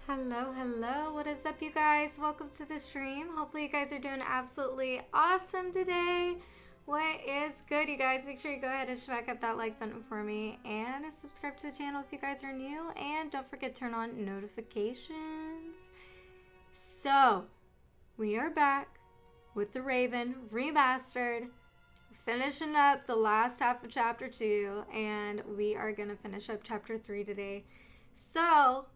Hello, hello. What is up, you guys? Welcome to the stream. Hopefully you guys are doing absolutely awesome today. What is good, you guys? Make sure you go ahead and smack up that like button for me and subscribe to the channel if you guys are new, and don't forget to turn on notifications. So we are back with The Raven Remastered, finishing up the last half of chapter 2, and we are gonna finish up chapter 3 today. So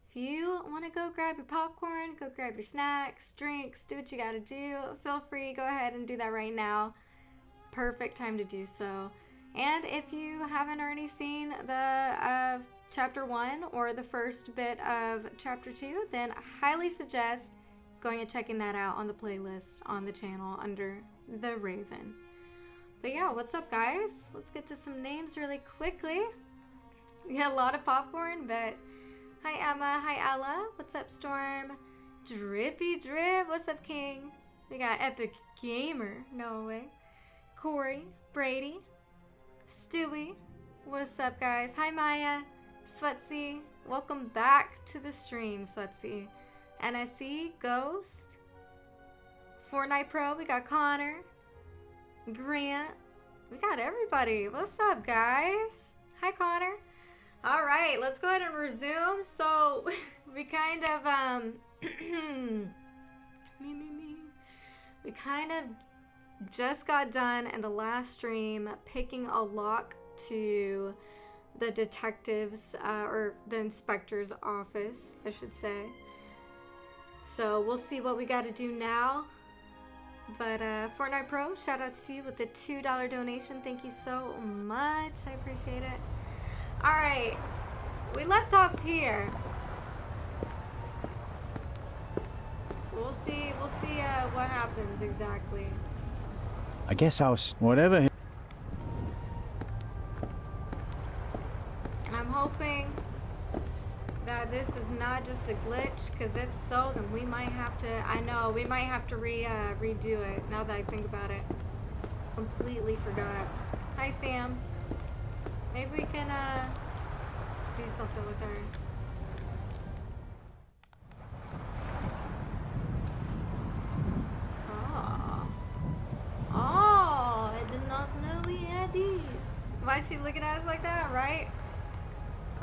if you want to go grab your popcorn, go grab your snacks, drinks, do what you gotta do, feel free, go ahead and do that right now. Perfect time to do so. And if you haven't already seen the chapter 1 or the first bit of chapter 2, then I highly suggest going and checking that out on the playlist on the channel under The Raven. But yeah, what's up, guys? Let's get to some names really quickly. We got a lot of popcorn, but hi Emma, hi Ella, what's up Storm, Drippy Drip, what's up King, we got Epic Gamer, no way, Corey, Brady, Stewie, what's up guys, hi Maya, Sweatsy, welcome back to the stream Sweatsy, NSC, Ghost, Fortnite Pro, we got Connor, Grant, we got everybody, what's up guys, hi Connor. All right, let's go ahead and resume. So we kind of we kind of just got done in the last stream picking a lock to the detective's or the inspector's office, I should say. So we'll see what we got to do now. But Fortnite Pro, shout outs to you with the $2 donation. Thank you so much. I appreciate it. Alright, we left off here, so we'll see what happens exactly. I guess I'll whatever. And I'm hoping that this is not just a glitch, because if so, then we might have to, I know, we might have to redo it, now that I think about it. Completely forgot. Hi Sam. Maybe we can do something with her. Oh, I did not know we had these. Why is she looking at us like that, right?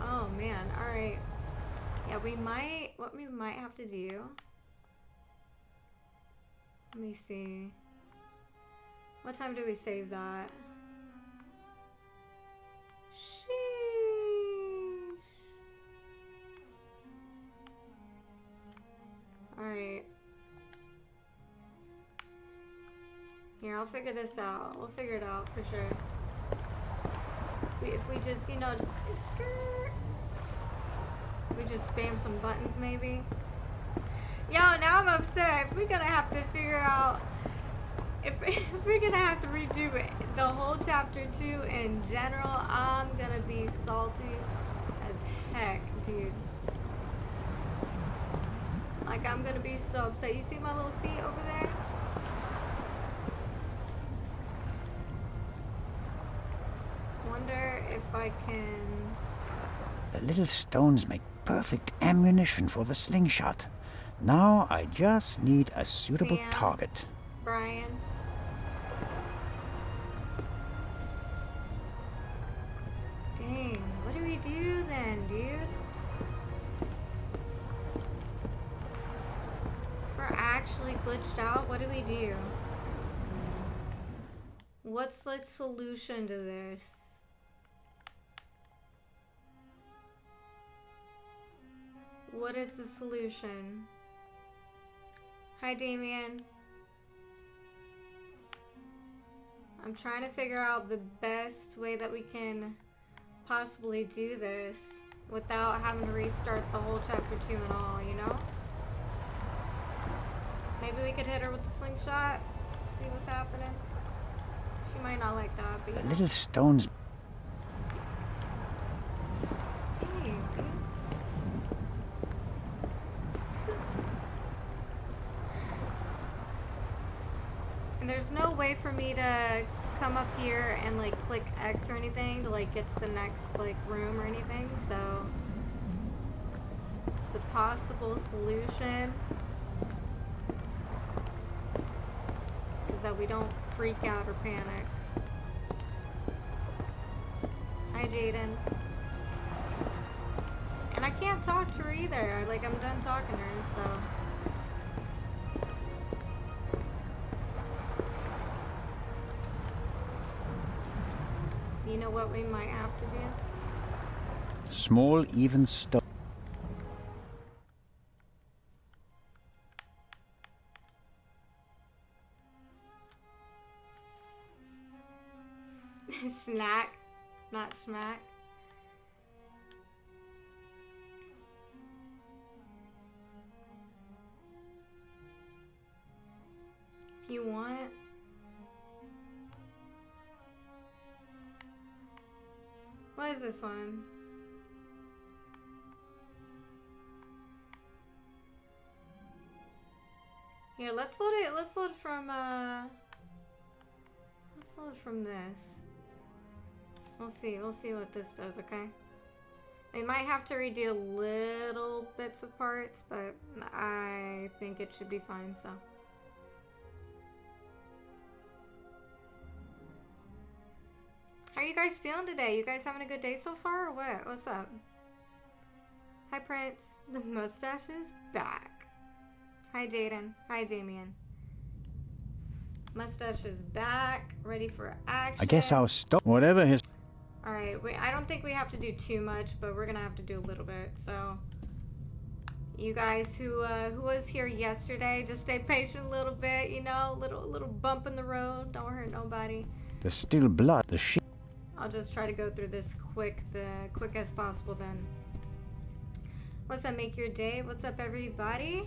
Oh man, alright. Yeah, what we might have to do. Let me see. What time do we save that? Alright. Here, I'll figure this out. We'll figure it out for sure. If we just, you know, just skirt. We just spam some buttons maybe. Yo, now I'm upset. If we're gonna have to figure out, if we're gonna have to redo it, the whole chapter 2 in general, I'm gonna be salty as heck, dude. Like, I'm gonna be so upset. You see my little feet over there? Wonder if I can... The little stones make perfect ammunition for the slingshot. Now I just need a suitable target. Brian. Dang, what do we do then, dude? Actually glitched out, what do we do? What's the solution to this? What is the solution? Hi Damien. I'm trying to figure out the best way that we can possibly do this without having to restart the whole chapter 2 and all, you know? Maybe we could hit her with the slingshot, see what's happening. She might not like that, but the little stones. Dang, dude. And there's no way for me to come up here and like click X or anything to like get to the next like room or anything, so the possible solution is that we don't freak out or panic. Hi, Jaden. And I can't talk to her either. Like, I'm done talking to her, so. You know what we might have to do? Small, even stone. Snack, not smack. If you want. What is this one? Here, let's load it. Let's load from let's load from this. We'll see what this does, okay? We might have to redo little bits of parts, but I think it should be fine, so. How are you guys feeling today? You guys having a good day so far or what? What's up? Hi, Prince. The mustache is back. Hi, Jaden. Hi, Damien. Mustache is back. Ready for action. I guess I'll stop. Whatever his. Alright, I don't think we have to do too much, but we're gonna have to do a little bit, so. You guys who was here yesterday, just stay patient a little bit, you know, little bump in the road. Don't hurt nobody. There's still blood. The shit. I'll just try to go through this quick as possible then. What's up, make your day? What's up, everybody?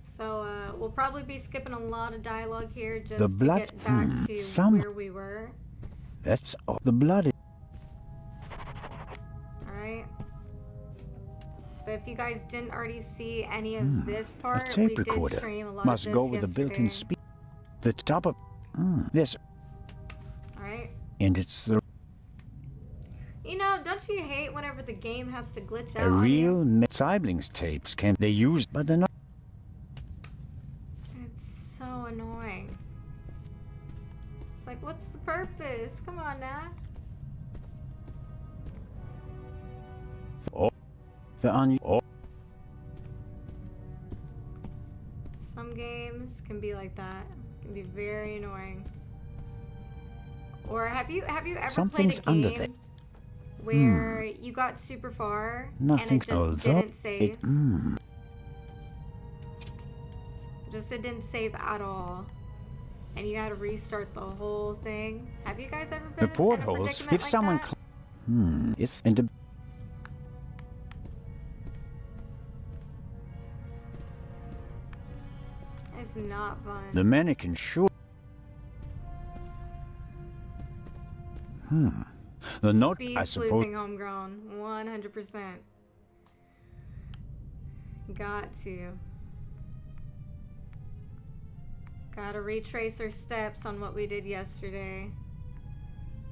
So we'll probably be skipping a lot of dialogue here just The to blood, get back to where we were. That's all. The blood. Alright. But if you guys didn't already see any of this part, a tape we did recorder stream a lot must of this go with yesterday. the built-in speed. The top of this, Alright. and it's the You know, don't you hate whenever the game has to glitch out a on you? real siblings tapes can they use, but they're not. It's so annoying. It's like, what's the purpose? Come on now. Oh, the on. Oh, Some games can be like that. Can be very annoying. Or have you ever Something's played a under game where you got super far nothing. and it just Although didn't save? it. It didn't save at all. And you had to restart the whole thing. Have you guys ever been The portholes. in a predicament If like someone. that? It's in the. It's not fun. The mannequin sure. The note, Speed I suppose. sleuthing homegrown, 100%. Got to. Gotta retrace our steps on what we did yesterday.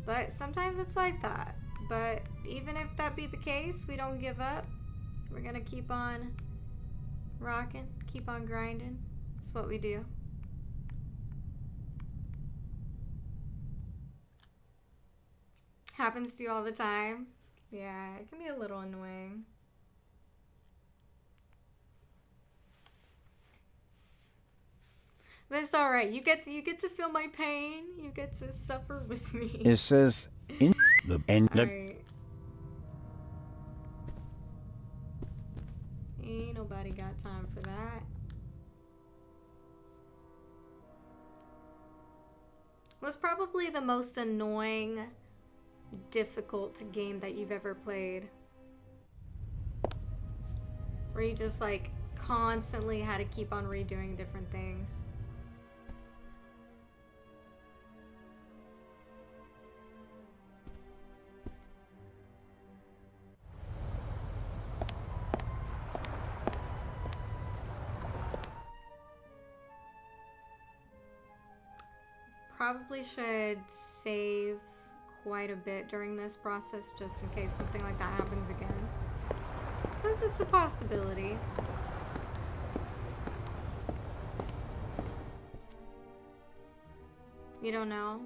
But sometimes it's like that. But even if that be the case, we don't give up. We're gonna keep on rocking, keep on grinding. That's what we do. Happens to you all the time. Yeah, it can be a little annoying. But it's alright. You get to feel my pain. You get to suffer with me. It says in the end. Alright. Ain't nobody got time for that. Was probably the most annoying, difficult game that you've ever played. Where you just like constantly had to keep on redoing different things. Probably should save quite a bit during this process just in case something like that happens again. Because it's a possibility. You don't know?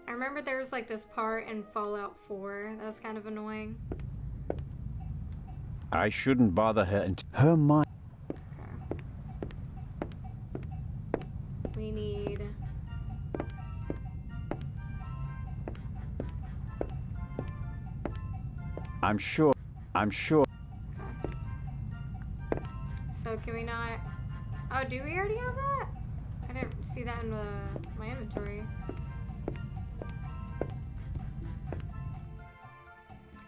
I remember there was like this part in Fallout 4 that was kind of annoying. I shouldn't bother her and her mind. We need... I'm sure. Okay. So can we not... Oh, do we already have that? I didn't see that in my inventory.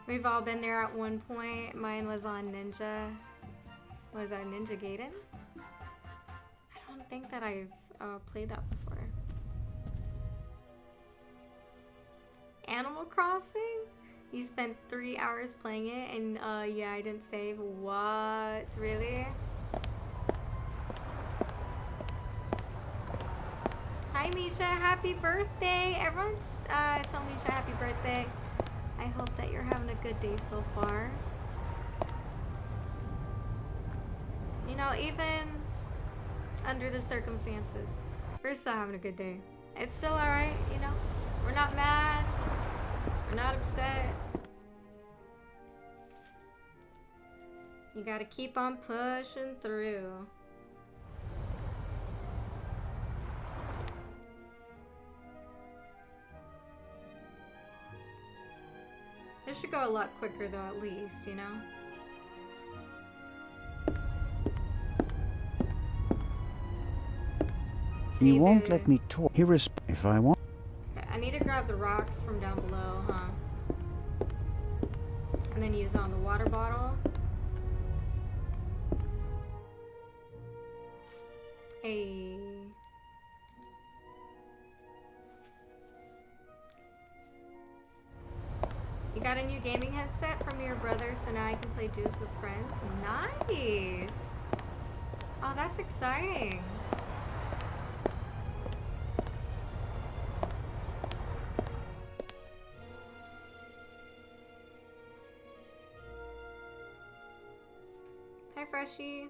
We've all been there at one point. Mine was on Ninja. Was that Ninja Gaiden? I don't think that I've played that before. Animal Crossing? You spent 3 hours playing it and yeah, I didn't save. What? Really? Hi Misha, happy birthday! Everyone's tell Misha happy birthday. I hope that you're having a good day so far. You know, even under the circumstances, we're still having a good day. It's still alright, you know? We're not mad. We're not upset. You gotta keep on pushing through. This should go a lot quicker though, at least, you know? He won't let me talk. He if I want. Okay, I need to grab the rocks from down below, huh? And then use it on the water bottle. Hey. You got a new gaming headset from your brother, so now I can play duos with friends. Nice! Oh, that's exciting. Hi, Freshie.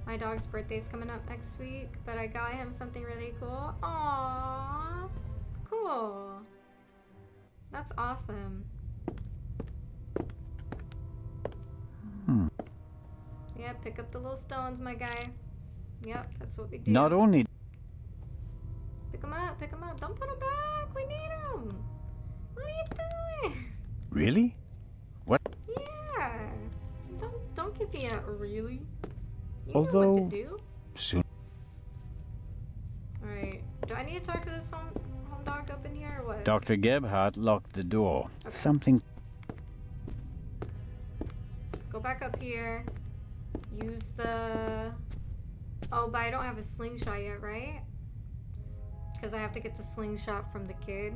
My dog's birthday's coming up next week, but I got him something really cool. Aww, cool. That's awesome. Yeah, pick up the little stones, my guy. Yep, that's what we do. Not only. Pick them up, pick them up. Don't put them back. We need them. What are you doing? Really? What? Yeah. Don't give me a really. You Although, know what to do. Soon. Alright. Do I need to talk to this home dog up in here or what? Dr. Gebhardt locked the door. Okay. Something. Let's go back up here. Use the... Oh, but I don't have a slingshot yet, right? Because I have to get the slingshot from the kid.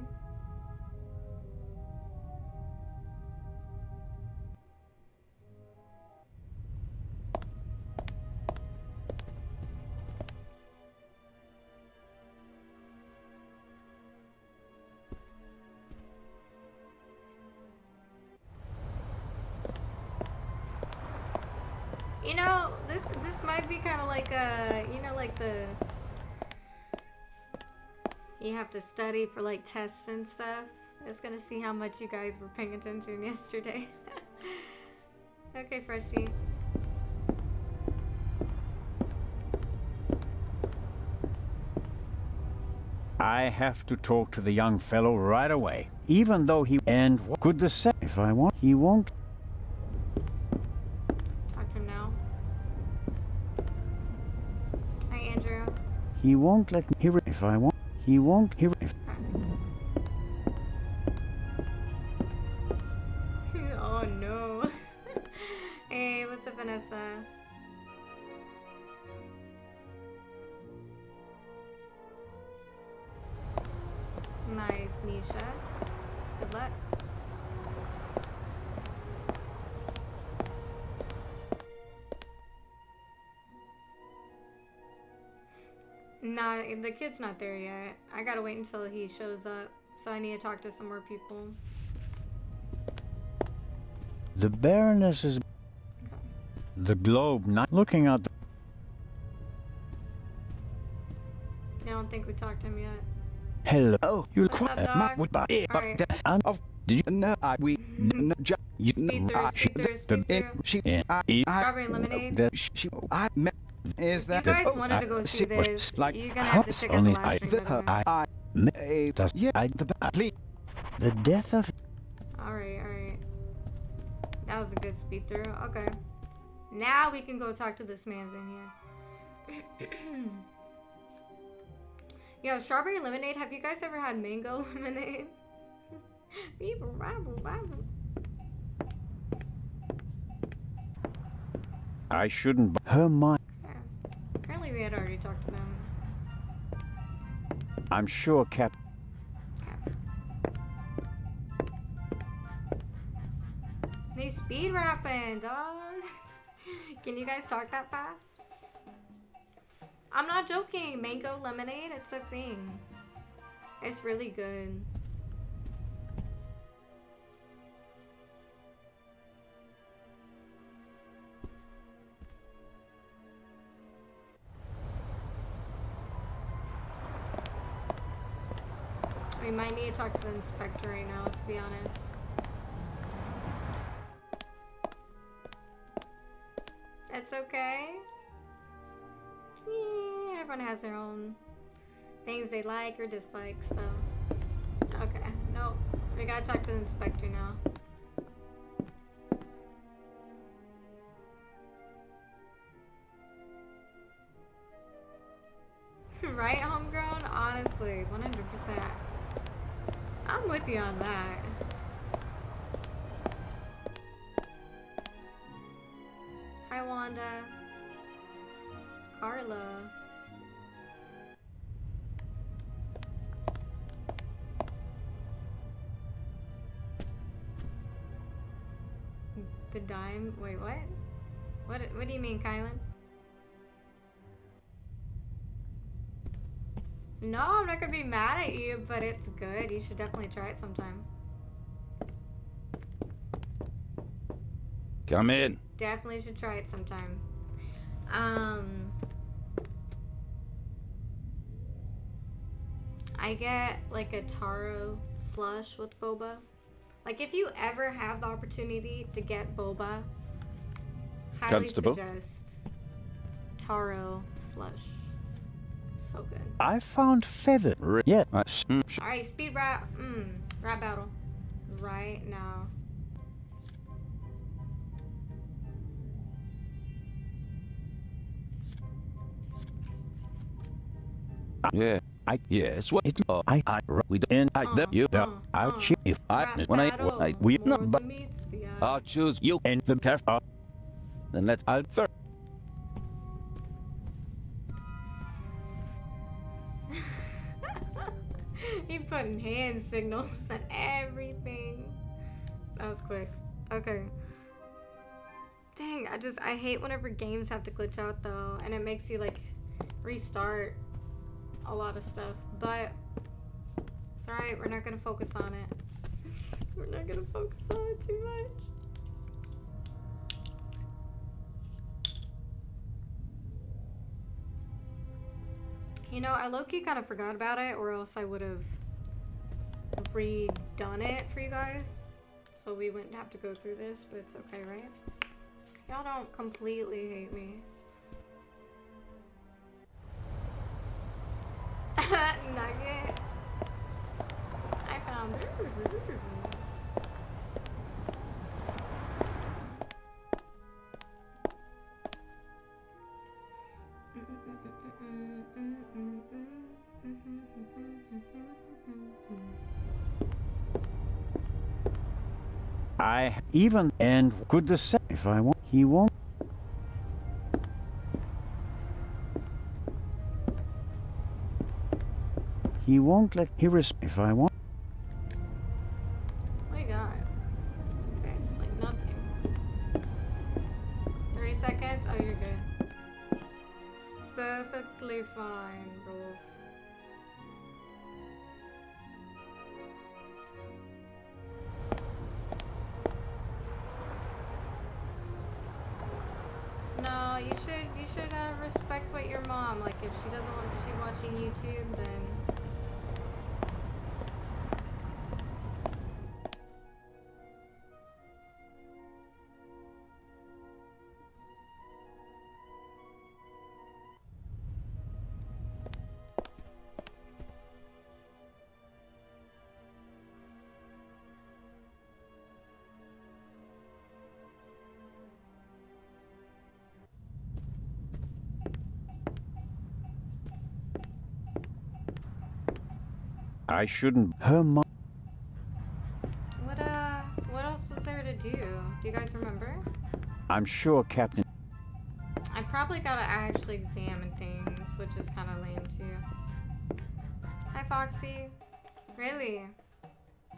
You know, this might be kind of like a, you know, like the, you have to study for like tests and stuff. It's gonna see how much you guys were paying attention yesterday. Okay, Freshie. I have to talk to the young fellow right away. Even though he... And what could the set... If I want... He won't... Talk to him now. Hi, Andrew. He won't let me hear it if I want. He won't hear it if... Oh no. Hey, what's up, Vanessa? Nice, Misha. Good luck. Nah, the kid's not there yet. I gotta wait until he shows up. So I need to talk to some more people. The Baroness is... Okay. The globe not looking at the... I don't think we talked to him yet. Hello, you What's up, dog? Alright. Did you know we you Speed through, speed through. Strawberry lemonade. Is that If you guys wanted to go see this, you're gonna have to check out the live stream, by the way. The death of... Alright, alright. That was a good speed through. Okay. Now we can go talk to this man's in here. Yo, strawberry lemonade. Have you guys ever had mango lemonade? I shouldn't... Her mind... Okay. Apparently we had already talked to them. I'm sure, Cap... They speed rapping, dog. Can you guys talk that fast? I'm not joking. Mango lemonade, it's a thing. It's really good. We might need to talk to the inspector right now, to be honest. It's okay. Yeah, everyone has their own things they like or dislike, so. Okay, nope. We gotta talk to the inspector now. Right, homegrown? Honestly, 100%. I'm with you on that. Hi, Wanda. Carla. The dime? Wait, what? What do you mean, Kylan? No, I'm not gonna be mad at you, but it's good. You should definitely try it sometime. Come in. Definitely should try it sometime. I get like a taro slush with boba. Like if you ever have the opportunity to get boba, highly Constable? suggest taro slush. So good. I found feather. Yeah. Alright, speed rap. Rap battle. Right now. Yeah. Yes. What it? We don't. You. I'll cheat if We no, but I'll choose you and the careful. Then let's first. He putting hand signals and everything. That was quick. Okay. Dang, I hate whenever games have to glitch out though, and it makes you like restart a lot of stuff. But it's alright, we're not gonna focus on it. We're not gonna focus on it too much. You know, I low-key kind of forgot about it, or else I would have redone it for you guys. So we wouldn't have to go through this, but it's okay, right? Y'all don't completely hate me. Nugget. I found it. I even and could the say if I want. He won't. He won't let he if I want. What you got? Okay, like nothing. 30 seconds? Oh, you're good. Perfectly fine, bro. you should respect what your mom, like if she doesn't want you watching YouTube, then I shouldn't. Her mom. what else was there to do? Do you guys remember? I'm sure Captain. I probably gotta actually examine things, which is kind of lame too. Hi, Foxy. Really?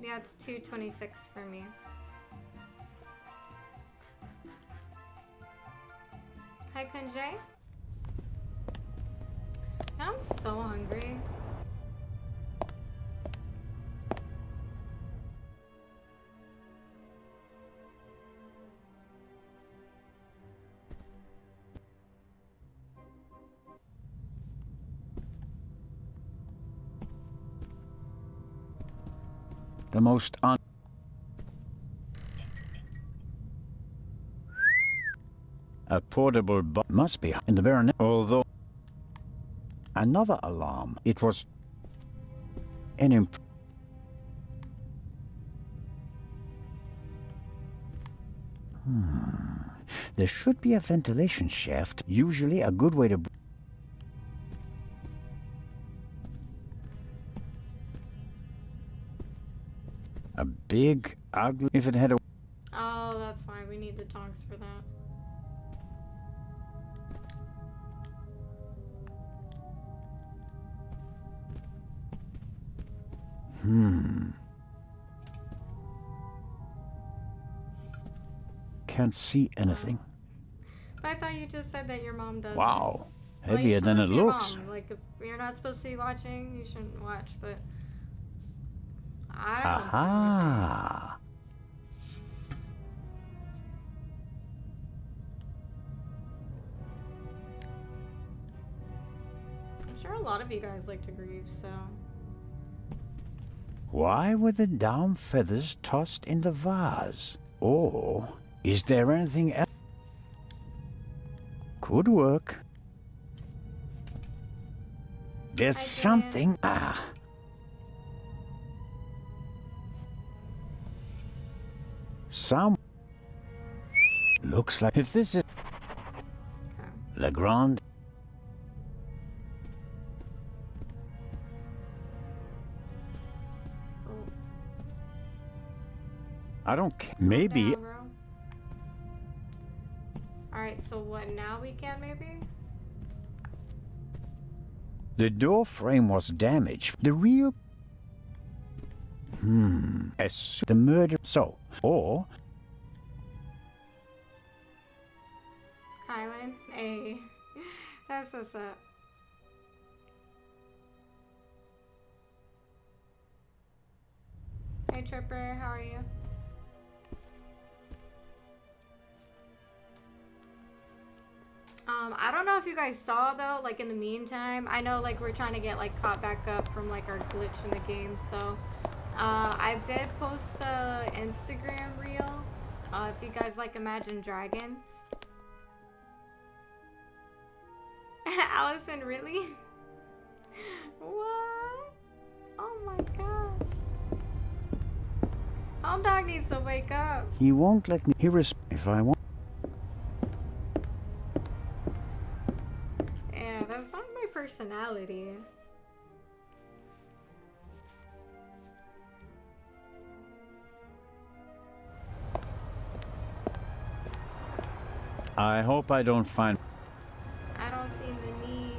Yeah, it's 2:26 for me. Hi, Kunjay. Now I'm so hungry. The most a portable but must be in the baronet. Although another alarm. It was an There should be a ventilation shaft. Usually a good way to. A big, ugly. If it had a. Oh, that's fine. We need the tongs for that. Can't see anything. But I thought you just said that your mom does. Wow. Well, Heavier than it looks. Mom. Like, if you're not supposed to be watching, you shouldn't watch, but I don't see Aha. anything. I'm sure a lot of you guys like to grieve, so. Why were the down feathers tossed in the vase? Or is there anything else? Could work. There's something. Some. Looks like if this is Legrand. I don't care. Maybe. Alright, so what now we can maybe? The door frame was damaged. The real. The murder. So, or. Kylan? Hey. That's what's up. Hey Tripper, how are you? I don't know if you guys saw though, like in the meantime, I know like we're trying to get like caught back up from like our glitch in the game, so I did post a Instagram reel, if you guys like Imagine Dragons. Allison, really? What? Oh my gosh. Home Dog needs to wake up. He won't let me. If I want. Yeah, that's not my personality. I hope I don't find. I don't see the need.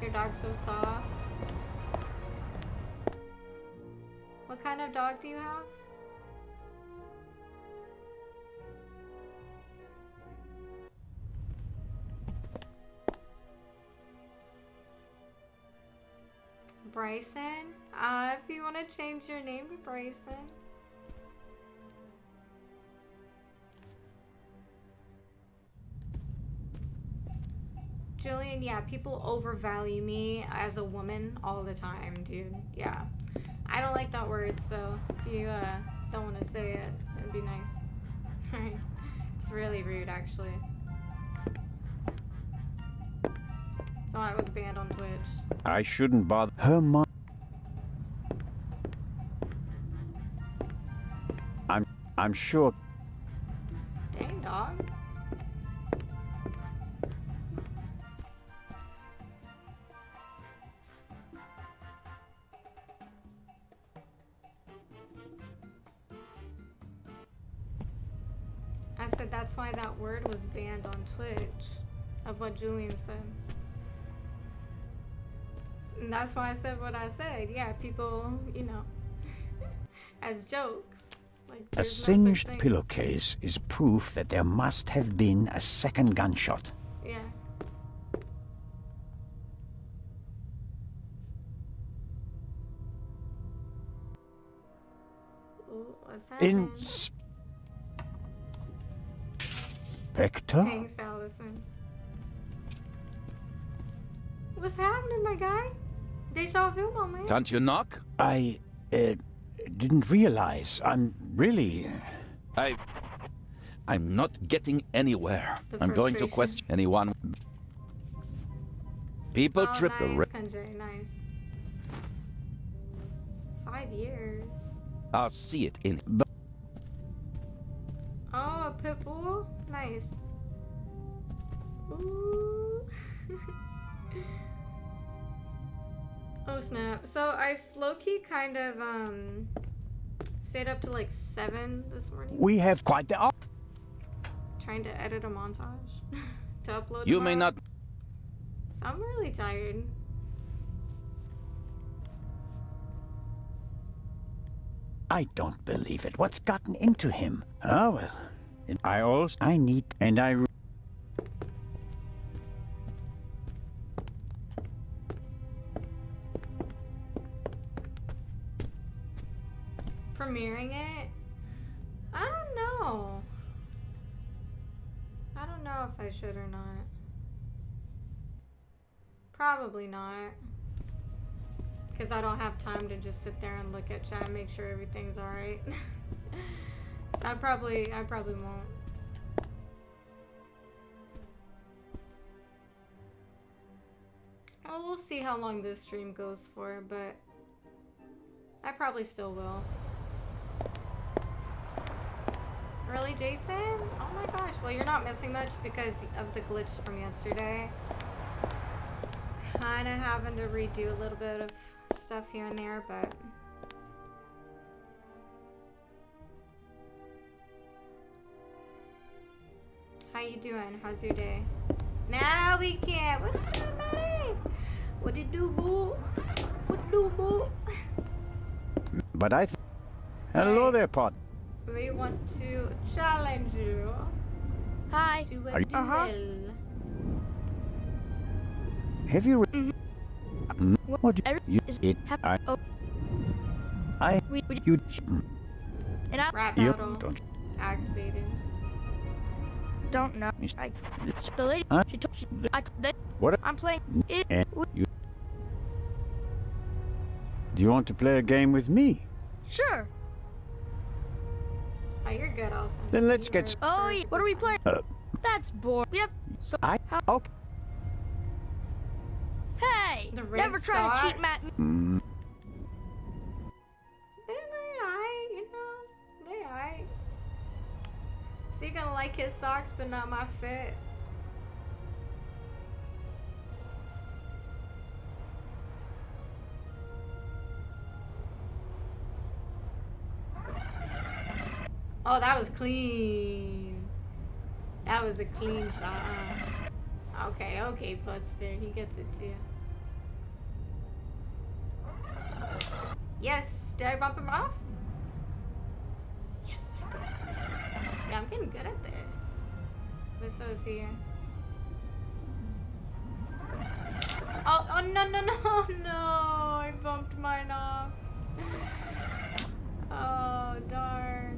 Your dog's so soft. What kind of dog do you have? Bryson? If you want to change your name to Bryson. Julian, yeah, people overvalue me as a woman all the time, dude. Yeah. I don't like that word, so if you don't want to say it, it'd be nice. It's really rude, actually. So I was banned on Twitch. I shouldn't bother her mom. I'm sure. Dang, dog. I said that's why that word was banned on Twitch, of what Julian said. And that's why I said what I said. Yeah, people, you know, as jokes. Like, A there's no such singed thing. pillowcase is proof that there must have been a second gunshot. Yeah. Ooh, what's happening? Spectre? Thanks, Allison. What's happening, my guy? Deja vu moment. Can't you knock? I didn't realize. I'm really. I'm not getting anywhere. The I'm going to frustration. question anyone. People Oh, trip the nice, ra- Kanjay, nice. 5 years. I'll see it in. Oh, a pit bull? Nice. Ooh. Oh snap. So I low-key kind of stayed up to like 7 this morning. We have quite the. Trying to edit a montage to upload You may tomorrow. not. So I'm really tired. I don't believe it. What's gotten into him? Oh well. I need and I. Premiering it? I don't know. I don't know if I should or not. Probably not. Because I don't have time to just sit there and look at chat and make sure everything's alright. So I probably won't. Well, we'll see how long this stream goes for, but I probably still will. Really, Jason? Oh my gosh. Well, you're not missing much because of the glitch from yesterday. Kind of having to redo a little bit of stuff here and there, but... How you doing? How's your day? Now we can. What's up, buddy? What it do, boo? What do, boo? But I. Hello Hey. there, Pod. We want to challenge you. Hi. To a Are you- duel. Have you? What do you? Is It. hap- oh, I. we You. and I Rap You battle don't. activated. don't know. I the lady Huh? she told they, What? I'm playing it. And you. Do you want to play a game with me? Sure. Oh, you're good, Allison. Then let's You get are Oh, yeah. What are we playing? Uh, That's boring. We have so Okay. hey. The Red Never try to cheat, Sox? Matt. Mm, They aight, you know. They aight. So you're gonna like his socks, but not my fit. Oh, that was clean. That was a clean shot. Okay, okay, Buster. He gets it too. Yes. Did I bump him off? Yes, I did. Yeah, I'm getting good at this. But so is he. Oh, no, no, no, no. I bumped mine off. Oh, darn.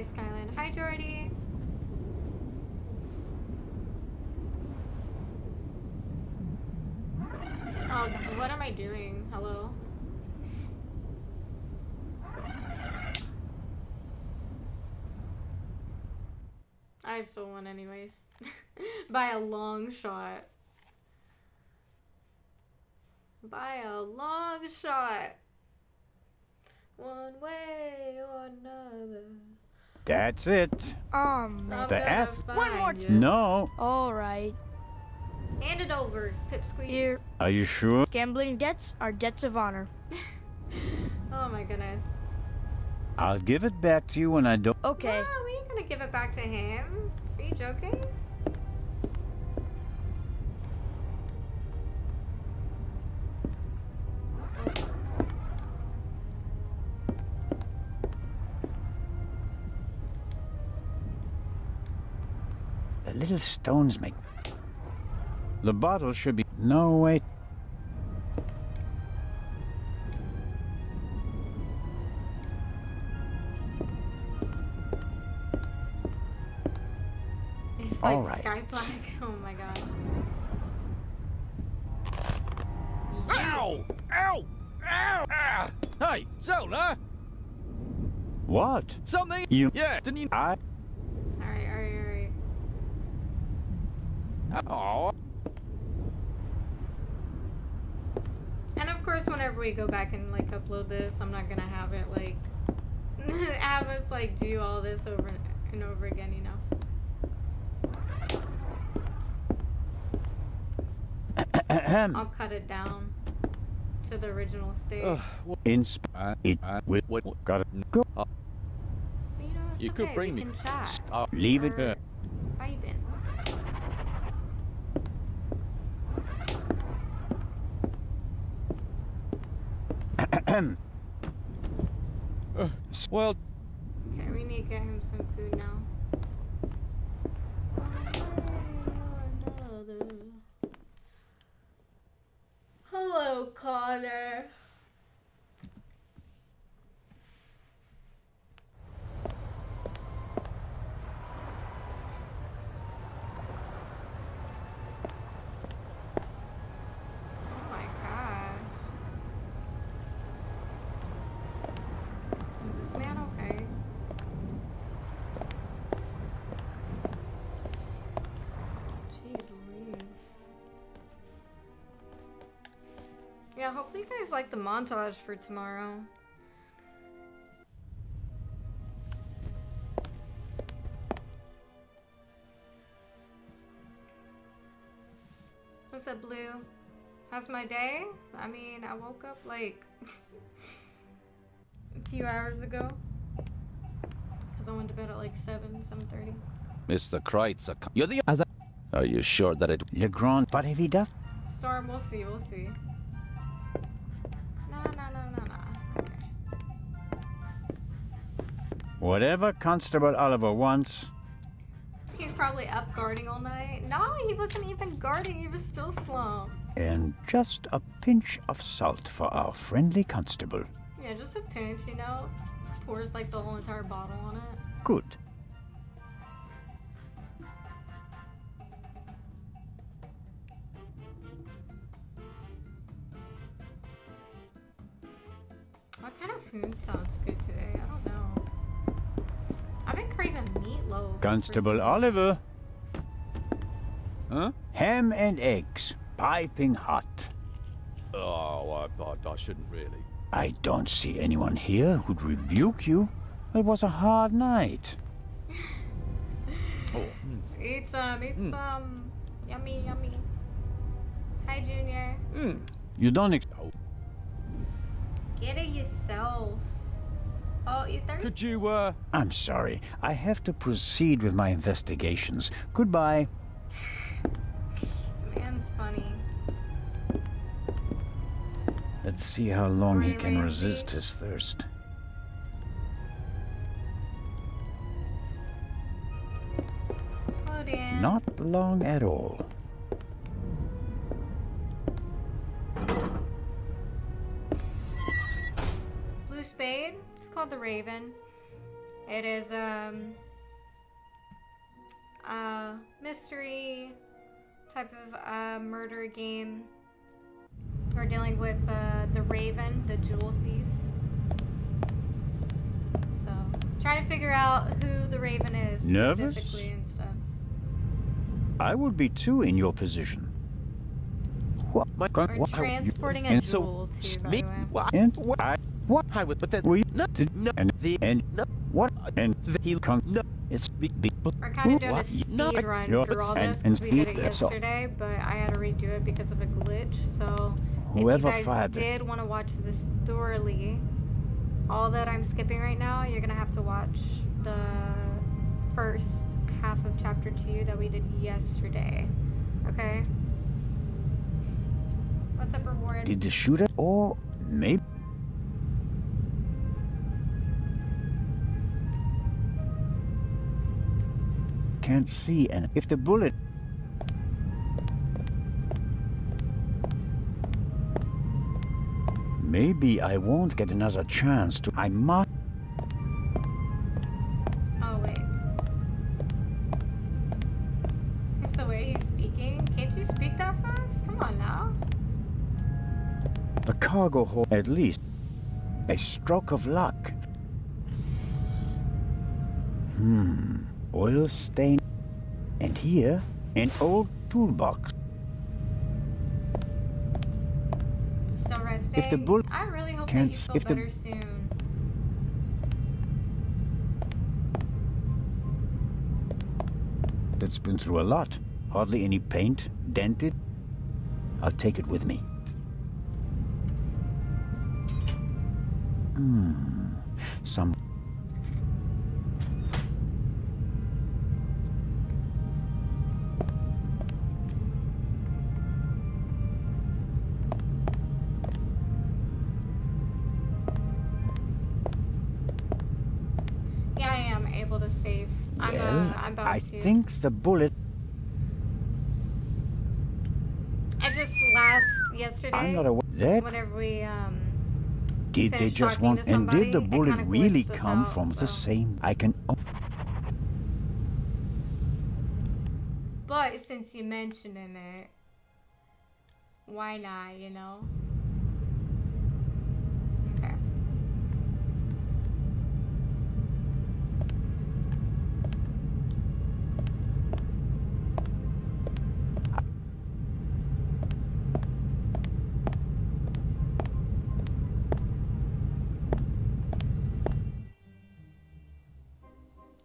Hi, Skyline. Hi, Jordy. Oh, what am I doing? Hello? I still won anyways. By a long shot. By a long shot. One way or another. That's it. Man. The F. One more No. All right. Hand it over, Pipsqueak. Here. Are you sure? Gambling debts are debts of honor. Oh my goodness. I'll give it back to you when I don't. Okay. No, we ain't gonna give it back to him. Are you joking? The little stones make. The bottle should be. No, wait. It's like All right. sky black. Oh my god. Ow! Ow! Ow! Ah! Hey, Zola! What? Something? You. Yeah, didn't you? I. Alright. Oh. And of course, whenever we go back and like upload this, I'm not gonna have it like have us like do all this over and over again, you know. I'll cut it down to the original state. It will. Gotta go. But you know, it's You okay. could bring we me. can chat. Leave it. Or vibing. Well, Okay, we need to get him some food now. One way or another. Hello, Connor. Oh my gosh. Is this man okay? Jeez Louise. Yeah, hopefully you guys like the montage for tomorrow. What's up, Blue? How's my day? I mean, I woke up like a few hours ago. Because I went to bed at like 7:30. Mr. Kreitzer, you're the. Are you sure that it? Legrand. But if he does. Storm, we'll see. No. Okay. Whatever Constable Oliver wants. He's probably up guarding all night. No, he wasn't even guarding. He was still slumped. And just a pinch of salt for our friendly constable. Yeah, just a pinch, you know? Pours like the whole entire bottle on it. Good. What kind of food sounds good today? I don't know. I've been craving meatloaf. for Constable some- Oliver. Huh? Ham and eggs. Piping hot. Oh, I shouldn't really. I don't see anyone here who'd rebuke you. It was a hard night. Oh. It's yummy. Hi, Junior. You don't Oh. Get it yourself. Oh, you thirsty? Could you, I'm sorry. I have to proceed with my investigations. Goodbye. Man's funny. Let's see how long he can Really? resist his thirst. Hello, Dan. Not long at all. Blue spade. It's called the Raven. It is a mystery type of murder game. We're dealing with the Raven, the jewel thief. So, trying to figure out who the Raven is Nervous? specifically and stuff. I would be too in your position. What? We're transporting a jewel too, by the way. And what? I would, but then We nothing. No, and the and no, what? And he'll come. No, it's big. We're kind of doing a What? speed No, run you're- through all and- this and because we did it speed, that's all. yesterday, but I had to redo it because of a glitch. So Whoever if you guys fired it. did want to watch this thoroughly, all that I'm skipping right now, you're gonna have to watch the first half of chapter 2 that we did yesterday. Okay. What's up, reward? Did the shooter or maybe? Can't see, and if the bullet. Maybe I won't get another chance to. I must. Oh wait. It's the way he's speaking. Can't you speak that fast? Come on now. A cargo hold, at least. A stroke of luck. Oil stain. And here, an old toolbox. Still resting. If the bull I really hope that can't you s- feel if the- better soon. That's been through a lot. Hardly any paint, dented. I'll take it with me. Some. Yeah, I am able to save. I'm about I to. think the bullet. I just yesterday. I'm not aware that. Whenever we Did they finished just talking want? to And did the somebody, it bullet kinda really glitched us come out, from the so. same? I can. But since you mentioning it, why not? You know. Okay.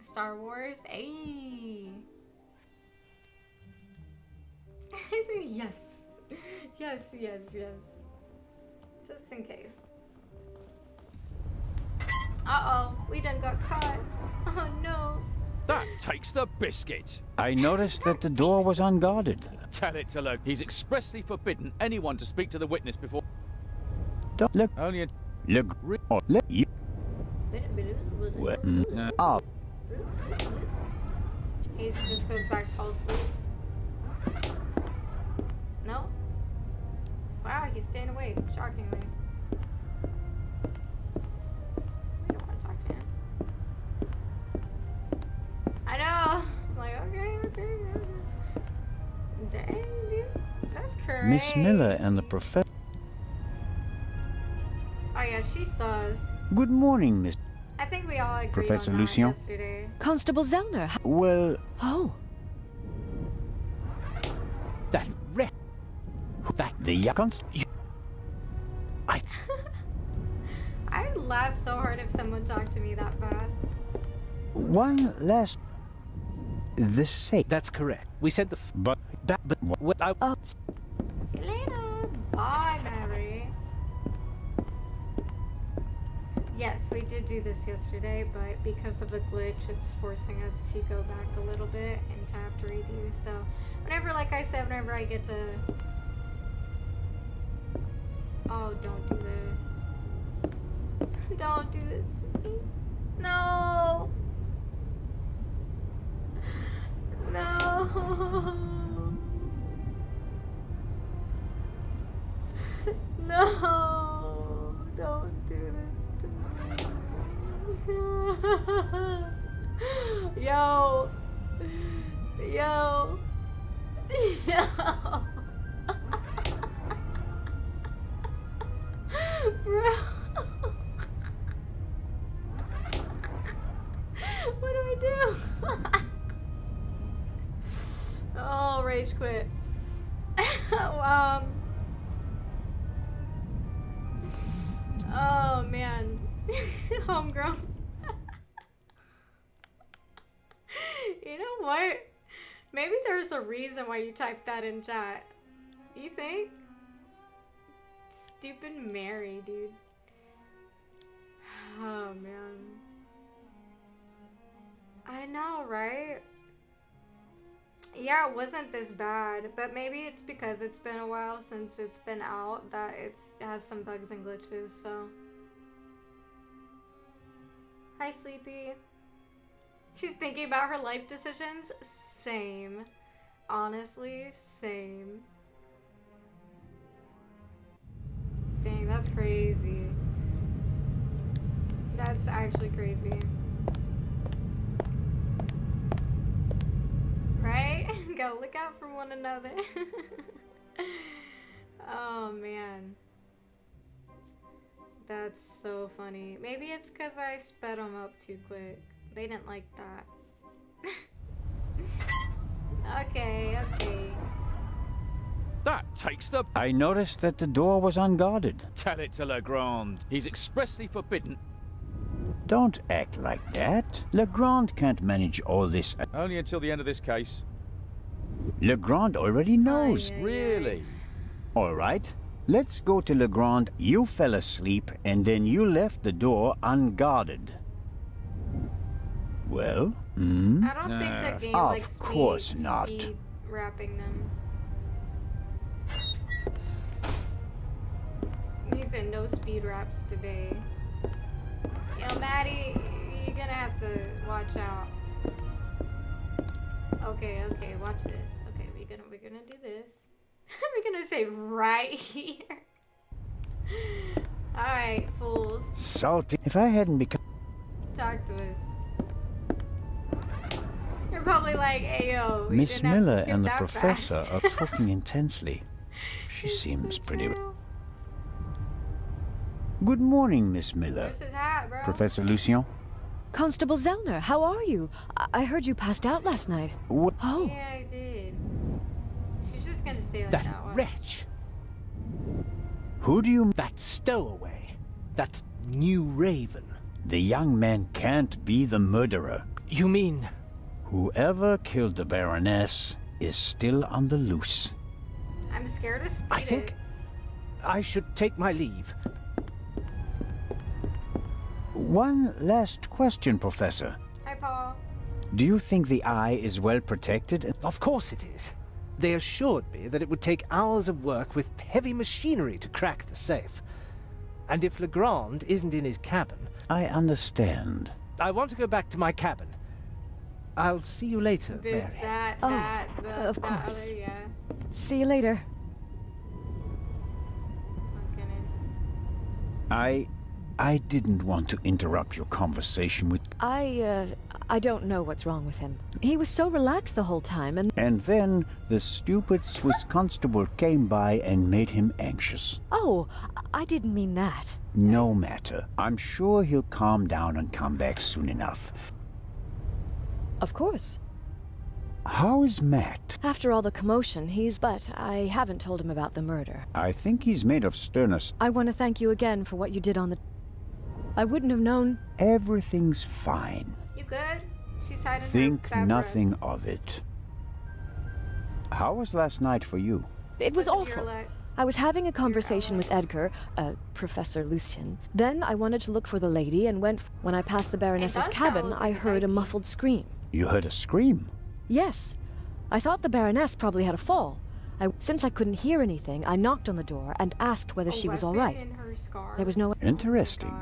Star Wars, ayy. Yes. Yes, yes, yes. Just in case. Uh-oh, we done got caught. Oh no. That takes the biscuit. I noticed that the door was unguarded. Tell it to Luke. He's expressly forbidden anyone to speak to the witness before. Don't look. Only a Look. Or let you. Well, up. He just goes back, falls asleep. No? Wow, he's staying awake, shockingly. I don't want to talk to him. I know! I'm like, okay. Dang, dude. That's crazy. Miss Miller and the professor. Oh yeah, she sus. Good morning, Miss. I think we all agreed Professor on that Lucien? yesterday. Constable Zellner. Well, Oh, that red. That the const. I. I'd laugh so hard if someone talked to me that fast. One last. The sake. That's correct. We sent the. But that. But What I. See you later. Bye, Mary. Yes, we did do this yesterday, but because of a glitch, it's forcing us to go back a little bit and to have to redo. So, whenever, like I said, whenever I get to... Oh, don't do this. Don't do this to me. No! No! No! Don't do this to me. Yo. Yo. Yo. Bro. What do I do? Oh, rage quit. Oh man. Homegrown. You know what? Maybe there's a reason why you typed that in chat. You think? Stupid Mary, dude. Oh man. I know, right? Yeah, it wasn't this bad, but maybe it's because it's been a while since it's been out that it has some bugs and glitches, so. Hi, Sleepy. She's thinking about her life decisions? Same. Honestly, same. Dang, that's crazy. That's actually crazy. Right? Go look out for one another. Oh man. That's so funny. Maybe it's because I sped them up too quick. They didn't like that. Okay, okay. That takes the... I noticed that the door was unguarded. Tell it to Legrand. He's expressly forbidden. Don't act like that. Legrand can't manage all this. Only until the end of this case. Legrand already knows. Ay, ay, Really? All right. Let's go to Legrand. You fell asleep, and then you left the door unguarded. Well, I don't think the game Of likes course not. speed wrapping them. He said no speed wraps today. Yo, Maddie, you're gonna have to watch out. Okay, okay, watch this. Okay, we're gonna do this. We're gonna say right here. Alright, fools. Salty. If I hadn't become... Talk to us. You're probably like, ayo. we Miss didn't have to Miller skip and the that professor fast. are talking intensely. She seems pretty... True. Good morning, Miss Miller. Where's his hat, bro? Professor Lucien? Constable Zellner, how are you? I heard you passed out last night. What? Oh, Yeah, I did. She's just gonna stay like That that. watch. wretch, Who do you... that stowaway, that new raven. The young man can't be the murderer. You mean... Whoever killed the Baroness is still on the loose. I'm scared to speed I think I should take my leave. One last question, Professor. Hi, Paul. Do you think the eye is well protected? Of course it is. They assured me that it would take hours of work with heavy machinery to crack the safe. And if Legrand isn't in his cabin, I understand. I want to go back to my cabin. I'll see you later, This, Mary. that, Oh, that, the, of the course. other, yeah. see you later. Oh, goodness. I didn't want to interrupt your conversation with... I don't know what's wrong with him. He was so relaxed the whole time, and... And then the stupid Swiss constable came by and made him anxious. Oh, I didn't mean that. No matter. I'm sure he'll calm down and come back soon enough. Of course. How is Matt? After all the commotion, but I haven't told him about the murder. I think he's made of sterner... I want to thank you again for what you did on the... I wouldn't have known... Everything's fine. You good? She's hiding Think her bad nothing of it. How was last night for you? It was What's your awful. Lex? I was having a conversation with Alex. Edgar, Professor Lucien. Then I wanted to look for the lady and when I passed the Baroness's does cabin, sound I like heard a Nike. muffled scream. You heard a scream. Yes. I thought the Baroness probably had a fall. Since I couldn't hear anything, I knocked on the door and asked whether A she was all weapon right. in her scarf. There was no... Interesting. Gosh.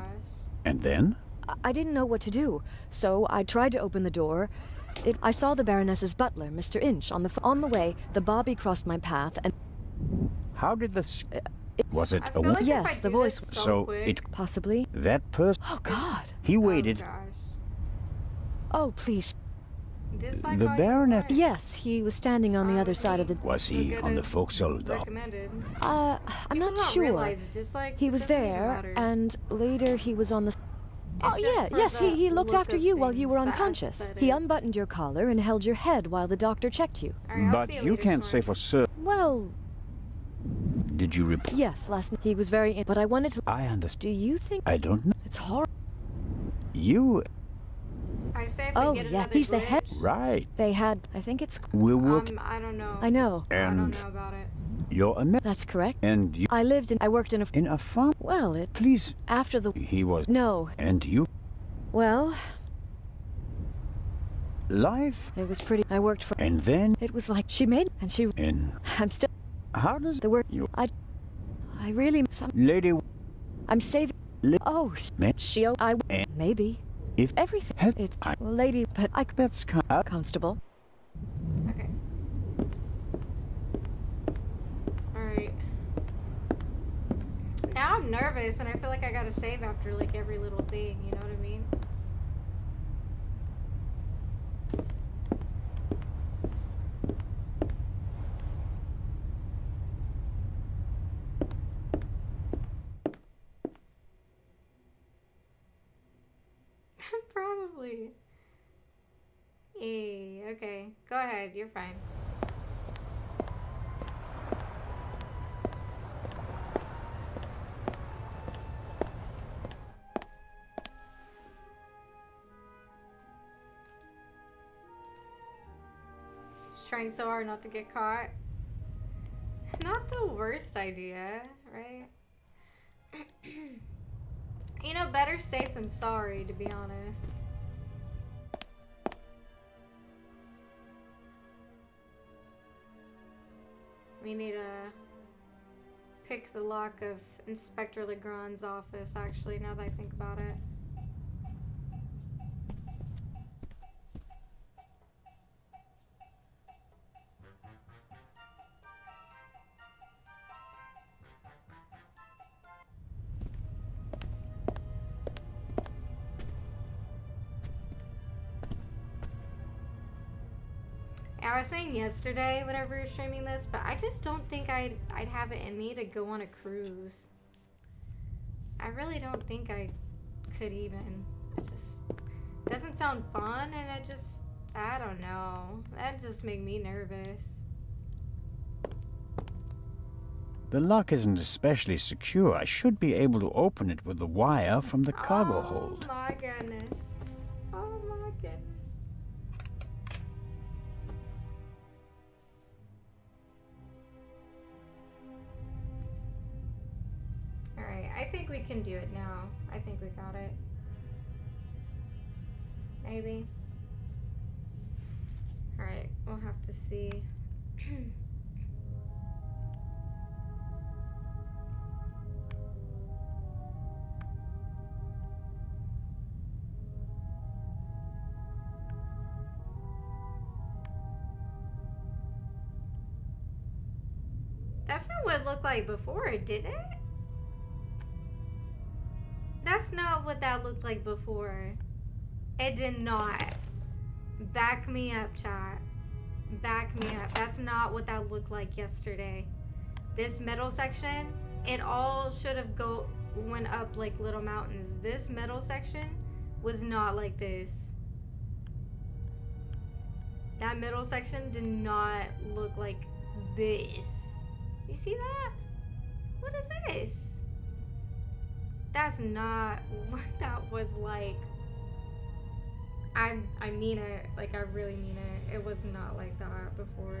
And then? I didn't know what to do, so I tried to open the door. I saw the Baroness's butler, Mr. Inch, on the way. The bobby crossed my path, and How did the... Was it I a feel woman? like if Yes, I the do voice- this So quick, it... possibly... That person... Oh, God. He waited. Oh, gosh. Oh, please. dislike The all you Baronet- want. Yes, he was standing on the other side of the. Was Look he at on the his forecastle though? recommended. I'm People not don't sure. realize dislikes, He it was doesn't even there, matter. and later he was on the. Oh, It's just yeah, for yes, the he looked look after of you while you were things, the unconscious. He aesthetic. unbuttoned your collar and held your head while the doctor checked you. All right, I'll But see you later, can't say Storm. for certain. Well, Did you report? yes, last night he was very but I wanted to. I understand. Do you think I don't know. it's horrible? You. I say if Oh, we get yeah, another he's the head. glitch, Right. They had, I think it's. We're working. I don't know. I know. I don't And know about it. you're a man. That's correct. And you. I worked in a. In a farm. Well, it. Please. After the. He was. No. And you. Well, Life. it was pretty. I worked for. And then. It was like she made. And she. And I'm still. how does The work. you. I really. Lady. I'm saving. Li- Oh, Man. she. I. And Maybe. if Everything. Have It's. I- Lady. But I. that's kind of. Constable. Okay. Alright. Now I'm nervous and I feel like I gotta save after like every little thing, you know what I mean? Probably. Okay. Go ahead, you're fine. Just trying so hard not to get caught. Not the worst idea, right? You know, better safe than sorry, to be honest. We need to pick the lock of Inspector Legrand's office, actually, now that I think about it. I was saying yesterday whenever we were streaming this, but I just don't think I'd have it in me to go on a cruise. I really don't think I could even. It just doesn't sound fun, and it just, I don't know. That just made me nervous. The lock isn't especially secure. I should be able to open it with the wire from the cargo hold. Oh my goodness. Oh my goodness. Alright, I think we can do it now. I think we got it. Maybe. Alright, we'll have to see. That's not what it looked like before, did it? That's not what that looked like before. It did not. Back me up, chat. Back me up. That's not what that looked like yesterday. This middle section, it all should have went up like little mountains. This middle section was not like this. That middle section did not look like this. You see that? What is this? That's not what that was like. I mean it. Like, I really mean it. It was not like that before.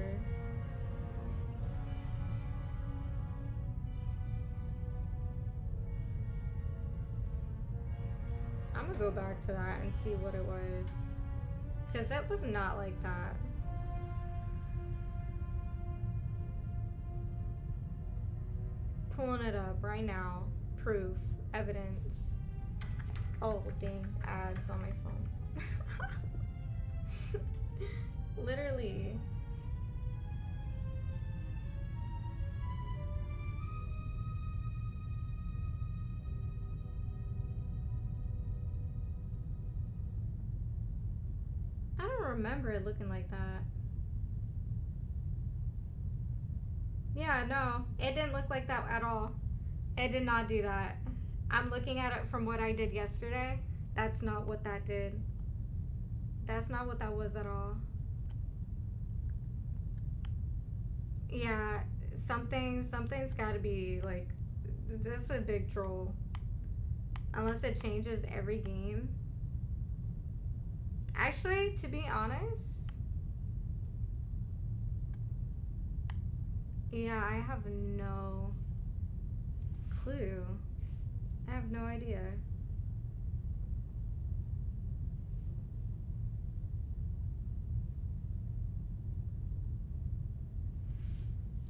I'm gonna go back to that and see what it was. Because it was not like that. Pulling it up right now. Proof. Evidence. Oh, dang. Ads on my phone. Literally. I don't remember it looking like that. Yeah, no, it didn't look like that at all. It did not do that. I'm looking at it from what I did yesterday. That's not what that did. That's not what that was at all. Yeah, something's gotta be, like, this is a big troll. Unless it changes every game. Actually, to be honest, yeah, I have no clue. I have no idea.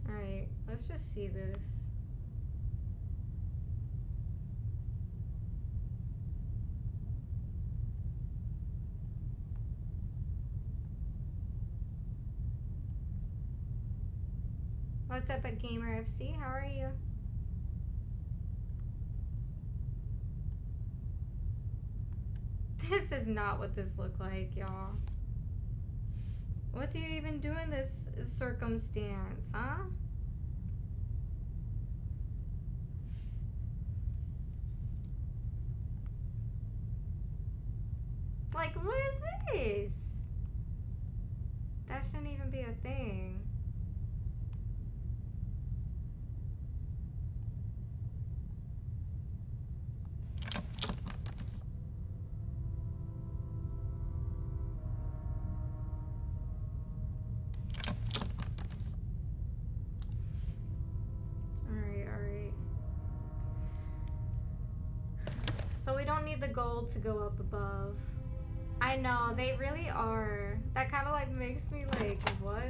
Alright, let's just see this. What's up at Gamer FC? How are you? This is not what this looked like, y'all. What do you even do in this circumstance, huh? Like, what is this? That shouldn't even be a thing. So we don't need the gold to go up above. I know, they really are. That kind of like makes me like, what?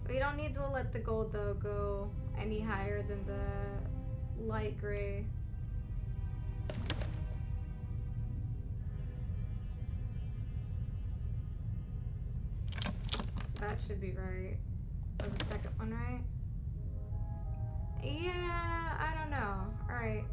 We don't need to let the gold though go any higher than the light gray. That should be right. Or the second one, right? Yeah, I don't know. Alright.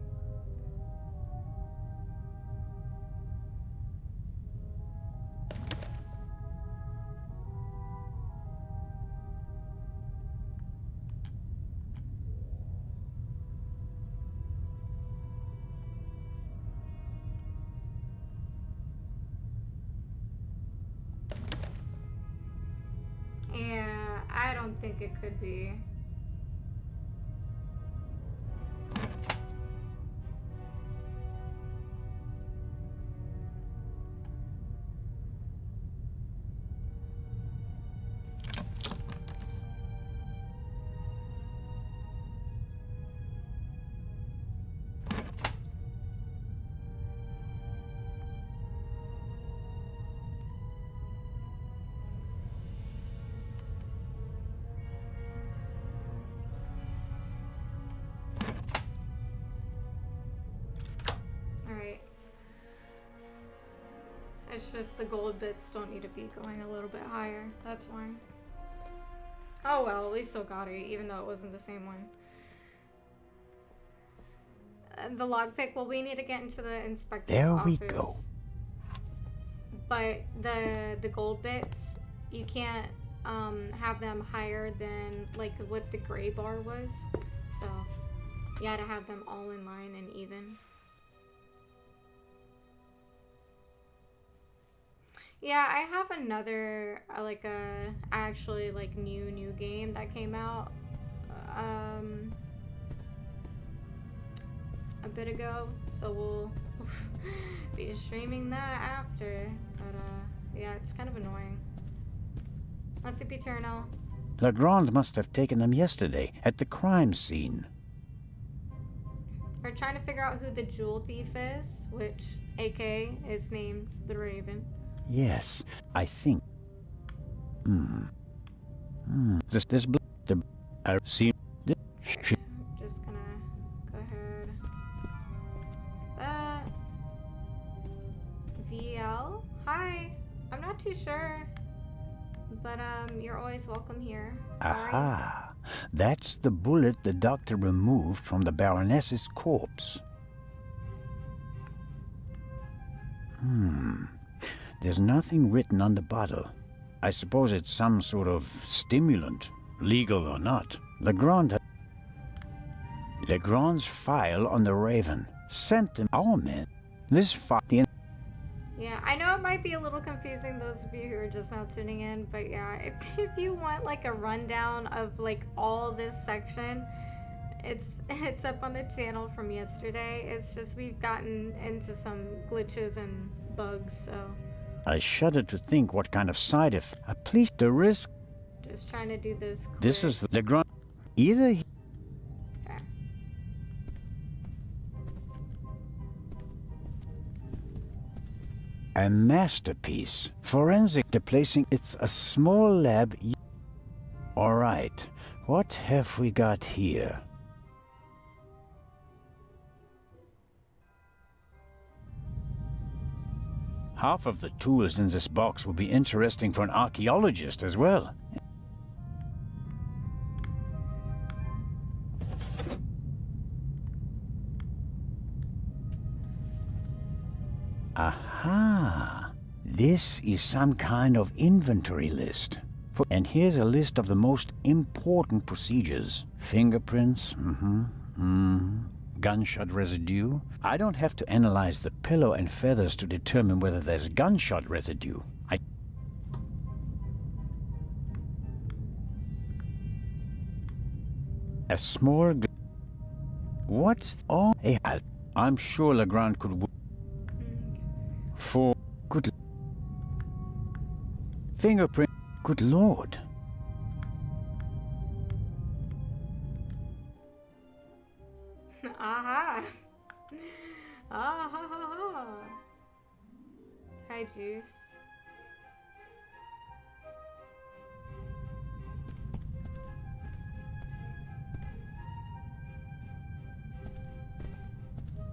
Yeah, I don't think it could be. It's just the gold bits don't need to be going a little bit higher. That's fine. Oh well, we still got it, even though it wasn't the same one. The lockpick, well, we need to get into the inspector's office. There we go. But the gold bits, you can't have them higher than like what the gray bar was. So you had to have them all in line and even. Yeah, I have another like actually like new game that came out a bit ago, so we'll be streaming that after. But yeah, it's kind of annoying. Let's see, Eternal. Legrand must have taken them yesterday at the crime scene. We're trying to figure out who the jewel thief is, which AK is named the Raven. Yes, I think. This see. Just gonna go ahead. That VL. Hi. I'm not too sure, but you're always welcome here. Aha! That's the bullet the doctor removed from the Baroness's corpse. There's nothing written on the bottle. I suppose it's some sort of stimulant, legal or not. Legrand's file on the Raven sent them our men. This file. Yeah, I know it might be a little confusing, those of you who are just now tuning in, but yeah, if you want like a rundown of like all this section, it's up on the channel from yesterday. It's just we've gotten into some glitches and bugs, so I shudder to think what kind of side effect. Please, the risk. just trying to do this quick. This is the Legrand. Either he. Okay. A masterpiece. Forensic deplacing. It's a small lab. All right. What have we got here? Half of the tools in this box will be interesting for an archaeologist as well. Aha! This is some kind of inventory list. And here's a list of the most important procedures. Fingerprints, gunshot residue. I don't have to analyze the pillow and feathers to determine whether there's gunshot residue. A small... What's... Oh, I'm sure Legrand could... For... Good... Fingerprint... Good lord. Aha! Ah! Hi, Juice.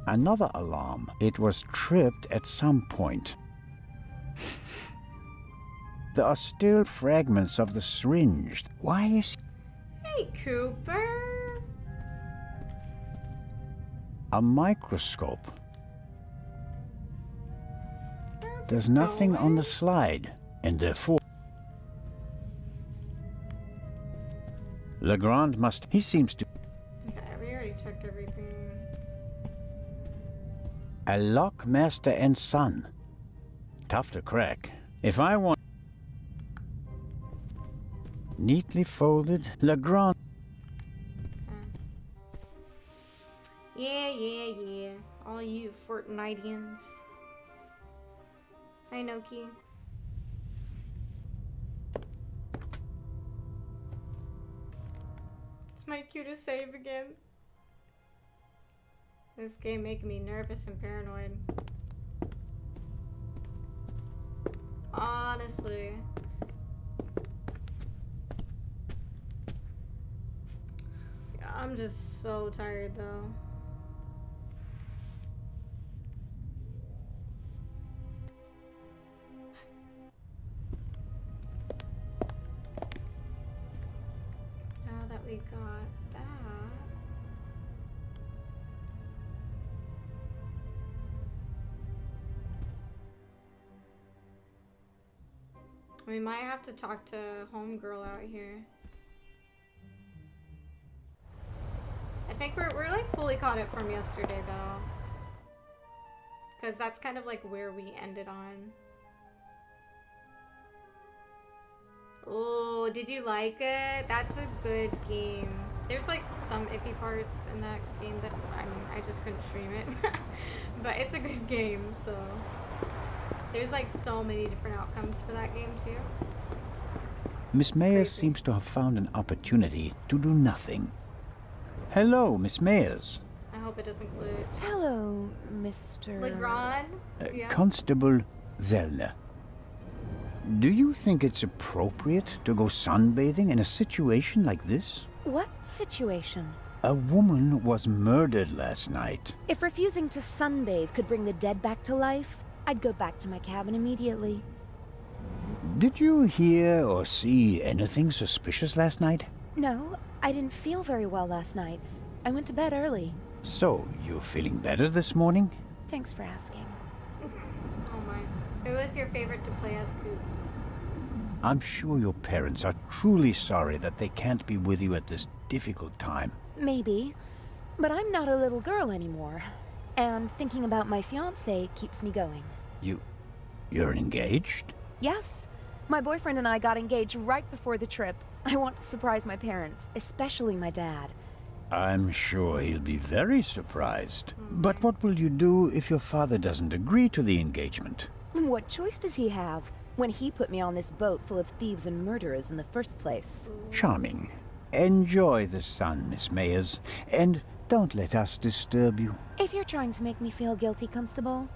Another alarm. It was tripped at some point. There are still fragments of the syringe. Why is... Hey, Cooper! A microscope. There's nothing on the slide, and therefore... Legrand must... He seems to... Okay, we already checked everything. A lock master and son. Tough to crack. If I want... Neatly folded, Legrand... Yeah. All you Fortnitians. Hi, Noki. It's my cue to save again. This game making me nervous and paranoid. Honestly. Yeah, I'm just so tired though. Now that we got that. We might have to talk to homegirl out here. I think we're like fully caught up from yesterday though. Cause that's kind of like where we ended on. Oh, did you like it? That's a good game. There's like some iffy parts in that game that, I mean, I just couldn't stream it. But it's a good game, so. There's like so many different outcomes for that game too. Miss Mayers seems to have found an opportunity to do nothing. Hello, Miss Mayers. I hope it doesn't glitch. Hello, Mr. Legrand? Yeah. Constable Zellner. Do you think it's appropriate to go sunbathing in a situation like this? What situation? A woman was murdered last night. If refusing to sunbathe could bring the dead back to life, I'd go back to my cabin immediately. Did you hear or see anything suspicious last night? No, I didn't feel very well last night. I went to bed early. So, you're feeling better this morning? Thanks for asking. Oh my. Who is your favorite to play as Coop? I'm sure your parents are truly sorry that they can't be with you at this difficult time. Maybe. But I'm not a little girl anymore. And thinking about my fiancé keeps me going. You're engaged? Yes. My boyfriend and I got engaged right before the trip. I want to surprise my parents, especially my dad. I'm sure he'll be very surprised. But what will you do if your father doesn't agree to the engagement? What choice does he have when he put me on this boat full of thieves and murderers in the first place? Charming. Enjoy the sun, Miss Mayers, and don't let us disturb you. If you're trying to make me feel guilty, Constable,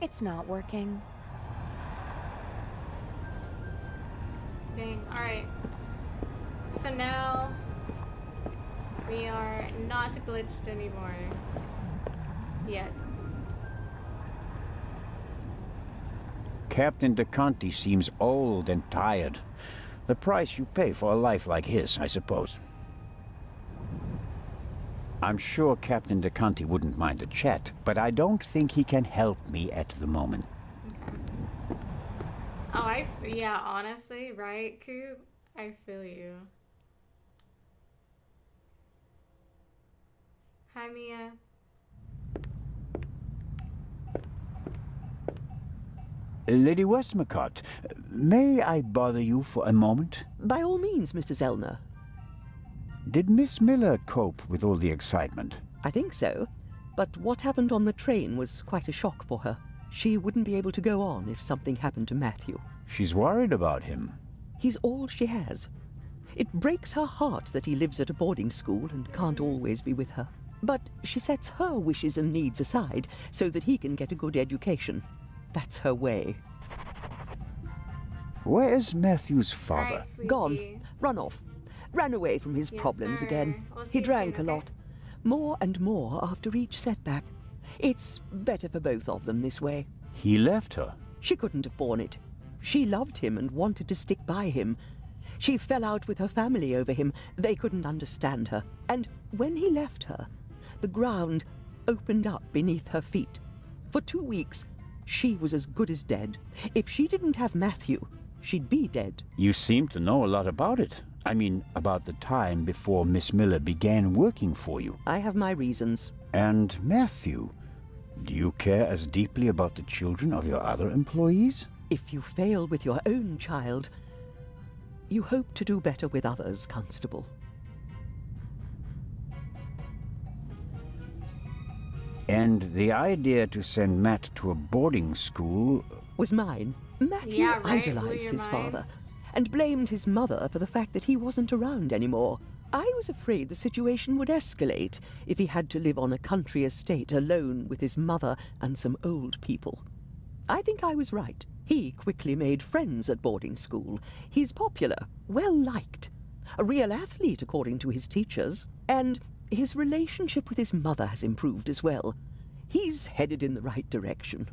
it's not working. Dang. Alright. So now we are not glitched anymore. Yet. Captain DeConti seems old and tired. The price you pay for a life like his, I suppose. I'm sure Captain DeConti wouldn't mind a chat, but I don't think he can help me at the moment. Okay. Oh, yeah, honestly, right, Coop? I feel you. Hi, Mia. Lady Westmacott, may I bother you for a moment? By all means, Mr. Zellner. Did Miss Miller cope with all the excitement? I think so. But what happened on the train was quite a shock for her. She wouldn't be able to go on if something happened to Matthew. She's worried about him. He's all she has. It breaks her heart that he lives at a boarding school and can't always be with her. But she sets her wishes and needs aside so that he can get a good education. That's her way. Where is Matthew's father? Alright, Sleepy. Gone. Run off. Ran away from his Yes, problems sir. again. We'll see He you drank soon, a okay? lot. More and more after each setback. It's better for both of them this way. He left her. She couldn't have borne it. She loved him and wanted to stick by him. She fell out with her family over him. They couldn't understand her. And when he left her, the ground opened up beneath her feet. For 2 weeks, she was as good as dead. If she didn't have Matthew, she'd be dead. You seem to know a lot about it. I mean, about the time before Miss Miller began working for you. I have my reasons. And Matthew, do you care as deeply about the children of your other employees? If you fail with your own child, you hope to do better with others, Constable. And the idea to send Matt to a boarding school... Was mine. Matthew Yeah, right, blew idolized your his mind. father and blamed his mother for the fact that he wasn't around anymore. I was afraid the situation would escalate if he had to live on a country estate alone with his mother and some old people. I think I was right. He quickly made friends at boarding school. He's popular, well-liked, a real athlete according to his teachers, and his relationship with his mother has improved as well. He's headed in the right direction.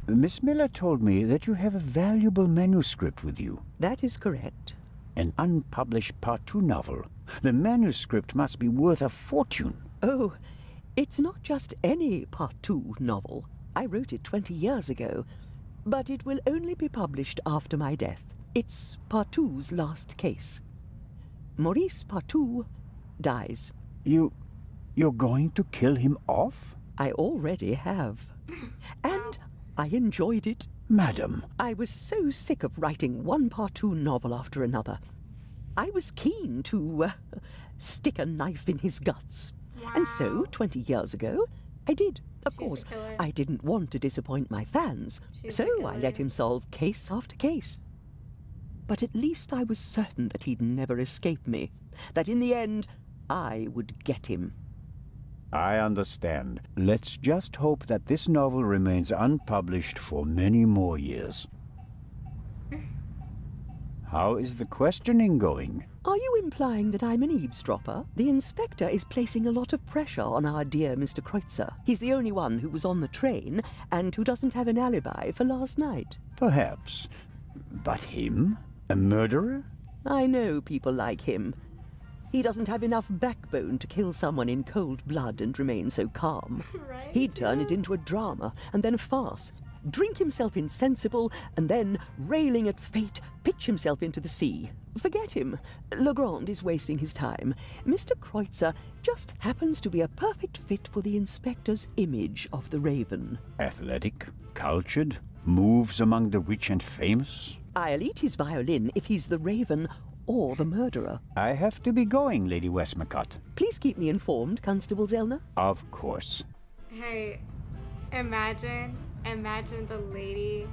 Miss Miller told me that you have a valuable manuscript with you. That is correct. An unpublished Part 2 novel. The manuscript must be worth a fortune. Oh, it's not just any Part 2 novel. I wrote it 20 years ago, but it will only be published after my death. It's Part 2's last case. Maurice Part 2 dies. You're going to kill him off? I already have. And I enjoyed it. Madam. I was so sick of writing one Part 2 novel after another. I was keen to stick a knife in his guts. And so, 20 years ago, I did. Of She's a course, killer. I didn't want to disappoint my fans, She's a so I killer. let him solve case after case. But at least I was certain that he'd never escape me, that in the end, I would get him. I understand. Let's just hope that this novel remains unpublished for many more years. How is the questioning going? Are you implying that I'm an eavesdropper? The inspector is placing a lot of pressure on our dear Mr. Kreutzer. He's the only one who was on the train and who doesn't have an alibi for last night. Perhaps. But him? A murderer? I know people like him. He doesn't have enough backbone to kill someone in cold blood and remain so calm. Right? He'd turn it into a drama and then a farce, drink himself insensible, and then, railing at fate, pitch himself into the sea. Forget him. Legrand is wasting his time. Mr. Kreutzer just happens to be a perfect fit for the inspector's image of the Raven. Athletic, cultured, moves among the rich and famous. I'll eat his violin if he's the Raven or the murderer. I have to be going, Lady Westmacott. Please keep me informed, Constable Zellner. Of course. Hey, imagine the lady,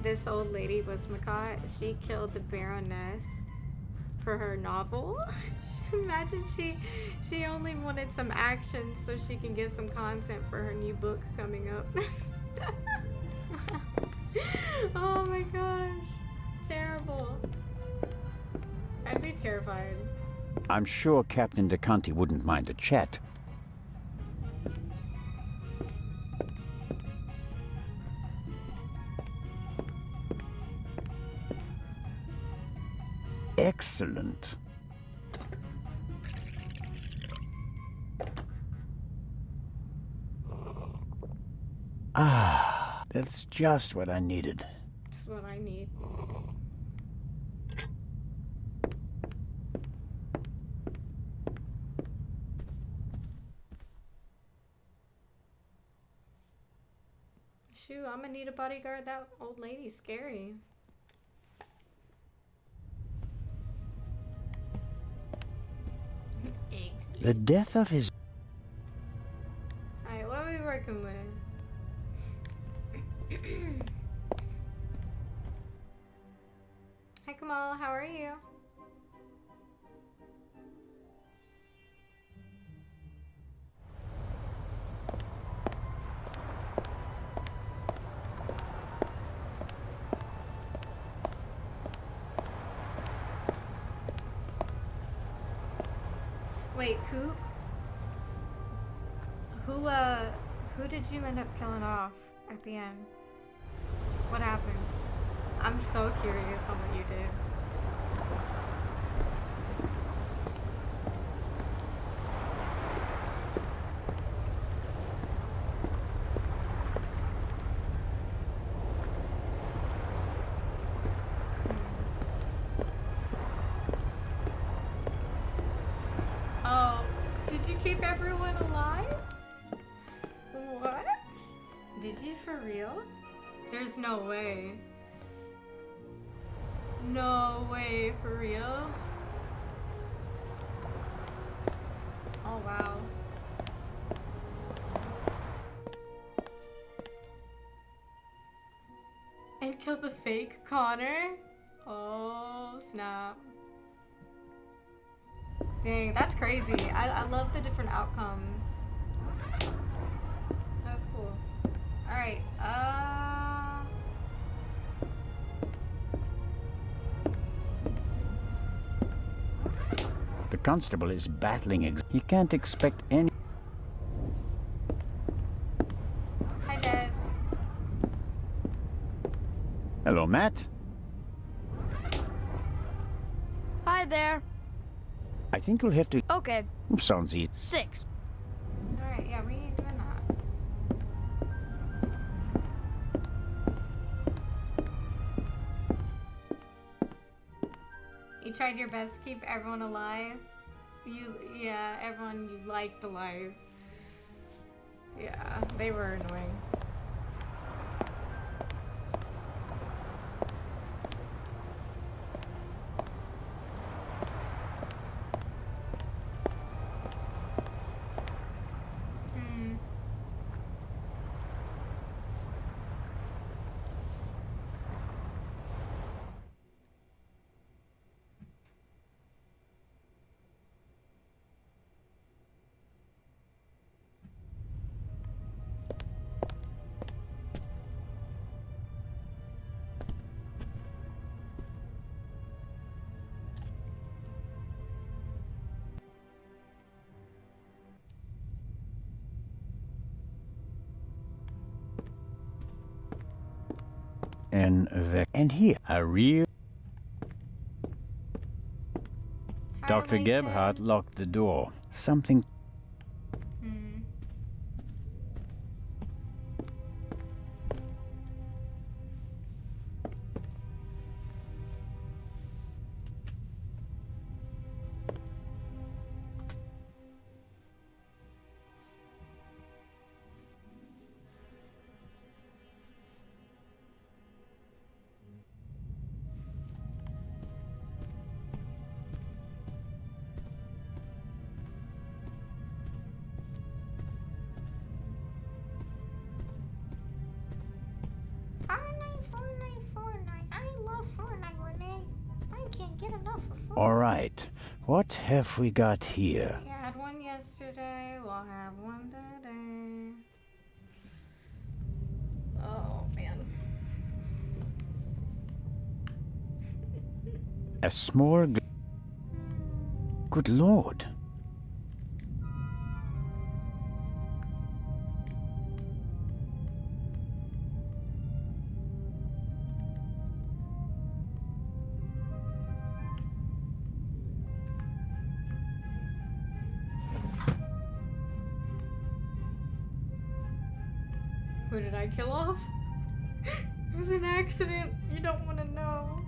this old lady Westmacott, she killed the Baroness for her novel. Imagine she only wanted some action so she can get some content for her new book coming up. Oh my gosh, terrible. I'd be terrified. I'm sure Captain DeConti wouldn't mind a chat. Excellent. Ah, that's just what I needed. That's what I need. Shoot, I'm gonna need a bodyguard. That old lady's scary. The death of his... Alright, what are we working with? Hi Kamal, how are you? Wait, Coop? Who did you end up killing off at the end? What happened? I'm so curious on what you did. Oh, did you keep everyone alive? What? Did you for real? There's no way. No way, for real? Oh wow. And kill the fake Connor? Oh snap. Dang, that's crazy. I love the different outcomes. That's cool. Alright, The constable is battling he can't expect any... Hi, Des. Hello, Matt? Hi there. I think you'll have to... Okay, Sounds easy. 6. Alright, yeah, we ain't doing that. You tried your best to keep everyone alive. Yeah, everyone you liked alive. Yeah, they were annoying. And here, a real... Hi, Dr. Layton. Gebhardt locked the door. Something... get enough for free. Alright, what have we got here? We had one yesterday, we'll have one today. Oh, man. A small... Good lord. Who did I kill off? It was an accident. You don't want to know.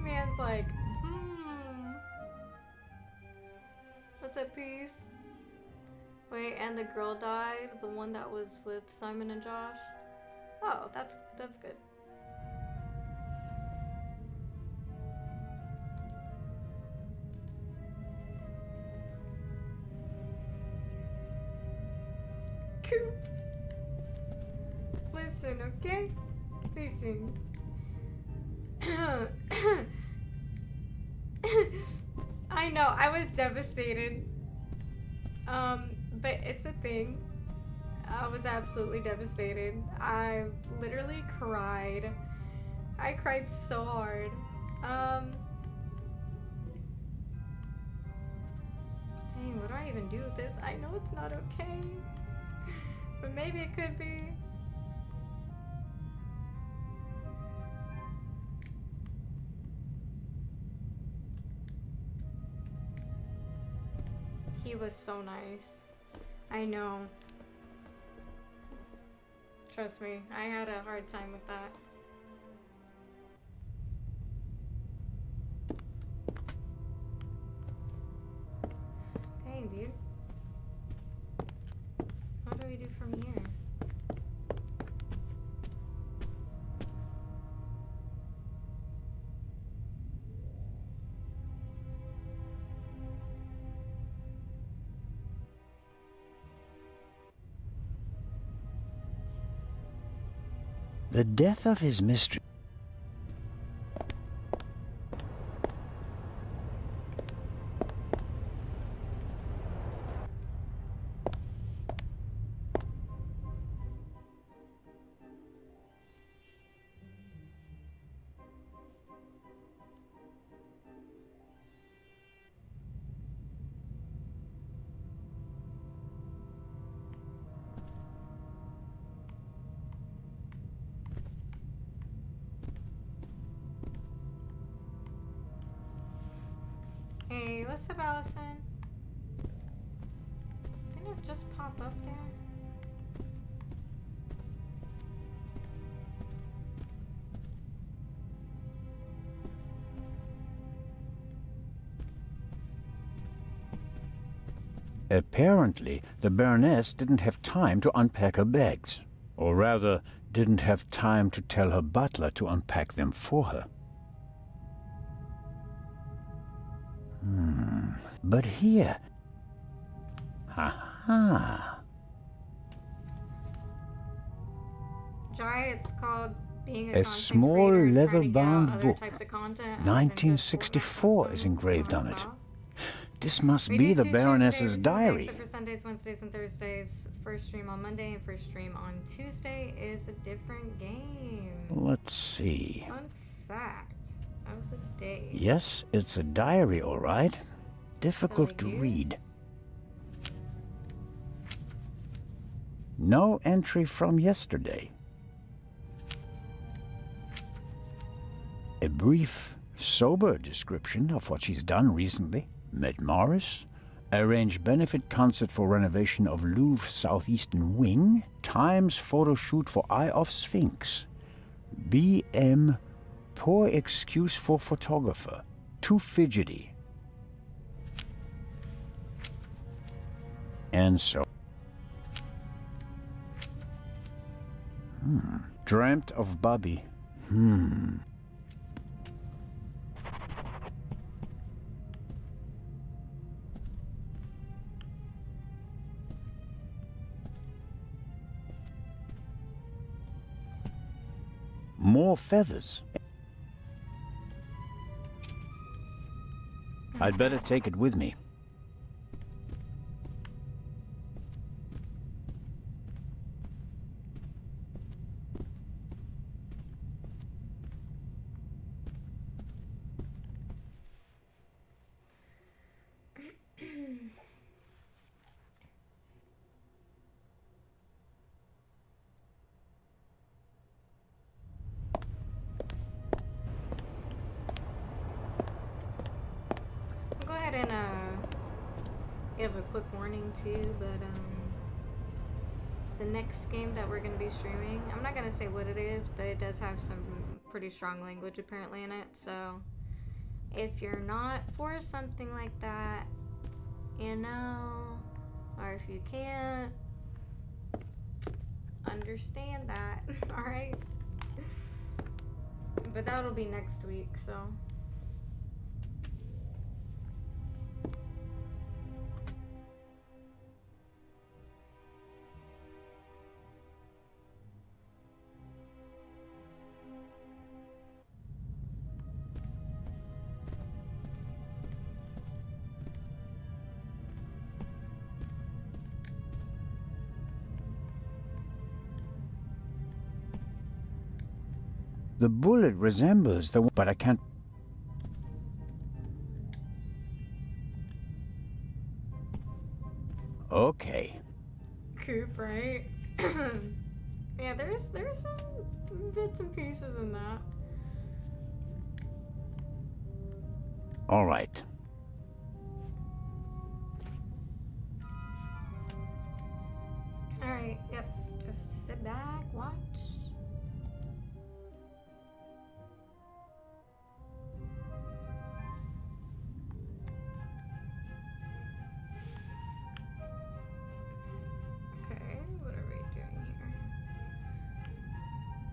Man's like, what's up, peace? Wait, and the girl died? The one that was with Simon and Josh? Oh, that's good. Coop. Listen, okay? Listen. I know, I was devastated. But it's a thing. I was absolutely devastated. I literally cried. I cried so hard. Dang, what do I even do with this? I know it's not okay. But maybe it could be. He was so nice. I know. Trust me, I had a hard time with that. Dang, dude. What do we do from here? The death of his mistress. Hey, what's up, Allison? Didn't it just pop up there? Apparently, the Baroness didn't have time to unpack her bags. Or rather, didn't have time to tell her butler to unpack them for her. But here... Ha-ha! Jai, it's called being a A content small creator and trying to get out leather-bound other book. types of content other than just 1964 Fortnite is custom engraved on it. stuff. This must We be do the two Baroness's streams diary. except for Sundays, Wednesdays, and Thursdays. First stream on Monday and first stream on Tuesday is a different game. Let's see. Fun fact of the day. Yes, it's a diary, all right. Difficult to Silly read. goose. No entry from yesterday. A brief, sober description of what she's done recently. Met Morris, arranged benefit concert for renovation of Louvre Southeastern Wing, Times photo shoot for Eye of Sphinx, BM, poor excuse for photographer, too fidgety. And so. Dreamt of Bobby. more feathers. I'd better take it with me. I'll go ahead and give a quick warning too, but the next game that we're gonna be streaming, I'm not gonna say what it is, but it does have some pretty strong language apparently in it. So if you're not for something like that, you know, or if you can't, understand that. All right, but that'll be next week, so. The bullet resembles the one, but I can't. Okay. Coop, right? Yeah, there's some bits and pieces in that. All right. All right, yep. Just sit back, watch.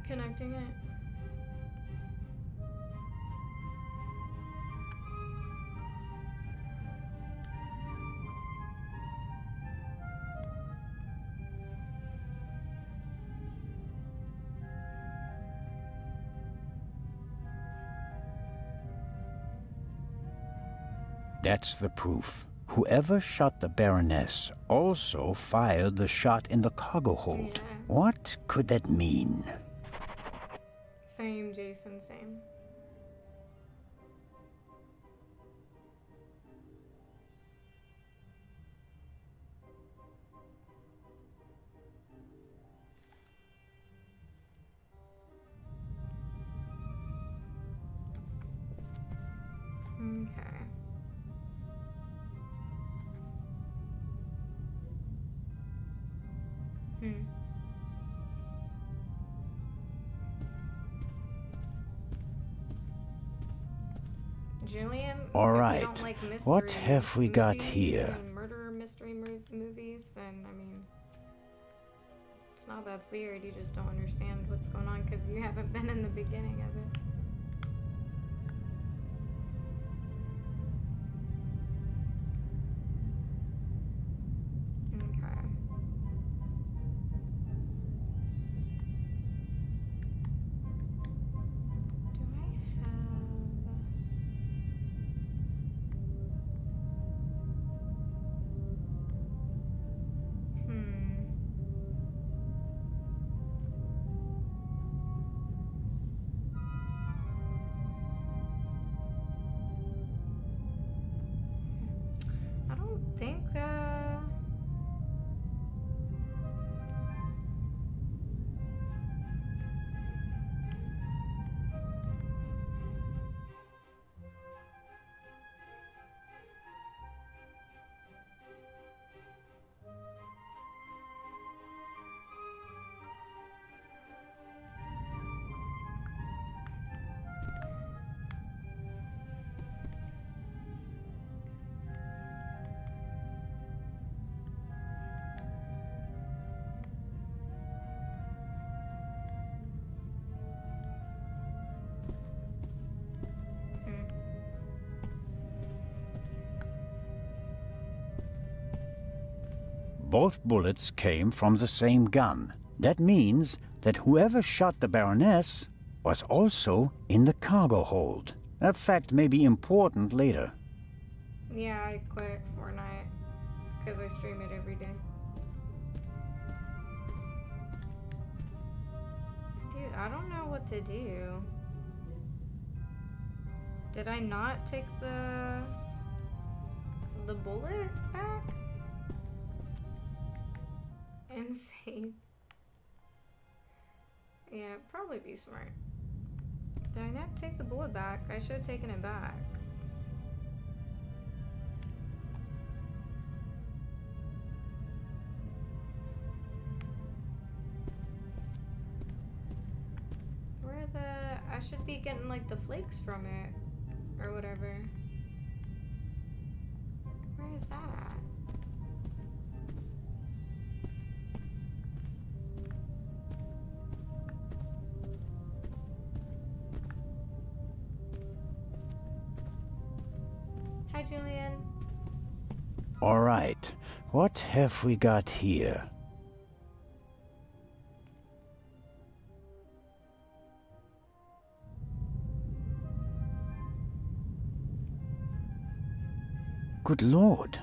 Connecting it. That's the proof. Whoever shot the Baroness also fired the shot in the cargo hold. Yeah. What could that mean? Same, Jason, same. Okay. Julian, all right. If you don't like mystery What have we got here? and murder mystery movies, then I mean, it's not that weird. You just don't understand what's going on because you haven't been in the beginning of it. Both bullets came from the same gun. That means that whoever shot the Baroness was also in the cargo hold. That fact may be important later. Yeah, I quit Fortnite because I stream it every day. Dude, I don't know what to do. Did I not take the bullet back? And save. Yeah, probably be smart. Did I not take the bullet back? I should have taken it back. Where I should be getting like the flakes from it. Or whatever. Where is that at? Hi, Julian. All right, what have we got here? Good Lord.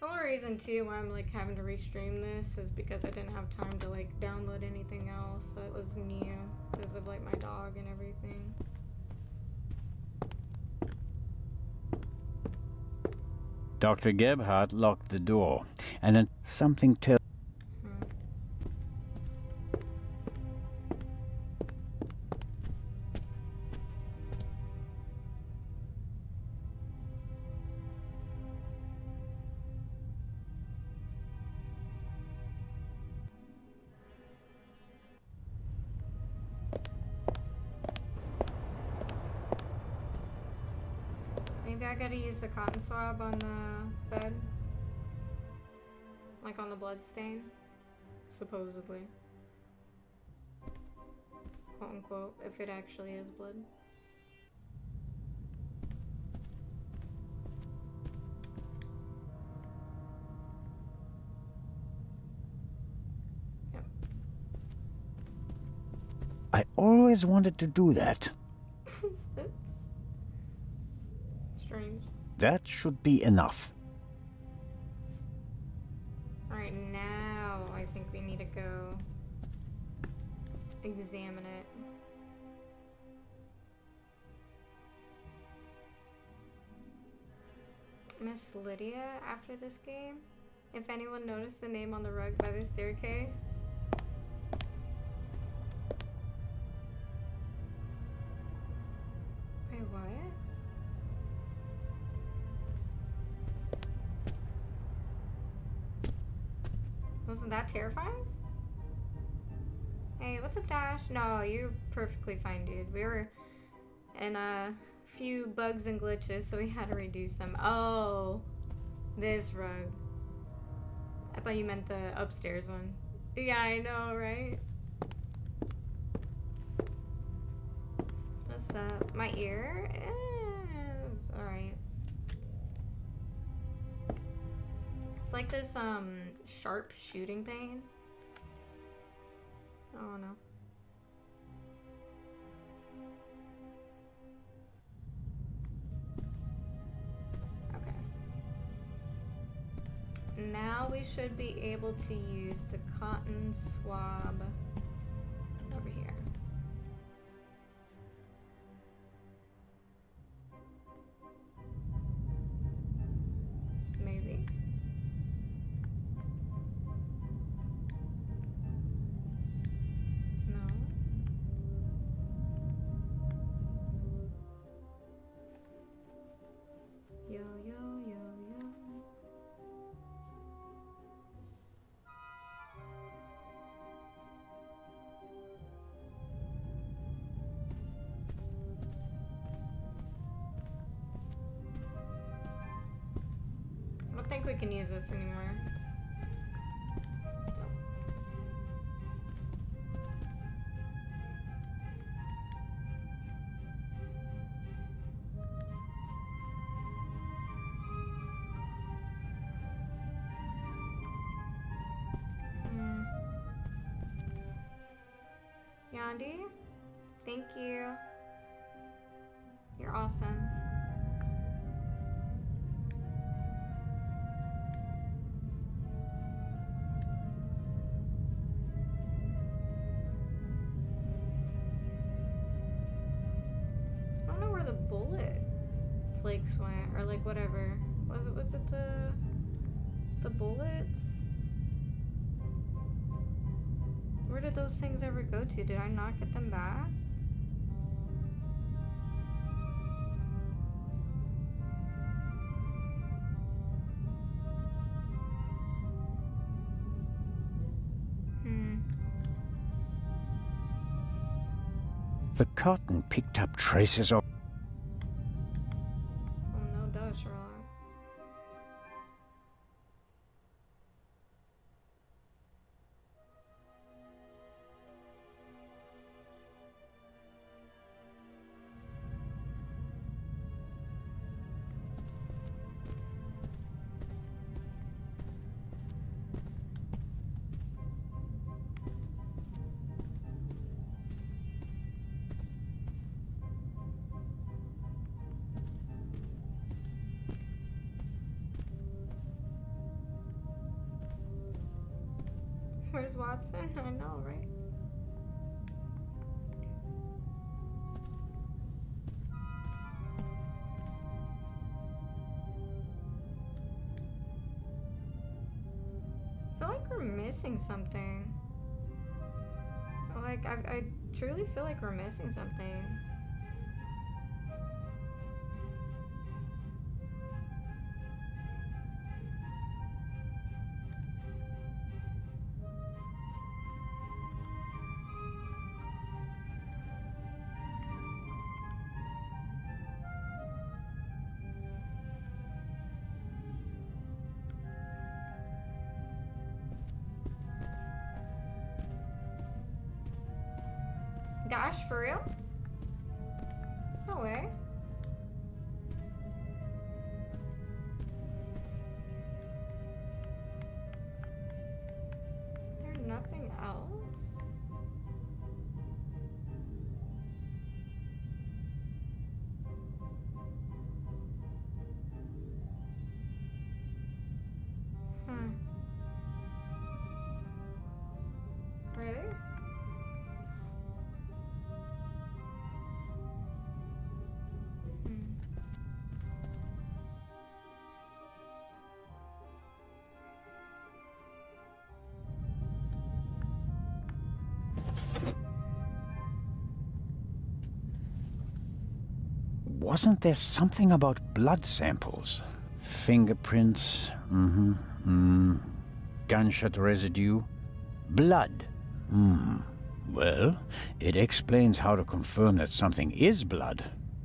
The only reason too why I'm like having to restream this is because I didn't have time to like download anything else that was new because of like my dog and everything. Dr. Gebhardt locked the door, and then something tells. Maybe I gotta use the cotton swab on the bed. Like on the blood stain. Supposedly. Quote unquote, if it actually is blood. Yep. I always wanted to do that. That's strange. That should be enough. Alright, now I think we need to go examine it. Miss Lydia after this game? If anyone noticed the name on the rug by the staircase? Wait, what? Wasn't that terrifying? Hey, what's up, Dash? No, you're perfectly fine, dude. We were in a few bugs and glitches, so we had to reduce them. Oh, this rug. I thought you meant the upstairs one. Yeah, I know, right? What's up? My ear? It's alright. It's like this, sharp shooting pain. Oh no. Okay. Now we should be able to use the cotton swab over here. Maybe. No. think we can use this anymore. Yandi, thank you. You're awesome. I don't know where the bullet flakes went, or like whatever. Was it the bullets? Where did those things ever go to? Did I not get them back? The cotton picked up traces of... Oh no, duh, Sherlock. Where's Watson? I know, right? I feel like we're missing something. Like, I truly feel like we're missing something. Gosh, for real? No way. There's nothing else? Really? Wasn't there something about blood samples? Fingerprints, gunshot residue, blood. Well, it explains how to confirm that something is blood.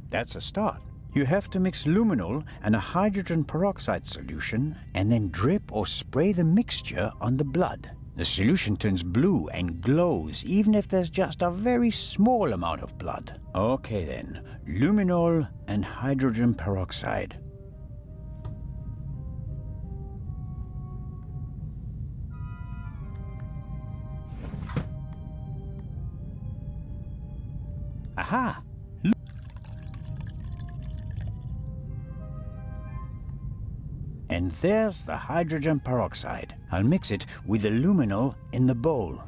That's a start. You have to mix luminol and a hydrogen peroxide solution and then drip or spray the mixture on the blood. The solution turns blue and glows even if there's just a very small amount of blood. Okay then, luminol and hydrogen peroxide. Aha! And there's the hydrogen peroxide. I'll mix it with the luminol in the bowl.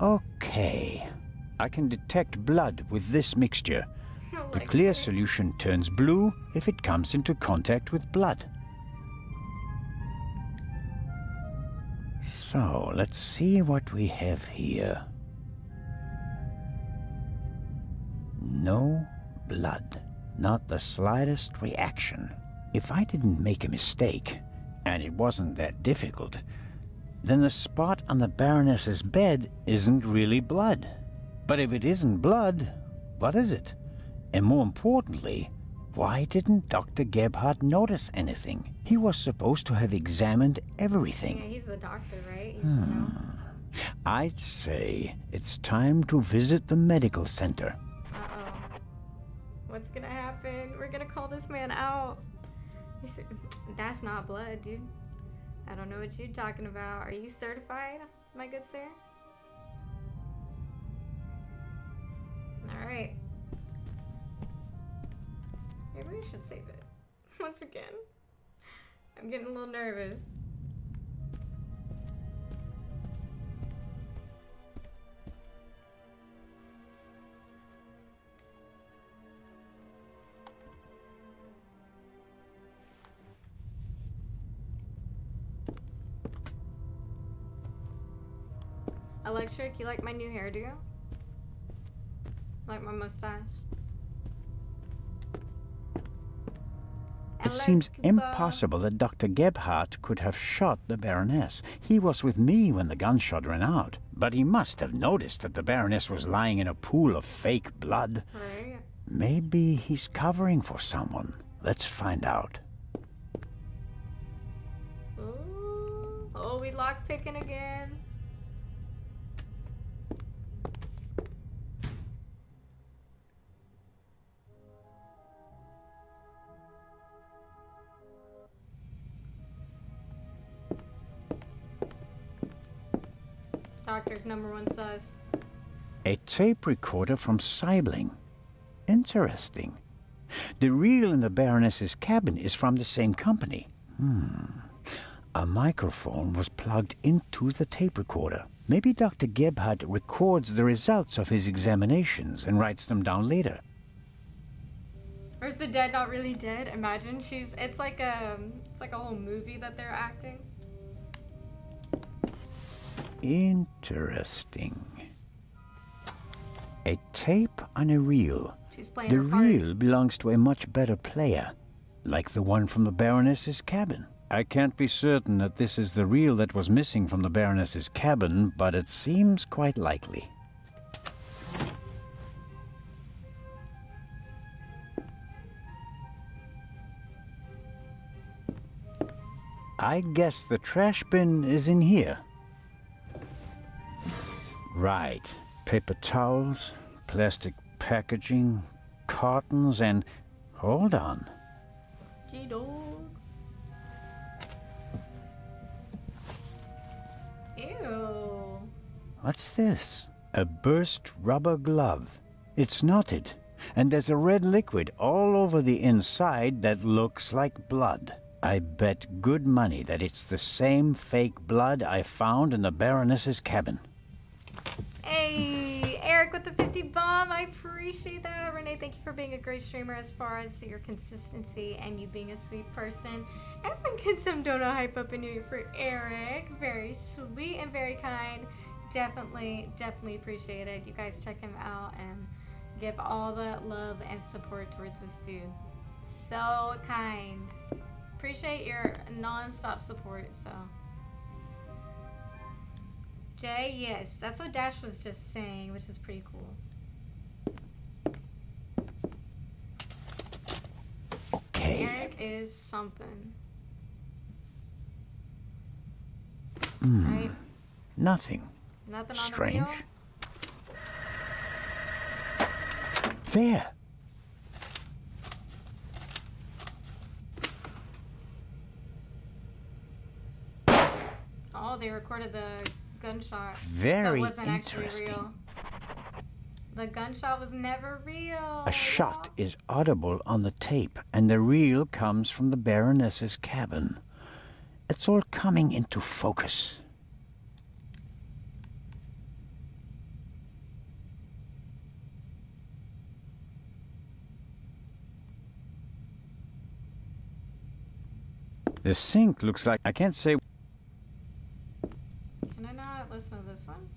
Okay. I can detect blood with this mixture. The clear solution turns blue if it comes into contact with blood. So, let's see what we have here. No blood. Not the slightest reaction. If I didn't make a mistake, and it wasn't that difficult, then the spot on the Baroness's bed isn't really blood. But if it isn't blood, what is it? And more importantly, Why didn't Dr. Gebhardt notice anything? He was supposed to have examined everything. Yeah, he's the doctor, right? He should know. I'd say it's time to visit the medical center. Uh-oh. What's gonna happen? We're gonna call this man out. He said, that's not blood, dude. I don't know what you're talking about. Are you certified, my good sir? Alright. Maybe we should save it. Once again. I'm getting a little nervous. Electric, you like my new hairdo? Like my mustache? It seems impossible that Dr. Gebhardt could have shot the Baroness. He was with me when the gunshot ran out. But he must have noticed that the Baroness was lying in a pool of fake blood. Right. Maybe he's covering for someone. Let's find out. Ooh. Oh, we lockpicking again. Doctor's #1 sus. A tape recorder from Sqwill. Interesting. The reel in the Baroness's cabin is from the same company. A microphone was plugged into the tape recorder. Maybe Dr. Gebhardt records the results of his examinations and writes them down later. Or is the dead not really dead? Imagine it's like a whole movie that they're acting. Interesting. A tape on a reel. She's playing The her part. reel belongs to a much better player, like the one from the Baroness's cabin. I can't be certain that this is the reel that was missing from the Baroness's cabin, but it seems quite likely. I guess the trash bin is in here. Right. Paper towels, plastic packaging, cartons, and... Hold on. G-Dog. Ew. What's this? A burst rubber glove. It's knotted, and there's a red liquid all over the inside that looks like blood. I bet good money that it's the same fake blood I found in the Baroness's cabin. Hey, Eric with the 50 bomb. I appreciate that. Renee, thank you for being a great streamer as far as your consistency and you being a sweet person. Everyone get some donut hype up in here for Eric. Very sweet and very kind. Definitely appreciate it. You guys check him out and give all the love and support towards this dude. So kind. Appreciate your non-stop support, so... Jay, yes, that's what Dash was just saying, which is pretty cool. Okay. Eric is something. Hmm. Right? Nothing. Nothing Strange. on the wheel? There. Oh, they recorded the gunshot. Very so it wasn't actually interesting. real. The gunshot was never real. A shot is audible on the tape, and the reel comes from the Baroness's cabin. It's all coming into focus. The sink looks like... I can't say... Can I not listen to this one?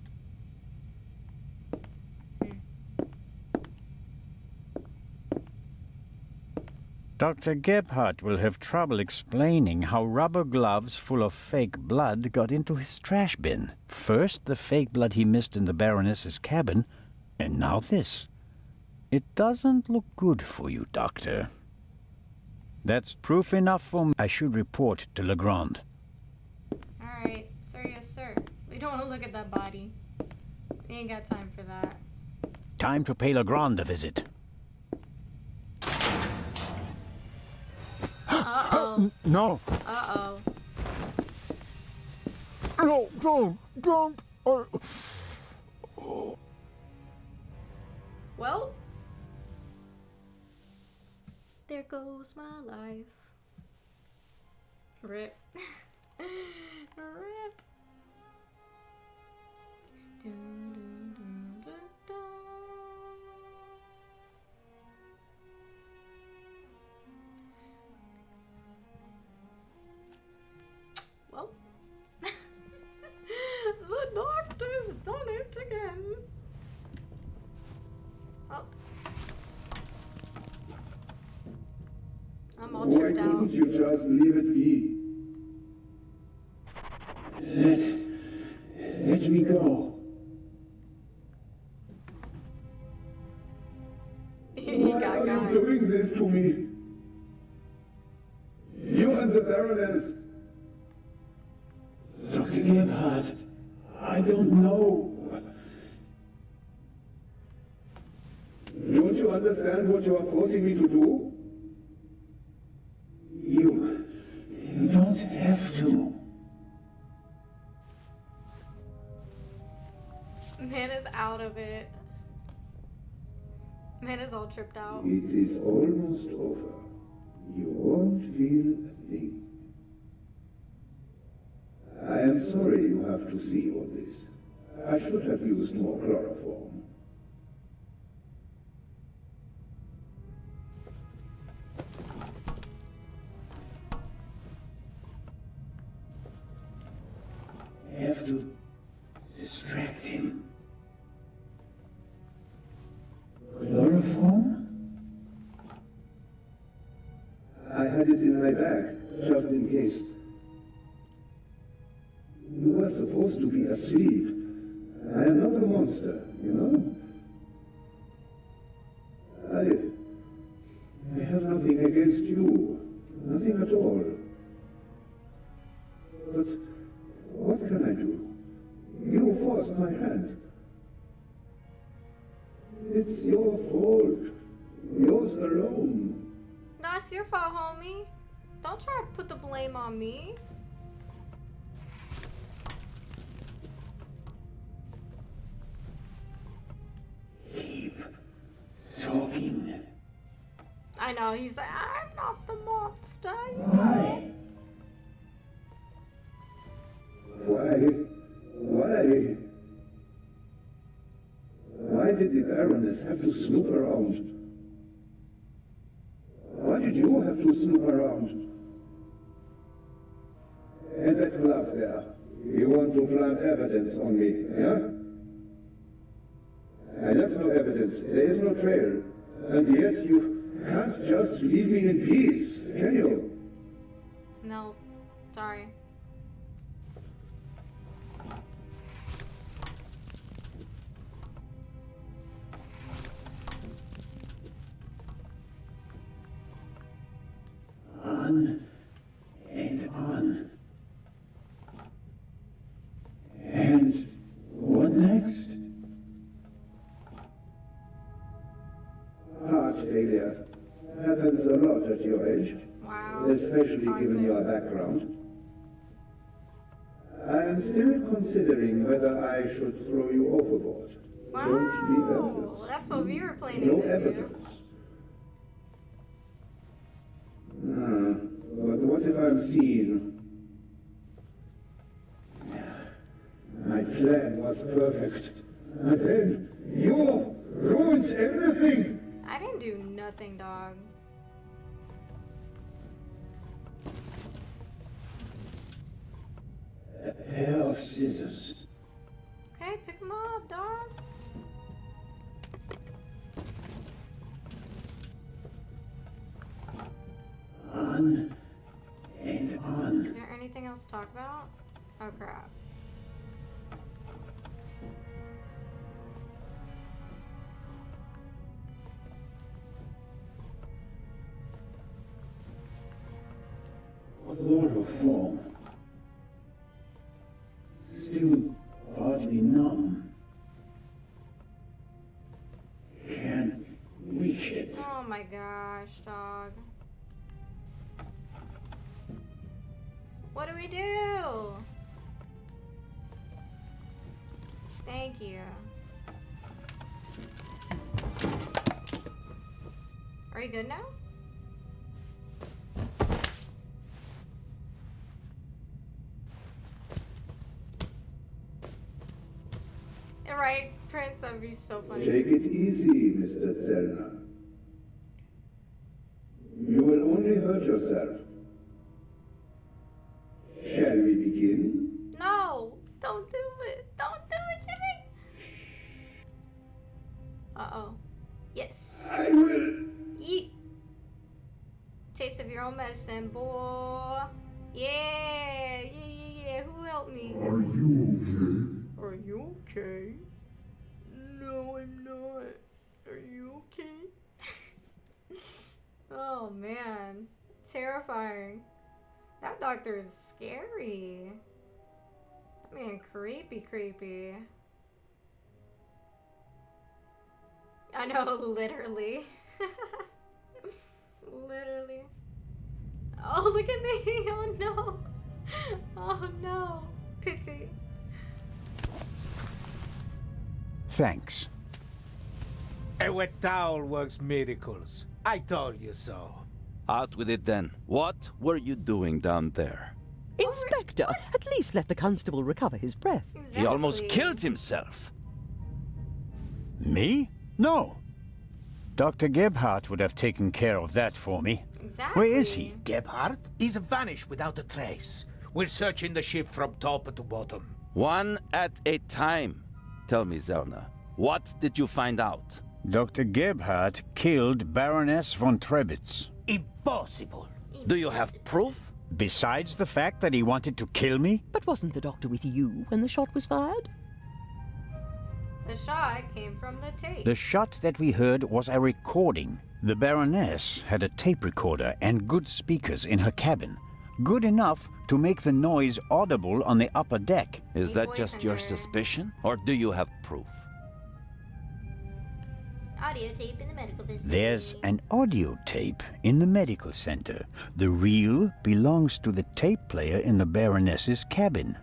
Dr. Gebhardt will have trouble explaining how rubber gloves full of fake blood got into his trash bin. First, the fake blood he missed in the Baroness's cabin, and now this. It doesn't look good for you, Doctor. That's proof enough for me. I should report to Legrand. Alright, sir, yes, sir. We don't want to look at that body. We ain't got time for that. Time to pay Legrand a visit. Uh-oh. No. Uh-oh. No, don't. Well, there goes my life. Rip. Rip. Dun, dun, dun, dun, dun. Well, the doctor's done it again. Oh. I'm all Why tripped out. couldn't you just leave it be? Let me go. He Why got are you God. doing this to me? You and the Baroness. Dr. Gebhardt, I don't know. Don't you understand what you are forcing me to do? You don't have to. Man is out of it. Man is all tripped out. It is almost over. You won't feel a thing. I am sorry you have to see all this. I should have used more chloroform. I have to distract him. Chloroform? I had it in my bag, just in case. You were supposed to be asleep. I am not a monster, you know? I have nothing against you. Nothing at all. But what can I do? You forced my hand. It's your fault. Yours alone. No, it's your fault, homie. Don't try to put the blame on me. Keep talking. I know, he's like, I'm not the monster. Why? Why? Why did the Baroness have to snoop around? Why did you have to snoop around? And that glove there. You want to plant evidence on me, yeah? I left no evidence. There is no trail. And yet you can't just leave me in peace, can you? No, sorry. On and on. And what next? Heart failure happens a lot at your age, Wow. especially given your background. I am still considering whether I should throw you overboard. Don't leave Wow. evidence. That's what we were planning No to do. evidence. But what if I'm seen? My plan was perfect. And then you ruined everything. I didn't do nothing, dog. A pair of scissors. Okay, pick him up, dog. On and Is on. there anything else to talk about? Oh, crap. Chloroform. Still partly numb. Can't reach it. Oh my gosh, dog. What do we do? Thank you. Are you good now? Right, Prince, that'd be so funny. Take it easy, Mr. Zellner. You will only hurt yourself. Shall we begin? No! Don't do it! Don't do it, Jimmy! Uh-oh. Yes. I will. Yeet. Taste of your own medicine, boy. Yeah, yeah. Who helped me? Are you okay? Are you okay? No, I'm not. Are you okay? Oh man, terrifying. That doctor is scary. I mean, creepy. I know, literally. Literally. Oh, look at me. Oh no. Oh no. Pity. Thanks. A wet towel works miracles. I told you so. Out with it then. What were you doing down there? Inspector, at least let the constable recover his breath. Exactly. He almost killed himself. Me? No. Dr. Gebhardt would have taken care of that for me. Exactly. Where is he? Gebhardt? He's vanished without a trace. We're searching the ship from top to bottom. One at a time. Tell me, Zellner, what did you find out? Dr. Gebhardt killed Baroness von Trebitz. Impossible. Do you have proof? Besides the fact that he wanted to kill me? But wasn't the doctor with you when the shot was fired? The shot came from the tape. The shot that we heard was a recording. The Baroness had a tape recorder and good speakers in her cabin. Good enough to make the noise audible on the upper deck. Is He that just poisoned your her. suspicion? Or do you have proof? Audio tape in the medical facility. There's an audio tape in the medical center. The reel belongs to the tape player in the Baroness's cabin.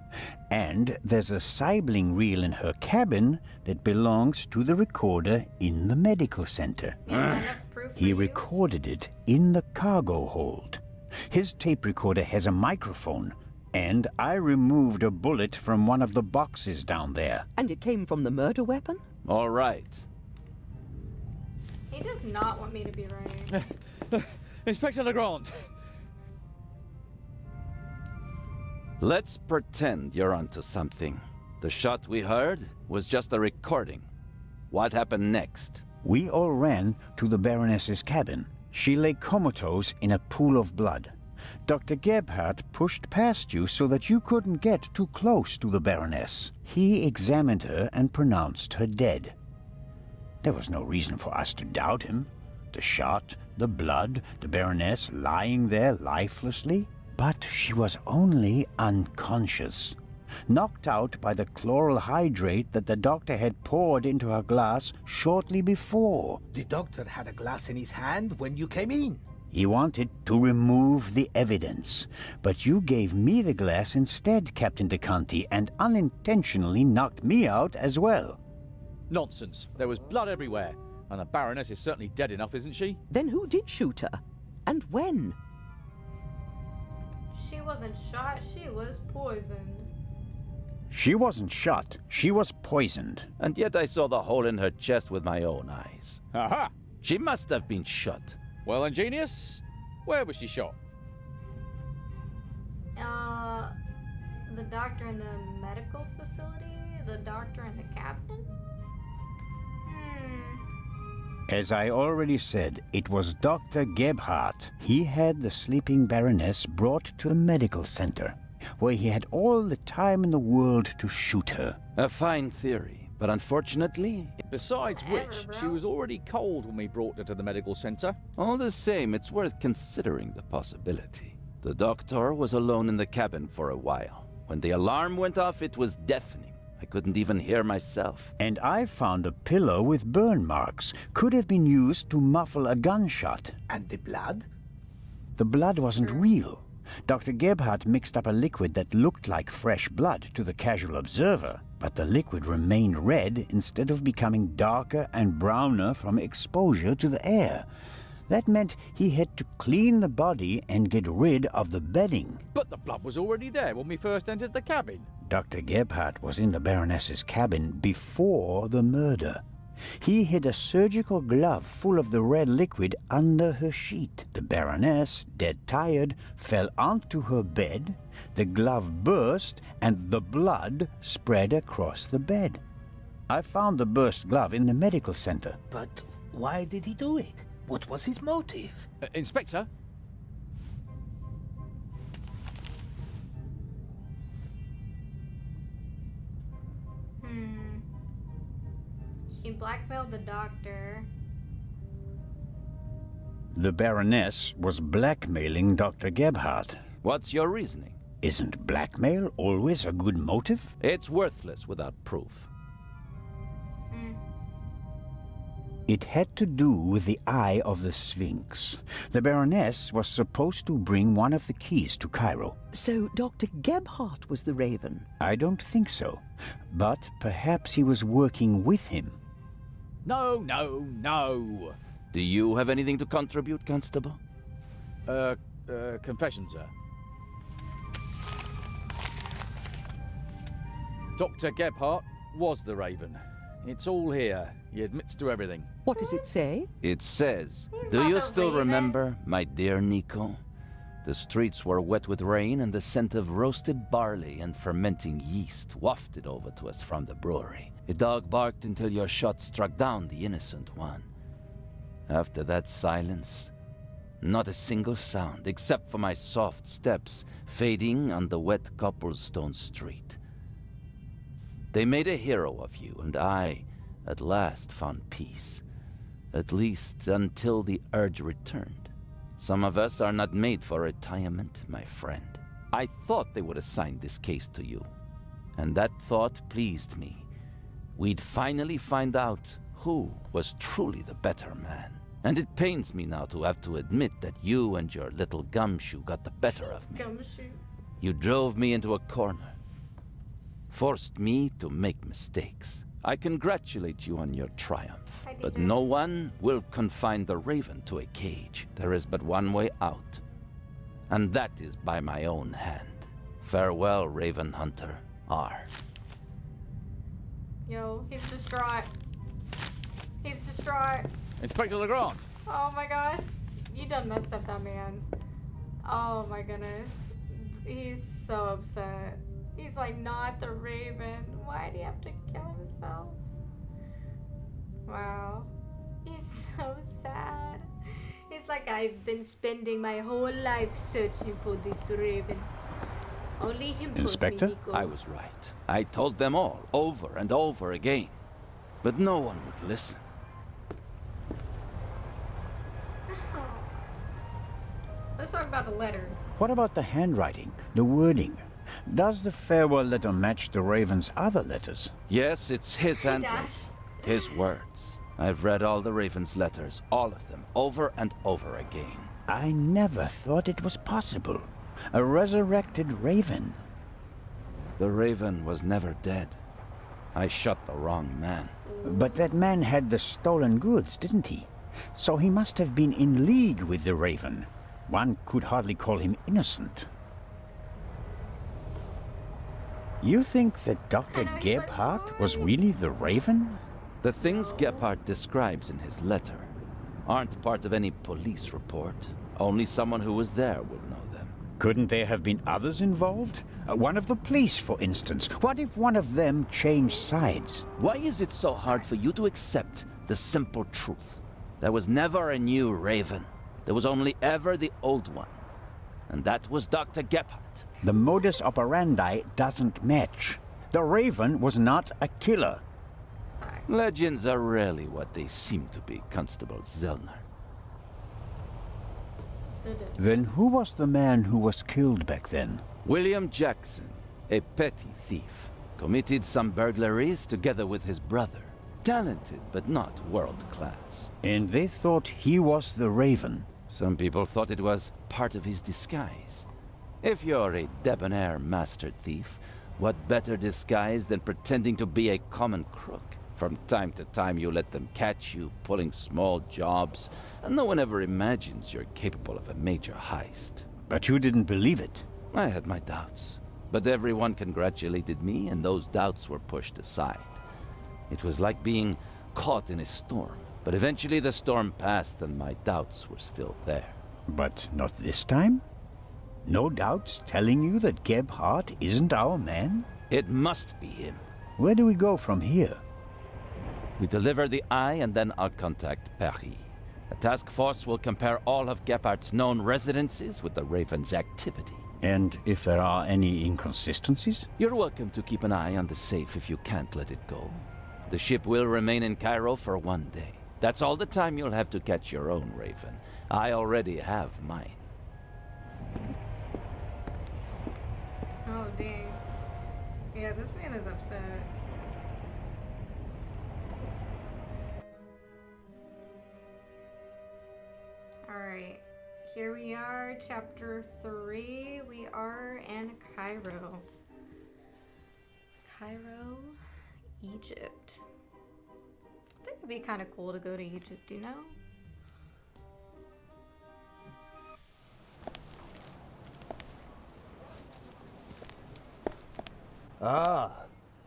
And there's a sibling reel in her cabin that belongs to the recorder in the medical center. Yeah, enough proof for He you? recorded it in the cargo hold. His tape recorder has a microphone, and I removed a bullet from one of the boxes down there. And it came from the murder weapon? All right. He does not want me to be right. Inspector Legrand. Let's pretend you're onto something. The shot we heard was just a recording. What happened next? We all ran to the Baroness's cabin. She lay comatose in a pool of blood. Dr. Gebhardt pushed past you so that you couldn't get too close to the Baroness. He examined her and pronounced her dead. There was no reason for us to doubt him. The shot, the blood, the Baroness lying there lifelessly. But she was only unconscious, knocked out by the chloral hydrate that the doctor had poured into her glass shortly before. The doctor had a glass in his hand when you came in. He wanted to remove the evidence, but you gave me the glass instead, Captain DeConti, and unintentionally knocked me out as well. Nonsense. There was blood everywhere. And the Baroness is certainly dead enough, isn't she? Then who did shoot her? And when? She wasn't shot, she was poisoned. She wasn't shot, she was poisoned. And yet I saw the hole in her chest with my own eyes. Aha! She must have been shot. Well, ingenious. Where was she shot? The doctor in the medical facility? The doctor in the cabin? As I already said, it was Dr. Gebhardt. He had the sleeping Baroness brought to the medical center, where he had all the time in the world to shoot her. A fine theory, but unfortunately... Besides Whatever, which, bro. she was already cold when we brought her to the medical center. All the same, it's worth considering the possibility. The doctor was alone in the cabin for a while. When the alarm went off, it was deafening. I couldn't even hear myself. And I found a pillow with burn marks. Could have been used to muffle a gunshot. And the blood? The blood wasn't real. Dr. Gebhardt mixed up a liquid that looked like fresh blood to the casual observer, but the liquid remained red instead of becoming darker and browner from exposure to the air. That meant he had to clean the body and get rid of the bedding. But the blood was already there when we first entered the cabin. Dr. Gebhardt was in the Baroness's cabin before the murder. He hid a surgical glove full of the red liquid under her sheet. The Baroness, dead tired, fell onto her bed, the glove burst, and the blood spread across the bed. I found the burst glove in the medical center. But why did he do it? What was his motive? Inspector? She blackmailed the doctor. The Baroness was blackmailing Dr. Gebhardt. What's your reasoning? Isn't blackmail always a good motive? It's worthless without proof. It had to do with the Eye of the Sphinx. The Baroness was supposed to bring one of the keys to Cairo. So Dr. Gebhardt was the Raven? I don't think so, but perhaps he was working with him. No, no, no. Do you have anything to contribute, Constable? Confession, sir. Dr. Gebhardt was the Raven. It's all here. He admits to everything. What does it say? It says, He's do not you a still Raven. remember, my dear Nico? The streets were wet with rain and the scent of roasted barley and fermenting yeast wafted over to us from the brewery. A dog barked until your shot struck down the innocent one. After that silence, not a single sound except for my soft steps fading on the wet cobblestone street. They made a hero of you, and I, at last, found peace. At least until the urge returned. Some of us are not made for retirement, my friend. I thought they would assign this case to you, and that thought pleased me. We'd finally find out who was truly the better man. And it pains me now to have to admit that you and your little gumshoe got the better of me. Gumshoe. You drove me into a corner, forced me to make mistakes. I congratulate you on your triumph, Hi, but DJ. no one will confine the Raven to a cage. There is but one way out, and that is by my own hand. Farewell, Raven Hunter. R. Yo, he's distraught. He's distraught. Inspector Legrand. Oh my gosh. You done messed up that man's. Oh my goodness. He's so upset. He's like, not the Raven. Why do you have to kill himself? Wow. He's so sad. He's like, I've been spending my whole life searching for this Raven. Only him pulls me, Inspector? Nico. I was right. I told them all, over and over again. But no one would listen. Let's talk about the letter. What about the handwriting, the wording? Does the farewell letter match the Raven's other letters? Yes, it's his handwriting. Dash. His words. I've read all the Raven's letters, all of them, over and over again. I never thought it was possible. A resurrected Raven. The Raven was never dead. I shot the wrong man. But that man had the stolen goods, didn't he? So he must have been in league with the Raven. One could hardly call him innocent. You think that Dr. I know, he's like, Gebhardt was really the Raven? The things Gebhardt describes in his letter aren't part of any police report. Only someone who was there would know them. Couldn't there have been others involved? One of the police, for instance. What if one of them changed sides? Why is it so hard for you to accept the simple truth? There was never a new Raven. There was only ever the old one. And that was Dr. Gebhardt. The modus operandi doesn't match. The Raven was not a killer. Legends are rarely what they seem to be, Constable Zellner. Then who was the man who was killed back then? William Jackson, a petty thief, committed some burglaries together with his brother. Talented, but not world-class. And they thought he was the Raven. Some people thought it was part of his disguise. If you're a debonair master thief, what better disguise than pretending to be a common crook? From time to time you let them catch you pulling small jobs, and no one ever imagines you're capable of a major heist. But you didn't believe it. I had my doubts, but everyone congratulated me and those doubts were pushed aside. It was like being caught in a storm, but eventually the storm passed and my doubts were still there. But not this time? No doubts telling you that Gebhardt isn't our man? It must be him. Where do we go from here? We deliver the eye and then I'll contact Paris. The task force will compare all of Gebhardt's known residences with the Raven's activity. And if there are any inconsistencies? You're welcome to keep an eye on the safe if you can't let it go. The ship will remain in Cairo for 1 day. That's all the time you'll have to catch your own Raven. I already have mine. Oh, dang. Yeah, this man is upset. Alright. Here we are, chapter 3. We are in Cairo. Cairo, Egypt. I think it'd be kind of cool to go to Egypt, you know? Ah,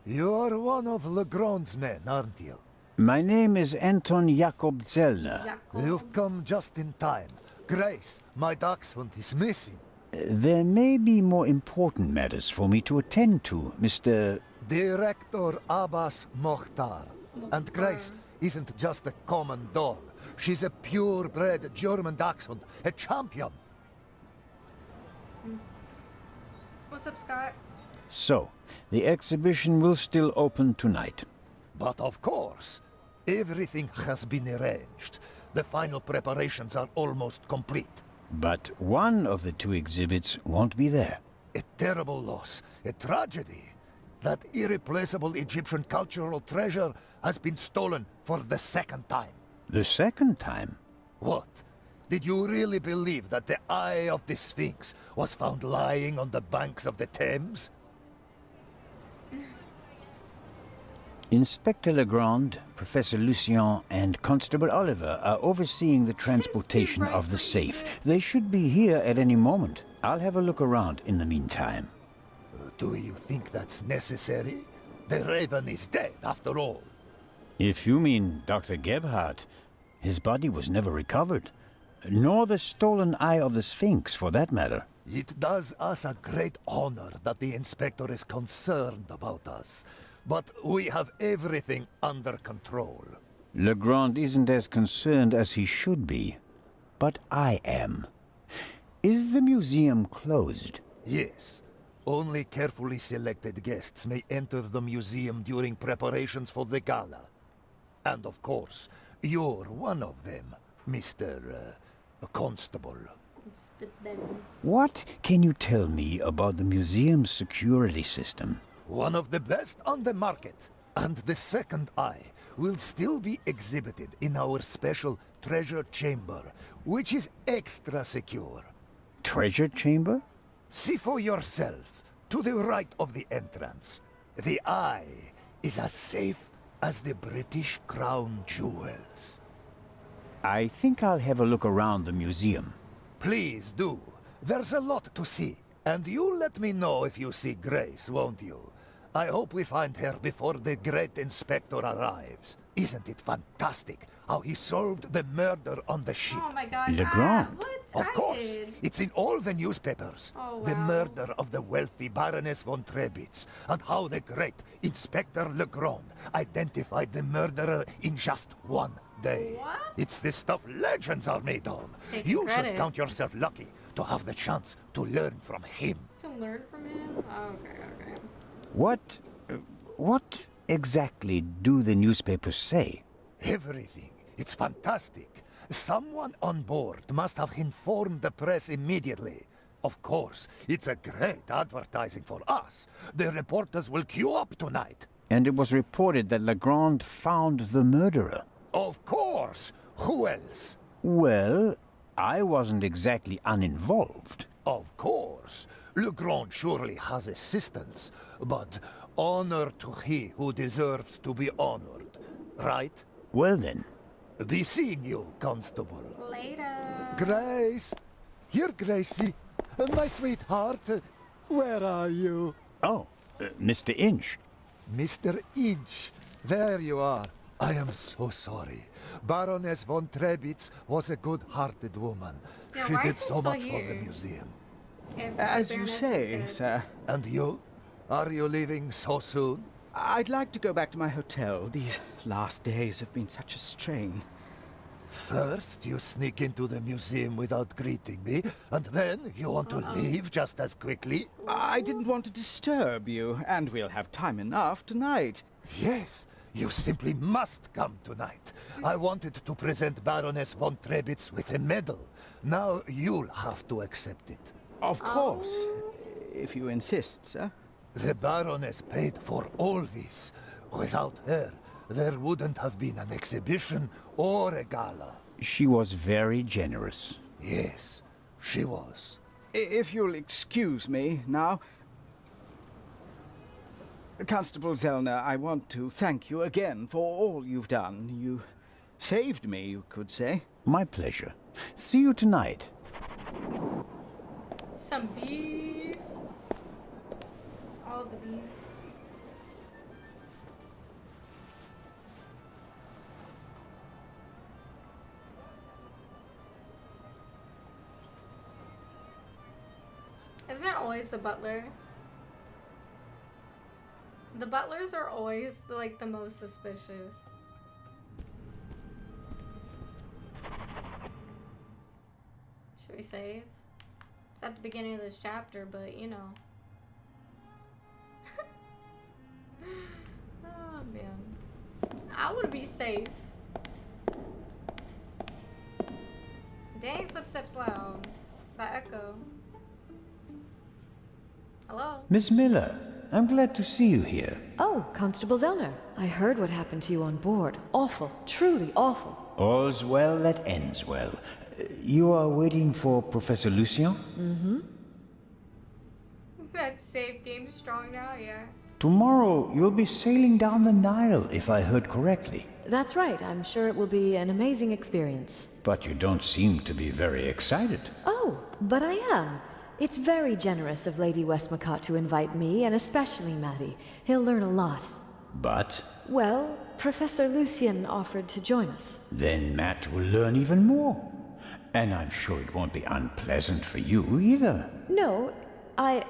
you're one of Legrand's men, aren't you? My name is Anton Jakob Zellner. You've come just in time. Grace, my dachshund, is missing. There may be more important matters for me to attend to, Mr. Director Abbas Mokhtar. And Grace isn't just a common dog. She's a purebred German dachshund, a champion. What's up, Scott? So, the exhibition will still open tonight. But of course, everything has been arranged. The final preparations are almost complete. But one of the two exhibits won't be there. A terrible loss, a tragedy. That irreplaceable Egyptian cultural treasure has been stolen for the second time. The second time? What? Did you really believe that the Eye of the Sphinx was found lying on the banks of the Thames? Inspector Legrand, Professor Lucien, and Constable Oliver are overseeing the transportation of the safe. They should be here at any moment. I'll have a look around in the meantime. Do you think that's necessary? The Raven is dead, after all. If you mean Dr. Gebhardt, his body was never recovered. Nor the stolen Eye of the Sphinx, for that matter. It does us a great honor that the Inspector is concerned about us. But we have everything under control. Legrand isn't as concerned as he should be. But I am. Is the museum closed? Yes. Only carefully selected guests may enter the museum during preparations for the gala. And of course, you're one of them, Mr. Constable. What can you tell me about the museum's security system? One of the best on the market. And the second eye will still be exhibited in our special treasure chamber, which is extra secure. Treasure chamber? See for yourself, to the right of the entrance. The eye is as safe as the British Crown jewels. I think I'll have a look around the museum. Please do. There's a lot to see. And you let me know if you see Grace, won't you? I hope we find her before the great inspector arrives. Isn't it fantastic how he solved the murder on the ship? Oh my god. Legrand. What? Of I course. did. It's in all the newspapers. Oh, The wow. murder of the wealthy Baroness von Trebitz, and how the great Inspector Legrand identified the murderer in just 1 day. What? It's the stuff legends are made of. Take You credit. should count yourself lucky to have the chance to learn from him. To learn from him? Oh, okay. What exactly do the newspapers say? Everything. It's fantastic. Someone on board must have informed the press immediately. Of course, it's a great advertising for us. The reporters will queue up tonight. And it was reported that Legrand found the murderer. Of course! Who else? Well, I wasn't exactly uninvolved. Of course. Legrand surely has assistants, but honor to he who deserves to be honored, right? Well then. Be seeing you, Constable. Later. Grace! Here, Gracie. My sweetheart. Where are you? Oh, Mr. Inch. Mr. Inch. There you are. I am so sorry. Baroness von Trebitz was a good-hearted woman. Yeah, She why did is he so still much for the here? museum. If As the you Baroness is say, dead. sir. And you? Are you leaving so soon? I'd like to go back to my hotel. These last days have been such a strain. First, you sneak into the museum without greeting me, and then you want to leave just as quickly? I didn't want to disturb you, and we'll have time enough tonight. Yes, you simply must come tonight. I wanted to present Baroness von Trebitz with a medal. Now you'll have to accept it. Of course, if you insist, sir. The Baroness paid for all this. Without her, there wouldn't have been an exhibition or a gala. She was very generous. Yes, she was. If you'll excuse me now. Constable Zellner, I want to thank you again for all you've done. You saved me, you could say. My pleasure. See you tonight. Some beef. All the beef. Isn't it always the butler? The butlers are always like the most suspicious. Should we save? It's at the beginning of this chapter, but you know. Oh man. I would be safe. Dang, footsteps loud. That echo. Hello? Miss Miller, I'm glad to see you here. Oh, Constable Zellner. I heard what happened to you on board. Awful. Truly awful. All's well that ends well. You are waiting for Professor Lucien? Mm-hmm. That save game strong now, yeah. Tomorrow you'll be sailing down the Nile, if I heard correctly. That's right. I'm sure it will be an amazing experience. But you don't seem to be very excited. Oh, but I am. It's very generous of Lady Westmacott to invite me, and especially Maddie. He'll learn a lot. But? Well, Professor Lucien offered to join us. Then Matt will learn even more. And I'm sure it won't be unpleasant for you either. No, I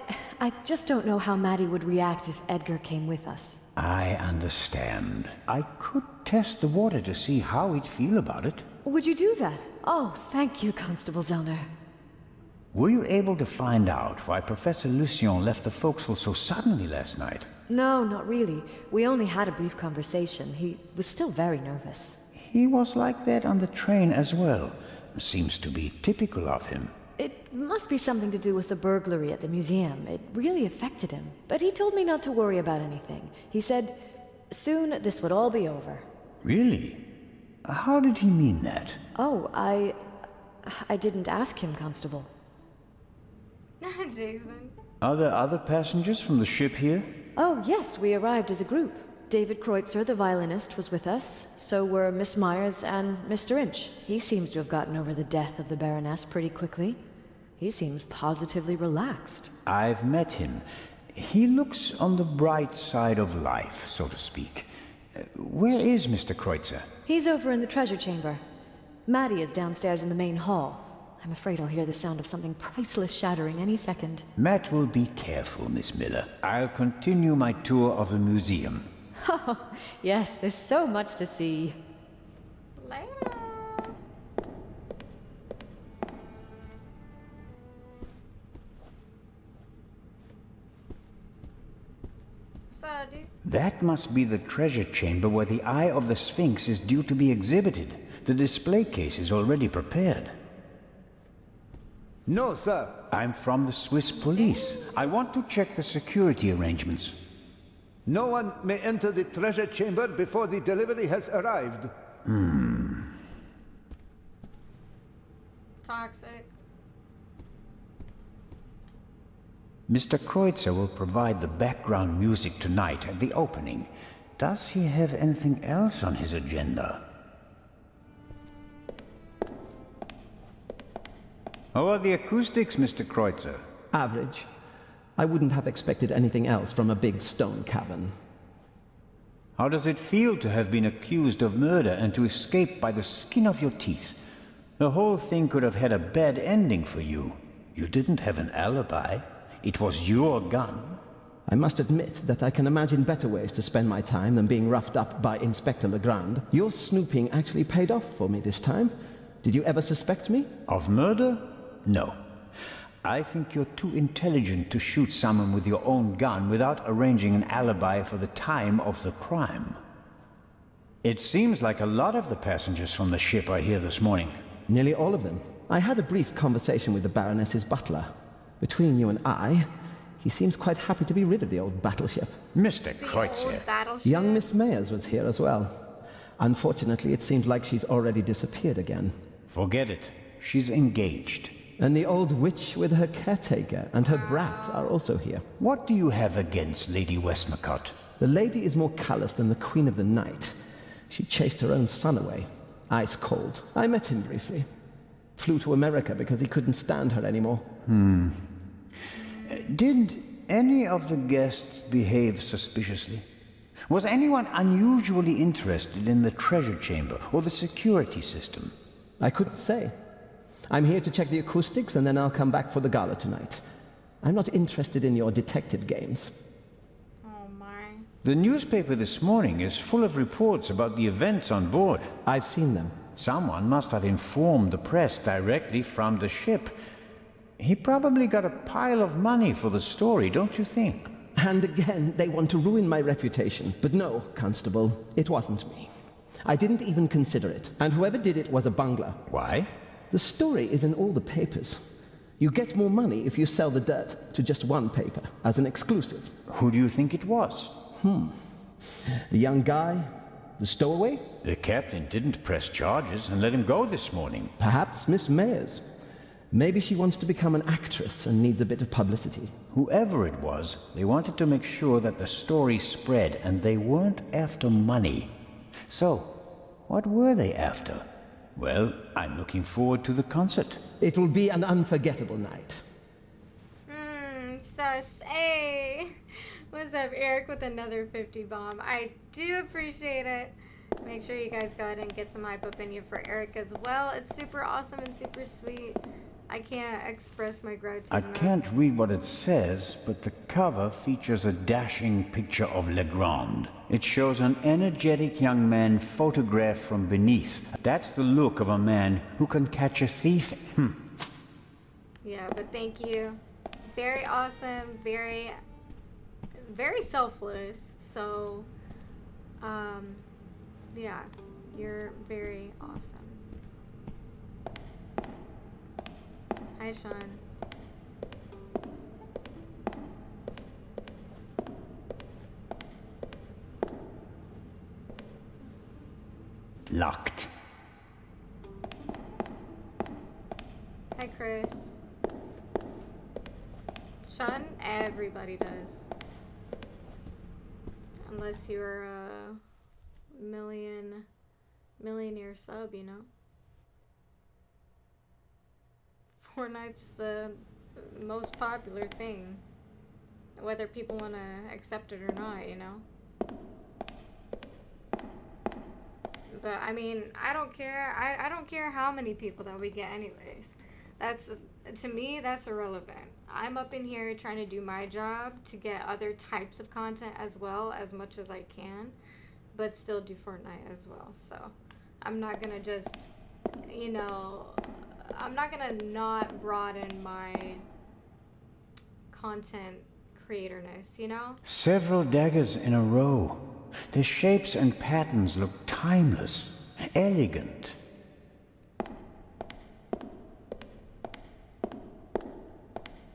just don't know how Maddie would react if Edgar came with us. I understand. I could test the water to see how he'd feel about it. Would you do that? Oh, thank you, Constable Zellner. Were you able to find out why Professor Lucien left the forecastle so suddenly last night? No, not really. We only had a brief conversation. He was still very nervous. He was like that on the train as well. Seems to be typical of him. It must be something to do with the burglary at the museum. It really affected him. But he told me not to worry about anything. He said, soon this would all be over. Really? How did he mean that? Oh, I didn't ask him, Constable. Jason. Are there other passengers from the ship here? Oh, yes, we arrived as a group. David Kreutzer, the violinist, was with us. So were Miss Myers and Mr. Inch. He seems to have gotten over the death of the Baroness pretty quickly. He seems positively relaxed. I've met him. He looks on the bright side of life, so to speak. Where is Mr. Kreutzer? He's over in the treasure chamber. Maddie is downstairs in the main hall. I'm afraid I'll hear the sound of something priceless shattering any second. Matt will be careful, Miss Miller. I'll continue my tour of the museum. Oh, yes, there's so much to see. Later. So, dude. That must be the treasure chamber where the Eye of the Sphinx is due to be exhibited. The display case is already prepared. No, sir. I'm from the Swiss police. I want to check the security arrangements. No one may enter the treasure chamber before the delivery has arrived. Toxic. Mr. Kreutzer will provide the background music tonight at the opening. Does he have anything else on his agenda? How are the acoustics, Mr. Kreutzer? Average. I wouldn't have expected anything else from a big stone cavern. How does it feel to have been accused of murder and to escape by the skin of your teeth? The whole thing could have had a bad ending for you. You didn't have an alibi. It was your gun. I must admit that I can imagine better ways to spend my time than being roughed up by Inspector Legrand. Your snooping actually paid off for me this time. Did you ever suspect me? Of murder? No. I think you're too intelligent to shoot someone with your own gun without arranging an alibi for the time of the crime. It seems like a lot of the passengers from the ship are here this morning. Nearly all of them. I had a brief conversation with the Baroness's butler. Between you and I, he seems quite happy to be rid of the old battleship. Mr. Kreutzer. Young Miss Mayers was here as well. Unfortunately, it seems like she's already disappeared again. Forget it. She's engaged. And the old witch with her caretaker and her brat are also here. What do you have against Lady Westmacott? The lady is more callous than the Queen of the Night. She chased her own son away. Ice cold. I met him briefly. Flew to America because he couldn't stand her anymore. Did any of the guests behave suspiciously? Was anyone unusually interested in the treasure chamber or the security system? I couldn't say. I'm here to check the acoustics and then I'll come back for the gala tonight. I'm not interested in your detective games. Oh my. The newspaper this morning is full of reports about the events on board. I've seen them. Someone must have informed the press directly from the ship. He probably got a pile of money for the story, don't you think? And again, they want to ruin my reputation. But no, Constable, it wasn't me. I didn't even consider it, and whoever did it was a bungler. Why? The story is in all the papers. You get more money if you sell the dirt to just one paper, as an exclusive. Who do you think it was? The young guy? The stowaway? The captain didn't press charges and let him go this morning. Perhaps Miss Mayers. Maybe she wants to become an actress and needs a bit of publicity. Whoever it was, they wanted to make sure that the story spread, and they weren't after money. So, what were they after? Well, I'm looking forward to the concert. It will be an unforgettable night. Sus. Hey. What's up, Eric, with another 50 bomb. I do appreciate it. Make sure you guys go ahead and get some hype up in you for Eric as well. It's super awesome and super sweet. I can't express my gratitude. I can't read what it says, but the cover features a dashing picture of Legrand. It shows an energetic young man photographed from beneath. That's the look of a man who can catch a thief. Yeah, but thank you. Very awesome, very selfless. So, yeah, you're very awesome. Hi, Sean. Locked. Hi, Chris. Sean, everybody does. Unless you're a millionaire sub, you know? Fortnite's the most popular thing. Whether people want to accept it or not, you know? But, I mean, I don't care. I don't care how many people that we get anyways. That's, to me, that's irrelevant. I'm up in here trying to do my job to get other types of content as well, as much as I can, but still do Fortnite as well. So I'm not gonna just, you know, I'm not gonna not broaden my content creatorness, you know? Several daggers in a row. Their shapes and patterns look timeless, elegant.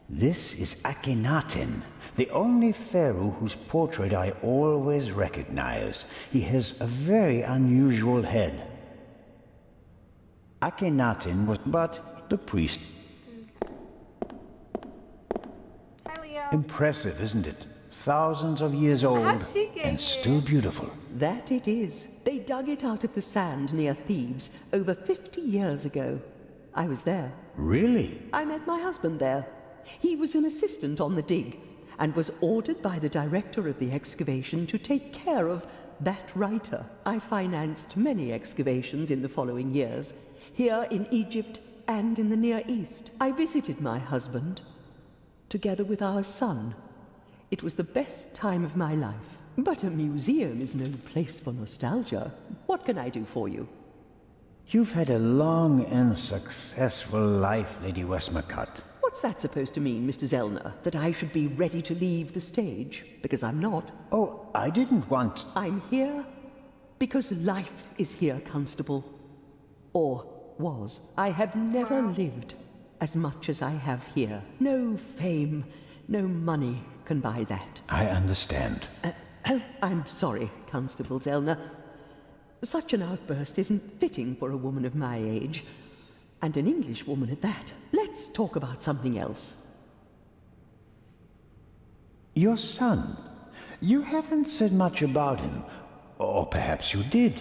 This is Akhenaten, the only pharaoh whose portrait I always recognize. He has a very unusual head. Akhenaten was but the priest. Hi, Leo. Impressive, isn't it? Thousands of years old How'd she get and here? still beautiful. That it is. They dug it out of the sand near Thebes over 50 years ago. I was there. Really? I met my husband there. He was an assistant on the dig and was ordered by the director of the excavation to take care of that writer. I financed many excavations in the following years, here in Egypt and in the Near East. I visited my husband, together with our son. It was the best time of my life. But a museum is no place for nostalgia. What can I do for you? You've had a long and successful life, Lady Westmacott. What's that supposed to mean, Mr. Zellner? That I should be ready to leave the stage? Because I'm not. Oh, I didn't want... I'm here because life is here, Constable. Or was. I have never lived as much as I have here. No fame, no money can buy that. I understand. I'm sorry, Constable Zellner. Such an outburst isn't fitting for a woman of my age. And an English woman at that. Let's talk about something else. Your son. You haven't said much about him. Or perhaps you did,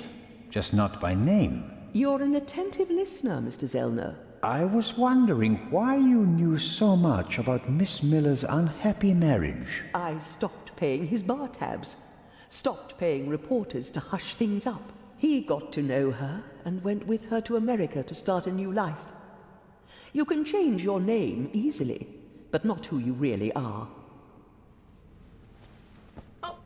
just not by name. You're an attentive listener, Mr. Zellner. I was wondering why you knew so much about Miss Miller's unhappy marriage. I stopped paying his bar tabs. Stopped paying reporters to hush things up. He got to know her and went with her to America to start a new life. You can change your name easily, but not who you really are. Oh.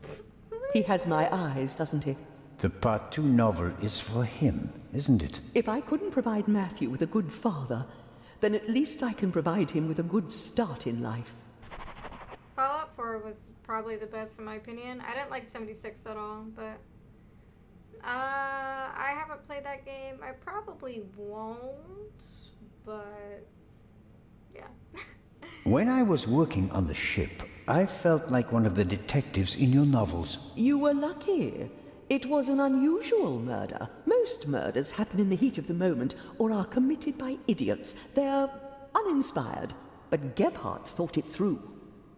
He has my eyes, doesn't he? The Part 2 novel is for him, isn't it? If I couldn't provide Matthew with a good father, then at least I can provide him with a good start in life. Fallout 4 was probably the best in my opinion. I didn't like 76 at all, but I haven't played that game. I probably won't, but yeah. When I was working on the ship, I felt like one of the detectives in your novels. You were lucky. It was an unusual murder. Most murders happen in the heat of the moment or are committed by idiots. They're uninspired. But Gebhardt thought it through.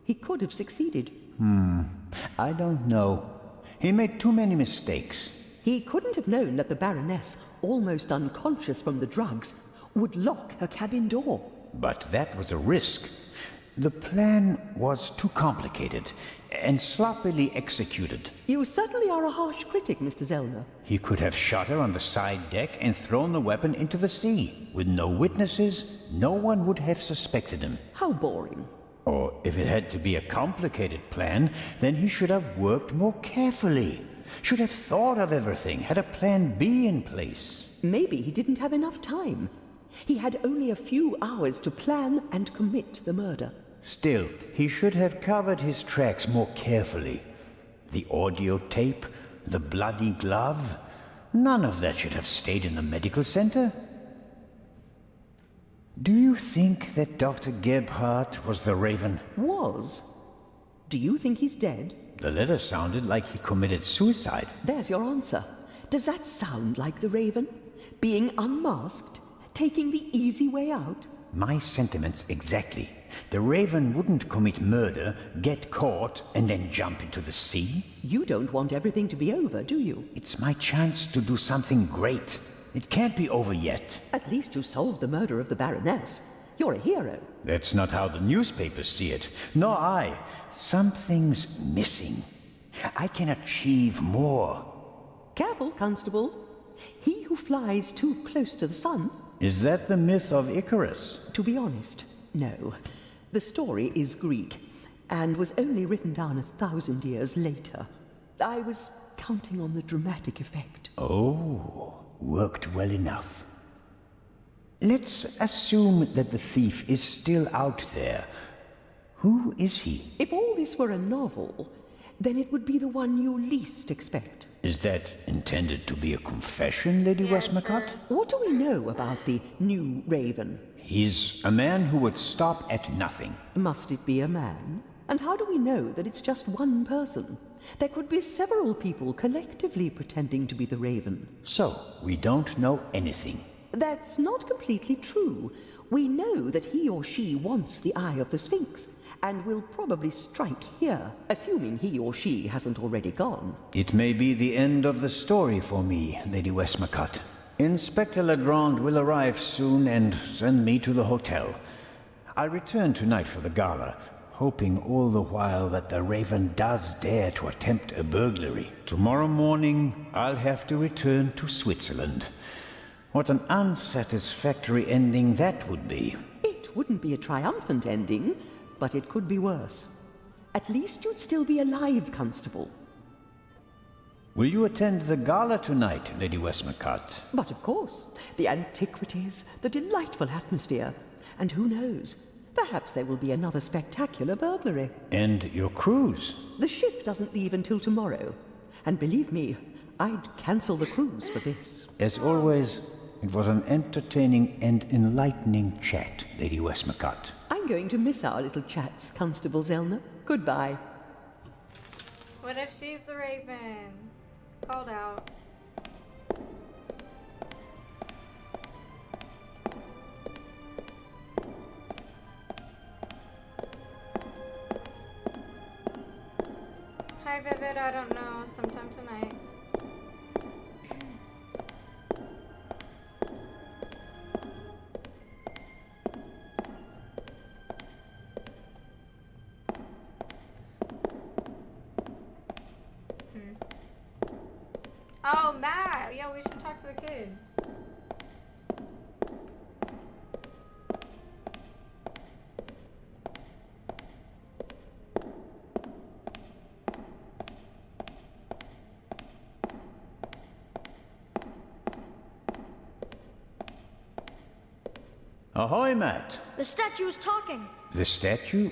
He could have succeeded. I don't know. He made too many mistakes. He couldn't have known that the Baroness, almost unconscious from the drugs, would lock her cabin door. But that was a risk. The plan was too complicated and sloppily executed. You certainly are a harsh critic, Mr. Zellner. He could have shot her on the side deck and thrown the weapon into the sea. With no witnesses, no one would have suspected him. How boring. Or if it had to be a complicated plan, then he should have worked more carefully. Should have thought of everything, had a plan B in place. Maybe he didn't have enough time. He had only a few hours to plan and commit the murder. Still, he should have covered his tracks more carefully. The audio tape, the bloody glove, none of that should have stayed in the medical center. Do you think that Dr. Gebhardt was the Raven? Was? Do you think he's dead? The letter sounded like he committed suicide. There's your answer. Does that sound like the Raven? Being unmasked? Taking the easy way out? My sentiments exactly. The Raven wouldn't commit murder, get caught, and then jump into the sea. You don't want everything to be over, do you? It's my chance to do something great. It can't be over yet. At least you solved the murder of the Baroness. You're a hero. That's not how the newspapers see it. Nor I. Something's missing. I can achieve more. Careful, Constable. He who flies too close to the sun... Is that the myth of Icarus? To be honest, no. The story is Greek, and was only written down 1,000 years later. I was counting on the dramatic effect. Oh, worked well enough. Let's assume that the thief is still out there. Who is he? If all this were a novel, then it would be the one you least expect. Is that intended to be a confession, Lady Westmacott? What do we know about the new Raven? He's a man who would stop at nothing. Must it be a man? And how do we know that it's just one person? There could be several people collectively pretending to be the Raven. So, we don't know anything. That's not completely true. We know that he or she wants the Eye of the Sphinx, and will probably strike here, assuming he or she hasn't already gone. It may be the end of the story for me, Lady Westmacott. Inspector Legrand will arrive soon and send me to the hotel. I'll return tonight for the gala, hoping all the while that the Raven does dare to attempt a burglary. Tomorrow morning, I'll have to return to Switzerland. What an unsatisfactory ending that would be. It wouldn't be a triumphant ending, but it could be worse. At least you'd still be alive, Constable. Will you attend the gala tonight, Lady Westmacott? But of course. The antiquities, the delightful atmosphere. And who knows? Perhaps there will be another spectacular burglary. And your cruise? The ship doesn't leave until tomorrow. And believe me, I'd cancel the cruise for this. As always, it was an entertaining and enlightening chat, Lady Westmacott. I'm going to miss our little chats, Constable Zellner. Goodbye. What if she's the Raven? Called out. Hi, Vivid. I don't know. Sometime tonight. Oh, Matt! Yeah, we should talk to the kid. Ahoy, Matt! The statue was talking. The statue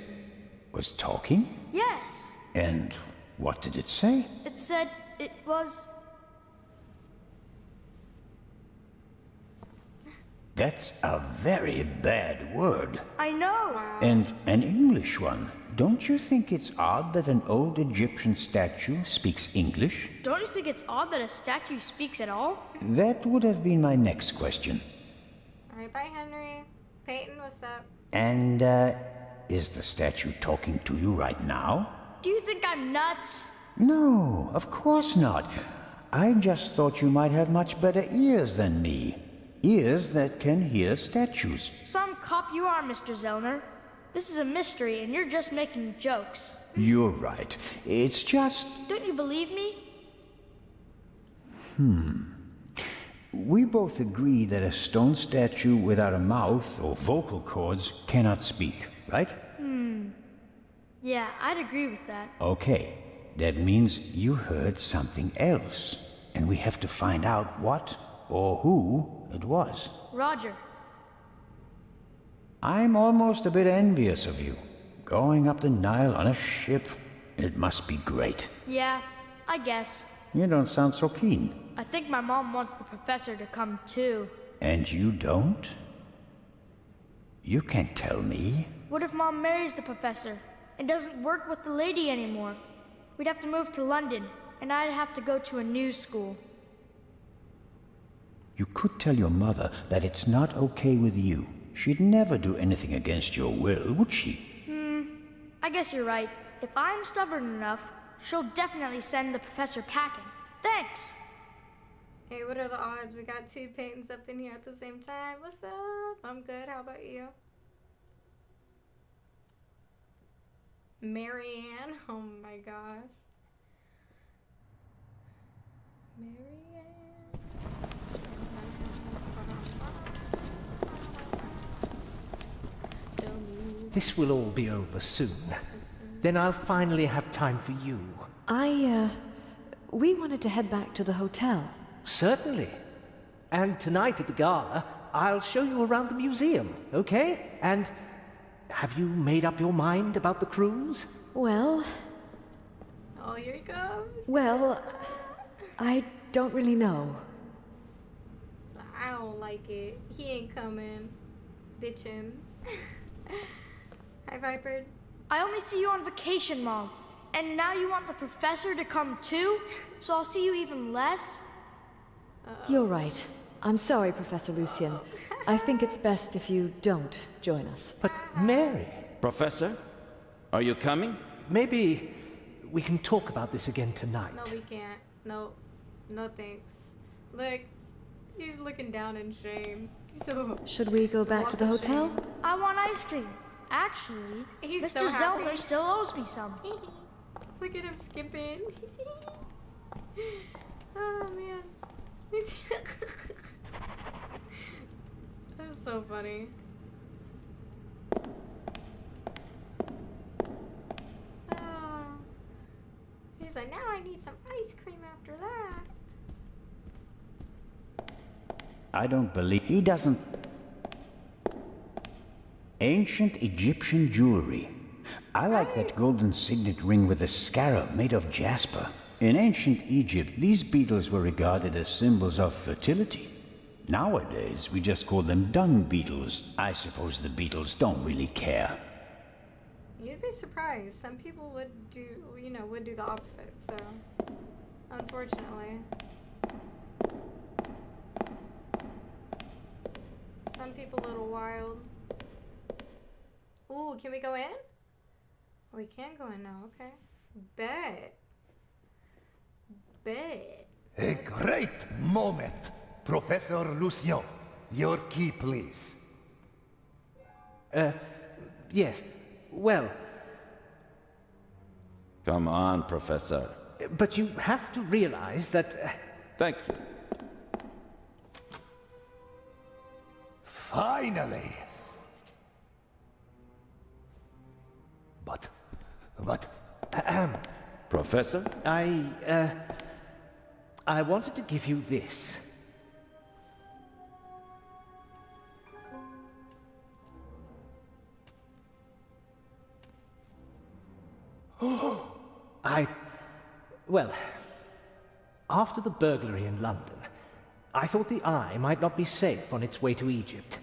was talking? Yes. And what did it say? It said it was... That's a very bad word. I know. And an English one. Don't you think it's odd that an old Egyptian statue speaks English? Don't you think it's odd that a statue speaks at all? That would have been my next question. Alright, bye, Henry. Peyton, what's up? And, is the statue talking to you right now? Do you think I'm nuts? No, of course not. I just thought you might have much better ears than me. Ears that can hear statues. Some cop you are, Mr. Zellner. This is a mystery, and you're just making jokes. You're right. It's just... Don't you believe me? We both agree that a stone statue without a mouth or vocal cords cannot speak, right? Yeah, I'd agree with that. Okay. That means you heard something else. And we have to find out what or who it was. Roger. I'm almost a bit envious of you. Going up the Nile on a ship. It must be great. Yeah, I guess. You don't sound so keen. I think my mom wants the professor to come too. And you don't? You can't tell me. What if Mom marries the professor and doesn't work with the lady anymore? We'd have to move to London, and I'd have to go to a new school. You could tell your mother that it's not okay with you. She'd never do anything against your will, would she? I guess you're right. If I'm stubborn enough, she'll definitely send the professor packing. Thanks! Hey, what are the odds? We got two Peytons up in here at the same time. What's up? I'm good. How about you? Marianne? Oh my gosh. Marianne. This will all be over soon. Then I'll finally have time for you. We wanted to head back to the hotel. Certainly. And tonight at the gala, I'll show you around the museum, okay? And have you made up your mind about the cruise? Well, Oh, here he comes. well, I don't really know. So I don't like it. He ain't coming. Ditch him. Hi, Viper. I only see you on vacation, Mom. And now you want the professor to come too? So I'll see you even less? You're right. I'm sorry, Professor Lucien. I think it's best if you don't join us. But Mary, Professor, are you coming? maybe we can talk about this again tonight. No, we can't. No. No thanks. Look. He's looking down in shame. So Should we go back to the hotel? I want ice cream. Actually, He's Mr. so happy. Zellner still owes me some. Look at him skipping. Oh man. That's so funny. Oh. He's like, now I need some ice cream after that. I don't believe he doesn't. Ancient Egyptian jewelry. I like that golden signet ring with a scarab made of jasper. In ancient Egypt, these beetles were regarded as symbols of fertility. Nowadays, we just call them dung beetles. I suppose the beetles don't really care. You'd be surprised. Some people would do, would do the opposite. So, unfortunately. Some people a little wild. Ooh, can we go in? We can go in now, okay. Bet. A great moment. Professor Lucien, your key, please. Yes. Well, Come on, Professor. but you have to realize that... Thank you. Finally! But... Professor? I wanted to give you this. Well, after the burglary in London, I thought the Eye might not be safe on its way to Egypt.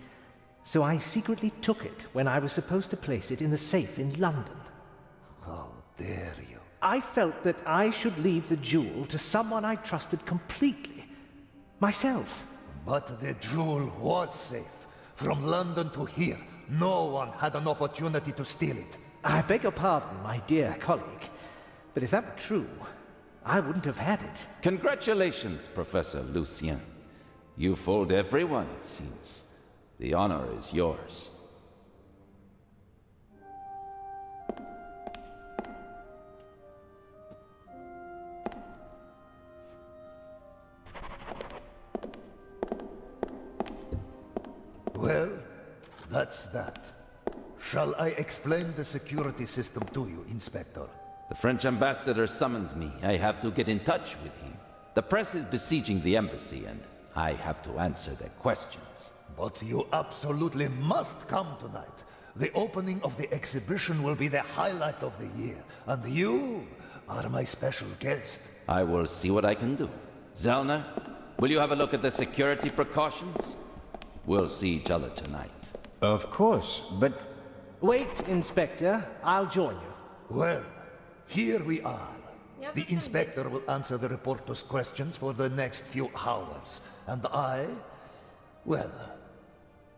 So I secretly took it when I was supposed to place it in the safe in London. How dare you? I felt that I should leave the jewel to someone I trusted completely. Myself. But the jewel was safe. From London to here, no one had an opportunity to steal it. I beg your pardon, my dear colleague. But if that were true, I wouldn't have had it. Congratulations, Professor Lucien. You fooled everyone, it seems. The honor is yours. Well, that's that. Shall I explain the security system to you, Inspector? The French ambassador summoned me. I have to get in touch with him. The press is besieging the embassy, and I have to answer their questions. But you absolutely must come tonight. The opening of the exhibition will be the highlight of the year, and you are my special guest. I will see what I can do. Zellner, will you have a look at the security precautions? We'll see each other tonight. Of course, but... Wait, Inspector. I'll join you. Well, here we are. Yep. The inspector will answer the reporter's questions for the next few hours. And well...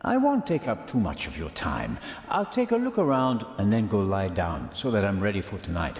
I won't take up too much of your time. I'll take a look around and then go lie down so that I'm ready for tonight.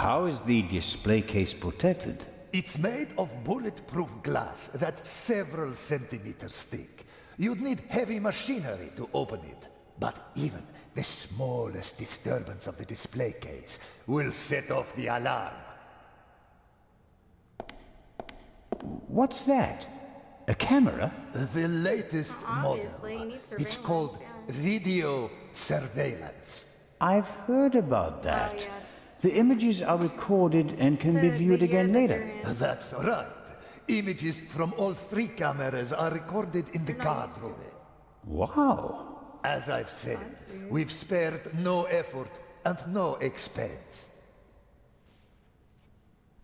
How is the display case protected? It's made of bulletproof glass that's several centimeters thick. You'd need heavy machinery to open it. But even the smallest disturbance of the display case will set off the alarm. What's that? A camera? The latest model. Obviously, you need It's surveillance, called yeah. video surveillance. I've heard about that. Oh, yeah. The images are recorded and can be viewed again later. That's right. Images from all 3 cameras are recorded in the guard room. Wow. As I've said, we've spared no effort and no expense.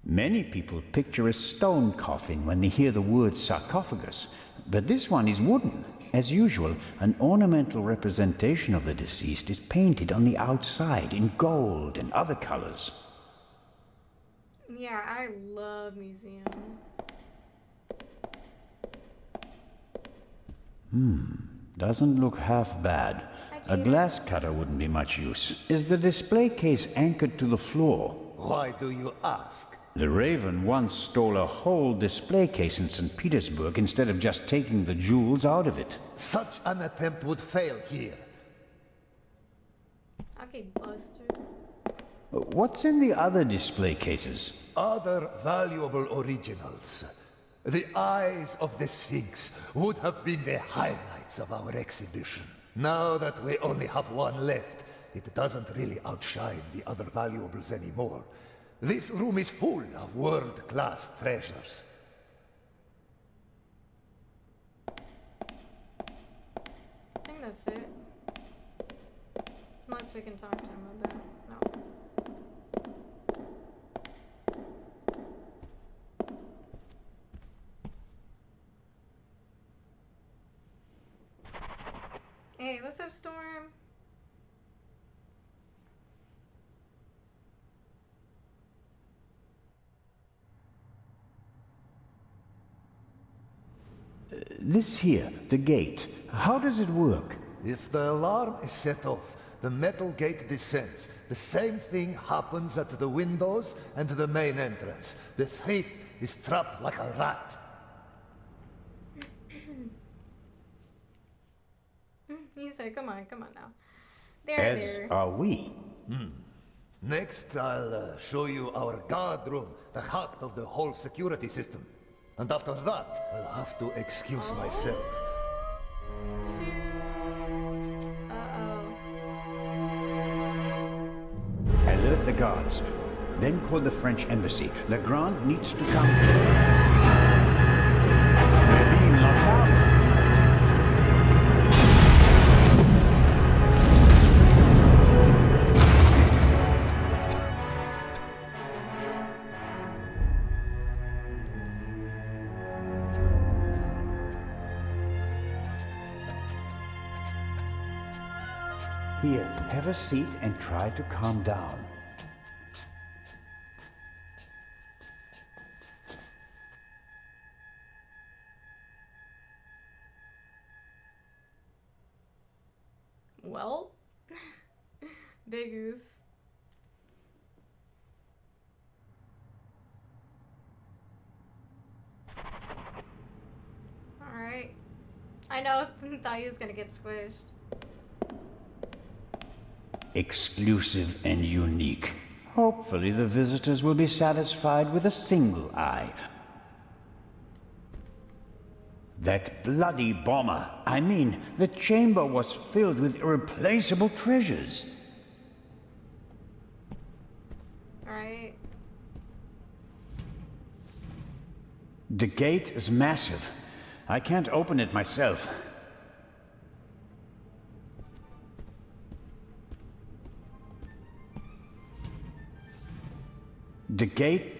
Many people picture a stone coffin when they hear the word sarcophagus, but this one is wooden. As usual, an ornamental representation of the deceased is painted on the outside in gold and other colors. Yeah, I love museums. Doesn't look half bad. A glass cutter wouldn't be much use. Is the display case anchored to the floor? Why do you ask? The Raven once stole a whole display case in St. Petersburg instead of just taking the jewels out of it. Such an attempt would fail here. Okay, Buster. What's in the other display cases? Other valuable originals. The eyes of the Sphinx would have been the highlights of our exhibition. Now that we only have one left, it doesn't really outshine the other valuables anymore. This room is full of world-class treasures. I think that's it. Unless we can talk to him a bit. No. Hey, what's up, Storm? This here, the gate, how does it work? If the alarm is set off, the metal gate descends. The same thing happens at the windows and the main entrance. The thief is trapped like a rat. He said, come on now. As There. are we. Next, I'll show you our guard room, the heart of the whole security system. And after that, I'll have to excuse myself. Alert the guards. Then call the French embassy. Legrand needs to come. We're being locked out. Here, have a seat and try to calm down. Well, big oof. Alright. I know, thought he was gonna get squished. Exclusive and unique. Hopefully the visitors will be satisfied with a single eye. That bloody bomber. I mean, the chamber was filled with irreplaceable treasures. Alright. The gate is massive. I can't open it myself. The gate...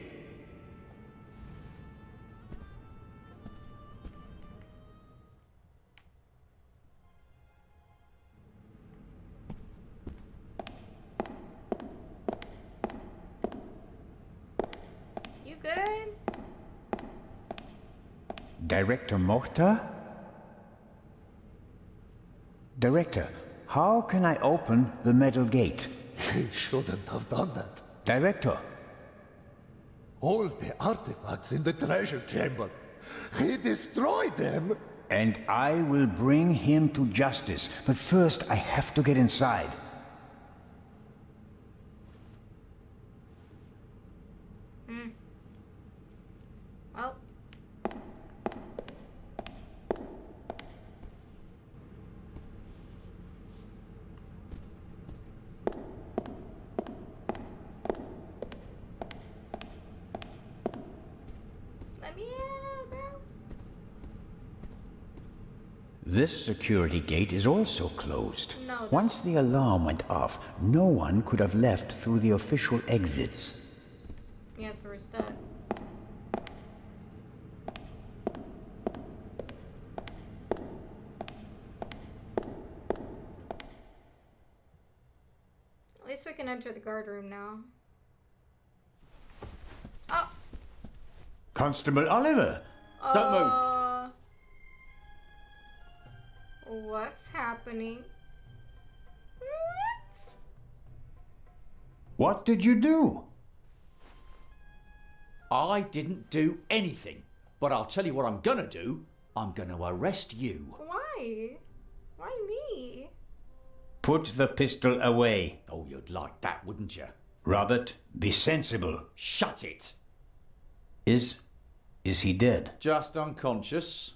You good? Director Mohta? Director, how can I open the metal gate? He shouldn't have done that. Director. All the artifacts in the treasure chamber. He destroyed them. And I will bring him to justice. But first, I have to get inside. Well. Let me in, bro. This security gate is also closed. No, Once the alarm went off, no one could have left through the official exits. Yes, we're stuck. At least we can enter the guard room now. Oh! Constable Oliver! Don't move! What's happening? What? What did you do? I didn't do anything. But I'll tell you what I'm gonna do. I'm gonna arrest you. Why? Why me? Put the pistol away. Oh, you'd like that, wouldn't you? Robert, be sensible. Shut it! Is he dead? Just unconscious.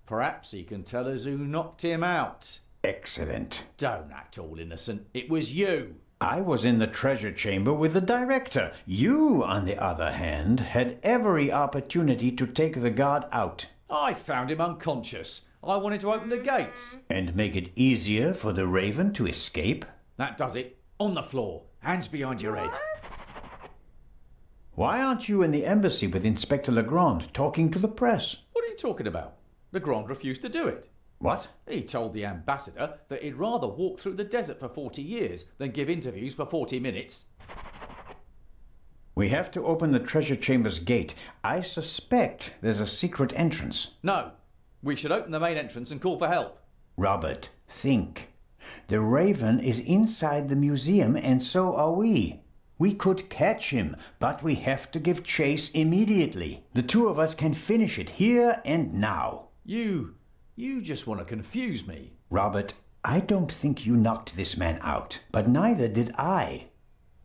Perhaps he can tell us who knocked him out. Excellent. Don't act all innocent. It was you. I was in the treasure chamber with the director. You, on the other hand, had every opportunity to take the guard out. I found him unconscious. I wanted to open the gates. And make it easier for the Raven to escape? That does it. On the floor. Hands behind your head. Why aren't you in the embassy with Inspector Legrand talking to the press? What are you talking about? Legrand refused to do it. What? He told the ambassador that he'd rather walk through the desert for 40 years than give interviews for 40 minutes. We have to open the treasure chamber's gate. I suspect there's a secret entrance. No. We should open the main entrance and call for help. Robert, think. The Raven is inside the museum and so are we. We could catch him, but we have to give chase immediately. The two of us can finish it here and now. You just want to confuse me. Robert, I don't think you knocked this man out, but neither did I.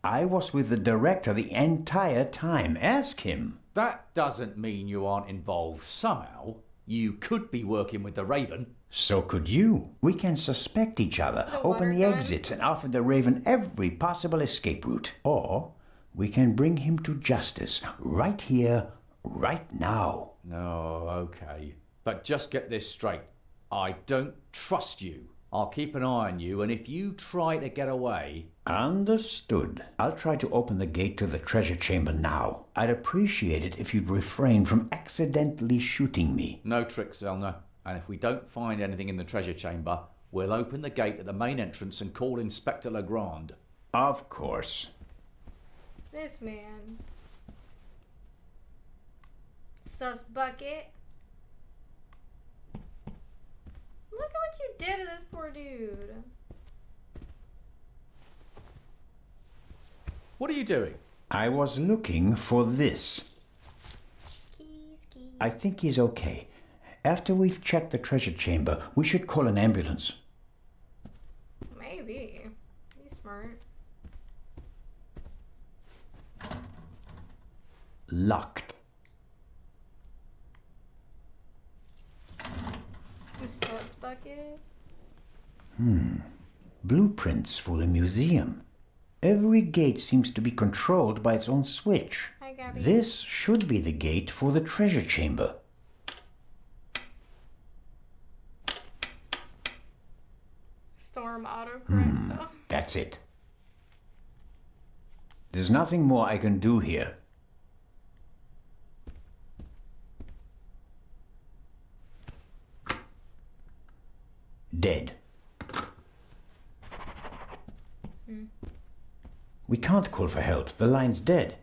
I was with the director the entire time. Ask him. That doesn't mean you aren't involved somehow. You could be working with the Raven. So could you. We can suspect each other, open the exits, and offer the Raven every possible escape route. Or we can bring him to justice right here, right now. No, okay. But just get this straight. I don't trust you. I'll keep an eye on you, and if you try to get away... Understood. I'll try to open the gate to the treasure chamber now. I'd appreciate it if you'd refrain from accidentally shooting me. No tricks, Zellner. And if we don't find anything in the treasure chamber, we'll open the gate at the main entrance and call Inspector Legrand. Of course. This man. Sus bucket. Look at what you did to this poor dude. What are you doing? I was looking for this. Keys. I think he's okay. After we've checked the treasure chamber, we should call an ambulance. Maybe. He's smart. Locked. Sus bucket. Blueprints for the museum. Every gate seems to be controlled by its own switch. Hi, Gabby. This should be the gate for the treasure chamber. Storm autocorrect though. That's it. There's nothing more I can do here. Dead. We can't call for help. The line's dead.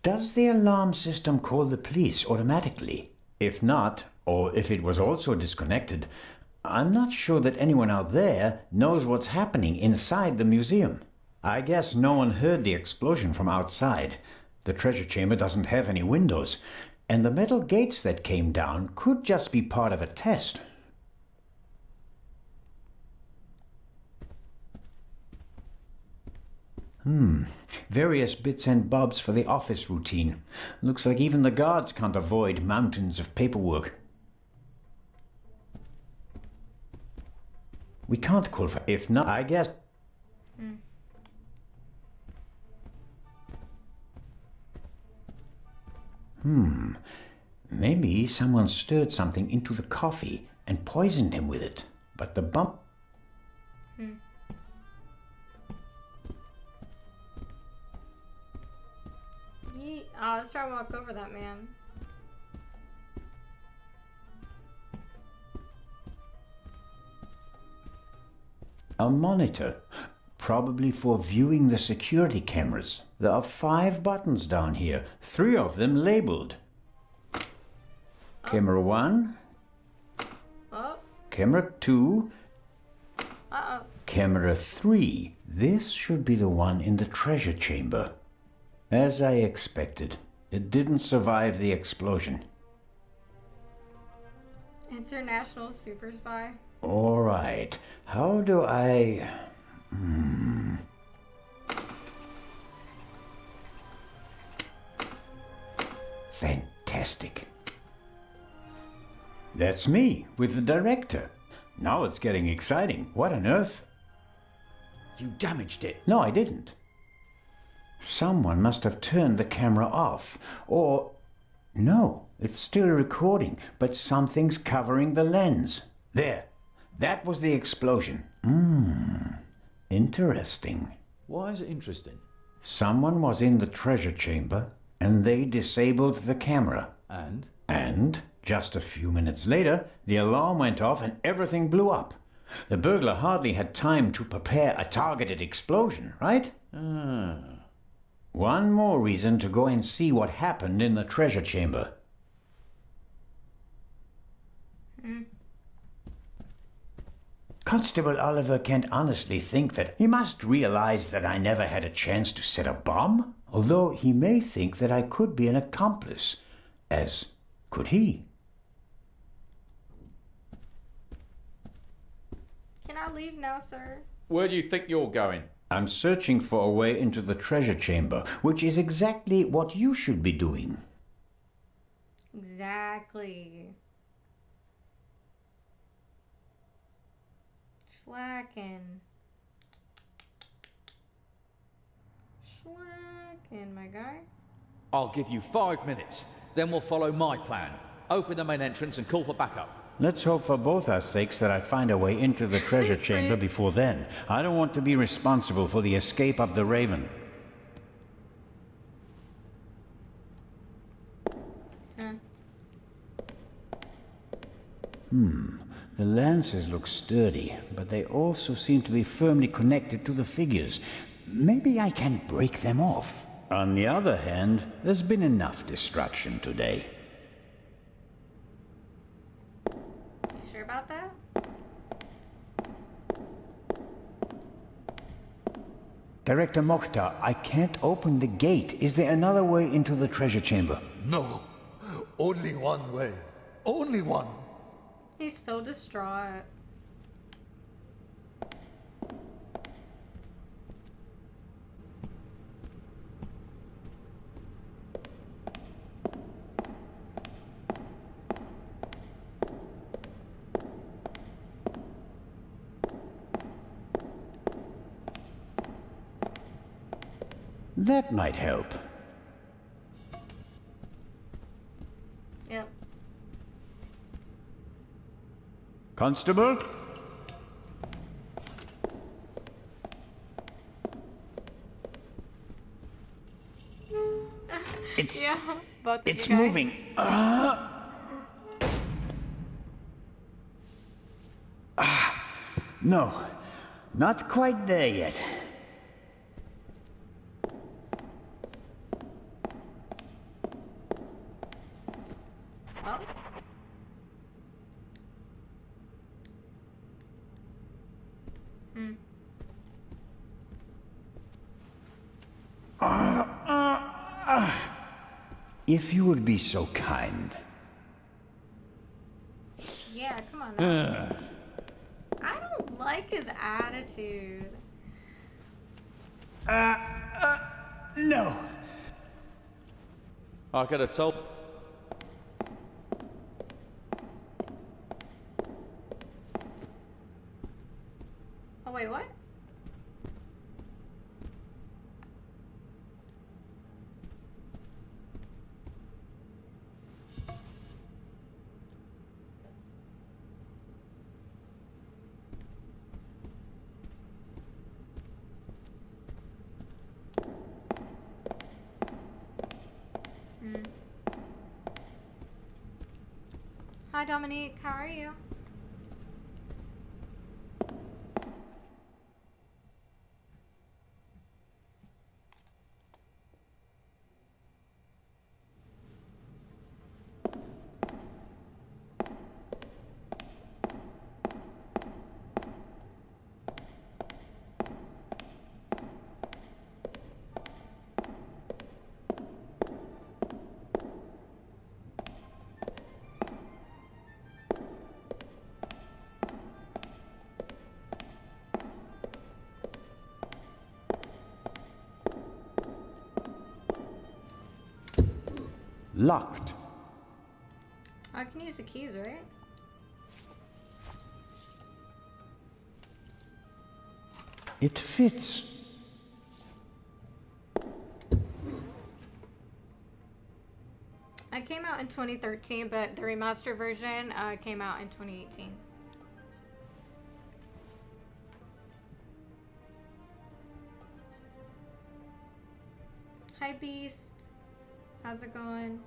Does the alarm system call the police automatically? If not, or if it was also disconnected, I'm not sure that anyone out there knows what's happening inside the museum. I guess no one heard the explosion from outside. The treasure chamber doesn't have any windows, and the metal gates that came down could just be part of a test. Various bits and bobs for the office routine. Looks like even the guards can't avoid mountains of paperwork. We can't call for... If not, I guess... Maybe someone stirred something into the coffee and poisoned him with it. But the bump... Oh, let's try to walk over that man. A monitor, probably for viewing the security cameras. There are 5 buttons down here, 3 of them labeled. Camera 1, camera 2, camera 3. This should be the one in the treasure chamber. As I expected, it didn't survive the explosion. International super spy. All right, how do I... Fantastic. That's me, with the director. Now it's getting exciting. What on earth? You damaged it. No, I didn't. Someone must have turned the camera off, or... No, it's still recording, but something's covering the lens. There, that was the explosion. Interesting. Why is it interesting? Someone was in the treasure chamber, and they disabled the camera. And? And, just a few minutes later, the alarm went off and everything blew up. The burglar hardly had time to prepare a targeted explosion, right? One more reason to go and see what happened in the treasure chamber. Constable Oliver can't honestly think that he must realize that I never had a chance to set a bomb, although he may think that I could be an accomplice, as could he. Can I leave now, sir? Where do you think you're going? I'm searching for a way into the treasure chamber, which is exactly what you should be doing. Exactly. Slacking. Slacking, my guy. I'll give you 5 minutes. Then we'll follow my plan. Open the main entrance and call for backup. Let's hope for both our sakes that I find a way into the treasure chamber before then. I don't want to be responsible for the escape of the Raven. The lances look sturdy, but they also seem to be firmly connected to the figures. Maybe I can break them off. On the other hand, there's been enough destruction today. Sure about that? Director Mokhtar, I can't open the gate. Is there another way into the treasure chamber? No. Only one way. Only one. He's so distraught. That might help. Yep. Constable? It's Yeah, both of it's you guys. moving. No, not quite there yet. If you would be so kind. Yeah, come on now. I don't like his attitude. No. I gotta tell. Oh, wait, what? Hi, Dominique. How are you? Locked. I can use the keys, right? It fits. It came out in 2013, but the remastered version came out in 2018. Hi, Beast. How's it going?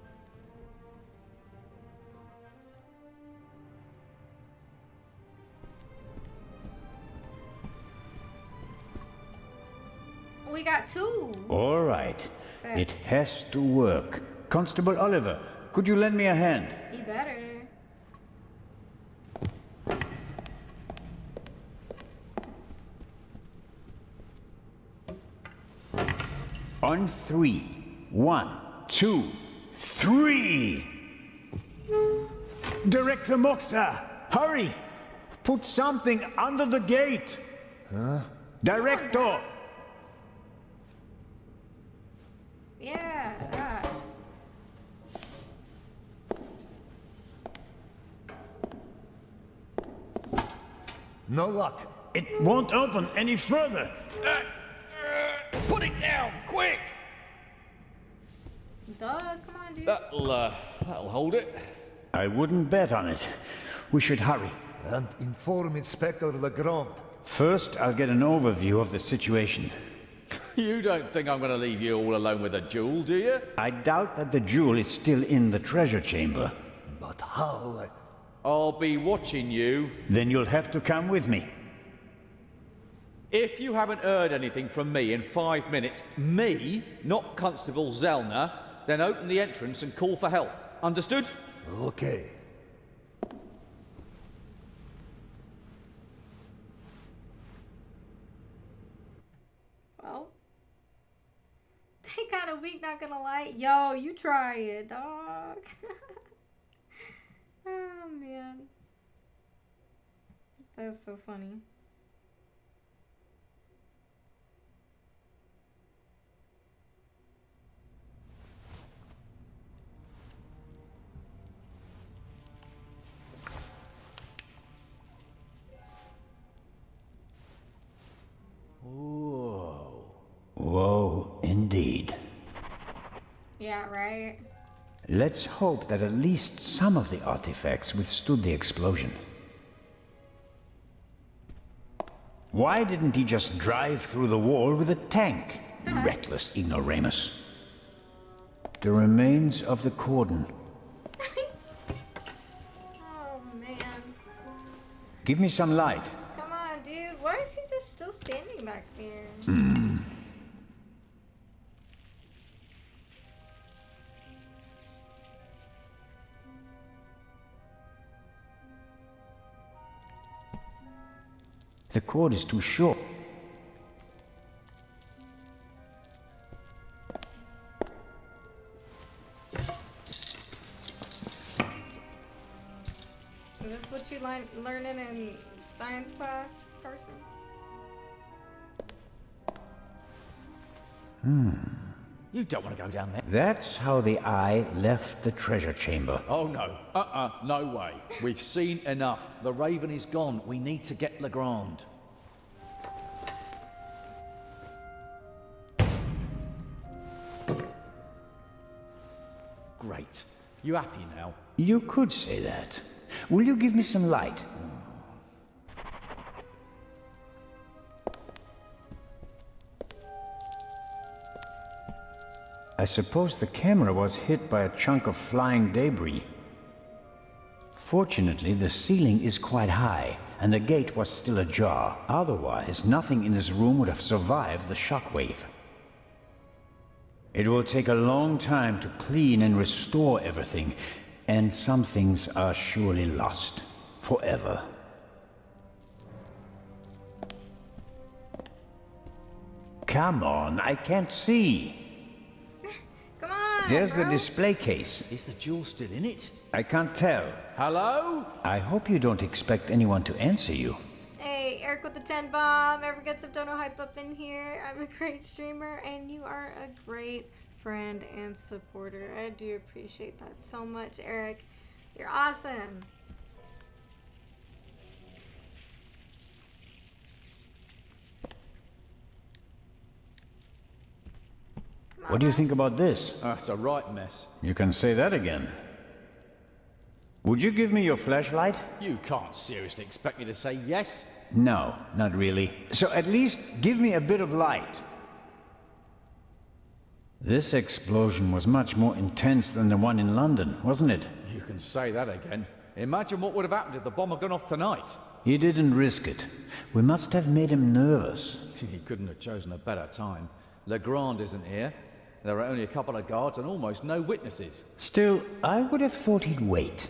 We got two. All right. It has to work. Constable Oliver, could you lend me a hand? You better. On three. 1, 2, 3. Director Mokhtar, hurry! Put something under the gate. Huh? Director! Yeah, that. No luck. It won't open any further. Put it down, quick! Duh, come on, dude. That'll hold it. I wouldn't bet on it. We should hurry. And inform Inspector Legrand. First, I'll get an overview of the situation. You don't think I'm going to leave you all alone with a jewel, do you? I doubt that the jewel is still in the treasure chamber. But how? I'll be watching you. Then you'll have to come with me. If you haven't heard anything from me in 5 minutes, me, not Constable Zellner, then open the entrance and call for help. Understood? Okay. Well, they got a week, not gonna lie. Yo, you try it, dog. Oh, man. That's so funny. Whoa. Whoa, indeed. Yeah, right? Let's hope that at least some of the artifacts withstood the explosion. Why didn't he just drive through the wall with a tank? Reckless ignoramus. The remains of the cordon. Oh, man. Give me some light. Come on, dude. Why is he just still standing back there? The cord is too short. Is this what you learning in science class, Carson? You don't want to go down there. That's how the eye left the treasure chamber. Oh, no. No way. We've seen enough. The Raven is gone. We need to get Legrand. Great. You happy now? You could say that. Will you give me some light? I suppose the camera was hit by a chunk of flying debris. Fortunately, the ceiling is quite high, and the gate was still ajar. Otherwise, nothing in this room would have survived the shockwave. It will take a long time to clean and restore everything, and some things are surely lost. Forever. Come on, I can't see. Come on, There's bro. the display case. Is the jewel still in it? I can't tell. Hello? I hope you don't expect anyone to answer you. Hey, Eric with the 10 bomb. Ever get some dono hype up in here? I'm a great streamer, and you are a great friend and supporter. I do appreciate that so much, Eric. You're awesome. What do you think about this? It's a right mess. You can say that again. Would you give me your flashlight? You can't seriously expect me to say yes. No, not really. So at least give me a bit of light. This explosion was much more intense than the one in London, wasn't it? You can say that again. Imagine what would have happened if the bomb had gone off tonight. He didn't risk it. We must have made him nervous. He couldn't have chosen a better time. Legrand isn't here. There are only a couple of guards and almost no witnesses. Still, I would have thought he'd wait.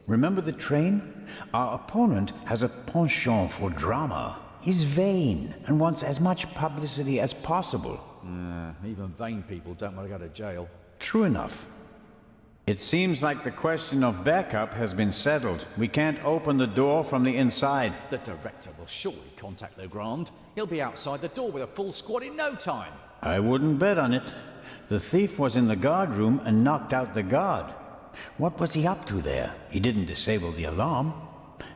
Remember the train? Our opponent has a penchant for drama. He's vain and wants as much publicity as possible. Even vain people don't want to go to jail. True enough. It seems like the question of backup has been settled. We can't open the door from the inside. The director will surely contact Legrand. He'll be outside the door with a full squad in no time. I wouldn't bet on it. The thief was in the guard room and knocked out the guard. What was he up to there? He didn't disable the alarm.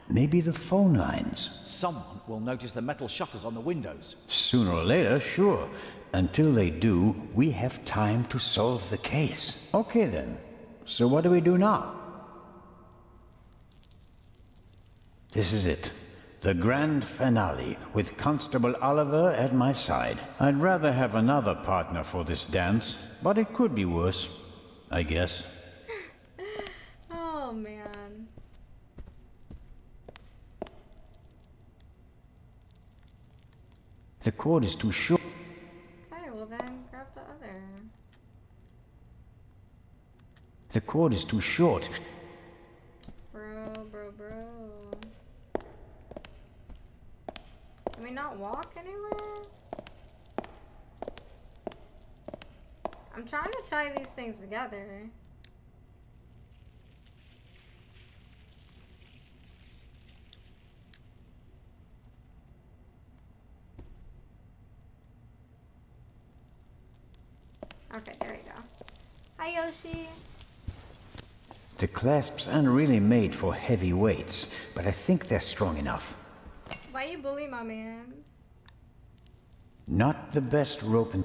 Maybe the phone lines. Someone will notice the metal shutters on the windows. Sooner or later, sure. Until they do, we have time to solve the case. Okay then. So what do we do now? This is it. The grand finale, with Constable Oliver at my side. I'd rather have another partner for this dance, but it could be worse, I guess. Oh, man. The cord is too short. Okay, well then, grab the other. The cord is too short. Bro. Can we not walk anywhere? I'm trying to tie these things together. Okay, there you go. Hi, Yoshi. The clasps aren't really made for heavy weights, but I think they're strong enough. Why you bully my mans? Not the best rope.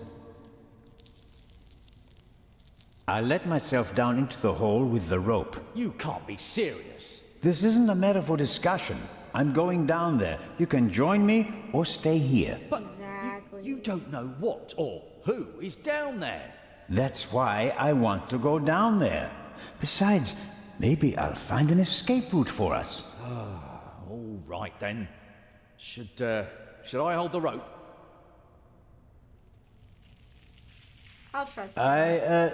I let myself down into the hole with the rope. You can't be serious. This isn't a matter for discussion. I'm going down there. You can join me or stay here. But Exactly. you don't know what or who is down there. That's why I want to go down there. Besides, maybe I'll find an escape route for us. All right then. Should I hold the rope? I'll trust you.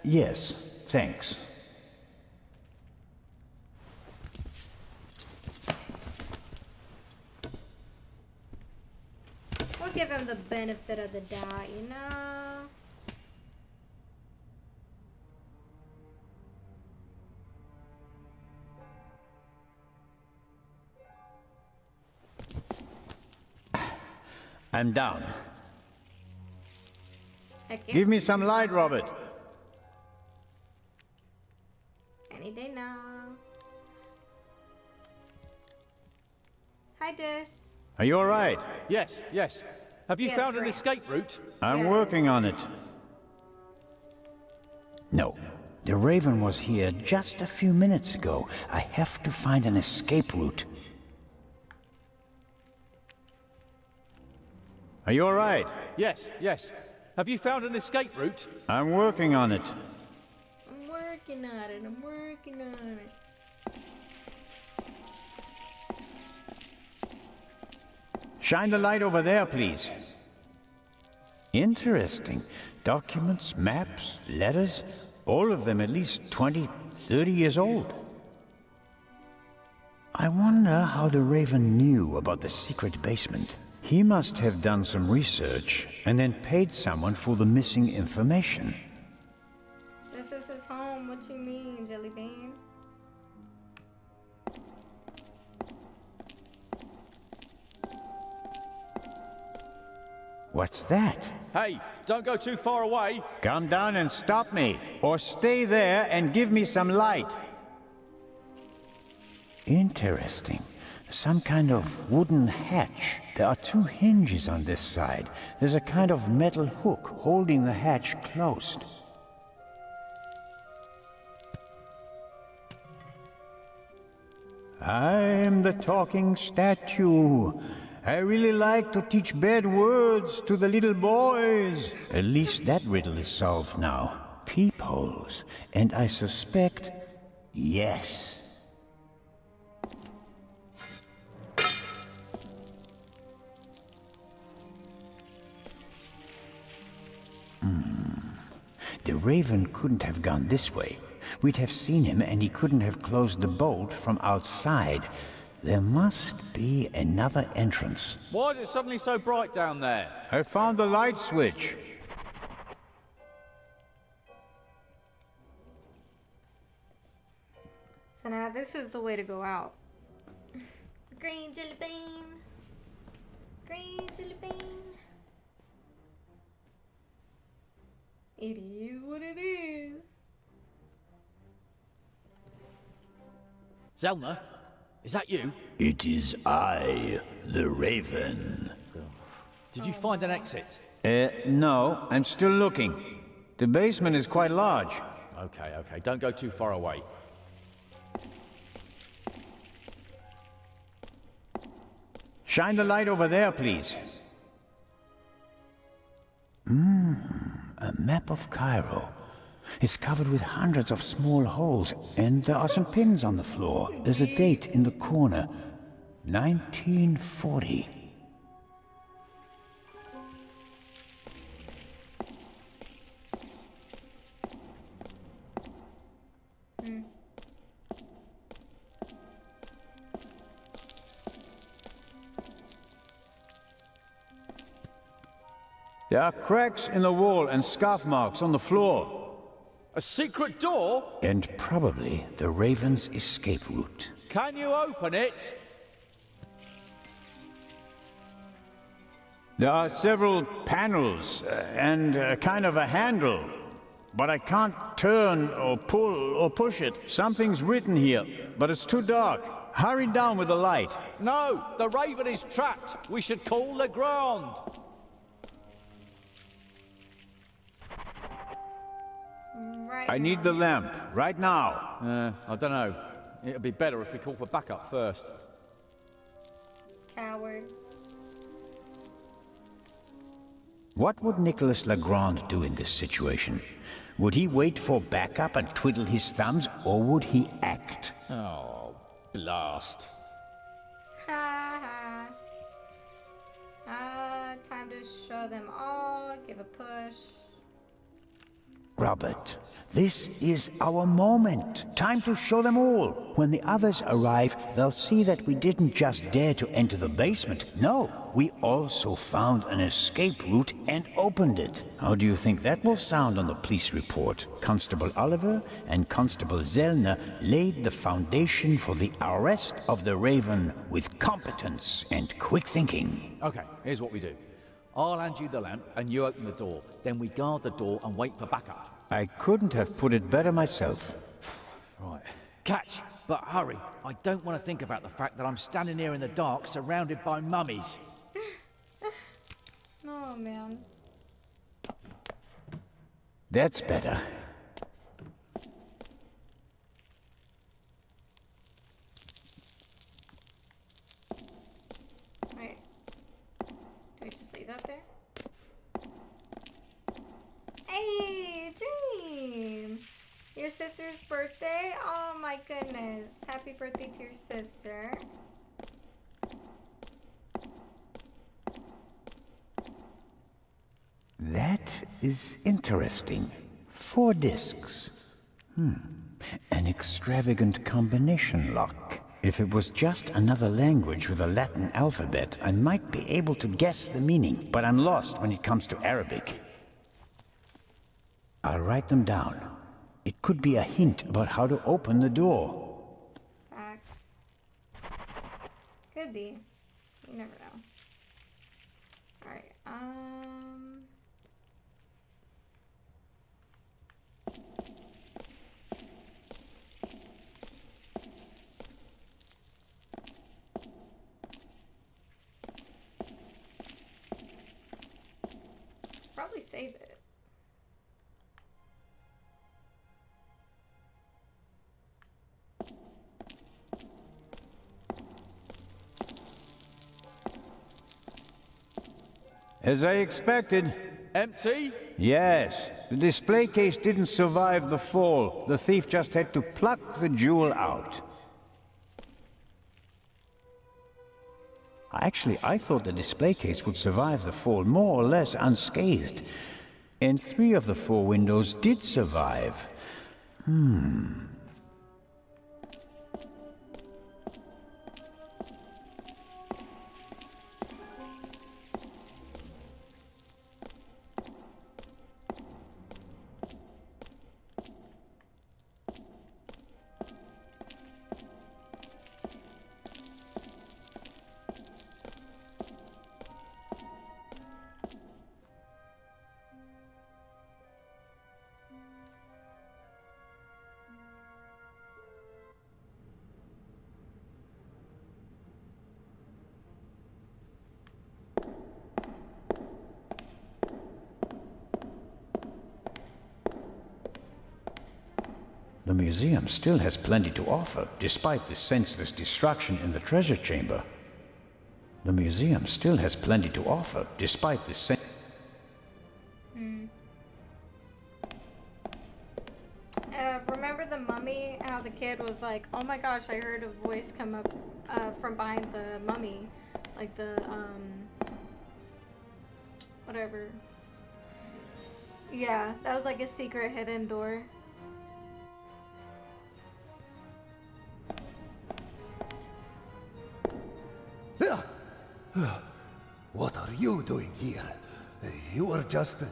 Yes, thanks. We'll give him the benefit of the doubt, you know? I'm down. Heck yeah. Give me some light, Robert. Any day now. Hi, Dis. Are you all right? Yes. Have you Yes, found an great. escape route? I'm Yes. working on it. No. The Raven was here just a few minutes ago. I have to find an escape route. Are you all right? Yes. Have you found an escape route? I'm working on it. I'm working on it. Shine the light over there, please. Interesting. Documents, maps, letters, all of them at least 20, 30 years old. I wonder how the Raven knew about the secret basement. He must have done some research and then paid someone for the missing information. This is his home. What you mean, Jelly Bean? What's that? Hey, don't go too far away. Come down and stop me, or stay there and give me some light. Interesting. Some kind of wooden hatch. There are 2 hinges on this side. There's a kind of metal hook holding the hatch closed. I'm the talking statue. I really like to teach bad words to the little boys. At least that riddle is solved now. Peepholes. And I suspect, yes. The Raven couldn't have gone this way. We'd have seen him and he couldn't have closed the bolt from outside. There must be another entrance. Why is it suddenly so bright down there? I found the light switch. So now this is the way to go out. Green jelly bean. Green jelly bean. It is what it is. Zelna, is that you? It is I, the Raven. Did you find an exit? No, I'm still looking. The basement is quite large. Okay, don't go too far away. Shine the light over there, please. A map of Cairo. It's covered with hundreds of small holes, and there are some pins on the floor. There's a date in the corner. 1940. There are cracks in the wall and scuff marks on the floor. A secret door? And probably the Raven's escape route. Can you open it? There are several panels and kind of a handle, but I can't turn or pull or push it. Something's written here, but it's too dark. Hurry down with the light. No, the Raven is trapped. We should call the ground. I need the lamp, right now. I don't know. It'd be better if we call for backup first. Coward. What would Nicholas Legrand do in this situation? Would he wait for backup and twiddle his thumbs, or would he act? Oh, blast. Ha ha. Time to show them all. Give a push. Robert, this is our moment. Time to show them all. When the others arrive, they'll see that we didn't just dare to enter the basement. No, we also found an escape route and opened it. How do you think that will sound on the police report? Constable Oliver and Constable Zellner laid the foundation for the arrest of the Raven with competence and quick thinking. Okay, here's what we do. I'll hand you the lamp and you open the door. Then we guard the door and wait for backup. I couldn't have put it better myself. Right. Catch, but hurry. I don't want to think about the fact that I'm standing here in the dark surrounded by mummies. Oh, man. That's better. Wait. Do we just leave that there? Hey, Dream! Your sister's birthday? Oh my goodness. Happy birthday to your sister. That is interesting. 4 discs. An extravagant combination lock. If it was just another language with a Latin alphabet, I might be able to guess the meaning, but I'm lost when it comes to Arabic. I'll write them down. It could be a hint about how to open the door. Facts. Could be. You never know. Alright, probably save it. As I expected. Empty? Yes. The display case didn't survive the fall. The thief just had to pluck the jewel out. Actually, I thought the display case would survive the fall more or less unscathed. And 3 of the 4 windows did survive. The museum still has plenty to offer, despite the senseless destruction in the treasure chamber. The museum still has plenty to offer, despite the Remember the mummy? How the kid was like, "Oh my gosh, I heard a voice come up from behind the mummy," like the whatever. Yeah, that was like a secret hidden door. What are you doing here? You were just...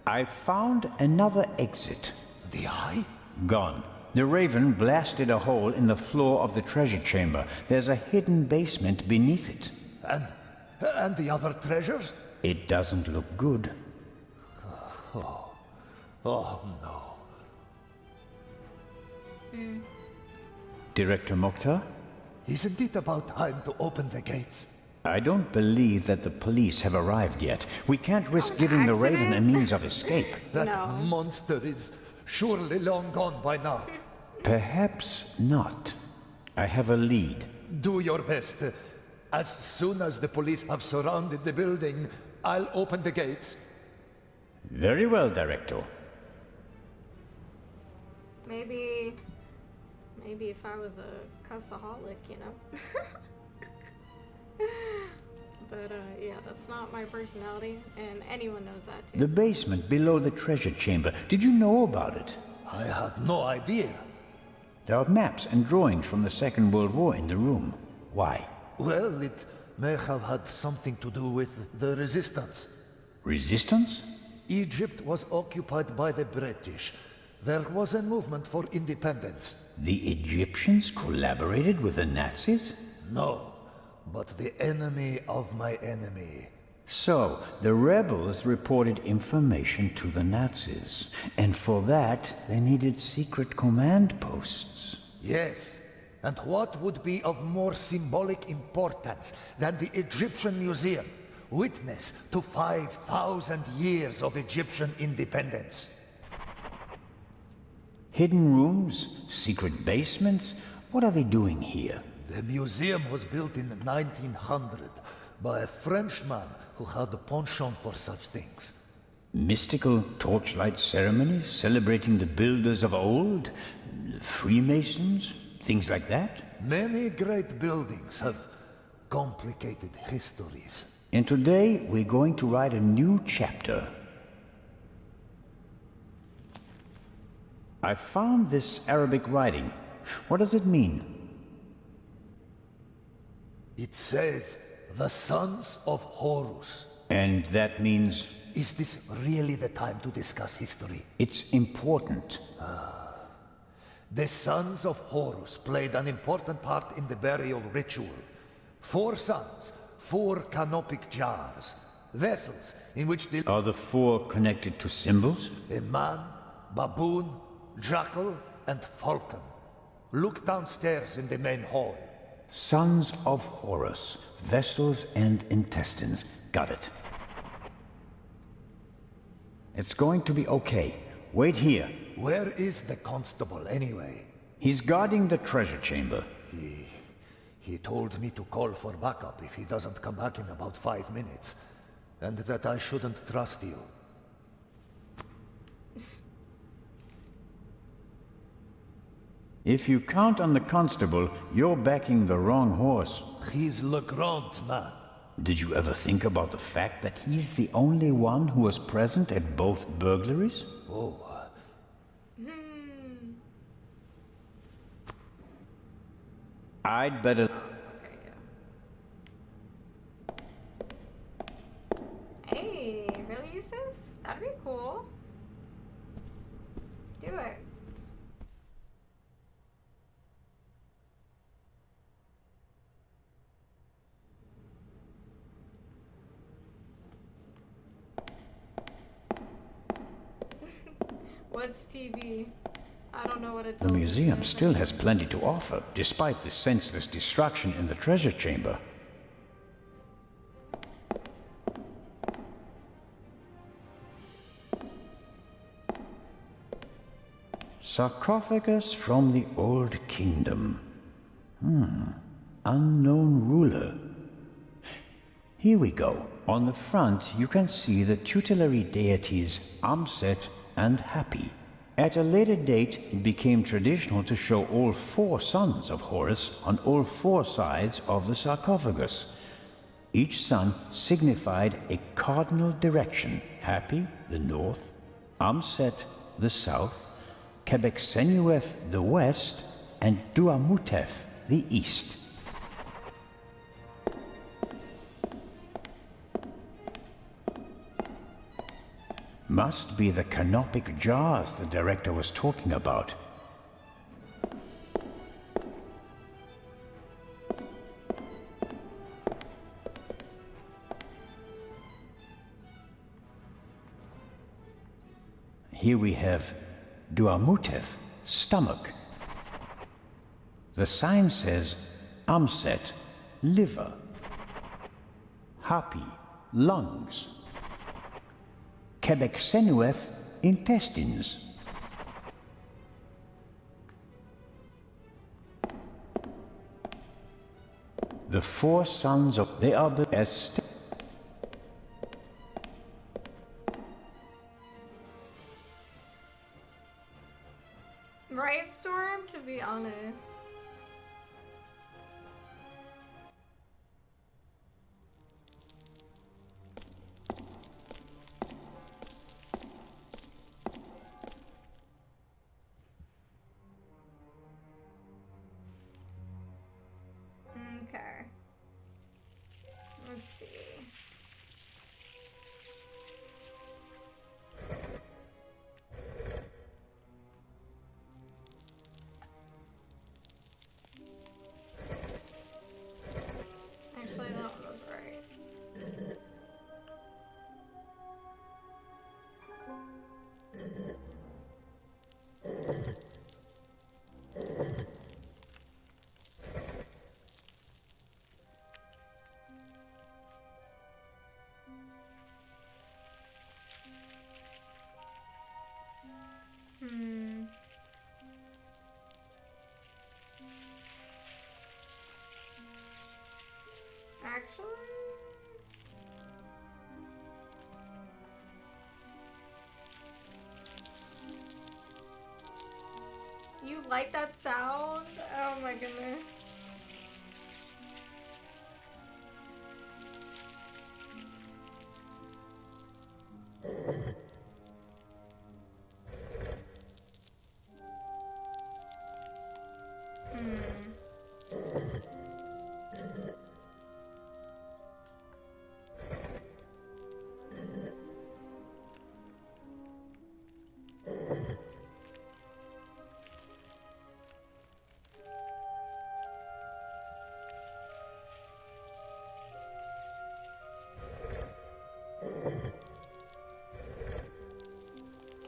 I found another exit. The eye? Gone. The Raven blasted a hole in the floor of the treasure chamber. There's a hidden basement beneath it. And the other treasures? It doesn't look good. Oh no. Director Mokhtar? Isn't it about time to open the gates? I don't believe that the police have arrived yet. We can't risk giving the Raven a means of escape. That monster is surely long gone by now. Perhaps not. I have a lead. Do your best. As soon as the police have surrounded the building, I'll open the gates. Very well, Director. Maybe if I was a cussaholic, you know. But yeah, that's not my personality, and anyone knows that too. The basement below the treasure chamber. Did you know about it? I had no idea. There are maps and drawings from the Second World War in the room. Why? Well, it may have had something to do with the resistance. Resistance? Egypt was occupied by the British. There was a movement for independence. The Egyptians collaborated with the Nazis? No. But the enemy of my enemy. So, the rebels reported information to the Nazis, and for that, they needed secret command posts. Yes, and what would be of more symbolic importance than the Egyptian Museum, witness to 5,000 years of Egyptian independence? Hidden rooms? Secret basements? What are they doing here? The museum was built in 1900 by a Frenchman who had a penchant for such things. Mystical torchlight ceremonies celebrating the builders of old? Freemasons? Things like that? Many great buildings have complicated histories. And today we're going to write a new chapter. I found this Arabic writing. What does it mean? It says, the sons of Horus. And that means? Is this really the time to discuss history? It's important. The sons of Horus played an important part in the burial ritual. 4 sons, 4 canopic jars, vessels in which the... Are the 4 connected to symbols? A man, baboon, jackal, and falcon. Look downstairs in the main hall. Sons of Horus, vessels and intestines. Got it. It's going to be okay. Wait here. Where is the constable, anyway? He's guarding the treasure chamber. He told me to call for backup if he doesn't come back in about 5 minutes. And that I shouldn't trust you. If you count on the constable, you're backing the wrong horse. He's Legrand's man. Did you ever think about the fact that he's the only one who was present at both burglaries? Oh. I'd better... Hey, really, Yusuf? That'd be cool. Do it. What's TV? I don't know what it's. The museum still has plenty to offer, despite the senseless destruction in the treasure chamber. Sarcophagus from the Old Kingdom. Unknown ruler. Here we go. On the front, you can see the tutelary deities Amset and Happy. At a later date, it became traditional to show all 4 sons of Horus on all 4 sides of the sarcophagus. Each son signified a cardinal direction. Happy, the north, Amset, the south, Quebec-Senuef, the west, and Duamutef, the east. Must be the canopic jars the director was talking about. Here we have Duamutef, stomach. The sign says Amset, liver. Hapi, lungs. Quebec-Senuef, intestines. The 4 sons of... They are the best. Right, Storm? To be honest. Okay. Let's see. Actually, that one was right. Actually, you like that sound? Oh my goodness.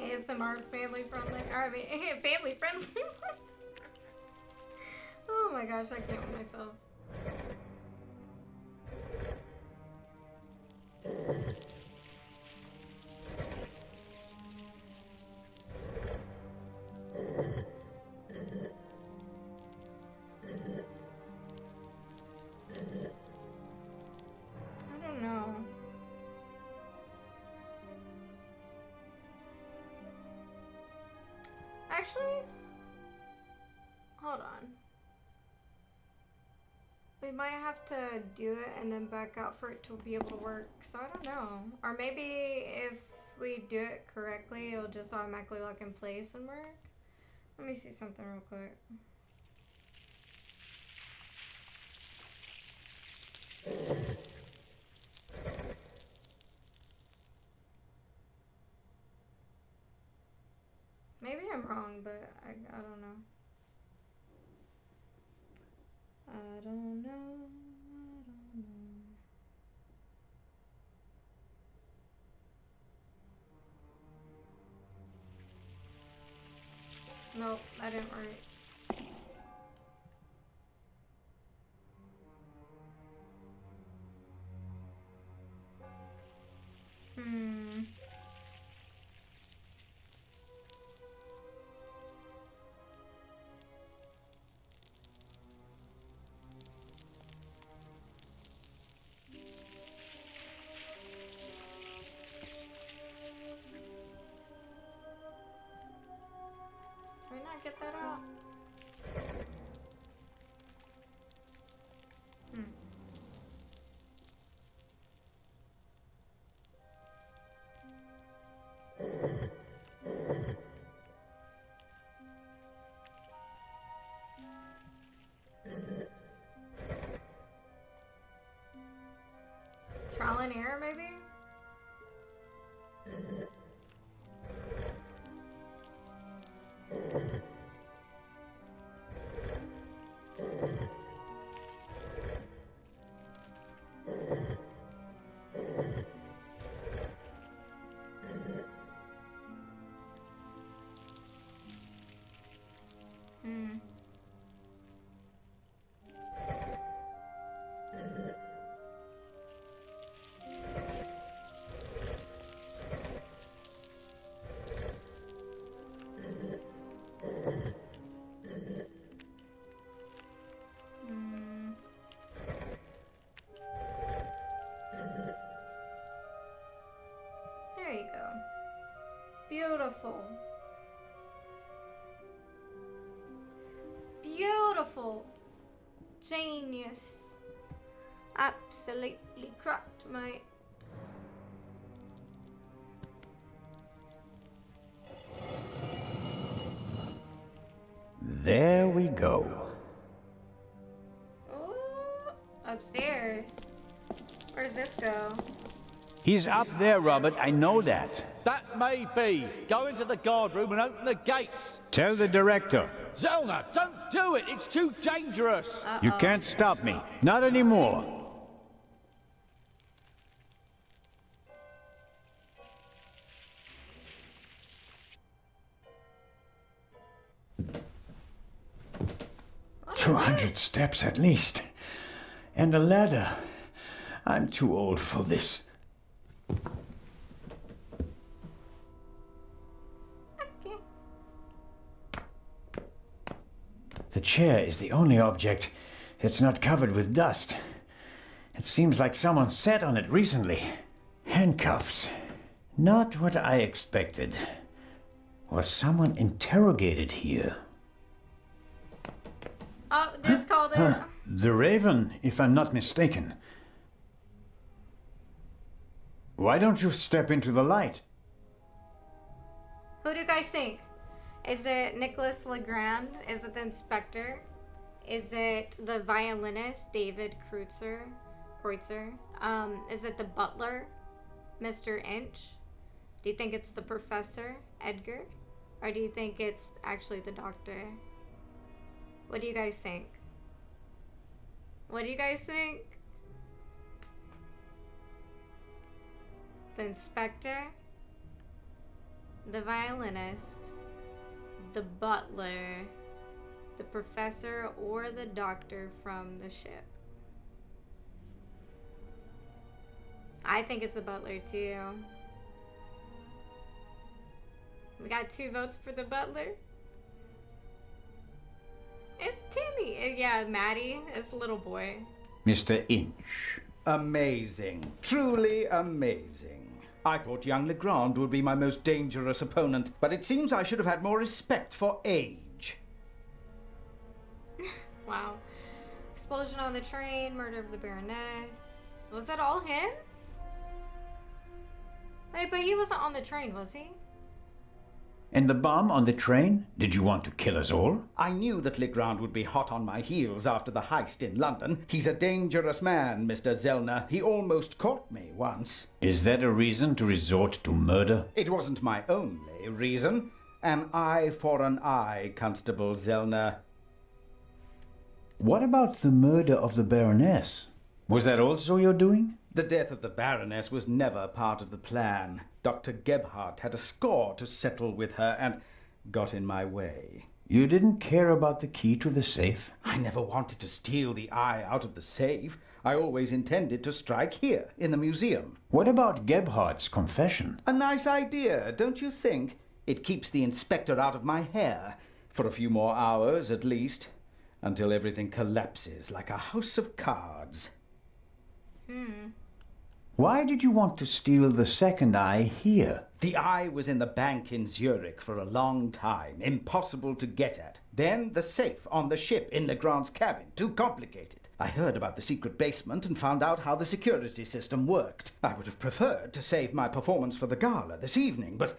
ASMR family friendly. Or I mean, family friendly. Oh my gosh, I can't with myself. I don't know. Actually, hold on. We might have to do it and then back out for it to be able to work. So I don't know. Or maybe if we do it correctly, it'll just automatically lock in place and work. Let me see something real quick. Maybe I'm wrong, but I don't know. I don't know. I don't know. Nope, that didn't work. Can we not get that out? Trial and error, maybe? There you go. Beautiful. Beautiful. Genius. Absolutely cracked, mate. There we go. Ooh, upstairs. Where's this go? He's up there, Robert. I know that. That may be. Go into the guard room and open the gates. Tell the director. Zelna, don't do it. It's too dangerous. You can't stop me. Not anymore. What 200 steps at least. And a ladder. I'm too old for this. Okay. The chair is the only object that's not covered with dust. It seems like someone sat on it recently. Handcuffs. Not what I expected. Was someone interrogated here? Oh, this called it. The Raven, if I'm not mistaken. Why don't you step into the light? Who do you guys think? Is it Nicholas Legrand? Is it the inspector? Is it the violinist, David Kreutzer? Is it the butler, Mr. Inch? Do you think it's the professor, Edgar? Or do you think it's actually the doctor? What do you guys think? What do you guys think? the inspector, the violinist, the butler, the professor, or the doctor from the ship. I think it's the butler too. We got 2 votes for the butler. It's Timmy. Yeah, Maddie. It's the little boy. Mr. Inch. Amazing. Truly amazing. I thought young Legrand would be my most dangerous opponent, but it seems I should have had more respect for age. Wow. Explosion on the train, murder of the Baroness. Was that all him? Wait, but he wasn't on the train, was he? And the bomb on the train? Did you want to kill us all? I knew that Legrand would be hot on my heels after the heist in London. He's a dangerous man, Mr. Zellner. He almost caught me once. Is that a reason to resort to murder? It wasn't my only reason. An eye for an eye, Constable Zellner. What about the murder of the Baroness? Was that also your doing? The death of the Baroness was never part of the plan. Dr. Gebhardt had a score to settle with her and got in my way. You didn't care about the key to the safe? I never wanted to steal the eye out of the safe. I always intended to strike here, in the museum. What about Gebhardt's confession? A nice idea, don't you think? It keeps the inspector out of my hair, for a few more hours at least, until everything collapses like a house of cards. Why did you want to steal the second eye here? The eye was in the bank in Zurich for a long time, impossible to get at. Then the safe on the ship in Legrand's cabin, too complicated. I heard about the secret basement and found out how the security system worked. I would have preferred to save my performance for the gala this evening, but,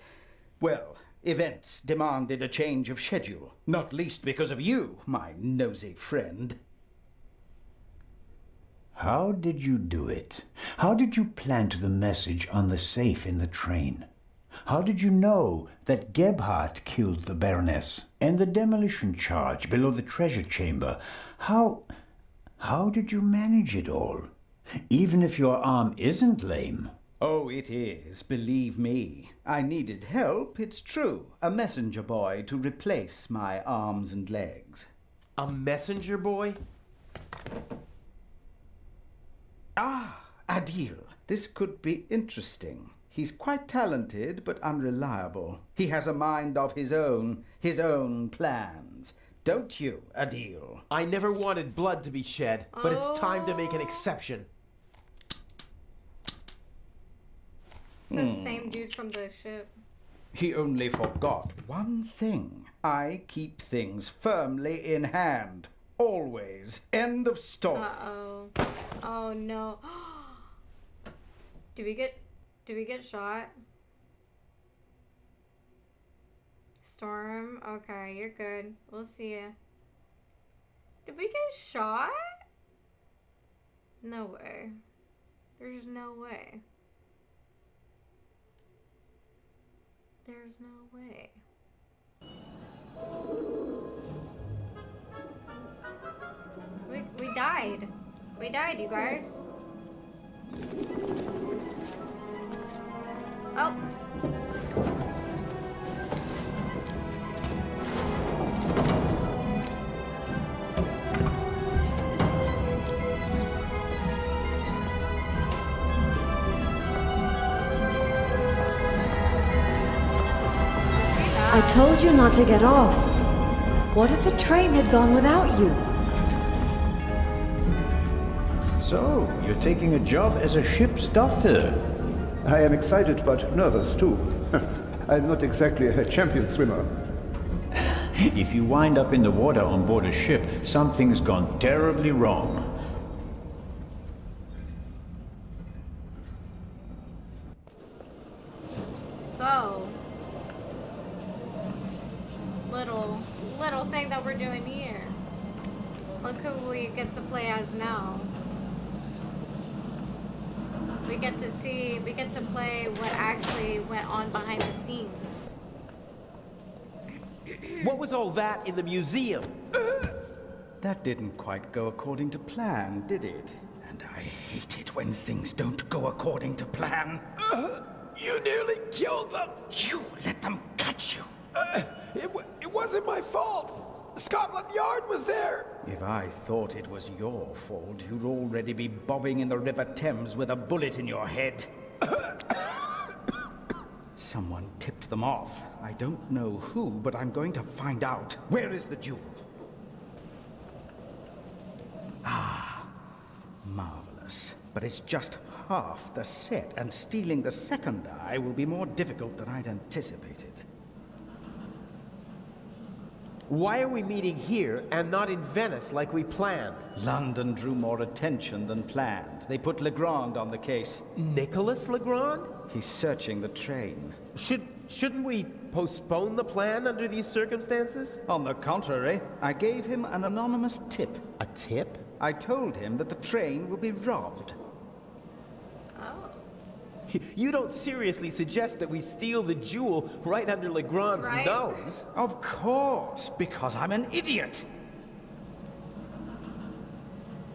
well, events demanded a change of schedule, not least because of you, my nosy friend. How did you do it? How did you plant the message on the safe in the train? How did you know that Gebhardt killed the Baroness? And the demolition charge below the treasure chamber? How did you manage it all? Even if your arm isn't lame. Oh, it is, believe me. I needed help, it's true. A messenger boy to replace my arms and legs. A messenger boy? Ah, Adil. This could be interesting. He's quite talented, but unreliable. He has a mind of his own plans. Don't you, Adil? I never wanted blood to be shed, but it's time to make an exception. It's the same dude from the ship. He only forgot one thing. I keep things firmly in hand. Always. End of story. Uh-oh. Oh no. Do we get shot? Storm? Okay, you're good. We'll see ya. Did we get shot? No way. There's no way. There's no way. We died. We died, you guys. Oh. I told you not to get off. What if the train had gone without you? So, you're taking a job as a ship's doctor. I am excited but nervous too. I'm not exactly a champion swimmer. If you wind up in the water on board a ship, something's gone terribly wrong. So, little thing that we're doing here. Look who we get to play as now. We get to play what actually went on behind the scenes. What was all that in the museum? That didn't quite go according to plan, did it? And I hate it when things don't go according to plan. You nearly killed them. You let them catch you. It wasn't my fault. Scotland Yard was there. If I thought it was your fault, you'd already be bobbing in the River Thames with a bullet in your head. Someone tipped them off. I don't know who, but I'm going to find out. Where is the jewel? Ah, marvelous. But it's just half the set, and stealing the second eye will be more difficult than I'd anticipated. Why are we meeting here and not in Venice like we planned? London drew more attention than planned. They put Legrand on the case. Nicholas Legrand? He's searching the train. Shouldn't we postpone the plan under these circumstances? On the contrary, I gave him an anonymous tip. A tip? I told him that the train will be robbed. You don't seriously suggest that we steal the jewel right under Legrand's nose? Of course, because I'm an idiot.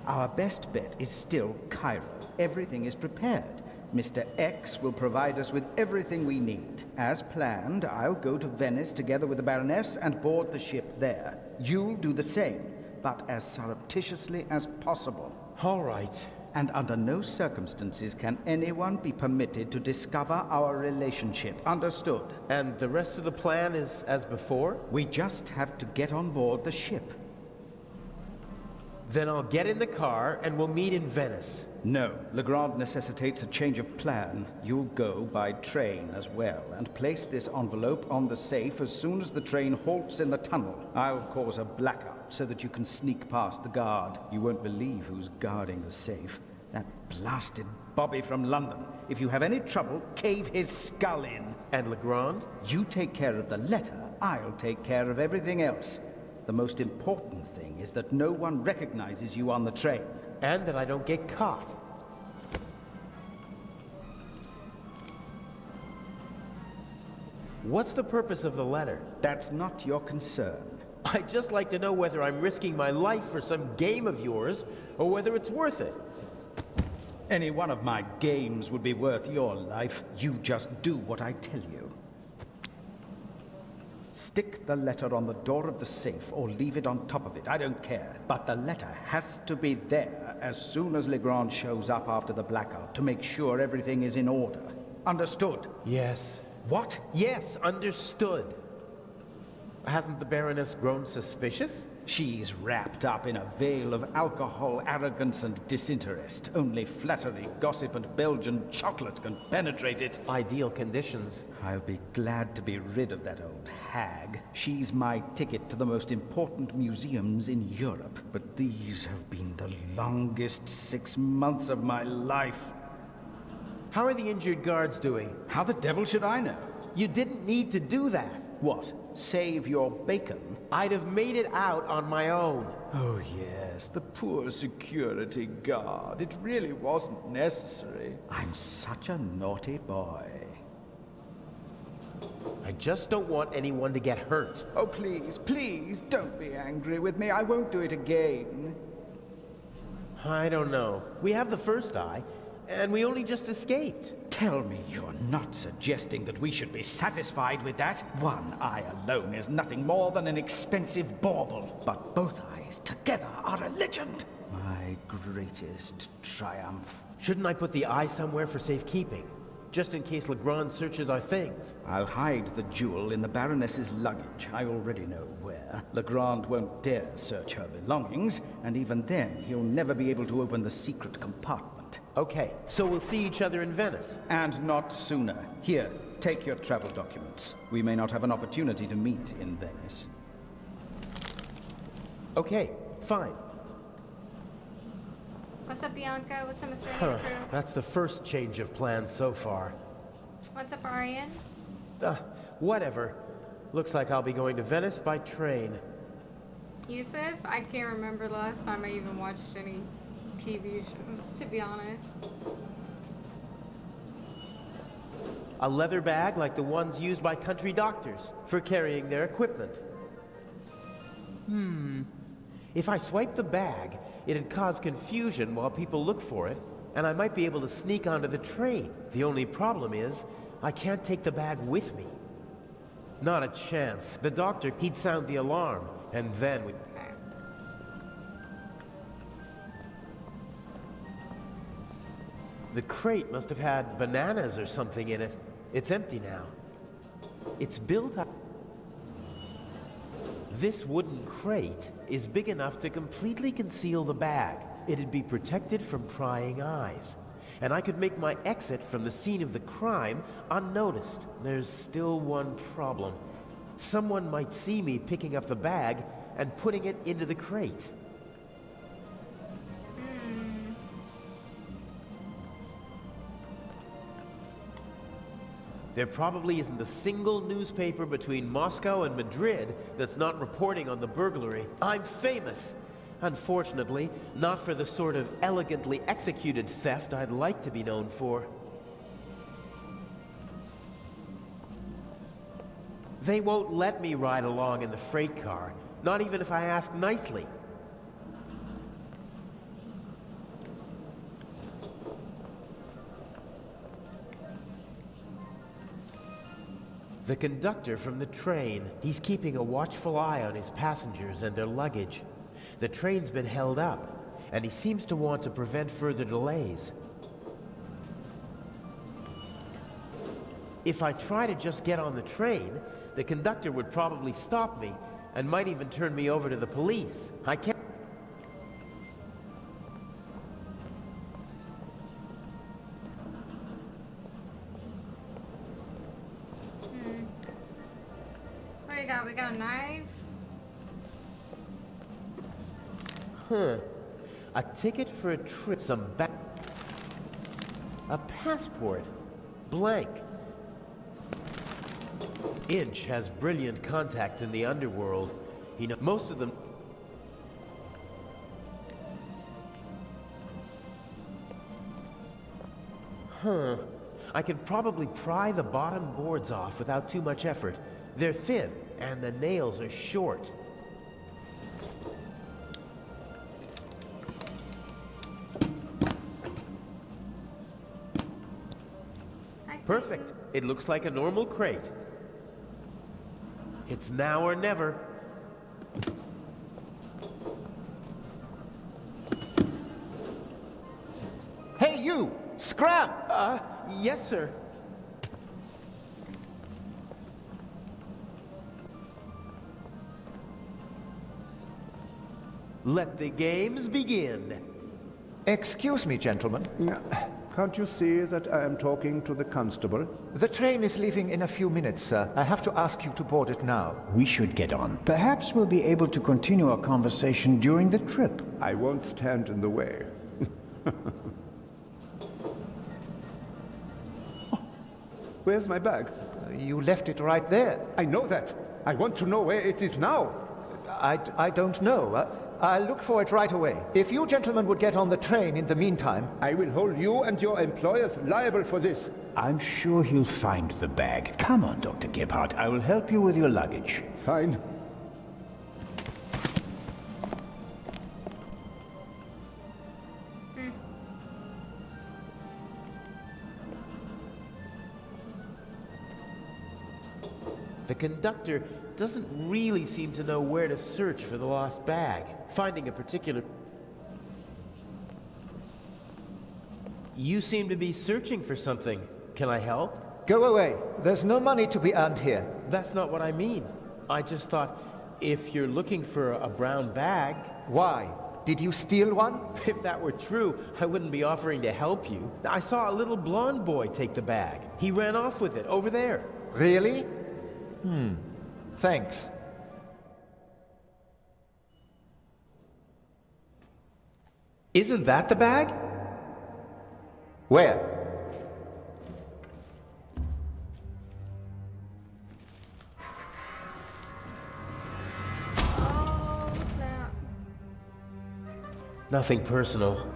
Our best bet is still Cairo. Everything is prepared. Mr. X will provide us with everything we need. As planned, I'll go to Venice together with the Baroness and board the ship there. You'll do the same, but as surreptitiously as possible. All right. And under no circumstances can anyone be permitted to discover our relationship. Understood? And the rest of the plan is as before? We just have to get on board the ship. Then I'll get in the car and we'll meet in Venice. No, Legrand necessitates a change of plan. You'll go by train as well, and place this envelope on the safe as soon as the train halts in the tunnel. I'll cause a blackout so that you can sneak past the guard. You won't believe who's guarding the safe. That blasted Bobby from London. If you have any trouble, cave his skull in. And Legrand? You take care of the letter, I'll take care of everything else. The most important thing is that no one recognizes you on the train. And that I don't get caught. What's the purpose of the letter? That's not your concern. I'd just like to know whether I'm risking my life for some game of yours, or whether it's worth it. Any one of my games would be worth your life. You just do what I tell you. Stick the letter on the door of the safe or leave it on top of it, I don't care. But the letter has to be there as soon as Legrand shows up after the blackout to make sure everything is in order. Understood? Yes. What? Yes, understood. Hasn't the Baroness grown suspicious? She's wrapped up in a veil of alcohol, arrogance, and disinterest. Only flattery, gossip, and Belgian chocolate can penetrate it. Ideal conditions. I'll be glad to be rid of that old hag. She's my ticket to the most important museums in Europe. But these have been the longest 6 months of my life. How are the injured guards doing? How the devil should I know? You didn't need to do that. What? Save your bacon? I'd have made it out on my own. Oh yes, the poor security guard. It really wasn't necessary. I'm such a naughty boy. I just don't want anyone to get hurt. Oh please, please, don't be angry with me. I won't do it again. I don't know. We have the first eye, and we only just escaped. Tell me you're not suggesting that we should be satisfied with that? One eye alone is nothing more than an expensive bauble, but both eyes together are a legend. My greatest triumph. Shouldn't I put the eye somewhere for safekeeping? Just in case Legrand searches our things. I'll hide the jewel in the Baroness's luggage. I already know where. Legrand won't dare search her belongings, and even then, he'll never be able to open the secret compartment. Okay, so we'll see each other in Venice. And not sooner. Here, take your travel documents. We may not have an opportunity to meet in Venice. Okay, fine. What's up, Bianca? What's up, Mr. Huh, that's the first change of plans so far. What's up, Arian? Whatever. Looks like I'll be going to Venice by train. Yusuf? I can't remember the last time I even watched any TV shows, to be honest. A leather bag like the ones used by country doctors for carrying their equipment. If I swipe the bag, it'd cause confusion while people look for it, and I might be able to sneak onto the train. The only problem is, I can't take the bag with me. Not a chance. The doctor, he'd sound the alarm, and then we... The crate must have had bananas or something in it. It's empty now. It's built up... This wooden crate is big enough to completely conceal the bag. It'd be protected from prying eyes. And I could make my exit from the scene of the crime unnoticed. There's still one problem. Someone might see me picking up the bag and putting it into the crate. There probably isn't a single newspaper between Moscow and Madrid that's not reporting on the burglary. I'm famous. Unfortunately, not for the sort of elegantly executed theft I'd like to be known for. They won't let me ride along in the freight car, not even if I ask nicely. The conductor from the train, he's keeping a watchful eye on his passengers and their luggage. The train's been held up, and he seems to want to prevent further delays. If I try to just get on the train, the conductor would probably stop me and might even turn me over to the police. I can't... What do you got? We got a knife? A ticket for a trip, a passport, blank. Inch has brilliant contacts in the underworld. He knows most of them. I could probably pry the bottom boards off without too much effort. They're thin, and the nails are short. Perfect. It looks like a normal crate. It's now or never. Hey, you! Scram! Yes, sir. Let the games begin. Excuse me, gentlemen. Can't you see that I am talking to the constable? The train is leaving in a few minutes, sir. I have to ask you to board it now. We should get on. Perhaps we'll be able to continue our conversation during the trip. I won't stand in the way. Where's my bag? You left it right there. I know that. I want to know where it is now. I don't know. I'll look for it right away. If you gentlemen would get on the train in the meantime... I will hold you and your employers liable for this. I'm sure he'll find the bag. Come on, Dr. Gebhardt. I will help you with your luggage. Fine. The conductor doesn't really seem to know where to search for the lost bag. Finding a particular... You seem to be searching for something. Can I help? Go away. There's no money to be earned here. That's not what I mean. I just thought, if you're looking for a brown bag... Why? Did you steal one? If that were true, I wouldn't be offering to help you. I saw a little blonde boy take the bag. He ran off with it, over there. Really? Thanks. Isn't that the bag? Where? Oh, snap. Nothing personal.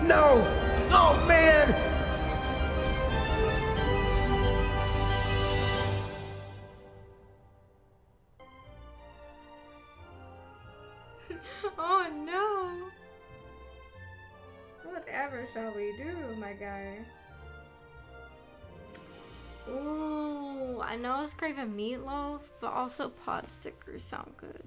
No! Oh, man! Oh no! Whatever shall we do, my guy? Ooh, I know I was craving meatloaf, but also pot stickers sound good.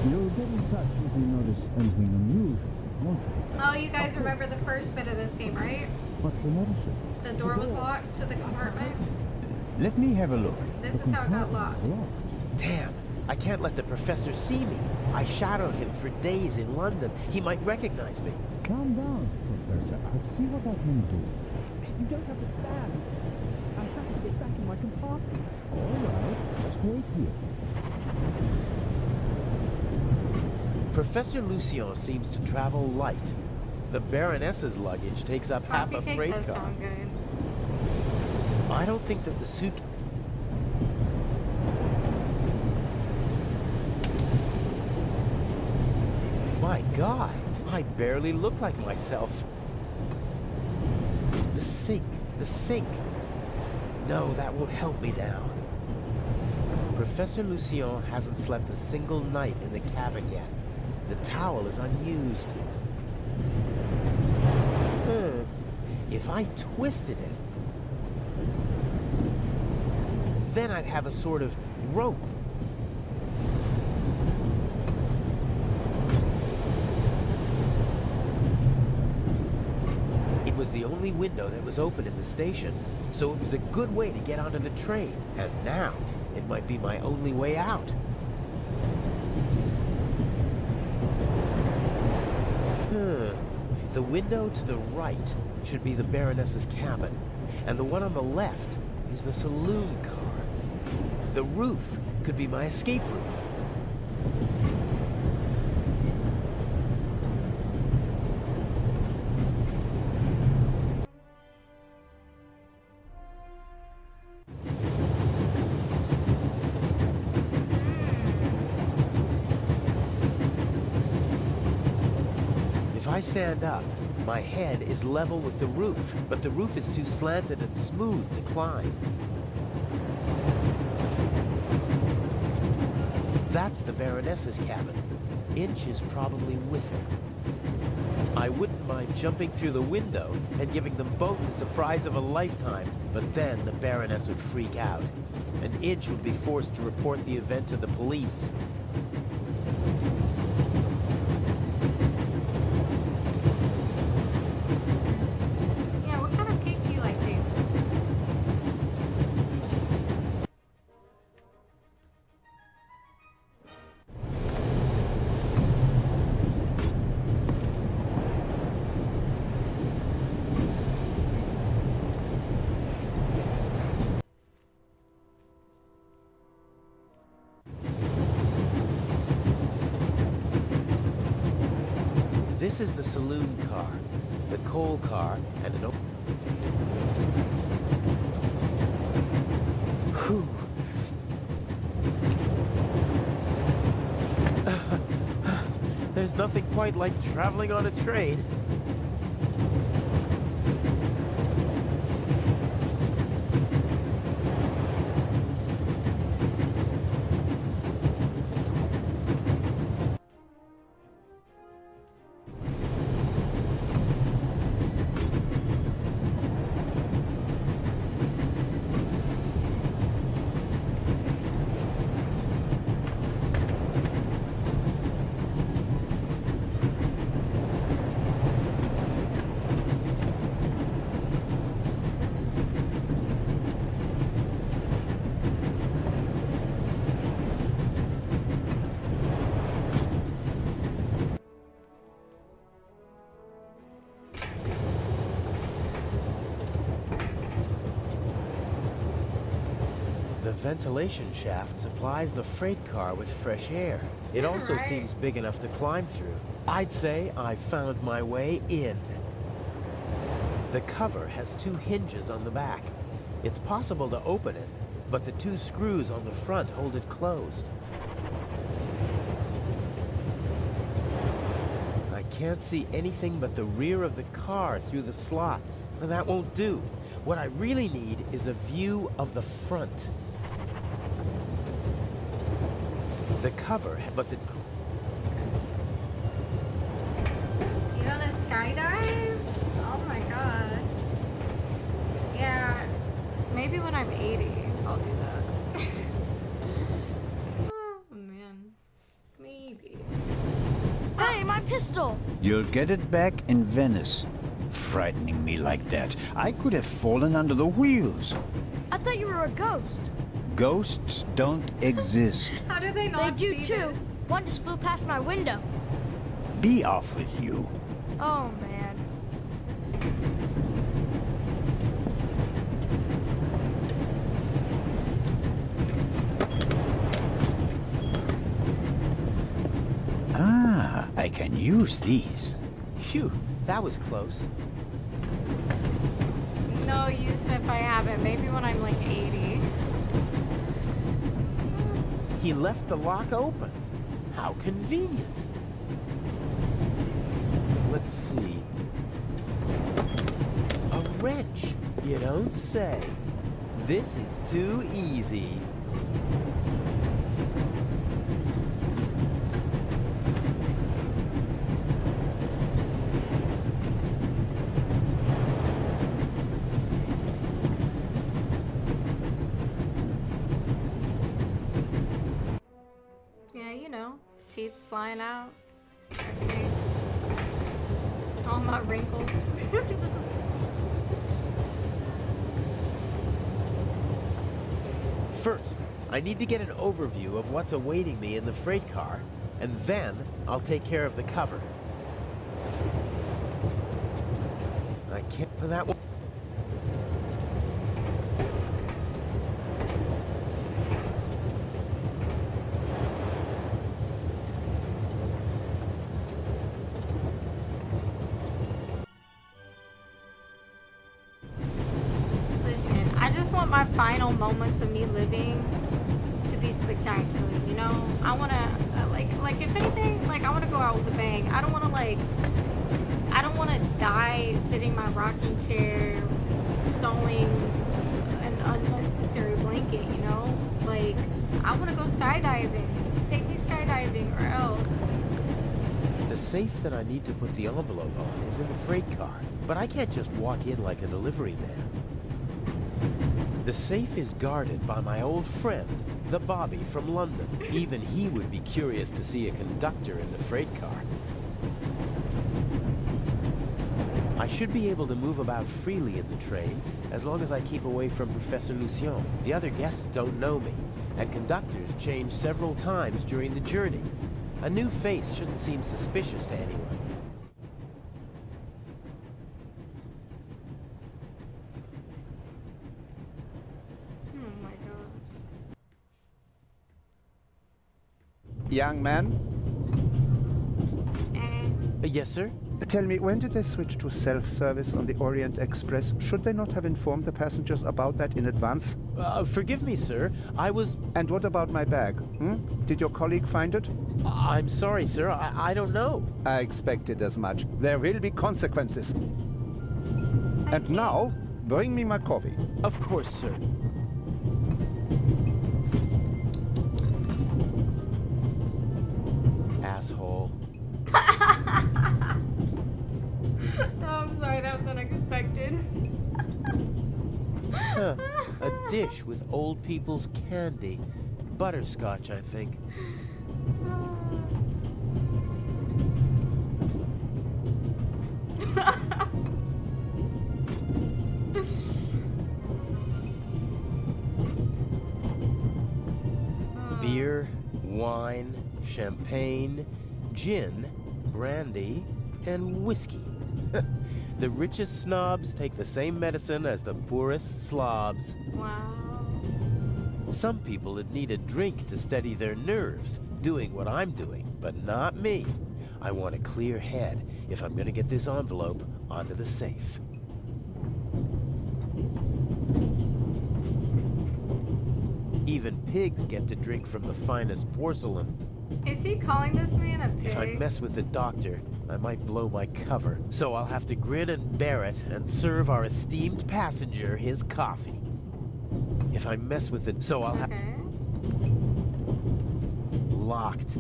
You'll get in touch if you notice anything unusual, won't you? Oh, you guys remember the first bit of this game, right? What's the notice? The door was locked to the compartment. Let me have a look. This is how it got locked. Damn, I can't let the professor see me. I shadowed him for days in London. He might recognize me. Calm down, Professor. I'll see what I can do. You don't understand. I have to get back in my compartment. All right, stay here. Professor Lucien seems to travel light. The Baroness's luggage takes up half a freight car. Sound good. I don't think that the suit... My God, I barely look like myself. The sink, the sink. No, that won't help me now. Professor Lucien hasn't slept a single night in the cabin yet. The towel is unused. If I twisted it, then I'd have a sort of rope. It was the only window that was open in the station, so it was a good way to get onto the train. And now, it might be my only way out. The window to the right should be the Baroness's cabin, and the one on the left is the saloon car. The roof could be my escape route. If I stand up, my head is level with the roof, but the roof is too slanted and smooth to climb. That's the Baroness's cabin. Inch is probably with her. I wouldn't mind jumping through the window and giving them both the surprise of a lifetime, but then the Baroness would freak out, and Inch would be forced to report the event to the police. Yeah, what kind of cake do you like, Jason? This is the saloon car, the coal car, and an open... Whew. There's nothing quite like traveling on a train. The ventilation shaft supplies the freight car with fresh air. It also seems big enough to climb through. I'd say I found my way in. The cover has two hinges on the back. It's possible to open it, but the two screws on the front hold it closed. can't see anything but the rear of the car through the slots. And that won't do. What I really need is a view of the front. The cover, but the... You gonna skydive? Oh my gosh. Yeah, maybe when I'm 80, I'll do that. Oh man, maybe. Hey, my pistol! You'll get it back in Venice. Frightening me like that. I could have fallen under the wheels. I thought you were a ghost. Ghosts don't exist. How do they not They do see too. this? One just flew past my window. Be off with you. Oh man. Ah, I can use these. Phew, that was close. No use if I haven't. Maybe when I'm like 80. He left the lock open. How convenient. Let's see. A wrench. You don't say. This is too easy. Yeah, you know, teeth flying out. Everything. All my wrinkles. First, I need to get an overview of what's awaiting me in the freight car, and then I'll take care of the cover. I can't put that one. Listen, I just want my final moments of me living to be spectacular, you know? I want to, like if anything, like I want to go out with a bang. I don't want to I don't want to die sitting in my rocking chair sewing an unnecessary blanket, you know? Like, I want to go skydiving. Take me skydiving or else. The safe that I need to put the envelope on is in the freight car, but I can't just walk in like a delivery man. The safe is guarded by my old friend, the Bobby from London. Even he would be curious to see a conductor in the freight car. I should be able to move about freely in the train, as long as I keep away from Professor Lucien. The other guests don't know me, and conductors change several times during the journey. A new face shouldn't seem suspicious to anyone. Oh my gosh. Young man? Yes, sir? Tell me, when did they switch to self-service on the Orient Express? Should they not have informed the passengers about that in advance? Forgive me, sir. I was... And what about my bag? Did your colleague find it? I'm sorry, sir. I don't know. I expected as much. There will be consequences. And now, bring me my coffee. Of course, sir. Asshole. No, I'm sorry, that was unexpected. Huh. A dish with old people's candy. Butterscotch, I think. Beer, wine, champagne, gin, brandy, and whiskey. The richest snobs take the same medicine as the poorest slobs. Wow. Some people would need a drink to steady their nerves, doing what I'm doing, but not me. I want a clear head if I'm gonna get this envelope onto the safe. Even pigs get to drink from the finest porcelain. Is he calling this man a If I mess with the doctor, I might blow my cover. So I'll have to grin and bear it and serve our esteemed passenger his coffee. If I mess with it, so I'll have... Locked.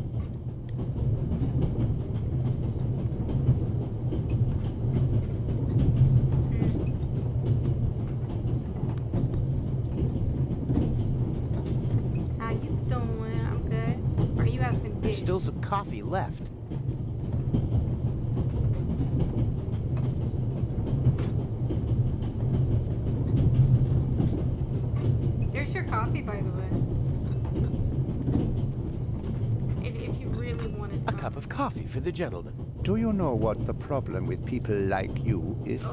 How you doing? I'm good. Are you asking There's this? still some coffee left. There's your coffee, by the way. If you really wanted A some. cup of coffee for the gentleman. Do you know what the problem with people like you is?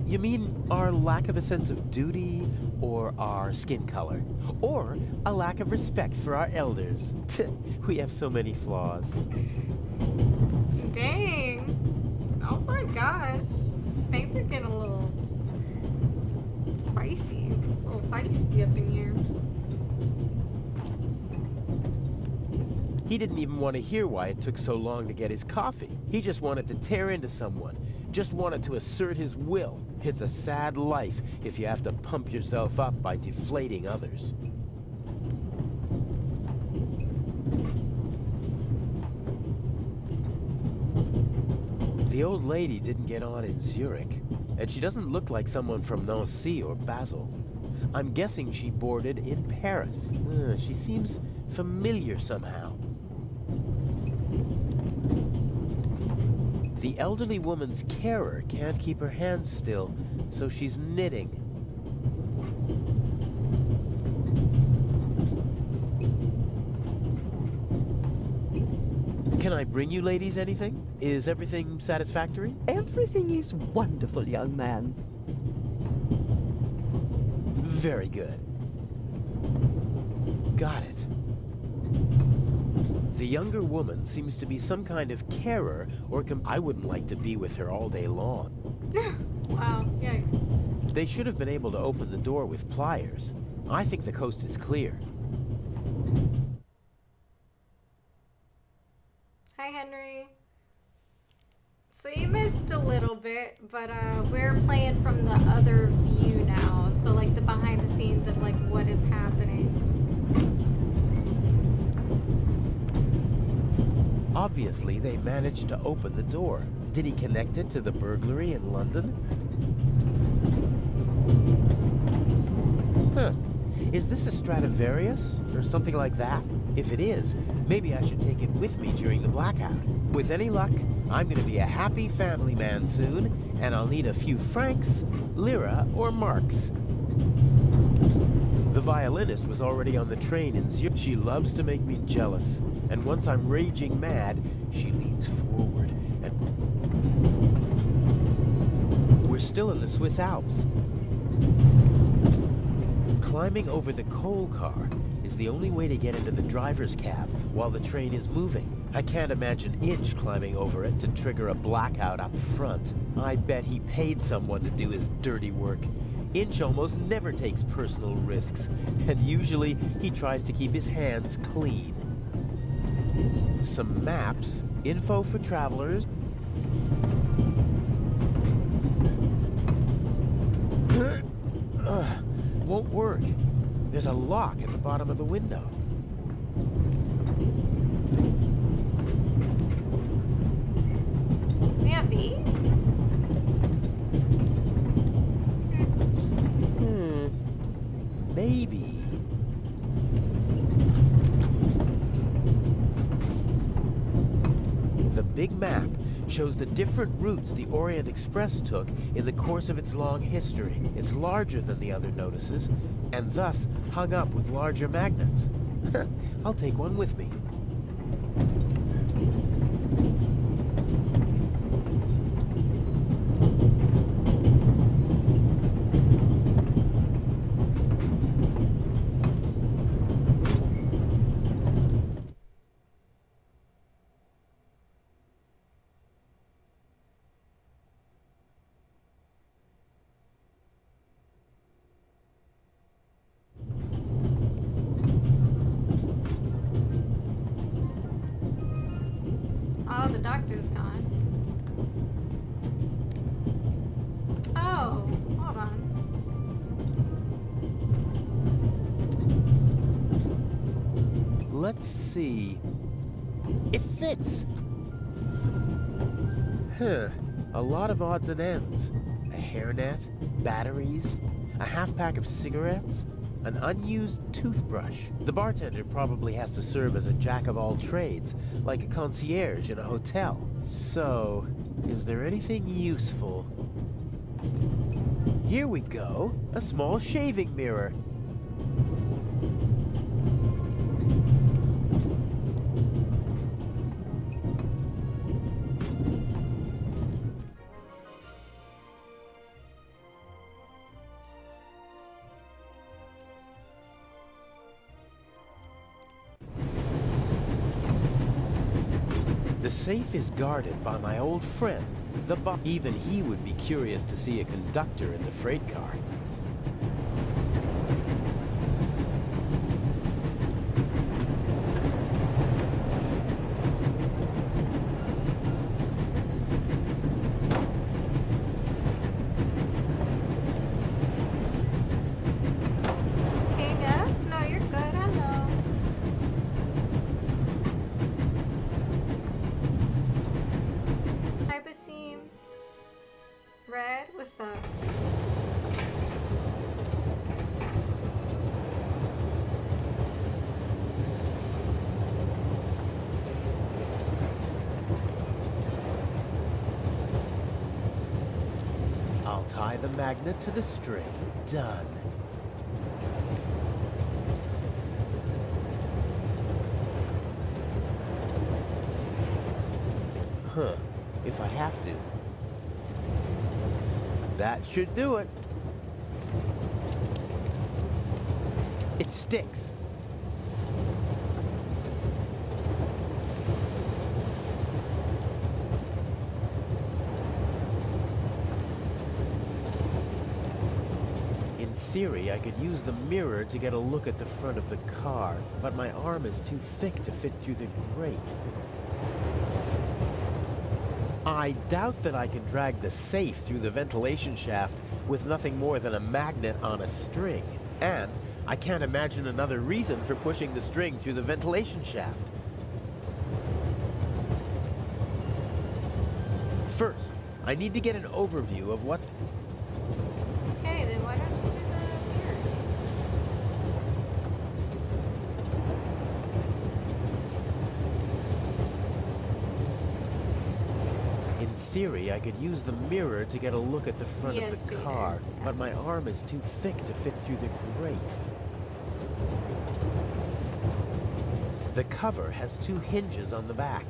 You mean our lack of a sense of duty, or our skin color, or a lack of respect for our elders? We have so many flaws. Dang. Oh my gosh. Things are getting a little spicy, a little feisty up in here. He didn't even want to hear why it took so long to get his coffee. He just wanted to tear into someone, just wanted to assert his will. It's a sad life if you have to pump yourself up by deflating others. The old lady didn't get on in Zurich, and she doesn't look like someone from Nancy or Basel. I'm guessing she boarded in Paris. She seems familiar somehow. The elderly woman's carer can't keep her hands still, so she's knitting. Can I bring you ladies anything? Is everything satisfactory? Everything is wonderful, young man. Very good. Got it. The younger woman seems to be some kind of carer, or I wouldn't like to be with her all day long. Wow, yikes. They should have been able to open the door with pliers. I think the coast is clear. Hi, Henry. So you missed a little bit, but we're playing from the other view now. So like the behind the scenes of like what is happening. Obviously, they managed to open the door. Did he connect it to the burglary in London? Huh. Is this a Stradivarius or something like that? If it is, maybe I should take it with me during the blackout. With any luck, I'm gonna be a happy family man soon, and I'll need a few francs, lira, or marks. The violinist was already on the train in Zurich. She loves to make me jealous, and once I'm raging mad, she leans forward and... We're still in the Swiss Alps. Climbing over the coal car is the only way to get into the driver's cab while the train is moving. I can't imagine Inch climbing over it to trigger a blackout up front. I bet he paid someone to do his dirty work. Inch almost never takes personal risks, and usually he tries to keep his hands clean. Some maps, info for travelers. Won't work. There's a lock at the bottom of the window. We have these? Maybe. The big map shows the different routes the Orient Express took in the course of its long history. It's larger than the other notices, and thus hung up with larger magnets. I'll take one with me. Oh, the doctor's gone. Oh, hold on. Let's see. It fits! Huh. A lot of odds and ends. A hairnet, batteries, a half-pack of cigarettes, an unused toothbrush. The bartender probably has to serve as a jack-of-all-trades, like a concierge in a hotel. So, is there anything useful? Here we go! A small shaving mirror. The safe is guarded by my old friend, the boss. Even he would be curious to see a conductor in the freight car. Okay, Neff? No, you're good. Hello. Hyposeam. Red, what's up? I'll tie the magnet to the string. Done. Huh. If I have to. That should do it. It sticks. In theory, I could use the mirror to get a look at the front of the car, but my arm is too thick to fit through the grate. I doubt that I can drag the safe through the ventilation shaft with nothing more than a magnet on a string. And I can't imagine another reason for pushing the string through the ventilation shaft. First, I need to get an overview of what's... Okay, then why don't you do the mirror? In theory, I could use the mirror to get a look at the front Yes, of the Peter. car, but my arm is too thick to fit through the grate. The cover has two hinges on the back.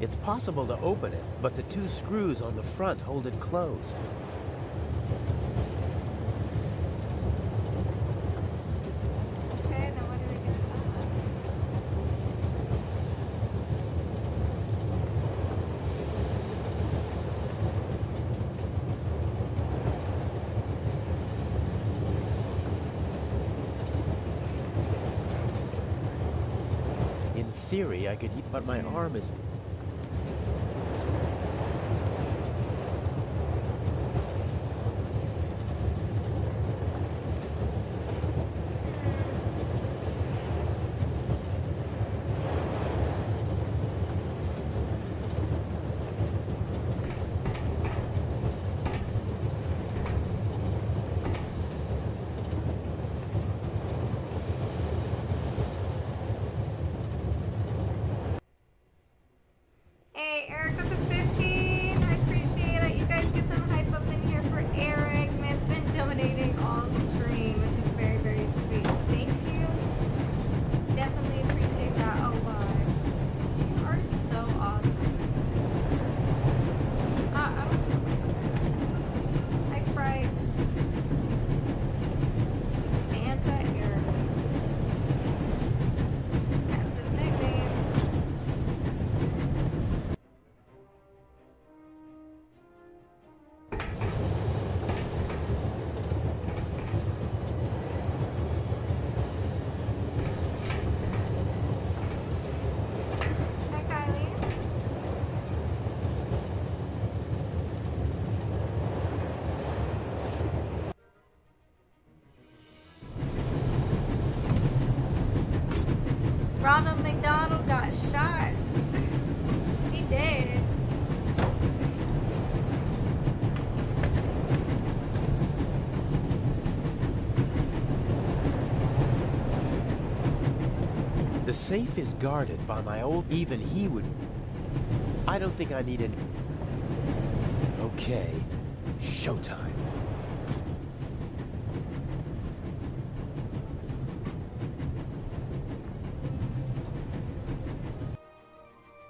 It's possible to open it, but the two screws on the front hold it closed. Okay, then what do we do with In theory, I could, but my arm is... safe is guarded by my old... Even he would... I don't think I need any... Okay, showtime.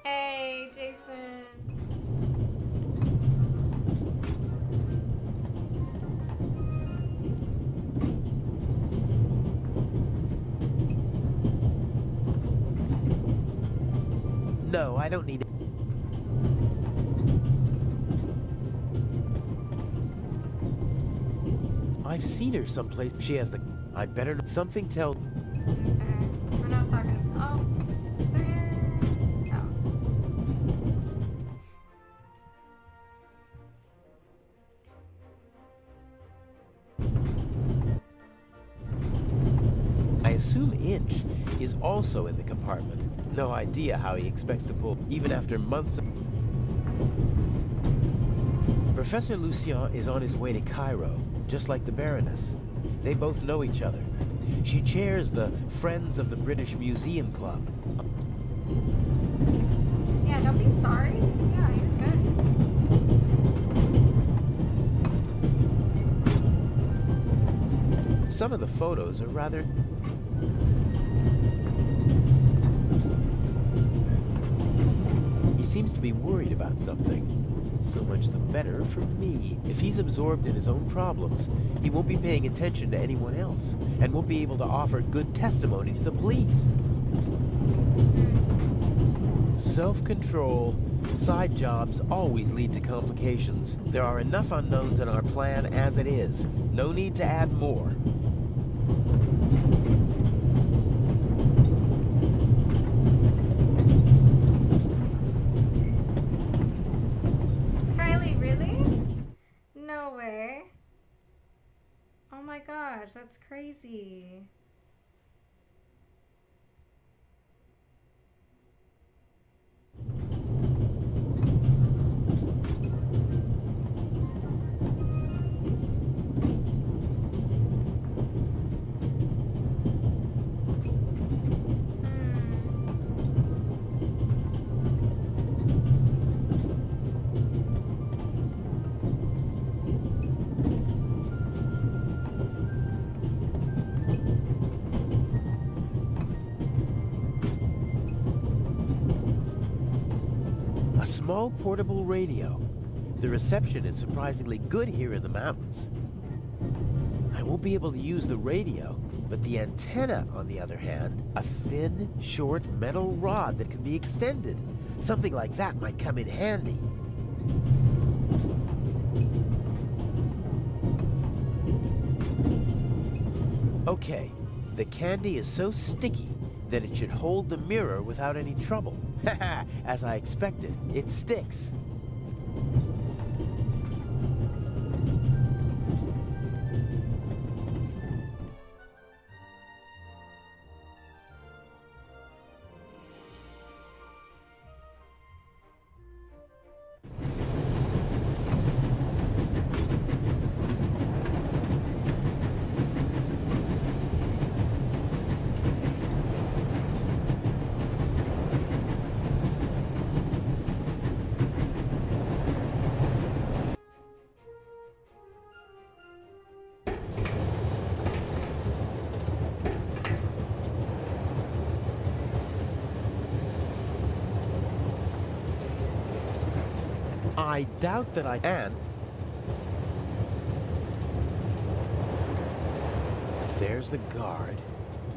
Hey, Jason. No, I don't need it. I've seen her someplace. She has the... I better... Something tell... Okay. We're not talking... Oh. Is there... I assume Inch is also in the compartment. No idea how he expects to pull, even after months of... Professor Lucien is on his way to Cairo, just like the Baroness. They both know each other. She chairs the Friends of the British Museum Club. Yeah, don't be sorry. Yeah, you're good. Some of the photos are rather... He seems to be worried about something. So much the better for me. If he's absorbed in his own problems, he won't be paying attention to anyone else, and won't be able to offer good testimony to the police. Self-control. Side jobs always lead to complications. There are enough unknowns in our plan as it is. No need to add more. No way. Oh my gosh, that's crazy. A small portable radio. The reception is surprisingly good here in the mountains. I won't be able to use the radio, but the antenna, on the other hand, a thin, short metal rod that can be extended. Something like that might come in handy. Okay, the candy is so sticky that it should hold the mirror without any trouble. Haha, as I expected, it sticks. I doubt that I can. There's the guard.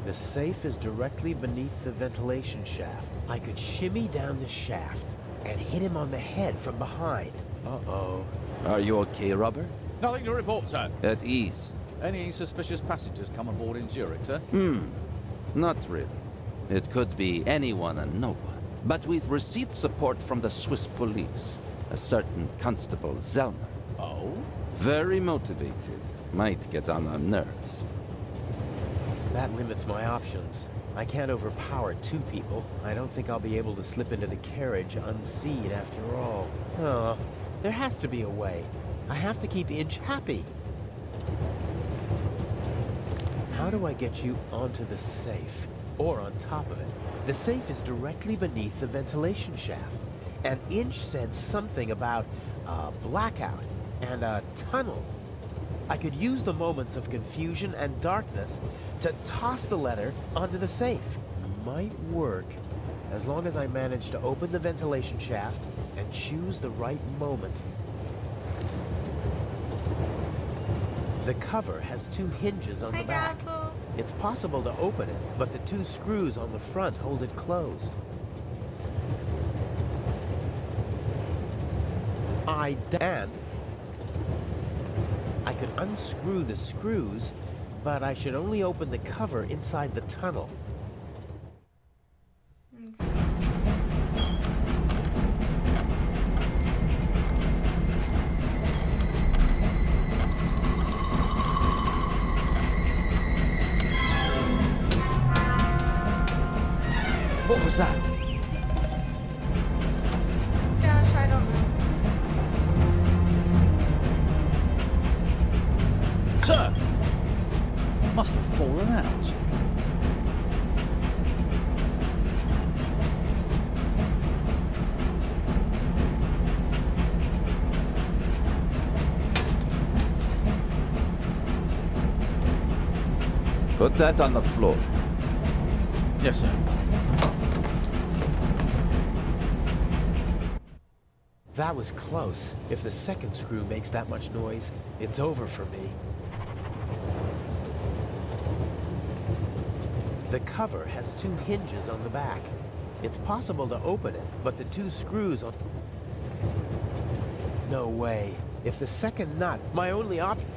The safe is directly beneath the ventilation shaft. I could shimmy down the shaft and hit him on the head from behind. Uh-oh. Are you okay, Robert? Nothing to report, sir. At ease. Any suspicious passengers come aboard in Zurich, sir? Not really. It could be anyone and no one. But we've received support from the Swiss police. A certain Constable Zellner. Oh? Very motivated. Might get on our nerves. That limits my options. I can't overpower two people. I don't think I'll be able to slip into the carriage unseen after all. Oh, there has to be a way. I have to keep Inch happy. How do I get you onto the safe? or on top of it. The safe is directly beneath the ventilation shaft. And Inch said something about a blackout and a tunnel. I could use the moments of confusion and darkness to toss the letter onto the safe. Might work, as long as I manage to open the ventilation shaft and choose the right moment. The cover has 2 hinges on the back. Dazzle. It's possible to open it, but the 2 screws on the front hold it closed. And I could unscrew the screws, but I should only open the cover inside the tunnel. What was that? Gosh, I don't know. Sir! Must have fallen out. Put that on the floor. Yes, sir. That was close. If the second screw makes that much noise, it's over for me. The cover has 2 hinges on the back. It's possible to open it, but the 2 screws on... No way. If the second nut, my only option...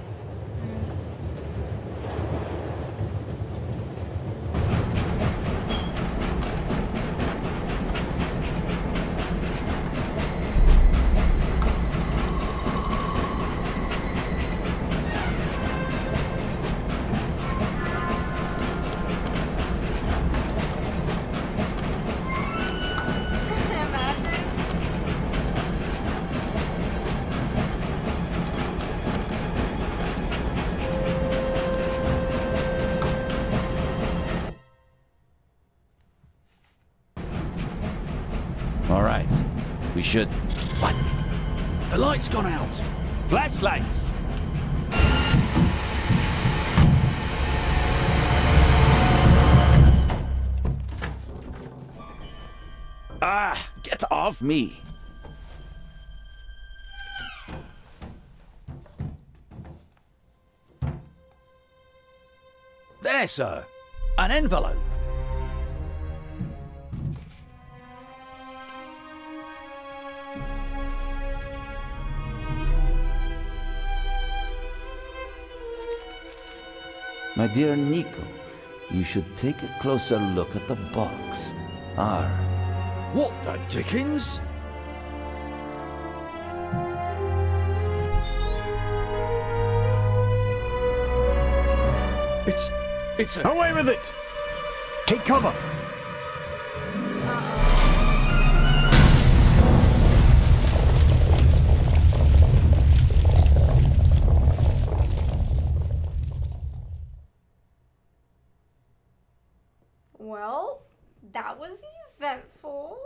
All right. We should... What? The light's gone out. Flashlights! Ah! Get off me! There, sir. An envelope. My dear Nico, you should take a closer look at the box. R. What the dickens? It's a... Away with it! Take cover! Well, that was eventful.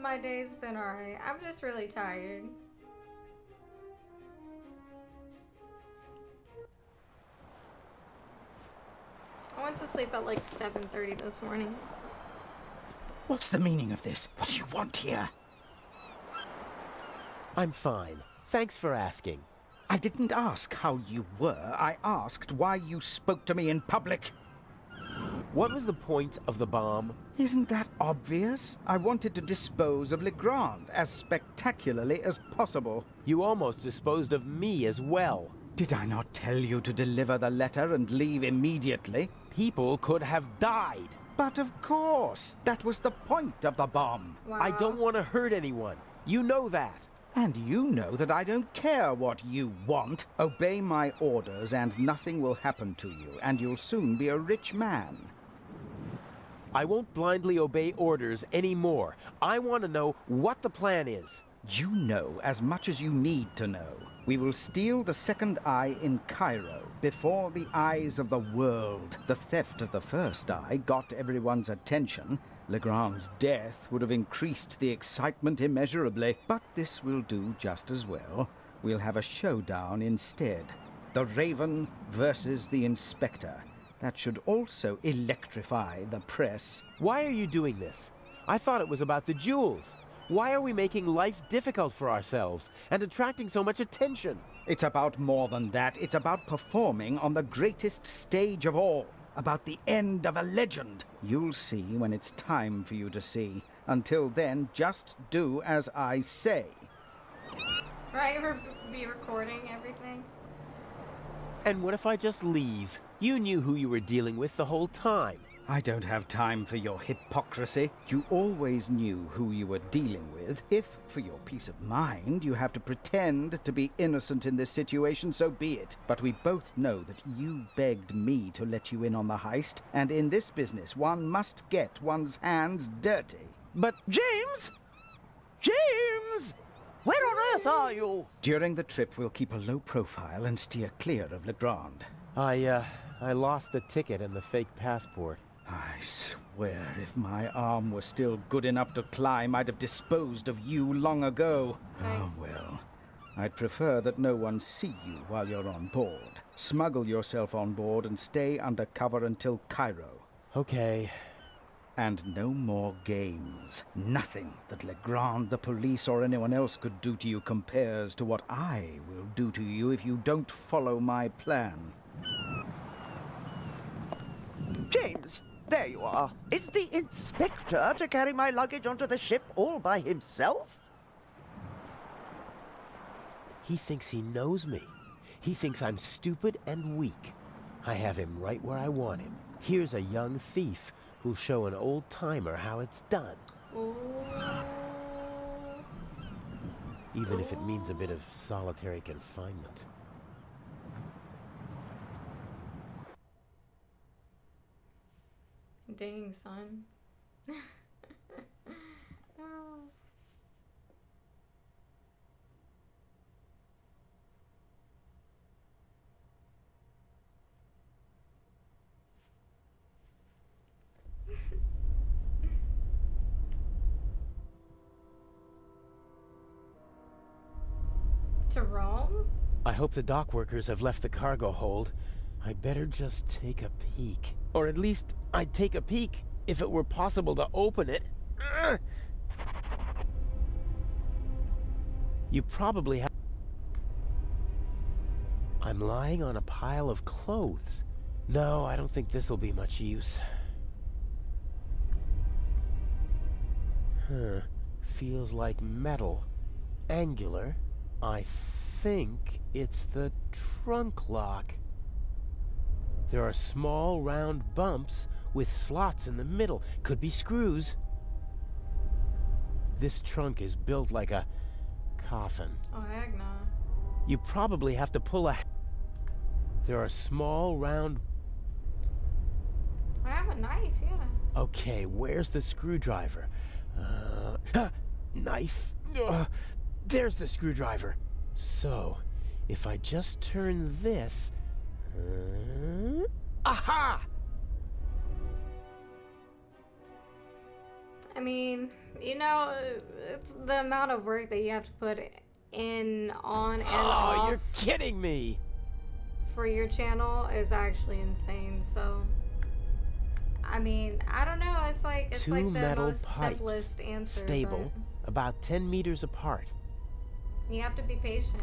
My day's been alright. I'm just really tired. I went to sleep at like 7:30 this morning. What's the meaning of this? What do you want here? I'm fine. Thanks for asking. I didn't ask how you were. I asked why you spoke to me in public. What was the point of the bomb? Isn't that obvious? I wanted to dispose of Legrand as spectacularly as possible. You almost disposed of me as well. Did I not tell you to deliver the letter and leave immediately? People could have died. But of course, that was the point of the bomb. Wow. I don't want to hurt anyone. You know that. And you know that I don't care what you want. Obey my orders and nothing will happen to you, and you'll soon be a rich man. I won't blindly obey orders anymore. I want to know what the plan is. You know as much as you need to know. We will steal the second eye in Cairo, before the eyes of the world. The theft of the first eye got everyone's attention. Legrand's death would have increased the excitement immeasurably, but this will do just as well. We'll have a showdown instead. The Raven versus the Inspector. That should also electrify the press. Why are you doing this? I thought it was about the jewels. Why are we making life difficult for ourselves and attracting so much attention? It's about more than that. It's about performing on the greatest stage of all. About the end of a legend. You'll see when it's time for you to see. Until then, just do as I say. Right, be recording everything. And what if I just leave? You knew who you were dealing with the whole time. I don't have time for your hypocrisy. You always knew who you were dealing with. If, for your peace of mind, you have to pretend to be innocent in this situation, so be it. But we both know that you begged me to let you in on the heist, and in this business, one must get one's hands dirty. But James! James! Where on earth are you? During the trip, we'll keep a low profile and steer clear of Legrand. I lost the ticket and the fake passport. I swear, if my arm were still good enough to climb, I'd have disposed of you long ago. Nice. Oh, well. I'd prefer that no one see you while you're on board. Smuggle yourself on board and stay under cover until Cairo. Okay. And no more games. Nothing that Legrand, the police, or anyone else could do to you compares to what I will do to you if you don't follow my plan. James, there you are. Is the inspector to carry my luggage onto the ship all by himself? He thinks he knows me. He thinks I'm stupid and weak. I have him right where I want him. Here's a young thief who'll show an old-timer how it's done. Ooh. Even if it means a bit of solitary confinement. Dang, son. Oh. To Rome? I hope the dock workers have left the cargo hold. I better just take a peek. Or at least, I'd take a peek if it were possible to open it. You probably have... I'm lying on a pile of clothes. No, I don't think this'll be much use. Feels like metal. Angular. I think it's the trunk lock. There are small, round bumps with slots in the middle. Could be screws. This trunk is built like a coffin. Oh, heck no. You probably have to pull a... There are small, round... I have a knife, yeah. Okay, where's the screwdriver? Knife. There's the screwdriver. So, if I just turn this... aha! I mean, you know, it's the amount of work that you have to put in, on, and off. Oh, you're kidding me! For your channel is actually insane, so... I mean, I don't know, it's like Two the metal most pipes, simplest answer, stable, about 10 meters apart. You have to be patient.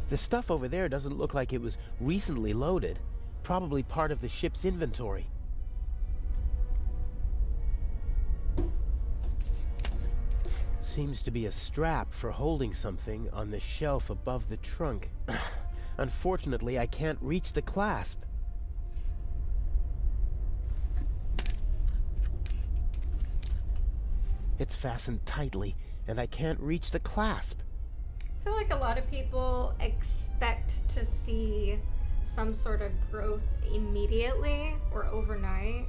The stuff over there doesn't look like it was recently loaded. Probably part of the ship's inventory. Seems to be a strap for holding something on the shelf above the trunk. Unfortunately, I can't reach the clasp. It's fastened tightly, and I can't reach the clasp. I feel like a lot of people expect to see some sort of growth immediately or overnight,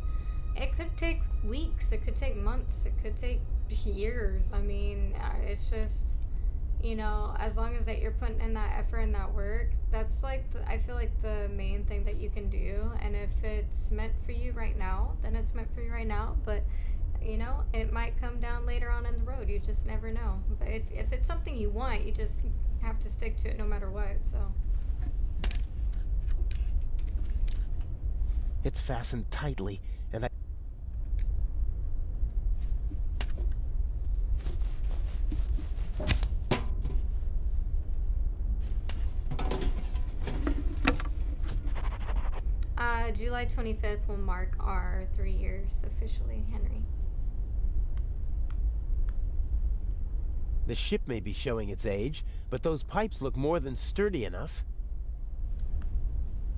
it could take weeks, it could take months, it could take years. I mean, it's just, you know, as long as that you're putting in that effort and that work, that's like, I feel like the main thing that you can do. And if it's meant for you right now, then it's meant for you right now. But, you know, it might come down later on in the road. You just never know. But if it's something you want, you just have to stick to it no matter what, so. It's fastened tightly, and I... July 25th will mark our 3 years officially, Henry. The ship may be showing its age, but those pipes look more than sturdy enough.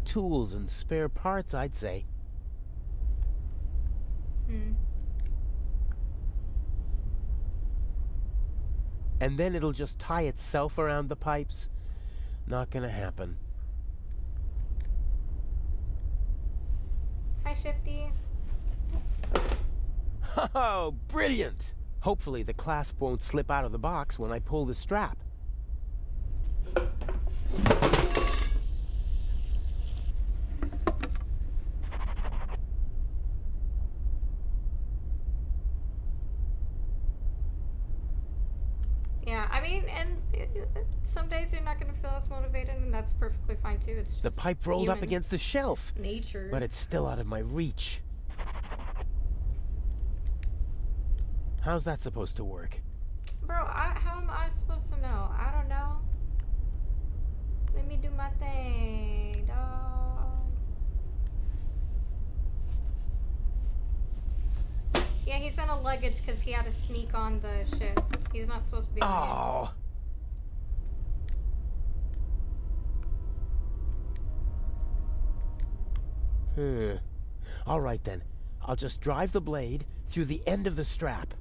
Tools and spare parts, I'd say. And then it'll just tie itself around the pipes. Not gonna happen. Hi, Shifty. Oh, brilliant! Hopefully the clasp won't slip out of the box when I pull the strap. Yeah, I mean, and some days you're not going to feel as motivated, and that's perfectly fine too. It's just the pipe rolled up against the shelf. Nature. But it's still out of my reach. How's that supposed to work? Bro, how am I supposed to know? I don't know. Let me do my thing, dog. Yeah, he's in a luggage because he had to sneak on the ship. He's not supposed to be on it. All right then. I'll just drive the blade through the end of the strap.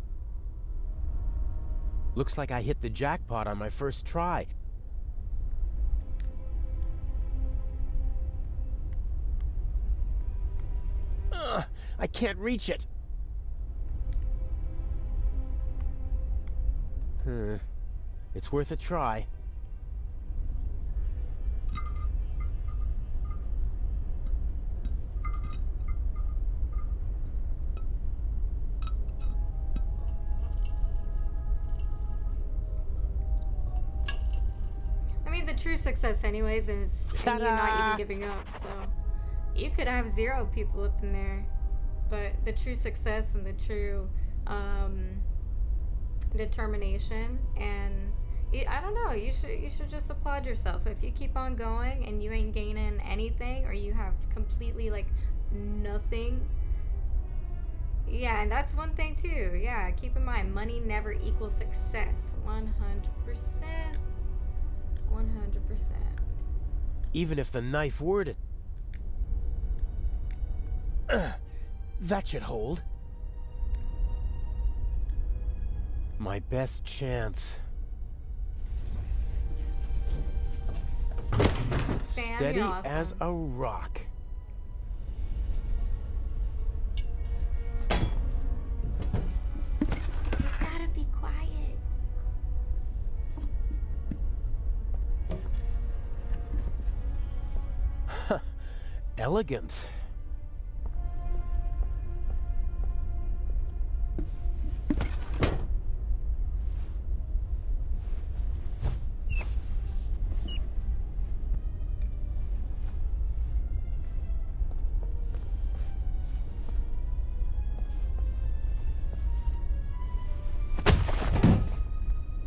Looks like I hit the jackpot on my first try. I can't reach it. It's worth a try. I mean, the true success anyways is in you not even giving up, so you could have 0 people up in there, but the true success and the true determination, and I don't know, you should just applaud yourself if you keep on going and you ain't gaining anything, or you have completely like nothing. Yeah, and that's one thing too. Yeah, keep in mind, money never equals success. 100%. 100%. Even if the knife were to... that should hold. My best chance. Sam, Steady awesome. as a rock. He's gotta be quiet. Elegant.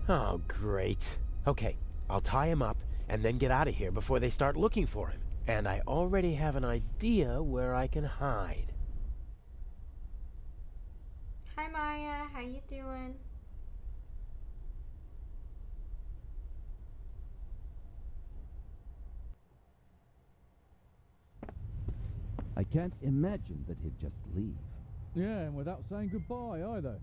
Oh, great. Okay, I'll tie him up and then get out of here before they start looking for him. And I already have an idea where I can hide. Hi Maya, how you doing? I can't imagine that he'd just leave. Yeah, and without saying goodbye either.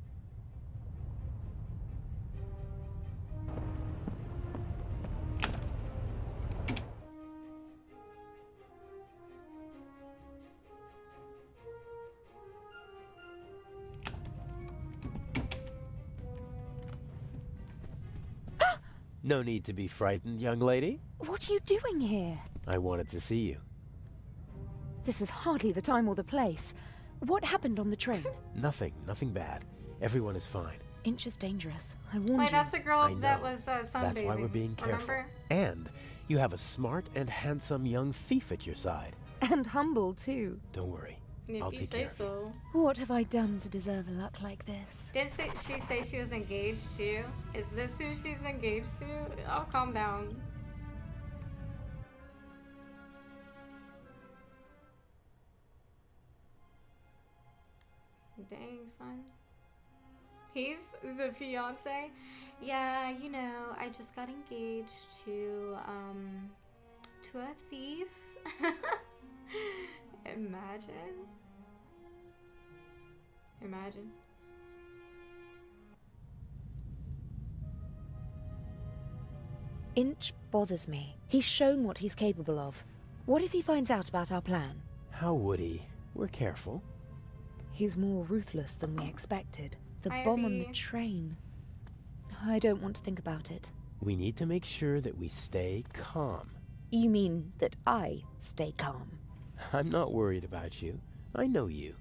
No need to be frightened, young lady. What are you doing here? I wanted to see you. This is hardly the time or the place. What happened on the train? Nothing bad. Everyone is fine. Inch is dangerous. I warned you. Wait, that's the girl that was sunbathing. That's why we're being careful. Remember? And you have a smart and handsome young thief at your side. And humble, too. Don't worry. If I'll you take say care of so. What have I done to deserve a luck like this? Did she say she was engaged too? Is this who she's engaged to? Oh, calm down. Dang, son. He's the fiance? Yeah, you know, I just got engaged to a thief. Imagine. Inch bothers me. He's shown what he's capable of. What if he finds out about our plan? How would he? We're careful. He's more ruthless than we expected. The bomb on the train. I don't want to think about it. We need to make sure that we stay calm. You mean that I stay calm? I'm not worried about you. I know you.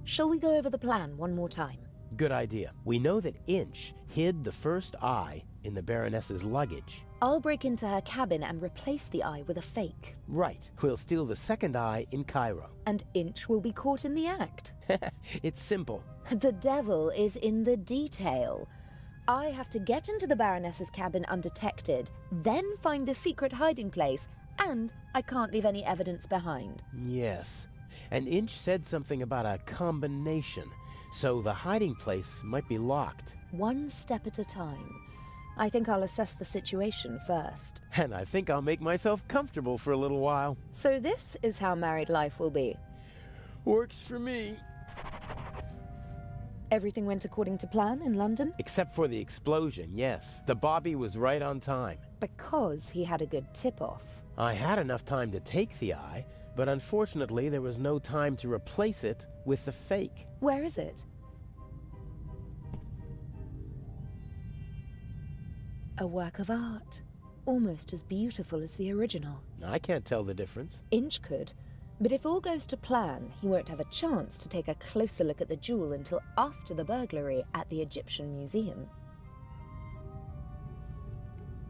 Shall we go over the plan one more time? Good idea. We know that Inch hid the first eye in the Baroness's luggage. I'll break into her cabin and replace the eye with a fake. Right. We'll steal the second eye in Cairo. And Inch will be caught in the act. It's simple. The devil is in the detail. I have to get into the Baroness's cabin undetected, then find the secret hiding place, and I can't leave any evidence behind. Yes. And Inch said something about a combination, so the hiding place might be locked. One step at a time. I think I'll assess the situation first. And I think I'll make myself comfortable for a little while. So this is how married life will be. Works for me. Everything went according to plan in London? Except for the explosion, yes. The Bobby was right on time. Because he had a good tip-off. I had enough time to take the eye, but unfortunately there was no time to replace it with the fake. Where is it? A work of art. Almost as beautiful as the original. I can't tell the difference. Inch could. But if all goes to plan, he won't have a chance to take a closer look at the jewel until after the burglary at the Egyptian Museum.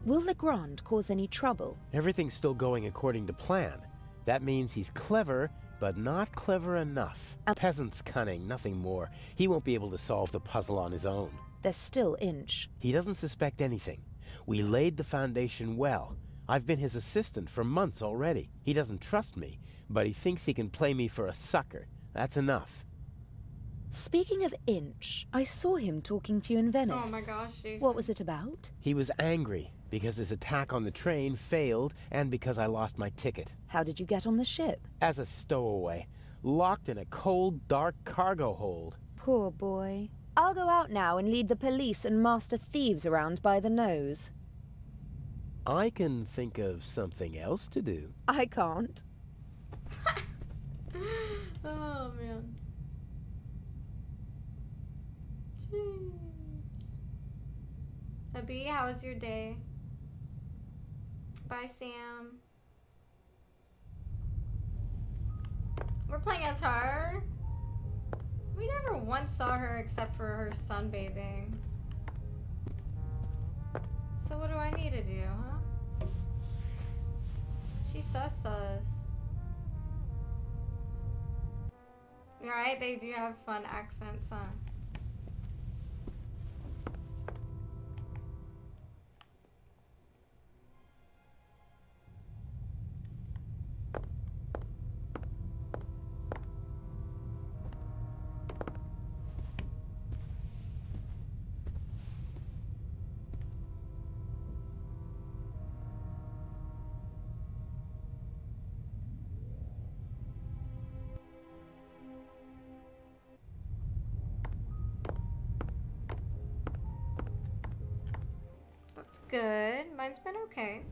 Will Legrand cause any trouble? Everything's still going according to plan. That means he's clever, but not clever enough. Peasant's cunning, nothing more. He won't be able to solve the puzzle on his own. There's still Inch. He doesn't suspect anything. We laid the foundation well. I've been his assistant for months already. He doesn't trust me, but he thinks he can play me for a sucker. That's enough. Speaking of Inch, I saw him talking to you in Venice. Oh my gosh, Jason. What was it about? He was angry because his attack on the train failed and because I lost my ticket. How did you get on the ship? As a stowaway, locked in a cold, dark cargo hold. Poor boy. I'll go out now and lead the police and master thieves around by the nose. I can think of something else to do. I can't. Oh, man. Abby, how was your day? Bye, Sam. We're playing as her. We never once saw her except for her sunbathing. So what do I need to do, huh? She's sus. Right? They do have fun accents, huh? Good. Mine's been okay.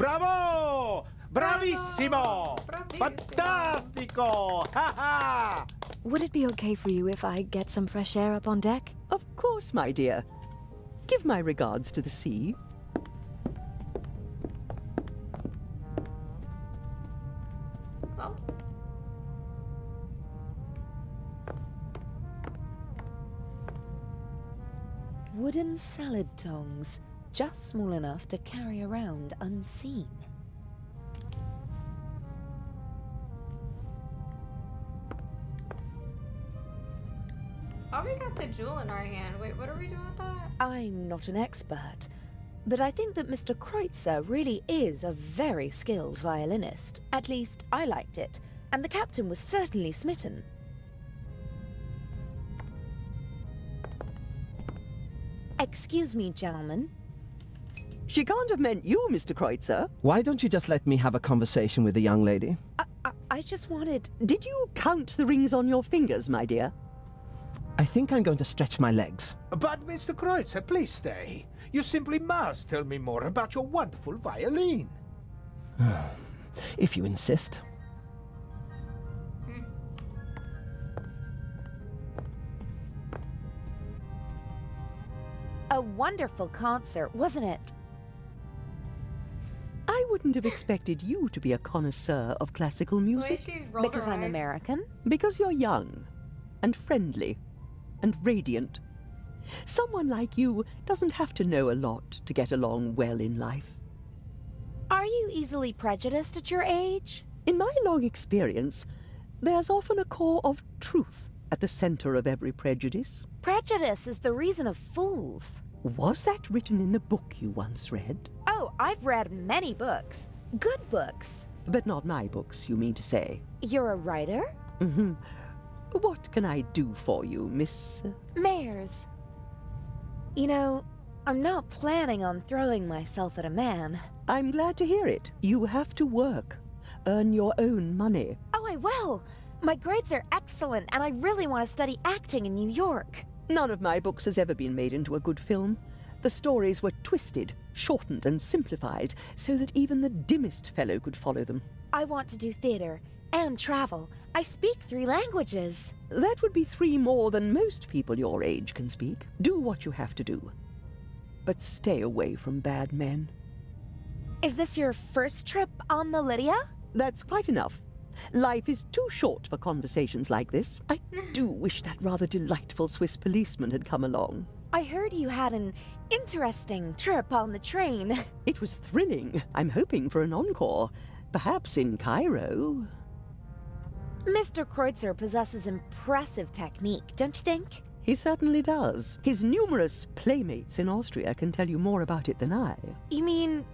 Bravo! Bravissimo! Fantastico! Ha ha! Would it be okay for you if I get some fresh air up on deck? Of course, my dear. Give my regards to the sea. Oh. Wooden salad tongs, just small enough to carry around unseen. Oh, we got the jewel in our hand. Wait, what are we doing with that? I'm not an expert, but I think that Mr. Kreutzer really is a very skilled violinist. At least, I liked it, and the captain was certainly smitten. Excuse me, gentlemen. She can't have meant you, Mr. Kreutzer. Why don't you just let me have a conversation with the young lady? I just wanted... Did you count the rings on your fingers, my dear? I think I'm going to stretch my legs. But, Mr. Kreutzer, please stay. You simply must tell me more about your wonderful violin. If you insist. A wonderful concert, wasn't it? I wouldn't have expected you to be a connoisseur of classical music. Because I'm American? Because you're young, and friendly, and radiant. Someone like you doesn't have to know a lot to get along well in life. Are you easily prejudiced at your age? In my long experience, there's often a core of truth at the center of every prejudice. Prejudice is the reason of fools. Was that written in the book you once read? Oh, I've read many books. Good books. But not my books, you mean to say? You're a writer? Mm-hmm. What can I do for you, Miss... Mayers. You know, I'm not planning on throwing myself at a man. I'm glad to hear it. You have to work. Earn your own money. Oh, I will. My grades are excellent, and I really want to study acting in New York. None of my books has ever been made into a good film. The stories were twisted, shortened, and simplified so that even the dimmest fellow could follow them. I want to do theater and travel. I speak 3 languages. That would be 3 more than most people your age can speak. Do what you have to do. But stay away from bad men. Is this your first trip on the Lydia? That's quite enough. Life is too short for conversations like this. I do wish that rather delightful Swiss policeman had come along. I heard you had an interesting trip on the train. It was thrilling. I'm hoping for an encore. Perhaps in Cairo. Mr. Kreutzer possesses impressive technique, don't you think? He certainly does. His numerous playmates in Austria can tell you more about it than I. You mean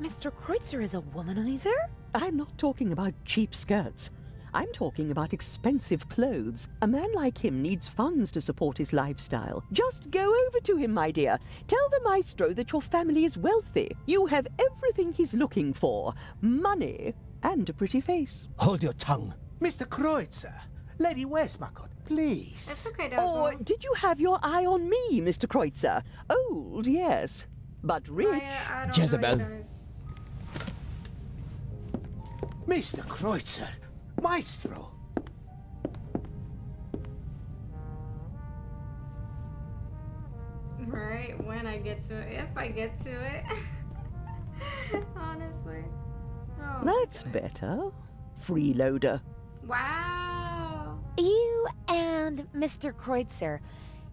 Mr. Kreutzer is a womanizer? I'm not talking about cheap skirts. I'm talking about expensive clothes. A man like him needs funds to support his lifestyle. Just go over to him, my dear. Tell the maestro that your family is wealthy. You have everything he's looking for. Money and a pretty face. Hold your tongue. Mr. Kreutzer, Lady Westmacott, please. It's okay, Or did you have your eye on me, Mr. Kreutzer? Old, yes, but rich. Jezebel. Mr. Kreutzer, Maestro. Right, when I get to it, if I get to it. Honestly. Oh, That's better. Freeloader. wow. You and Mr. Kreutzer,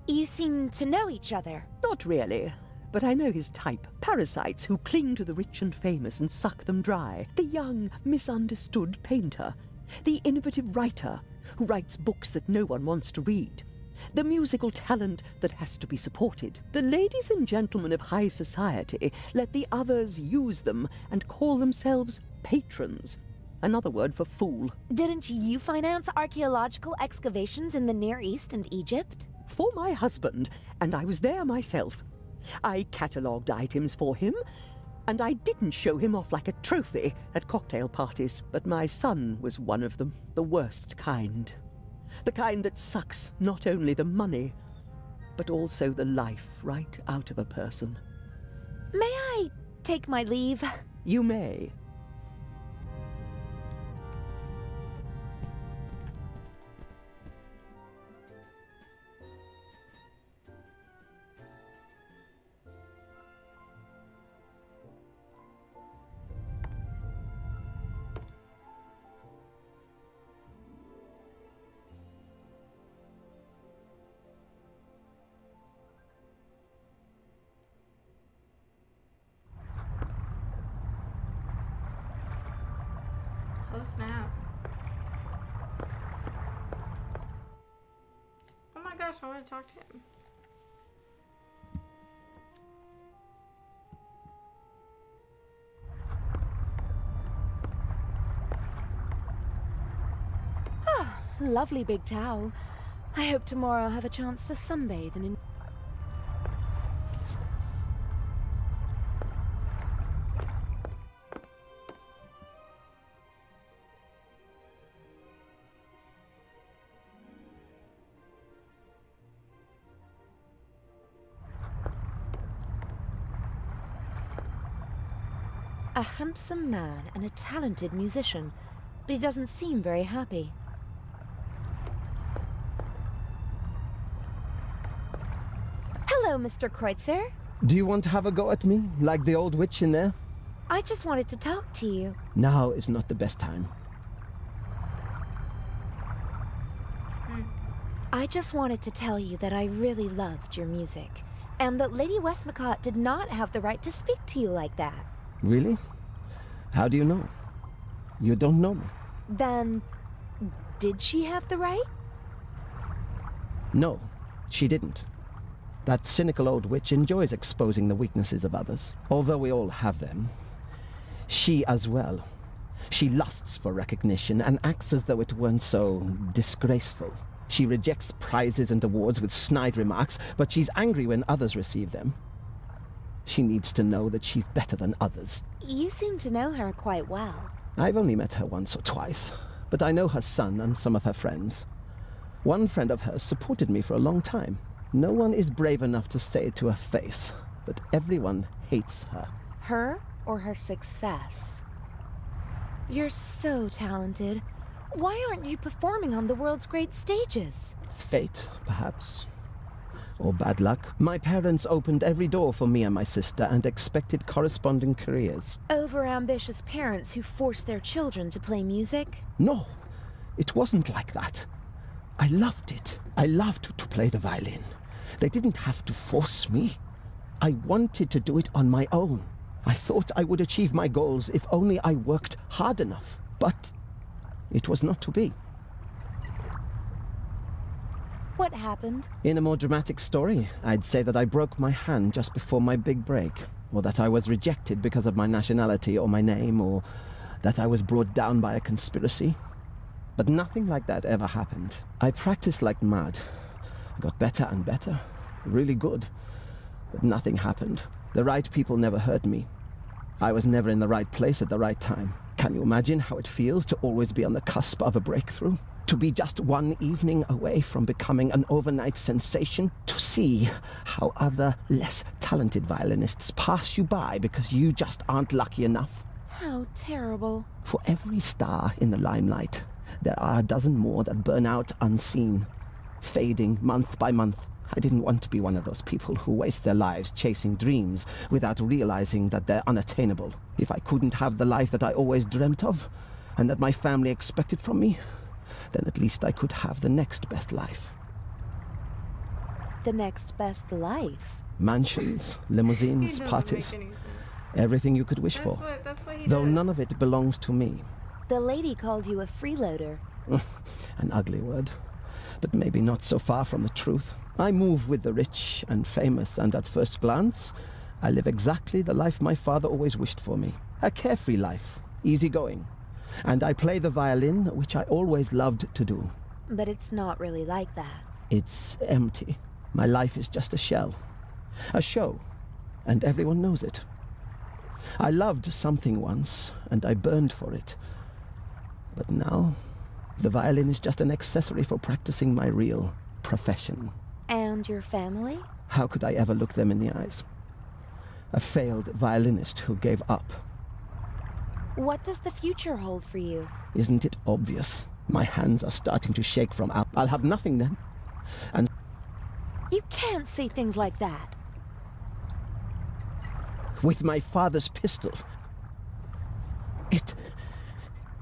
you seem to know each other. Not really, but I know his type. Parasites who cling to the rich and famous and suck them dry. The young, misunderstood painter. The innovative writer who writes books that no one wants to read. The musical talent that has to be supported. The ladies and gentlemen of high society let the others use them and call themselves patrons. Another word for fool. Didn't you finance archaeological excavations in the Near East and Egypt? For my husband, and I was there myself. I catalogued items for him, and I didn't show him off like a trophy at cocktail parties. But my son was one of them, the worst kind. The kind that sucks not only the money, but also the life right out of a person. May I take my leave? You may. Oh snap. Oh my gosh, I want to talk to him. Ah, lovely big towel. I hope tomorrow I'll have a chance to sunbathe and a handsome man and a talented musician, but he doesn't seem very happy. Hello, Mr. Kreutzer. Do you want to have a go at me, like the old witch in there? I just wanted to talk to you. Now is not the best time. I just wanted to tell you that I really loved your music, and that Lady Westmacott did not have the right to speak to you like that. Really? How do you know? You don't know me. Then, did she have the right? No, she didn't. That cynical old witch enjoys exposing the weaknesses of others, although we all have them. She as well. She lusts for recognition and acts as though it weren't so disgraceful. She rejects prizes and awards with snide remarks, but she's angry when others receive them. She needs to know that she's better than others. You seem to know her quite well. I've only met her once or twice, but I know her son and some of her friends. One friend of hers supported me for a long time. No one is brave enough to say it to her face, but everyone hates her. Her or her success? You're so talented. Why aren't you performing on the world's great stages? Fate, perhaps. Or bad luck. My parents opened every door for me and my sister and expected corresponding careers. Over-ambitious parents who force their children to play music? No, it wasn't like that. I loved it. I loved to play the violin. They didn't have to force me. I wanted to do it on my own. I thought I would achieve my goals if only I worked hard enough. But it was not to be. What happened? In a more dramatic story, I'd say that I broke my hand just before my big break, or that I was rejected because of my nationality or my name, or that I was brought down by a conspiracy. But nothing like that ever happened. I practiced like mad. I got better and better, really good. But nothing happened. The right people never heard me. I was never in the right place at the right time. Can you imagine how it feels to always be on the cusp of a breakthrough? To be just one evening away from becoming an overnight sensation? To see how other, less talented violinists pass you by because you just aren't lucky enough? How terrible. For every star in the limelight, there are a dozen more that burn out unseen, fading month by month. I didn't want to be one of those people who waste their lives chasing dreams without realizing that they're unattainable. If I couldn't have the life that I always dreamt of, and that my family expected from me, then at least I could have the next best life. The next best life? Mansions, limousines, parties. Everything you could wish for. That's what he Though does. none of it belongs to me. The lady called you a freeloader. An ugly word, but maybe not so far from the truth. I move with the rich and famous, and at first glance, I live exactly the life my father always wished for me. A carefree life, easygoing. And I play the violin, which I always loved to do. But it's not really like that. It's empty. My life is just a shell. A show, and everyone knows it. I loved something once, and I burned for it. But now, the violin is just an accessory for practicing my real profession. And your family? How could I ever look them in the eyes? A failed violinist who gave up. What does the future hold for you? Isn't it obvious? My hands are starting to shake from I'll have nothing then. And You can't say things like that. with my father's pistol,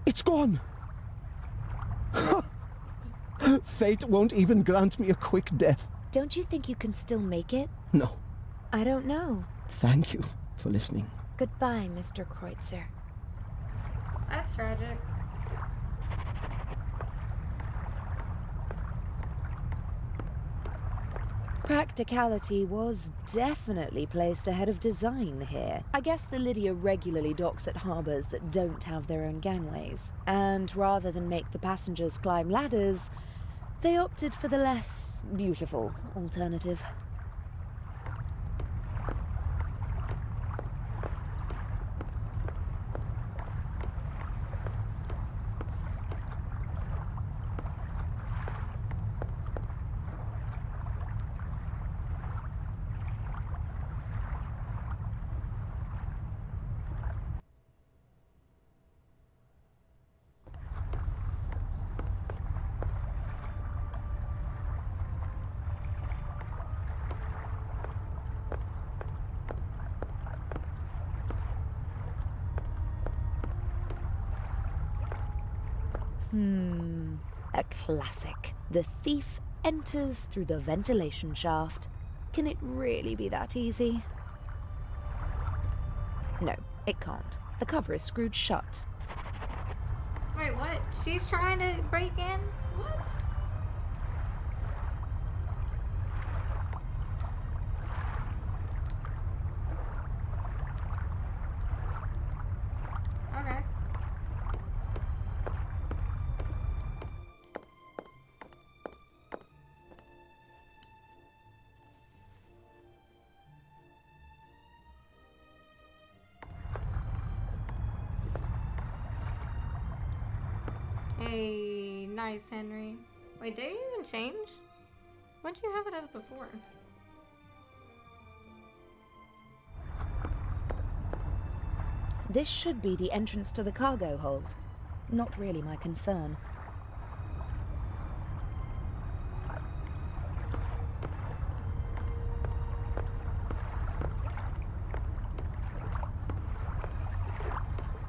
it's gone. Fate won't even grant me a quick death. Don't you think you can still make it? No. I don't know. Thank you for listening. Goodbye, Mr. Kreutzer. That's tragic. Practicality was definitely placed ahead of design here. I guess the Lydia regularly docks at harbors that don't have their own gangways. And rather than make the passengers climb ladders, they opted for the less beautiful alternative. A classic. The thief enters through the ventilation shaft. Can it really be that easy? No, it can't. The cover is screwed shut. Wait, what? She's trying to break in? What? Okay. Hey, nice, Henry. Wait, did you even change? What'd you have it as before? This should be the entrance to the cargo hold. Not really my concern.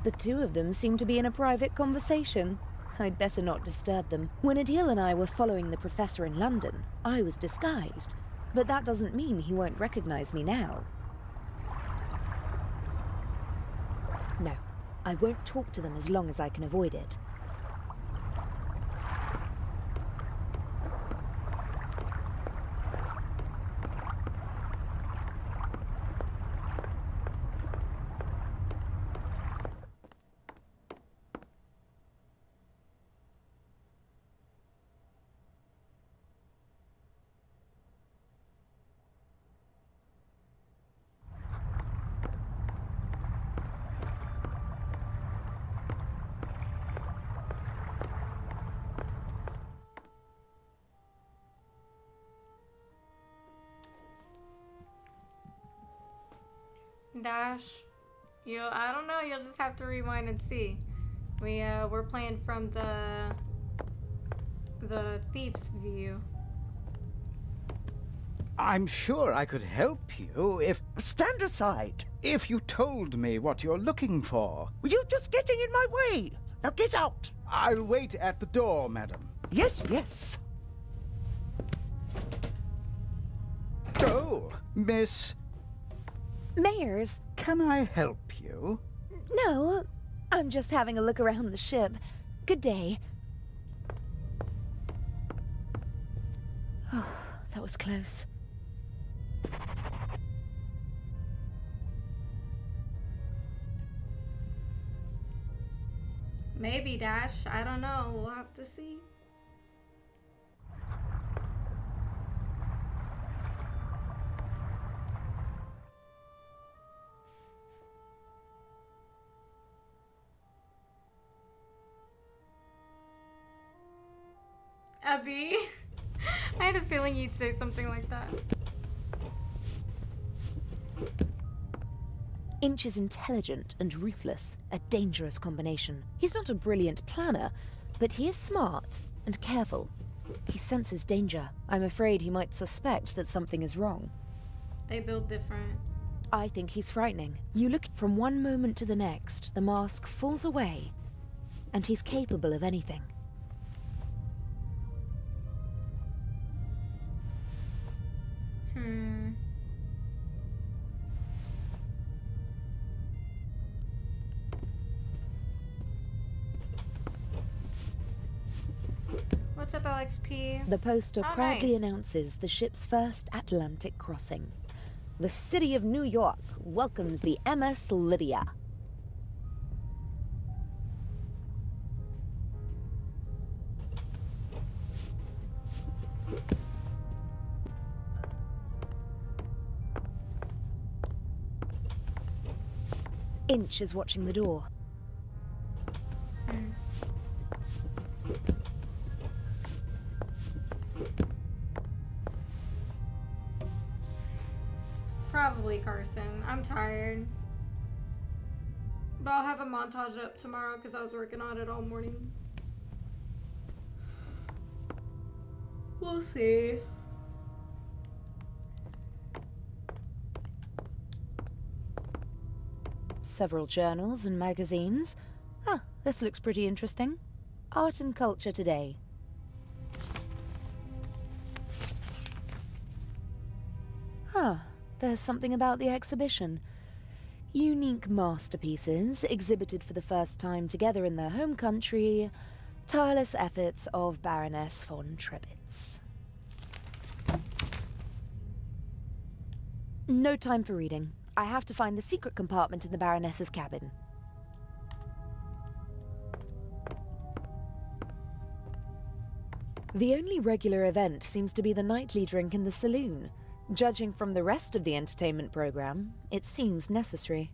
The two of them seem to be in a private conversation. I'd better not disturb them. When Adil and I were following the professor in London, I was disguised. But that doesn't mean he won't recognize me now. No, I won't talk to them as long as I can avoid it. Dash, I don't know, you'll just have to rewind and see. We're playing from the thief's view. I'm sure I could help you if... Stand aside. If you told me what you're looking for. You're just getting in my way. Now get out. I'll wait at the door, madam. Yes, yes. Oh, Miss... Mayers? Can I help you? No, I'm just having a look around the ship. Good day. Oh, that was close. Maybe, Dash. I don't know. We'll have to see. Abby, I had a feeling you'd say something like that. Inch is intelligent and ruthless, a dangerous combination. He's not a brilliant planner, but he is smart and careful. He senses danger. I'm afraid he might suspect that something is wrong. They build different. I think he's frightening. You look from one moment to the next, the mask falls away, and he's capable of anything. What's up, LXP? The poster Oh, proudly nice. announces the ship's first Atlantic crossing. The city of New York welcomes the MS Lydia. Inch is watching the door. Probably Carson. I'm tired. But I'll have a montage up tomorrow because I was working on it all morning. We'll see. Several journals and magazines. Ah, this looks pretty interesting. Art and Culture Today. Huh, there's something about the exhibition. Unique masterpieces exhibited for the first time together in their home country. Tireless efforts of Baroness von Trebitz. No time for reading. I have to find the secret compartment in the Baroness's cabin. The only regular event seems to be the nightly drink in the saloon. Judging from the rest of the entertainment program, it seems necessary.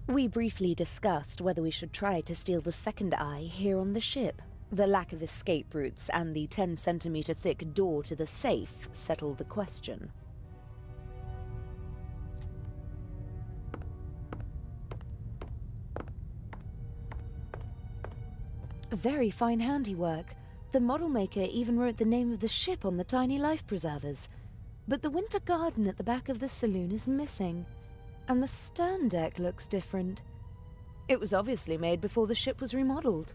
We briefly discussed whether we should try to steal the second eye here on the ship. The lack of escape routes and the 10-centimeter thick door to the safe settled the question. Very fine handiwork. The model maker even wrote the name of the ship on the tiny life preservers. But the winter garden at the back of the saloon is missing, and the stern deck looks different. It was obviously made before the ship was remodeled.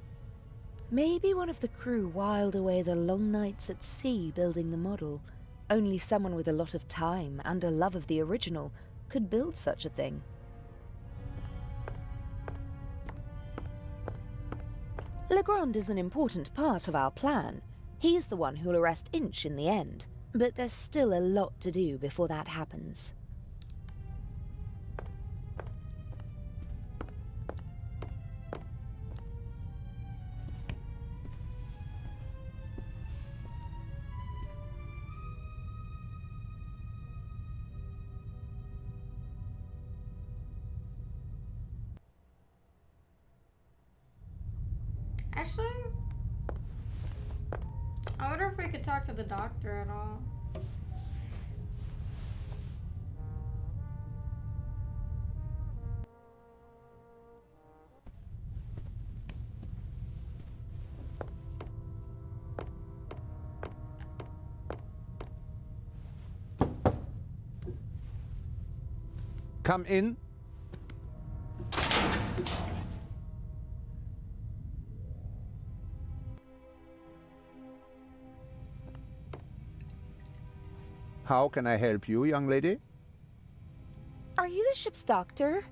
Maybe one of the crew whiled away the long nights at sea building the model. Only someone with a lot of time and a love of the original could build such a thing. Legrand is an important part of our plan. He's the one who'll arrest Inch in the end. But there's still a lot to do before that happens. Actually, I wonder if we could talk to the doctor at all. Come in. How can I help you, young lady? Are you the ship's doctor?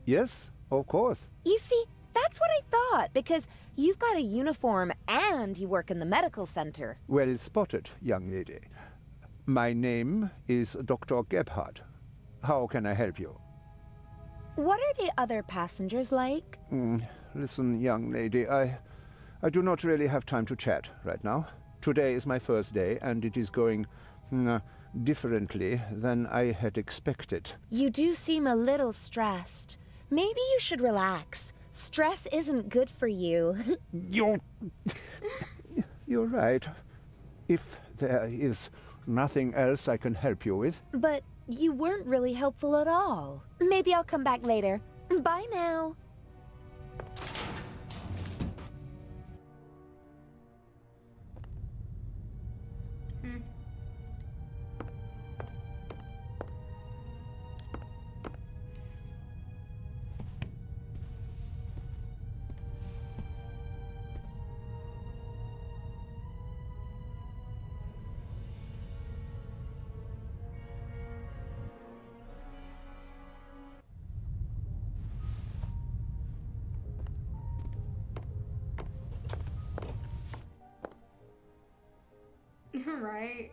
Yes, of course. You see, that's what I thought, because you've got a uniform and you work in the medical center. Well spotted, young lady. My name is Dr. Gebhardt. How can I help you? What are the other passengers like? Listen, young lady, I do not really have time to chat right now. Today is my first day, and it is going differently than I had expected. You do seem a little stressed. Maybe you should relax. Stress isn't good for you. You... You're right. If there is nothing else I can help you with. But you weren't really helpful at all. Maybe I'll come back later. Bye now. Right.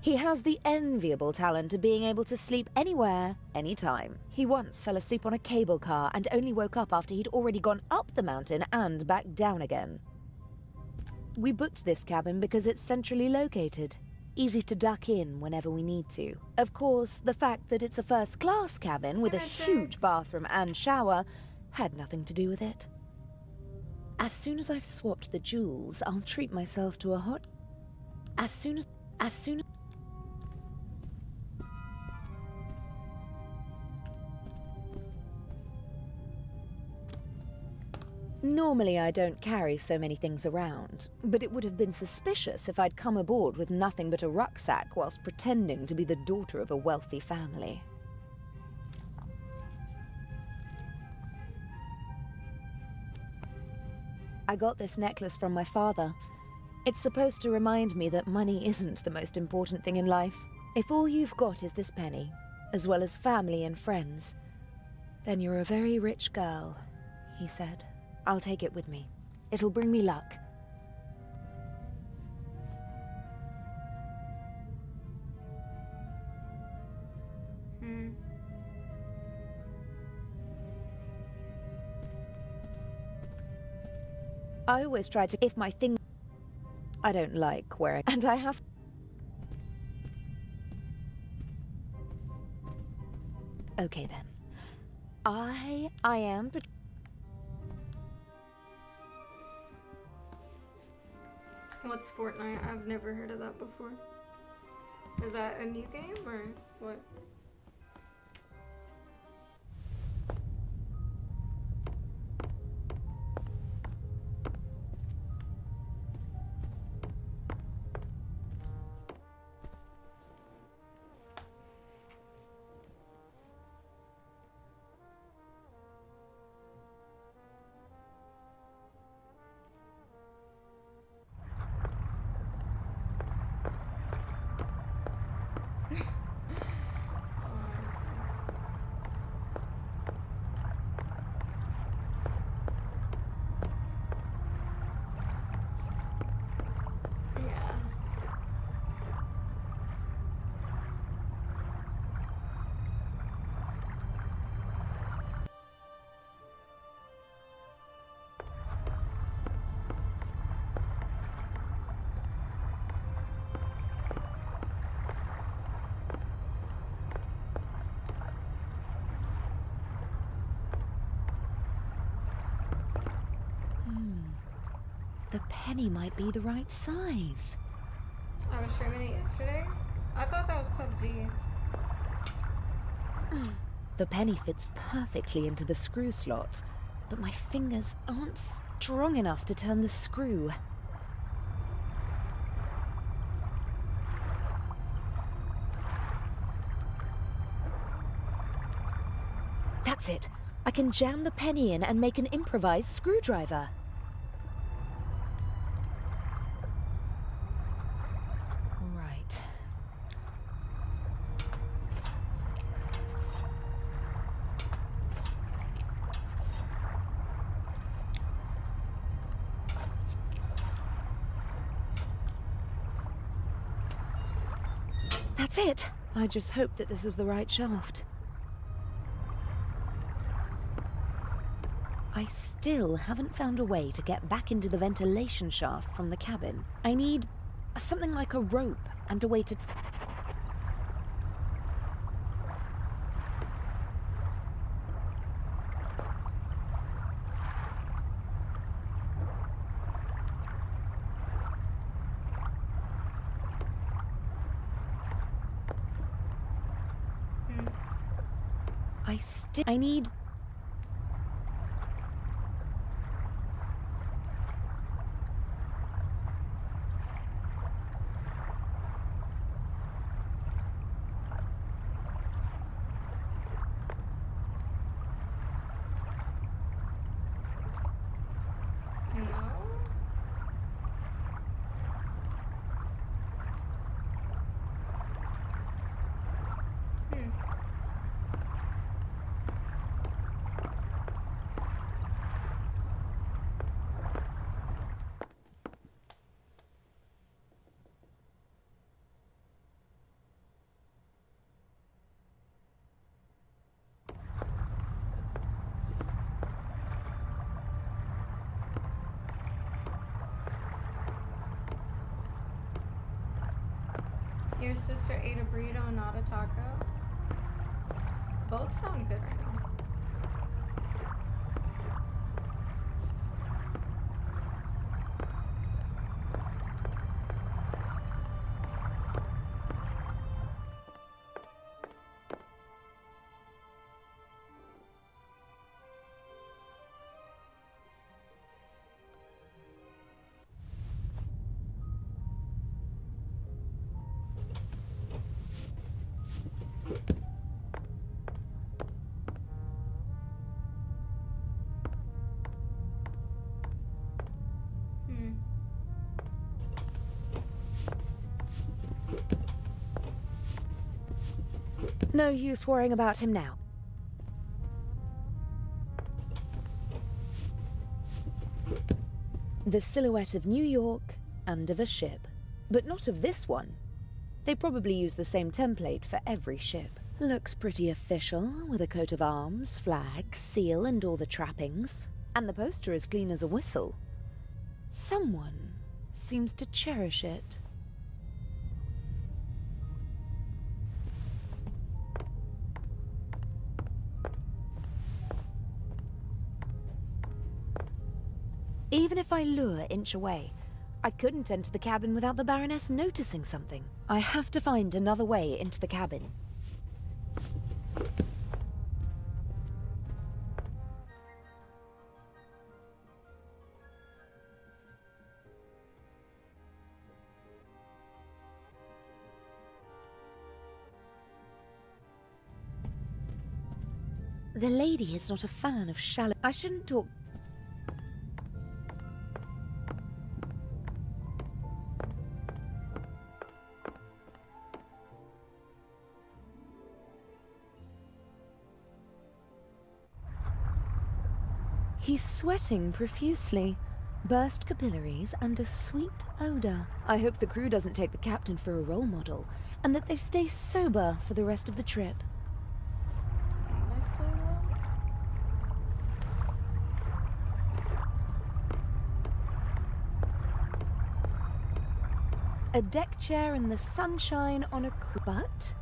He has the enviable talent of being able to sleep anywhere, anytime. He once fell asleep on a cable car and only woke up after he'd already gone up the mountain and back down again. We booked this cabin because it's centrally located. Easy to duck in whenever we need to. Of course, the fact that it's a first-class cabin with a huge bathroom and shower had nothing to do with it. As soon as I've swapped the jewels, I'll treat myself to a hot... As soon as... Normally I don't carry so many things around, but it would have been suspicious if I'd come aboard with nothing but a rucksack whilst pretending to be the daughter of a wealthy family. I got this necklace from my father. It's supposed to remind me that money isn't the most important thing in life. If all you've got is this penny, as well as family and friends, then you're a very rich girl, he said. I'll take it with me. It'll bring me luck. I always try to... If my thing... I don't like wearing... And I have... Okay then. I am... What's Fortnite? I've never heard of that before. Is that a new game or what? The penny might be the right size. I was streaming it yesterday. I thought that was PUBG. The penny fits perfectly into the screw slot, but my fingers aren't strong enough to turn the screw. That's it. I can jam the penny in and make an improvised screwdriver. That's it. I just hope that this is the right shaft. I still haven't found a way to get back into the ventilation shaft from the cabin. I need something like a rope and a way to... I need... Your sister ate a burrito and not a taco? Both sound good right now. No use worrying about him now. The silhouette of New York and of a ship. But not of this one. They probably use the same template for every ship. Looks pretty official, with a coat of arms, flag, seal, and all the trappings. And the poster is clean as a whistle. Someone seems to cherish it. Even if I lure Inch away, I couldn't enter the cabin without the Baroness noticing something. I have to find another way into the cabin. The lady is not a fan of shallow... I shouldn't talk... He's sweating profusely, burst capillaries, and a sweet odor. I hope the crew doesn't take the captain for a role model, and that they stay sober for the rest of the trip. A deck chair in the sunshine on a crew... But...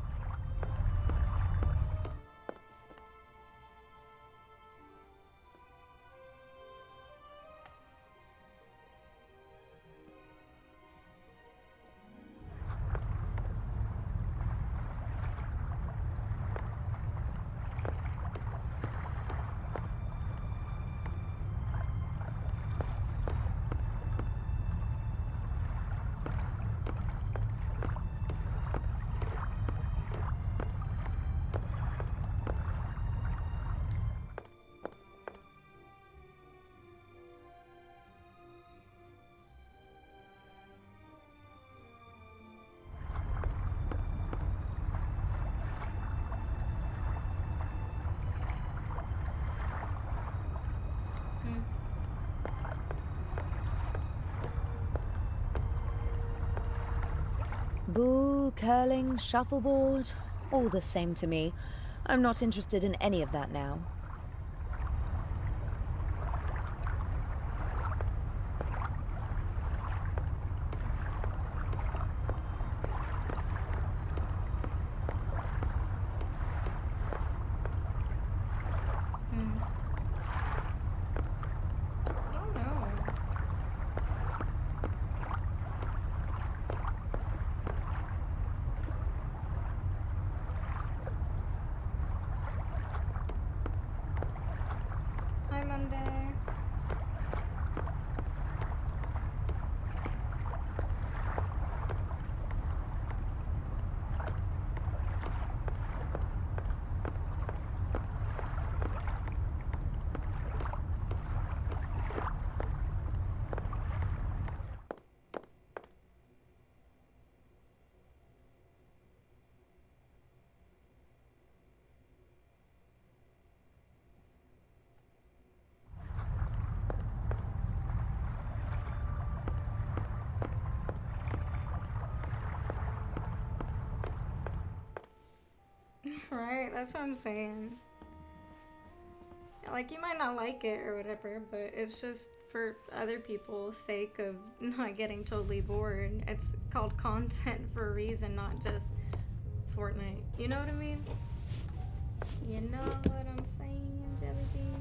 Bull, curling, shuffleboard, all the same to me. I'm not interested in any of that now. Sunday. Right, that's what I'm saying. Like, you might not like it or whatever, but it's just for other people's sake of not getting totally bored. It's called content for a reason, not just Fortnite. You know what I mean? You know what I'm saying, Jelly Bean?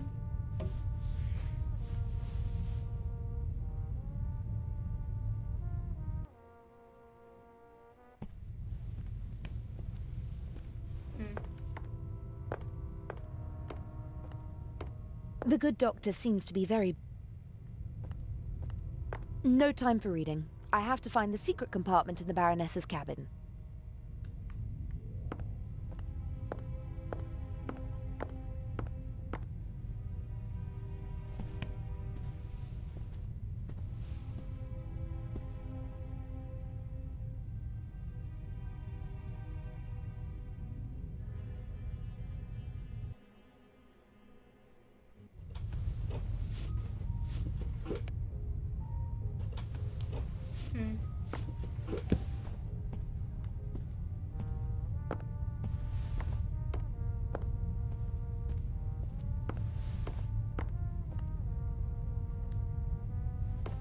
The good doctor seems to be very... No time for reading. I have to find the secret compartment in the Baroness's cabin.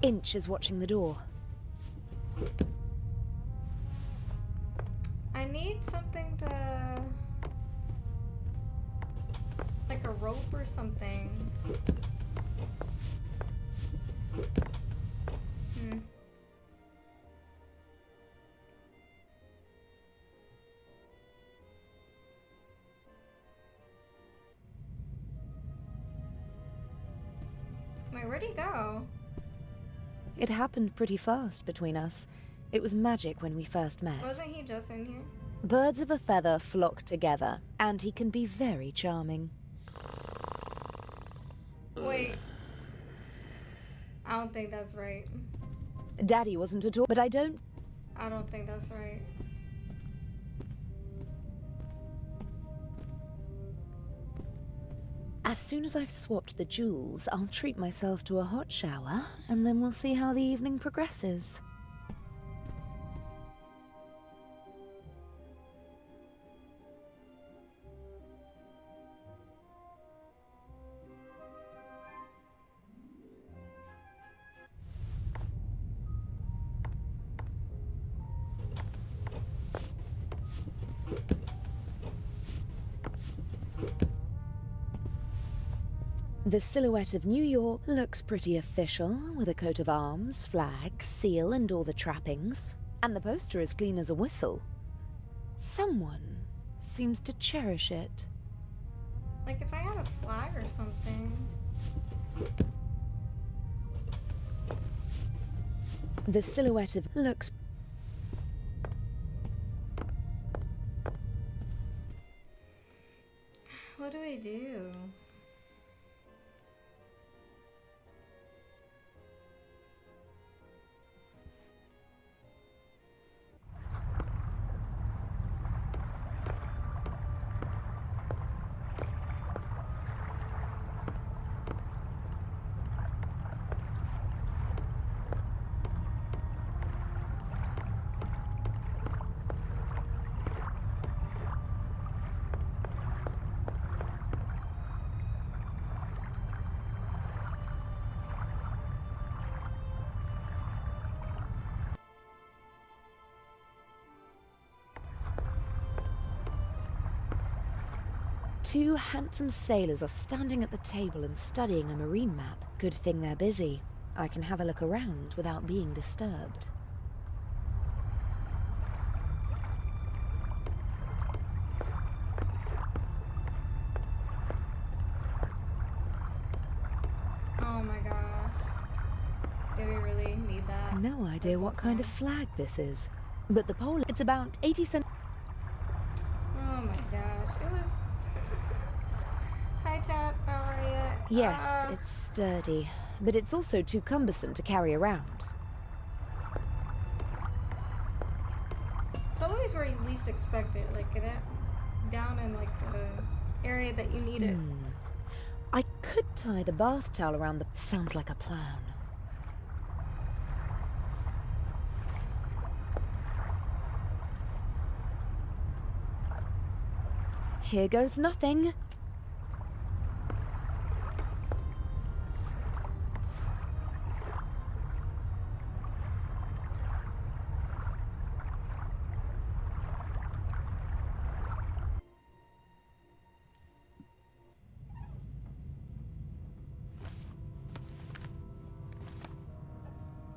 Inch is watching the door. I need something to... like a rope or something. Wait, where'd he go? It happened pretty fast between us. It was magic when we first met. Wasn't he just in here? Birds of a feather flock together, and he can be very charming. Wait. I don't think that's right. Daddy wasn't at all, but I don't think that's right. As soon as I've swapped the jewels, I'll treat myself to a hot shower, and then we'll see how the evening progresses. The silhouette of New York looks pretty official, with a coat of arms, flag, seal, and all the trappings. And the poster is clean as a whistle. Someone seems to cherish it. Like if I had a flag or something. The silhouette of looks... What do we do? Two handsome sailors are standing at the table and studying a marine map. Good thing they're busy. I can have a look around without being disturbed. No idea what kind of flag this is. But the pole, it's about 80 cent. Oh my gosh, it was... Hi, Tap, how are you? Yes, it's sturdy, but it's also too cumbersome to carry around. It's always where you least expect it, like get it down in like the area that you need it. I could tie the bath towel around the... Sounds like a plan. Here goes nothing.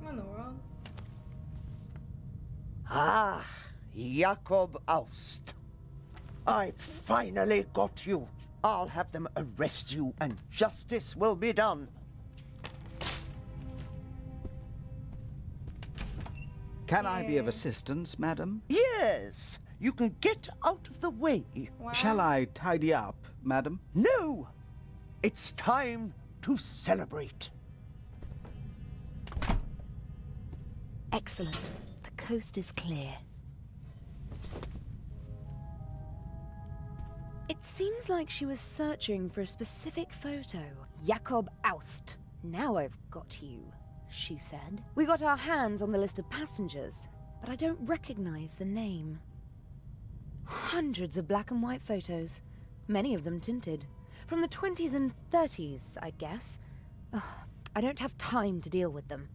What in the world? Ah, Jakob Aust. I finally got you. I'll have them arrest you and justice will be done. Can I be of assistance, madam? Yes, you can get out of the way. Shall I tidy up, madam? No! It's time to celebrate. Excellent. The coast is clear. It seems like she was searching for a specific photo. Jakob Aust. Now I've got you, she said. We got our hands on the list of passengers, but I don't recognize the name. Hundreds of black and white photos, many of them tinted. From the 20s and 30s, I guess. Ugh, I don't have time to deal with them.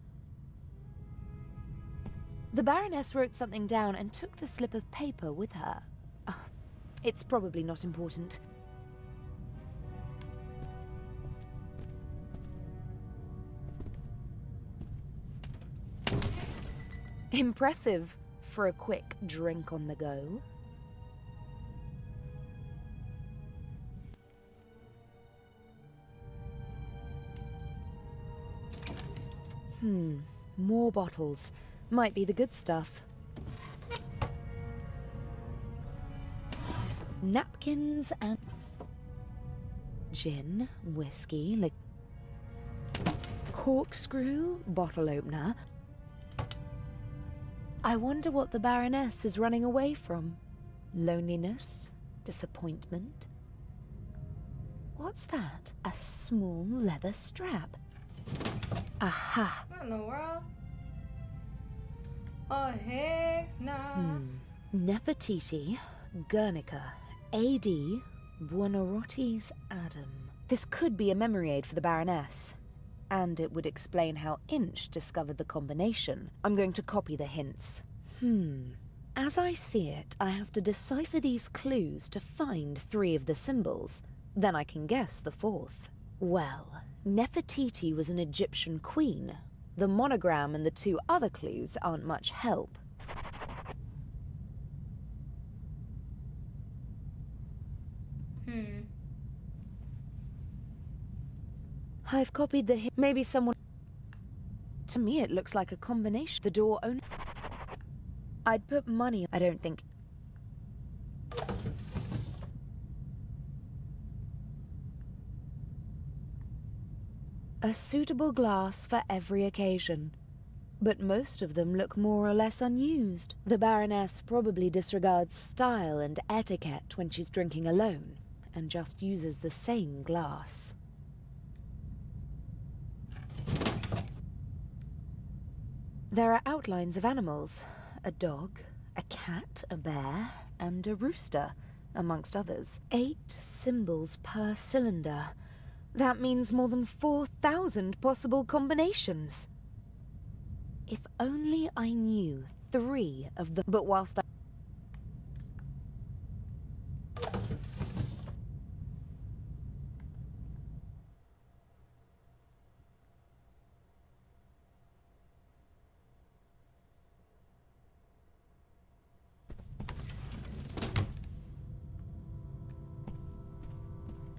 The Baroness wrote something down and took the slip of paper with her. It's probably not important. Impressive for a quick drink on the go. More bottles. Might be the good stuff. Napkins and gin, whiskey, corkscrew, bottle opener. I wonder what the Baroness is running away from. Loneliness? Disappointment? What's that? A small leather strap. Aha! What in the world? Oh, heck no. Nefertiti, Guernica, A.D., Buonarroti's Adam. This could be a memory aid for the Baroness. And it would explain how Inch discovered the combination. I'm going to copy the hints. As I see it, I have to decipher these clues to find 3 of the symbols. Then I can guess the 4th. Well, Nefertiti was an Egyptian queen. The monogram and the 2 other clues aren't much help. I've copied the hint. Maybe someone... To me it looks like a combination. The door only... I'd put money... I don't think... A suitable glass for every occasion. But most of them look more or less unused. The Baroness probably disregards style and etiquette when she's drinking alone, and just uses the same glass. There are outlines of animals. A dog, a cat, a bear, and a rooster, amongst others. 8 symbols per cylinder. That means more than 4,000 possible combinations. If only I knew 3 of them. But whilst I...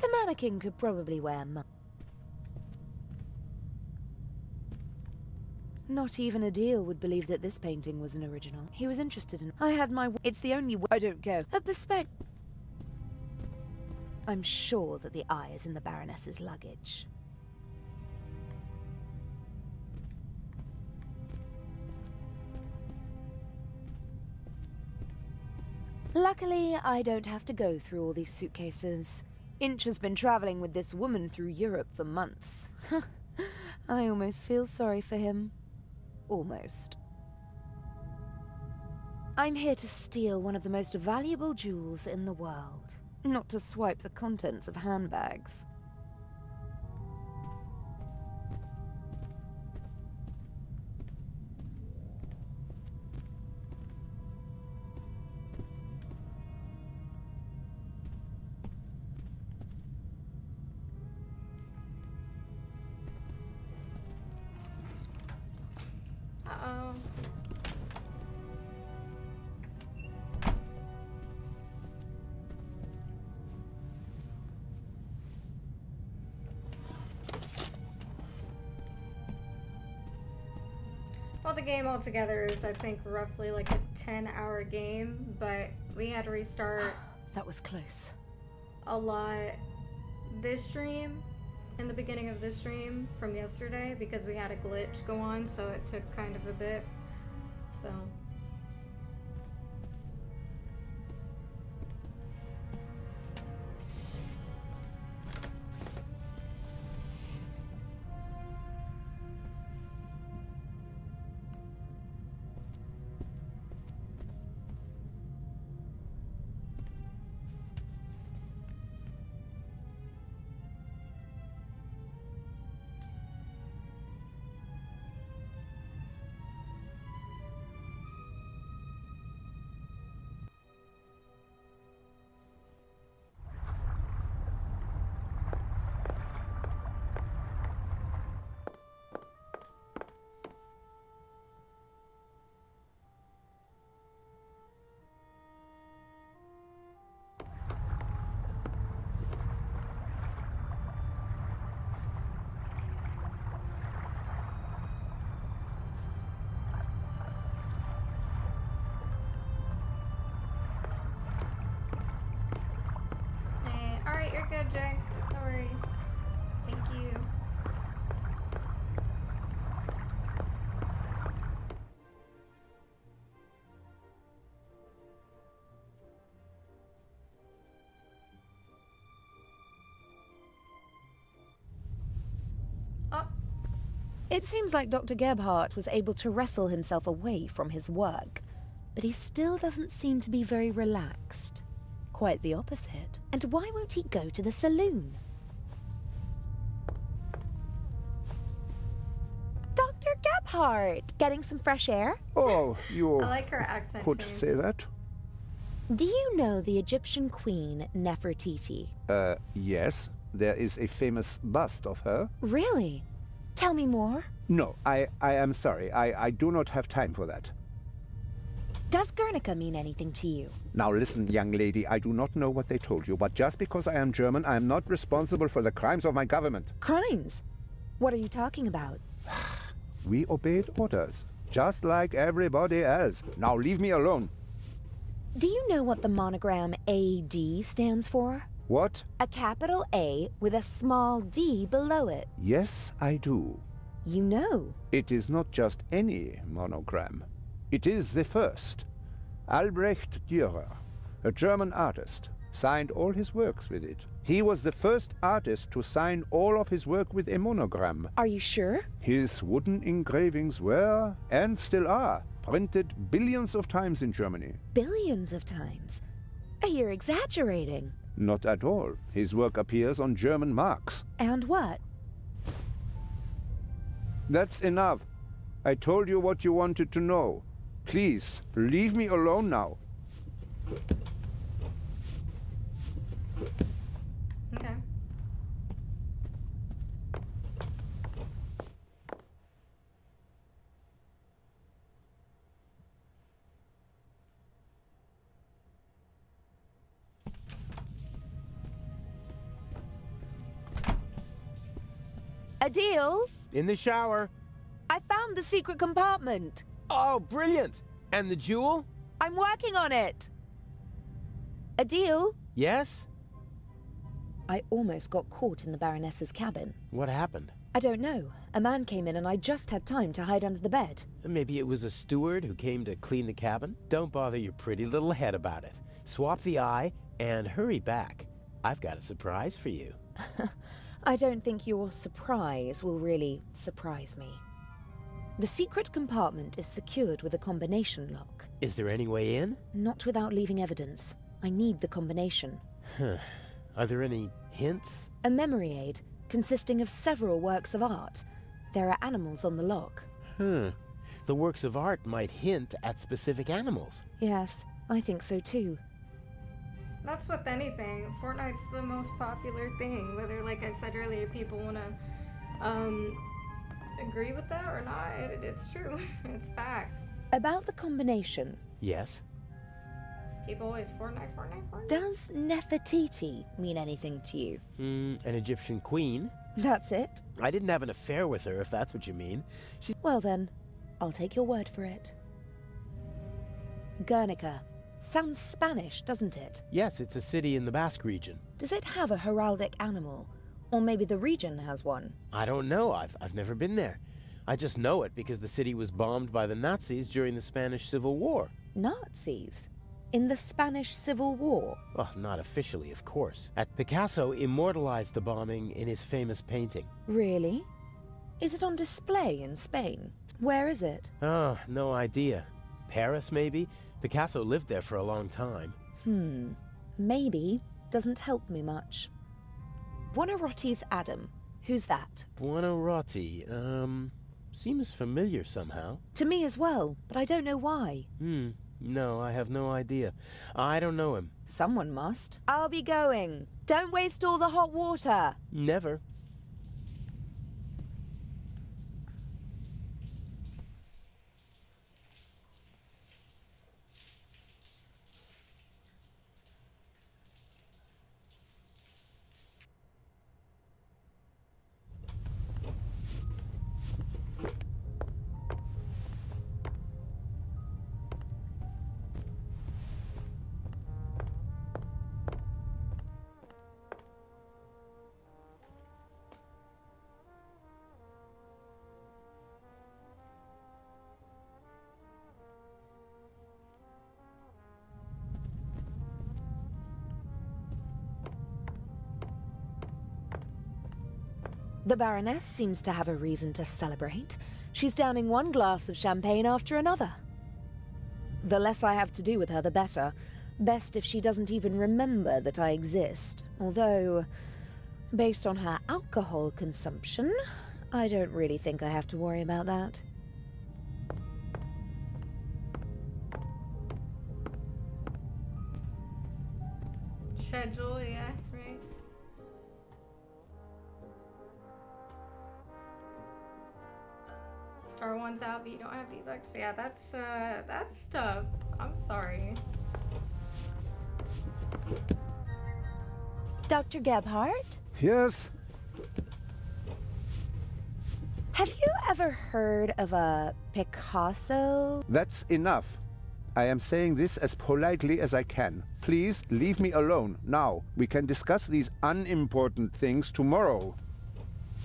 The mannequin could probably wear Not even Adil would believe that this painting was an original. He was interested in... I had my... It's the only... I don't go. A perspective... I'm sure that the eye is in the Baroness's luggage. Luckily, I don't have to go through all these suitcases. Inch has been traveling with this woman through Europe for months. I almost feel sorry for him. Almost. I'm here to steal one of the most valuable jewels in the world, not to swipe the contents of handbags. Uh-oh. Well, the game altogether is, I think, roughly like a 10-hour game, but we had to restart. That was close. A lot this stream, in the beginning of this stream from yesterday, because we had a glitch go on, so it took kind of a bit. So. Alright, you're good, Jay. No worries. Thank you. Oh. It seems like Dr. Gebhardt was able to wrestle himself away from his work, but he still doesn't seem to be very relaxed. Quite the opposite. And why won't he go to the saloon? Dr. Gebhardt! Getting some fresh air? Oh, you I like her accent could change. say that. Do you know the Egyptian queen Nefertiti? Yes. There is a famous bust of her. Really? Tell me more. No, I am sorry. I do not have time for that. Does Guernica mean anything to you? Now listen, young lady, I do not know what they told you, but just because I am German, I am not responsible for the crimes of my government. Crimes? What are you talking about? We obeyed orders, just like everybody else. Now leave me alone. Do you know what the monogram AD stands for? What? A capital A with a small d below it. Yes, I do. You know. It is not just any monogram. It is the first. Albrecht Dürer, a German artist, signed all his works with it. He was the first artist to sign all of his work with a monogram. Are you sure? His wooden engravings were, and still are, printed billions of times in Germany. Billions of times? You're exaggerating. Not at all. His work appears on German marks. And what? That's enough. I told you what you wanted to know. Please, leave me alone now. Okay. Adil? In the shower. I found found the secret compartment. Oh, brilliant! And the jewel? I'm working on it. A deal? Yes? I almost got caught in the Baroness's cabin. What happened? I don't know. A man came in and I just had time to hide under the bed. Maybe it was a steward who came to clean the cabin? Don't bother your pretty little head about it. Swap the eye and hurry back. I've got a surprise for you. I don't think your surprise will really surprise me. The secret compartment is secured with a combination lock. Is there any way in? Not without leaving evidence. I need the combination. Are there any hints? A memory aid consisting of several works of art. There are animals on the lock. The works of art might hint at specific animals. Yes, I think so too. That's with anything. Fortnite's the most popular thing. Whether, like I said earlier, people want to agree with that or not, it's true. It's facts. About the combination. Yes? People always Fortnite. Does Nefertiti mean anything to you? An Egyptian queen? That's it? I didn't have an affair with her, if that's what you mean. Well then, I'll take your word for it. Guernica. Sounds Spanish, doesn't it? Yes, it's a city in the Basque region. Does it have a heraldic animal? Or maybe the region has one? I don't know. I've never been there. I just know it because the city was bombed by the Nazis during the Spanish Civil War. Nazis? In the Spanish Civil War? Well, not officially, of course. Picasso immortalized the bombing in his famous painting. Really? Is it on display in Spain? Where is it? Oh, no idea. Paris, maybe? Picasso lived there for a long time. Maybe doesn't help me much. Buonarroti's Adam. Who's that? Buonarroti, seems familiar somehow. To me as well, but I don't know why. No, I have no idea. I don't know him. Someone must. I'll be going. Don't waste all the hot water. Never. The Baroness seems to have a reason to celebrate. She's downing one glass of champagne after another. The less I have to do with her, the better. Best if she doesn't even remember that I exist. Although, based on her alcohol consumption, I don't really think I have to worry about that. Schedule, yeah, right. Star One's out, but you don't have V-Bucks. Yeah, that's tough. I'm sorry. Dr. Gebhardt? Yes? Have you ever heard of a Picasso? That's enough. I am saying this as politely as I can. Please leave me alone now. We can discuss these unimportant things tomorrow.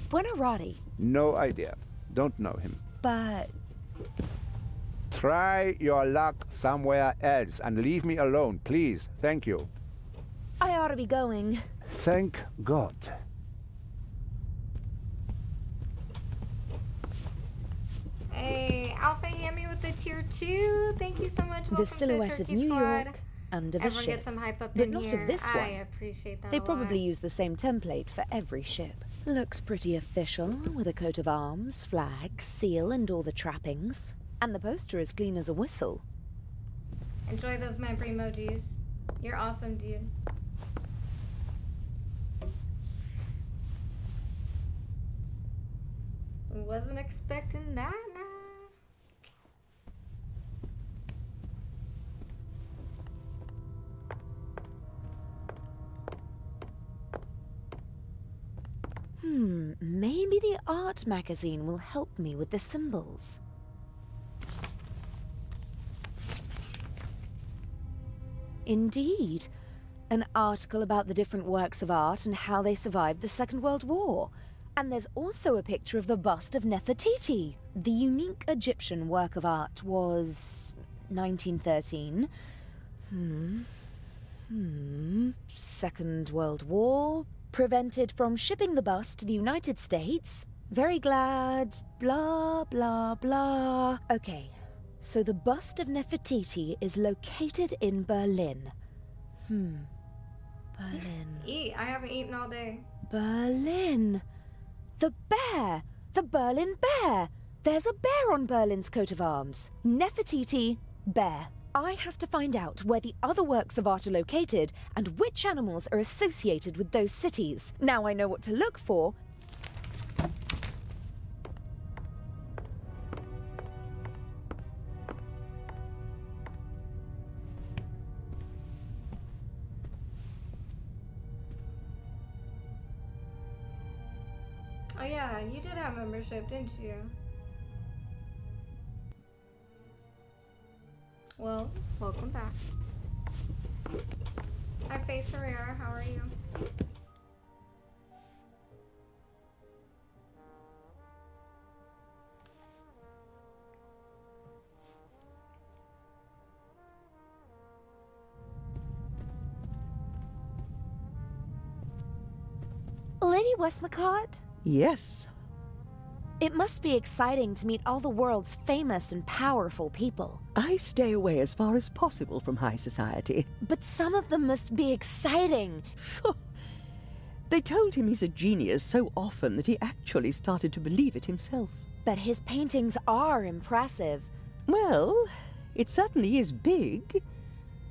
Buonarroti. No idea. Don't know him. But... Try your luck somewhere else and leave me alone, please. Thank you. I ought to be going. Thank God. Hey, Alpha Hammy with the tier 2. Thank you so much. Welcome The silhouette to the of Turkey New Squad. York and of a Everyone ship. get some hype up But in not here. of this one. I appreciate that They a lot. probably use the same template for every ship. Looks pretty official, with a coat of arms, flag, seal, and all the trappings. And the poster is clean as a whistle. Enjoy those member emojis. You're awesome, dude. Wasn't expecting that, nah. Maybe the art magazine will help me with the symbols. Indeed. An article about the different works of art and how they survived the Second World War. And there's also a picture of the bust of Nefertiti. The unique Egyptian work of art was 1913. Second World War. Prevented from shipping the bust to the United States. Very glad. Blah, blah, blah. Okay, so the bust of Nefertiti is located in Berlin. Berlin. Eat. I haven't eaten all day. Berlin. The bear! The Berlin bear! There's a bear on Berlin's coat of arms. Nefertiti, bear. I have to find out where the other works of art are located and which animals are associated with those cities. Now I know what to look for. Oh yeah, you did have membership, didn't you? Well, welcome back. Hi, Face Herrera, how are you? Lady Westmacott? Yes. It must be exciting to meet all the world's famous and powerful people. I stay away as far as possible from high society. But some of them must be exciting. They told him he's a genius so often that he actually started to believe it himself. But his paintings are impressive. Well, it certainly is big.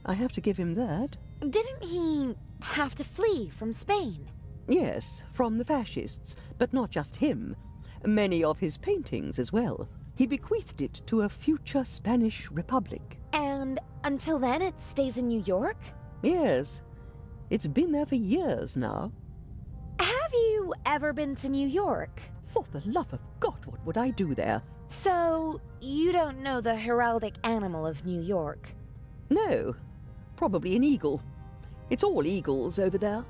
I have to give him that. Didn't he have to flee from Spain? Yes, from the fascists, but not just him. Many of his paintings as well. He bequeathed it to a future Spanish republic. And until then it stays in New York? Yes. It's been there for years now. Have you ever been to New York? For the love of God, what would I do there? So, you don't know the heraldic animal of New York? No. Probably an eagle. It's all eagles over there.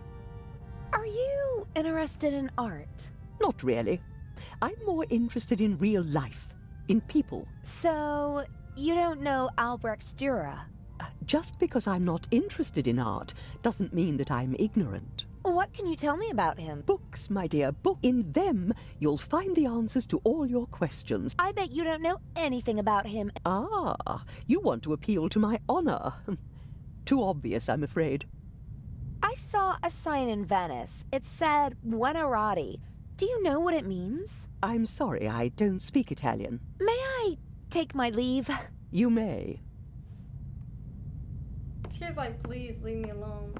Are you interested in art? Not really. I'm more interested in real life, in people. So, you don't know Albrecht Dürer? Just because I'm not interested in art doesn't mean that I'm ignorant. What can you tell me about him? Books, my dear, books. In them, you'll find the answers to all your questions. I bet you don't know anything about him. Ah, you want to appeal to my honor. Too obvious, I'm afraid. I saw a sign in Venice. It said Buonarroti. Do you know what it means? I'm sorry, I don't speak Italian. May I take my leave? You may. She's like, please leave me alone.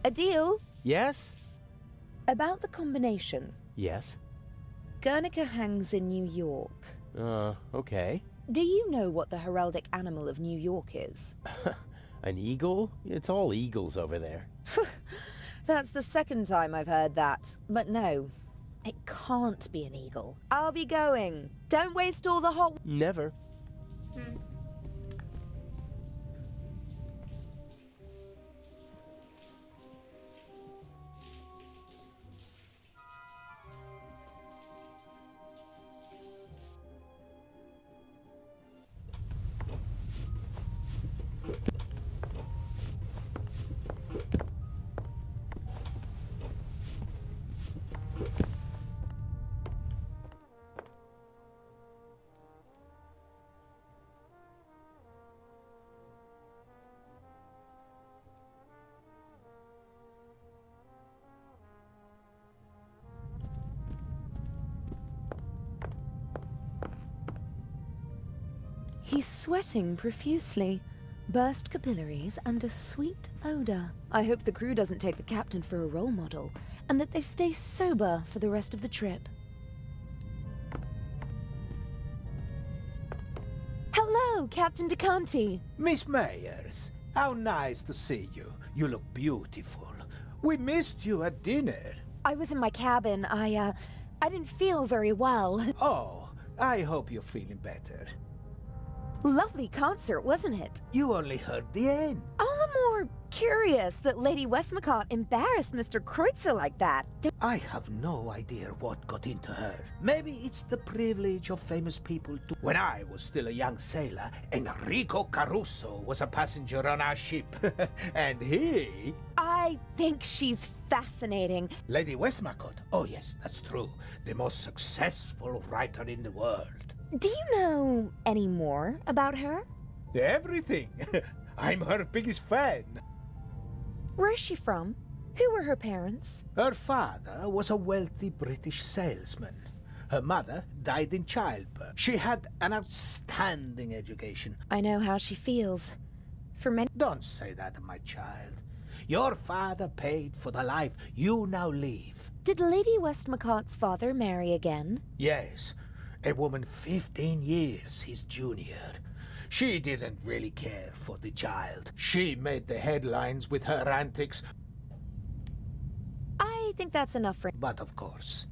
A deal? Yes? About the combination. Yes. Guernica hangs in New York. Okay. Do you know what the heraldic animal of New York is? An eagle? It's all eagles over there. That's the second time I've heard that. But no, it can't be an eagle. I'll be going. Don't waste all the hot... Never. He's sweating profusely, burst capillaries, and a sweet odor. I hope the crew doesn't take the captain for a role model, and that they stay sober for the rest of the trip. Hello, Captain DeCanti. Miss Myers, how nice to see you. You look beautiful. We missed you at dinner. I was in my cabin. I didn't feel very well. Oh, I hope you're feeling better. Lovely concert, wasn't it? You only heard the end. All the more curious that Lady Westmacott embarrassed Mr. Kreutzer like that. I have no idea what got into her. Maybe it's the privilege of famous people to... When I was still a young sailor, Enrico Caruso was a passenger on our ship. And he... I think she's fascinating. Lady Westmacott? Oh yes, that's true. The most successful writer in the world. Do you know any more about her? Everything. I'm her biggest fan. Where is she from? Who were her parents? Her father was a wealthy British salesman. Her mother died in childbirth. She had an outstanding education. I know how she feels. For many... Don't say that, my child. Your father paid for the life you now live. Did Lady Westmacott's father marry again? Yes. A woman 15 years his junior. She didn't really care for the child. She made the headlines with her antics. I think that's enough for... But of course.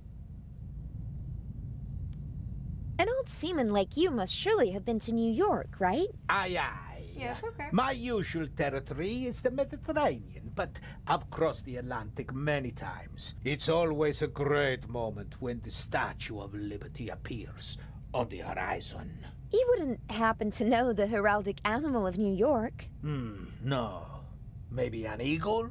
An old seaman like you must surely have been to New York, right? Aye, aye. Yes, okay. My usual territory is the Mediterranean, but I've crossed the Atlantic many times. It's always a great moment when the Statue of Liberty appears on the horizon. You wouldn't happen to know the heraldic animal of New York? No. Maybe an eagle?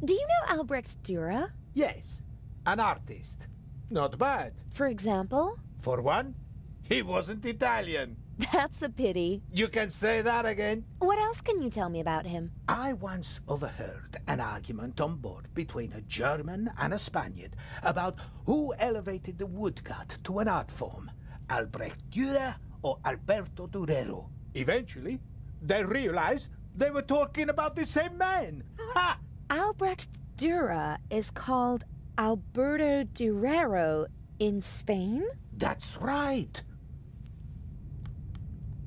Do you know Albrecht Dürer? Yes. An artist. Not bad. For example? For one, he wasn't Italian. That's a pity. You can say that again. What else can you tell me about him? I once overheard an argument on board between a German and a Spaniard about who elevated the woodcut to an art form, Albrecht Dürer or Alberto Durero. Eventually, they realized they were talking about the same man. Ha! Albrecht Dürer is called Alberto Durero in Spain? That's right.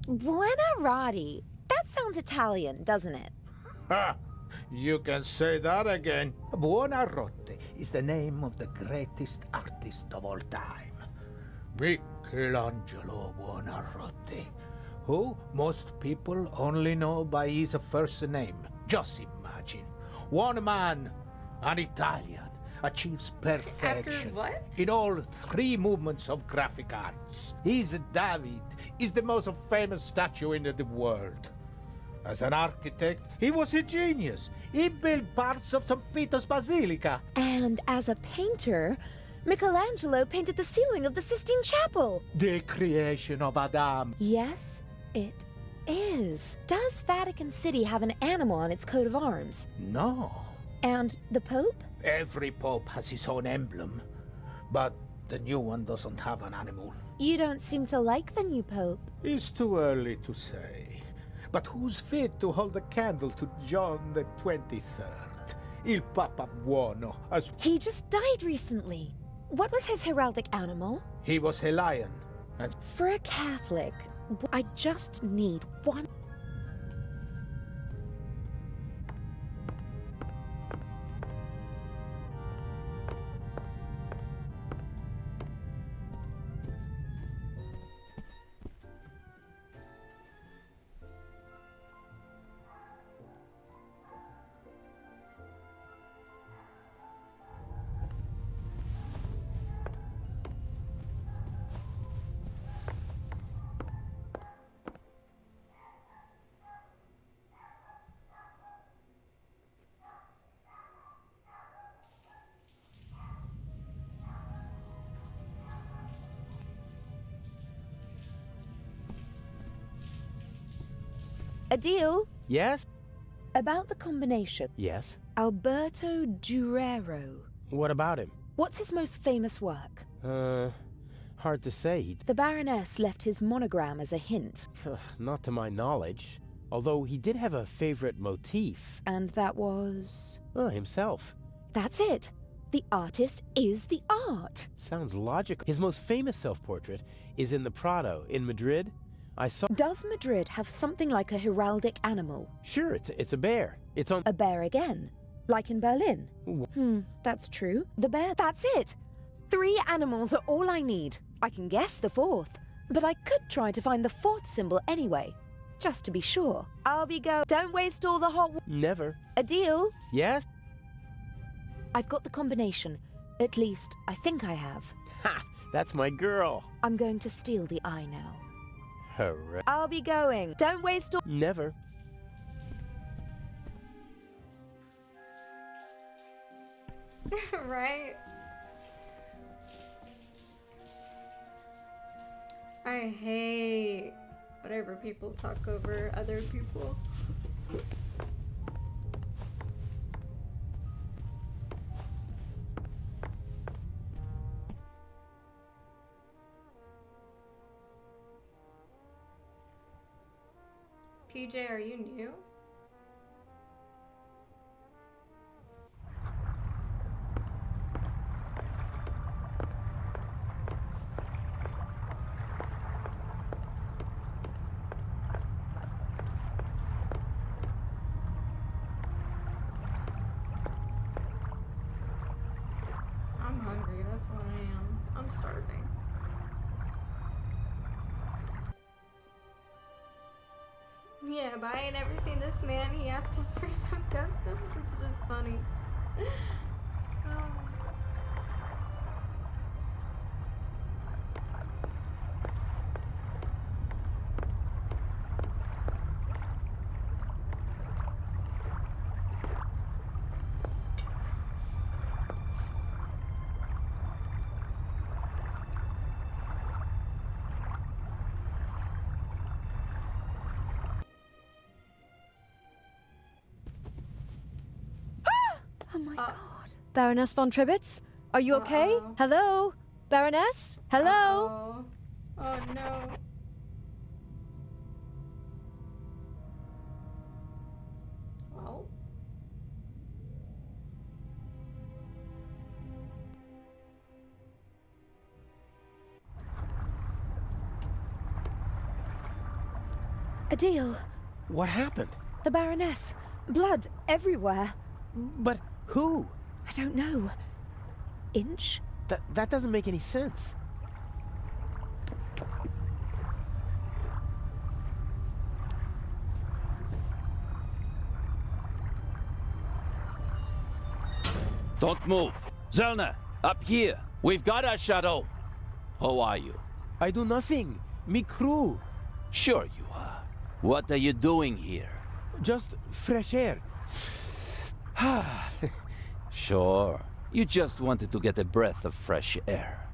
Buonarroti. That sounds Italian, doesn't it? Ha! You can say that again. Buonarroti is the name of the greatest artist of all time. Michelangelo Buonarroti, who most people only know by his first name. Just imagine, one man, an Italian, achieves perfection in all three movements of graphic arts. His David is the most famous statue in the world. As an architect, he was a genius. He built parts of St. Peter's Basilica. And as a painter, Michelangelo painted the ceiling of the Sistine Chapel. The creation of Adam. Yes, it is. Does Vatican City have an animal on its coat of arms? No. And the Pope? Every pope has his own emblem, but the new one doesn't have an animal. You don't seem to like the new Pope. It's too early to say. But who's fit to hold a candle to John the 23rd? Il Papa Buono, as... He just died recently. What was his heraldic animal? He was a lion, and... For a Catholic, I just need one... A deal? Yes? About the combination. Yes? Alberto Durero. What about him? What's his most famous work? Hard to say. The Baroness left his monogram as a hint. Not to my knowledge. Although he did have a favorite motif. And that was? Himself. That's it. The artist is the art. Sounds logical. His most famous self-portrait is in the Prado in Madrid. I saw... Does Madrid have something like a heraldic animal? Sure, it's a bear. It's on... A bear again? Like in Berlin? That's true. The bear, that's it. 3 animals are all I need. I can guess the 4th. But I could try to find the 4th symbol anyway. Just to be sure. I'll be go. Don't waste all the hot... Never. A deal? Yes? I've got the combination. At least, I think I have. Ha! That's my girl. I'm going to steal the eye now. Hooray. I'll be going. Don't waste all... Never. Right? I hate whatever people talk over other people. PJ, are you new? I'm hungry, that's what I am. I'm starving. Yeah, but I ain't ever seen this man. He asking for some customs. It's just funny. Oh my god. Baroness von Tribitz? Are you okay? Hello? Baroness? Hello? Oh no. Well. Adil. What happened? The Baroness. Blood everywhere. But who? I don't know. Inch? That doesn't make any sense. Don't move. Zellner, up here. We've got our shadow. How are you? I do nothing. Me crew. Sure you are. What are you doing here? Just fresh air. Sure. You just wanted to get a breath of fresh air.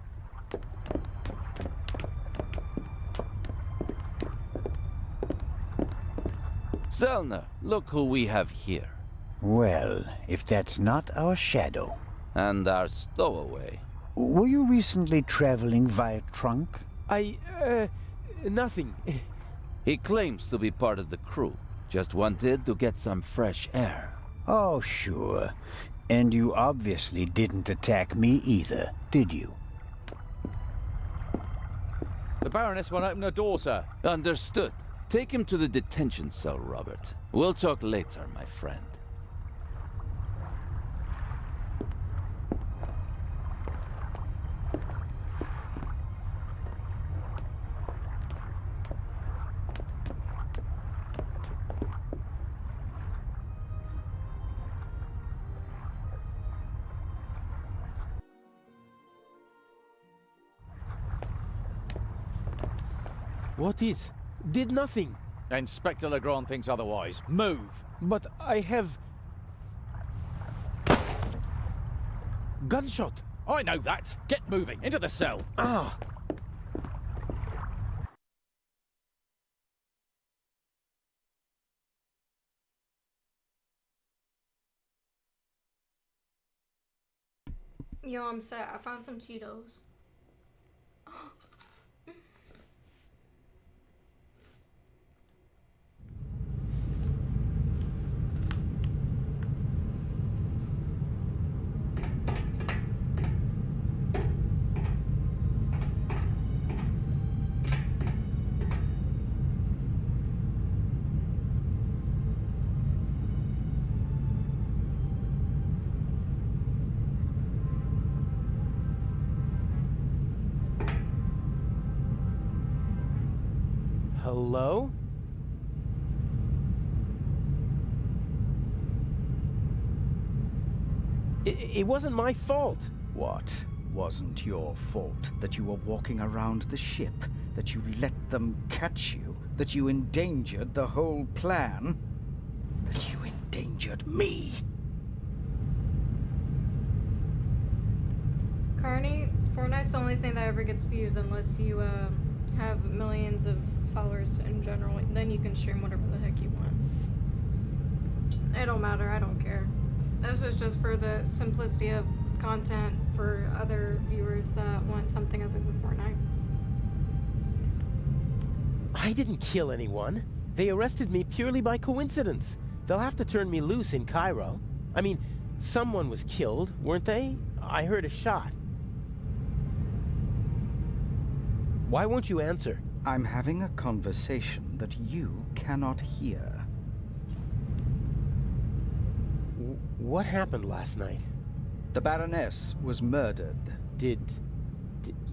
Zellner, look who we have here. Well, if that's not our shadow. And our stowaway. Were you recently traveling via trunk? Nothing. He claims to be part of the crew. Just wanted to get some fresh air. Oh, sure. And you obviously didn't attack me either, did you? The Baroness won't open her door, sir. Understood. Take him to the detention cell, Robert. We'll talk later, my friend. What is? Did nothing. Inspector Legrand thinks otherwise. Move! But I have... Gunshot! I know that! Get moving! Into the cell! Ah! Yo, I'm set. I found some Cheetos. Hello? It wasn't my fault. What wasn't your fault? That you were walking around the ship? That you let them catch you? That you endangered the whole plan? That you endangered me? Carney, Fortnite's the only thing that ever gets views unless you have millions of followers in general. Then you can stream whatever the heck you want. It don't matter, I don't care. This is just for the simplicity of content for other viewers that want something other than Fortnite. I didn't kill anyone. They arrested me purely by coincidence. They'll have to turn me loose in Cairo. I mean, someone was killed, weren't they? I heard a shot. Why won't you answer? I'm having a conversation that you cannot hear. What happened last night? The Baroness was murdered. Did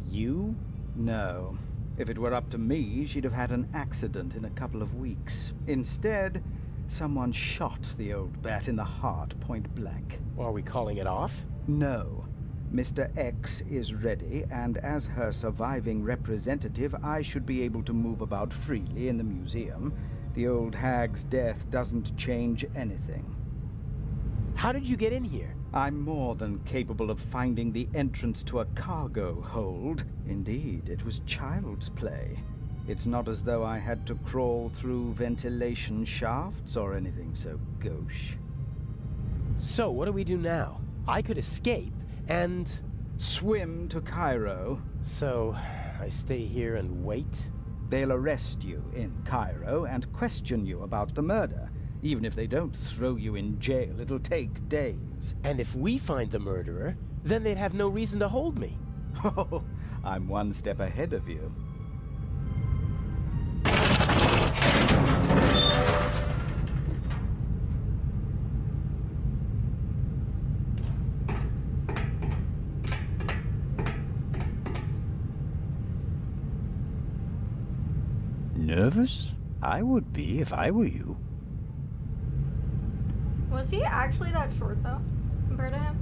you? No. If it were up to me, she'd have had an accident in a couple of weeks. Instead, someone shot the old bat in the heart point blank. Are we calling it off? No. Mr. X is ready, and as her surviving representative, I should be able to move about freely in the museum. The old hag's death doesn't change anything. How did you get in here? I'm more than capable of finding the entrance to a cargo hold. Indeed, it was child's play. It's not as though I had to crawl through ventilation shafts or anything so gauche. So, what do we do now? I could escape and... swim to Cairo. So, I stay here and wait? They'll arrest you in Cairo and question you about the murder. Even if they don't throw you in jail, it'll take days. And if we find the murderer, then they'd have no reason to hold me. Oh, I'm one step ahead of you. Nervous? I would be if I were you. Was he actually that short, though, compared to him?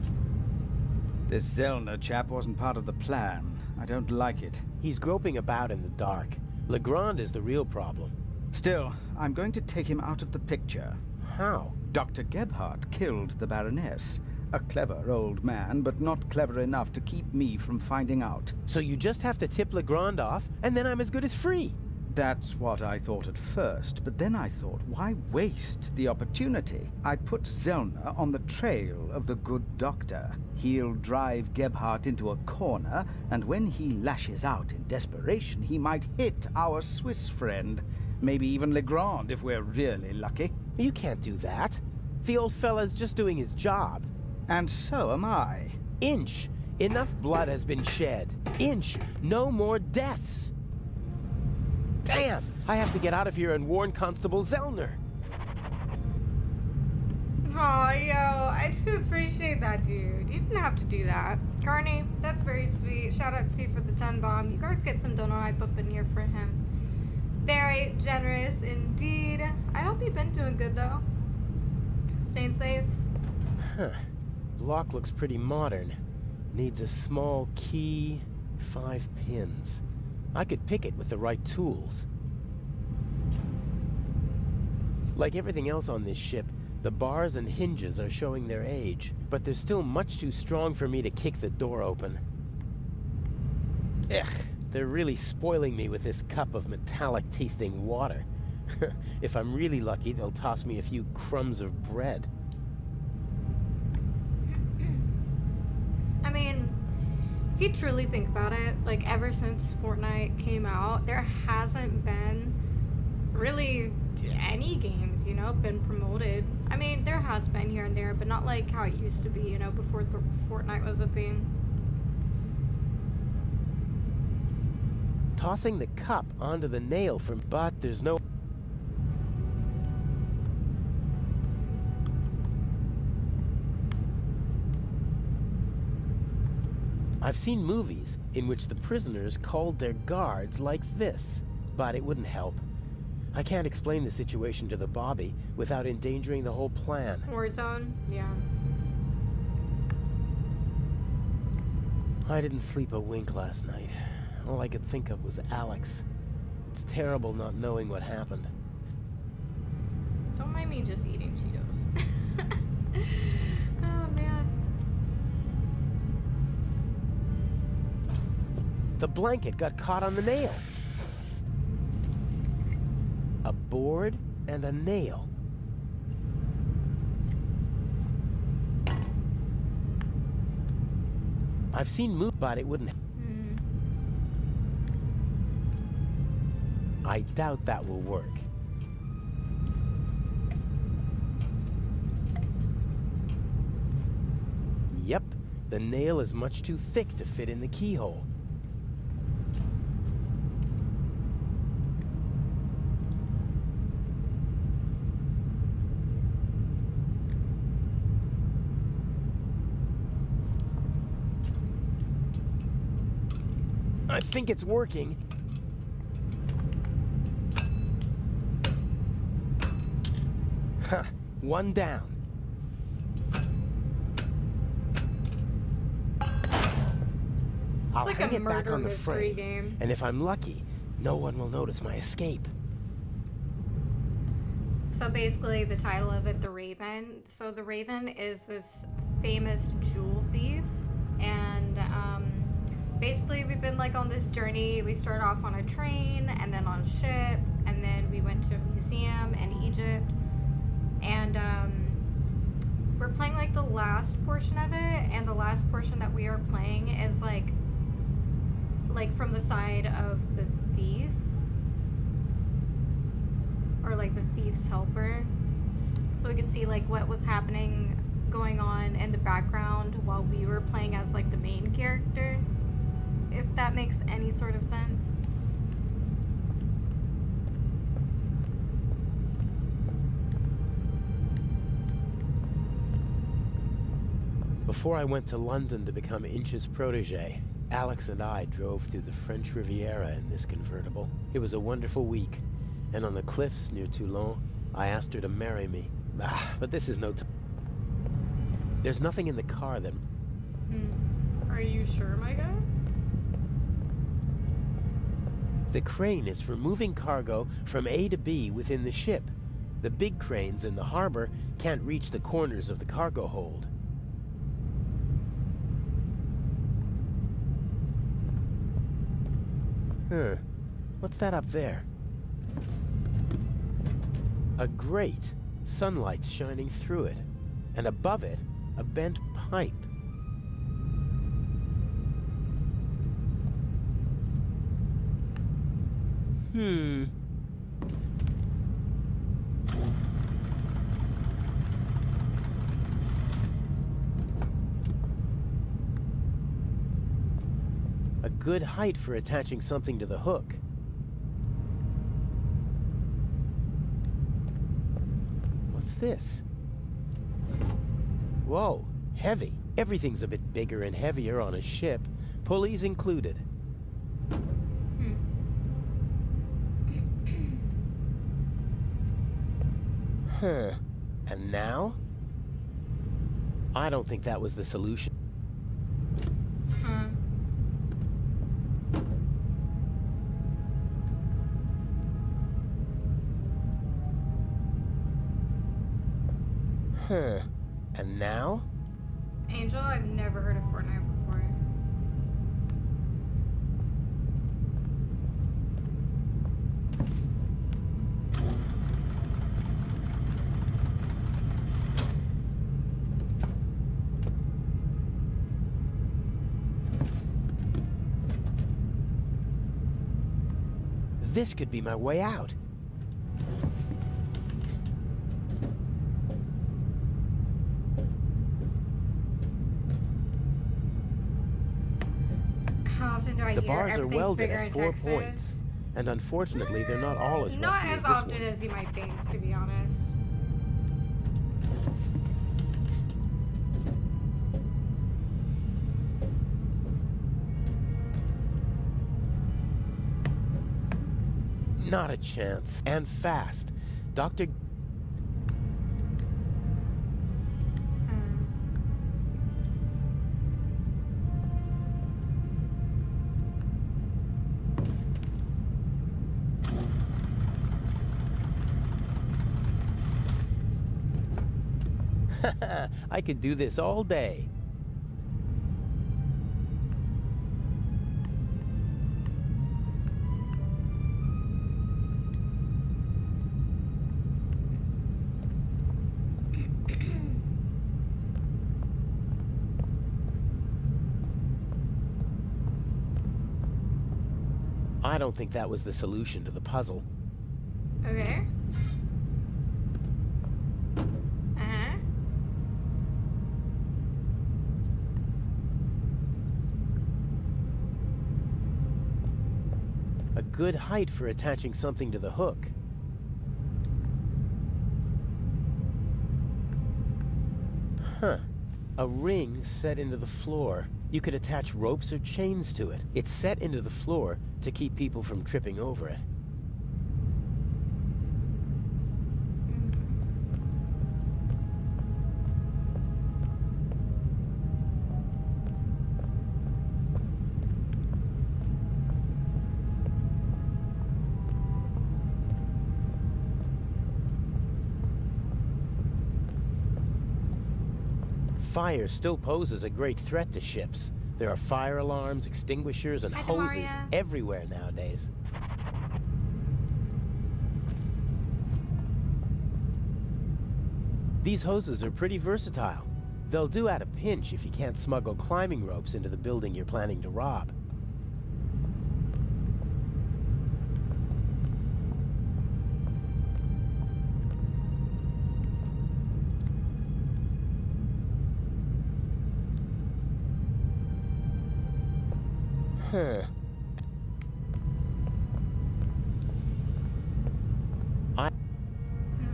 This Zellner chap wasn't part of the plan. I don't like it. He's groping about in the dark. Legrand is the real problem. Still, I'm going to take him out of the picture. How? Dr. Gebhardt killed the Baroness. A clever old man, but not clever enough to keep me from finding out. So you just have to tip Legrand off, and then I'm as good as free. That's what I thought at first, but then I thought, why waste the opportunity? I put Zellner on the trail of the good doctor. He'll drive Gebhardt into a corner, and when he lashes out in desperation, he might hit our Swiss friend. Maybe even Legrand, if we're really lucky. You can't do that. The old fella's just doing his job. And so am I. Inch, enough blood has been shed. Inch, no more deaths. Damn! I have to get out of here and warn Constable Zellner. Aw, yo, I do appreciate that, dude. You didn't have to do that. Carney, that's very sweet. Shout out to you for the 10 bomb. You guys get some donor hype up in here for him. Very generous indeed. I hope you've been doing good, though. Staying safe. Huh. Lock looks pretty modern. Needs a small key, 5 pins. I could pick it with the right tools. Like everything else on this ship, the bars and hinges are showing their age, but they're still much too strong for me to kick the door open. Ugh, they're really spoiling me with this cup of metallic-tasting water. If I'm really lucky, they'll toss me a few crumbs of bread. I mean, if you truly think about it, like ever since Fortnite came out, there hasn't been really any games, you know, been promoted. I mean, there has been here and there, but not like how it used to be, you know, before Fortnite was a thing. Tossing the cup onto the nail but there's no... I've seen movies in which the prisoners called their guards like this, but it wouldn't help. I can't explain the situation to the Bobby without endangering the whole plan. Warzone, yeah. I didn't sleep a wink last night. All I could think of was Alex. It's terrible not knowing what happened. Don't mind me just eating Cheetos. Oh, man. The blanket got caught on the nail. A board and a nail. I've seen movies, but it wouldn't. I doubt that will work. Yep, the nail is much too thick to fit in the keyhole. I think it's working. Huh, one down. I'll like hang a it back murder on the mystery frame, game. and if I'm lucky, no one will notice my escape. So basically the title of it, The Raven. So the Raven is this famous jewel thief, and basically we've been like on this journey. We started off on a train and then on a ship, and then we went to a museum in Egypt, and we're playing like the last portion of it, and the last portion that we are playing is like from the side of the thief, or like the thief's helper, so we could see like what was happening going on in the background while we were playing as like the main character, if that makes any sort of sense. Before I went to London to become Inch's protege, Alex and I drove through the French Riviera in this convertible. It was a wonderful week, and on the cliffs near Toulon, I asked her to marry me. But this is no time. There's nothing in the car that... Are you sure, my guy? The crane is for moving cargo from A to B within the ship. The big cranes in the harbor can't reach the corners of the cargo hold. Huh. What's that up there? A grate. Sunlight's shining through it. And above it, a bent pipe. A good height for attaching something to the hook. What's this? Whoa, heavy. Everything's a bit bigger and heavier on a ship, pulleys included. Huh. And now? I don't think that was the solution. Huh. And now? Angel, I've never heard of Fortnite before. This could be my way out. How often do I The hear bars are everything's welded bigger at in 4 Texas? points, and unfortunately, they're not all as Not rusty as as this often one. as you might think, to be honest. Not a chance. And fast. Dr. I could do this all day. I don't think that was the solution to the puzzle. Okay. A good height for attaching something to the hook. Huh. A ring set into the floor. You could attach ropes or chains to it. It's set into the floor to keep people from tripping over it. Fire still poses a great threat to ships. There are fire alarms, extinguishers, and hoses everywhere nowadays. These hoses are pretty versatile. They'll do at a pinch if you can't smuggle climbing ropes into the building you're planning to rob. Huh. Oh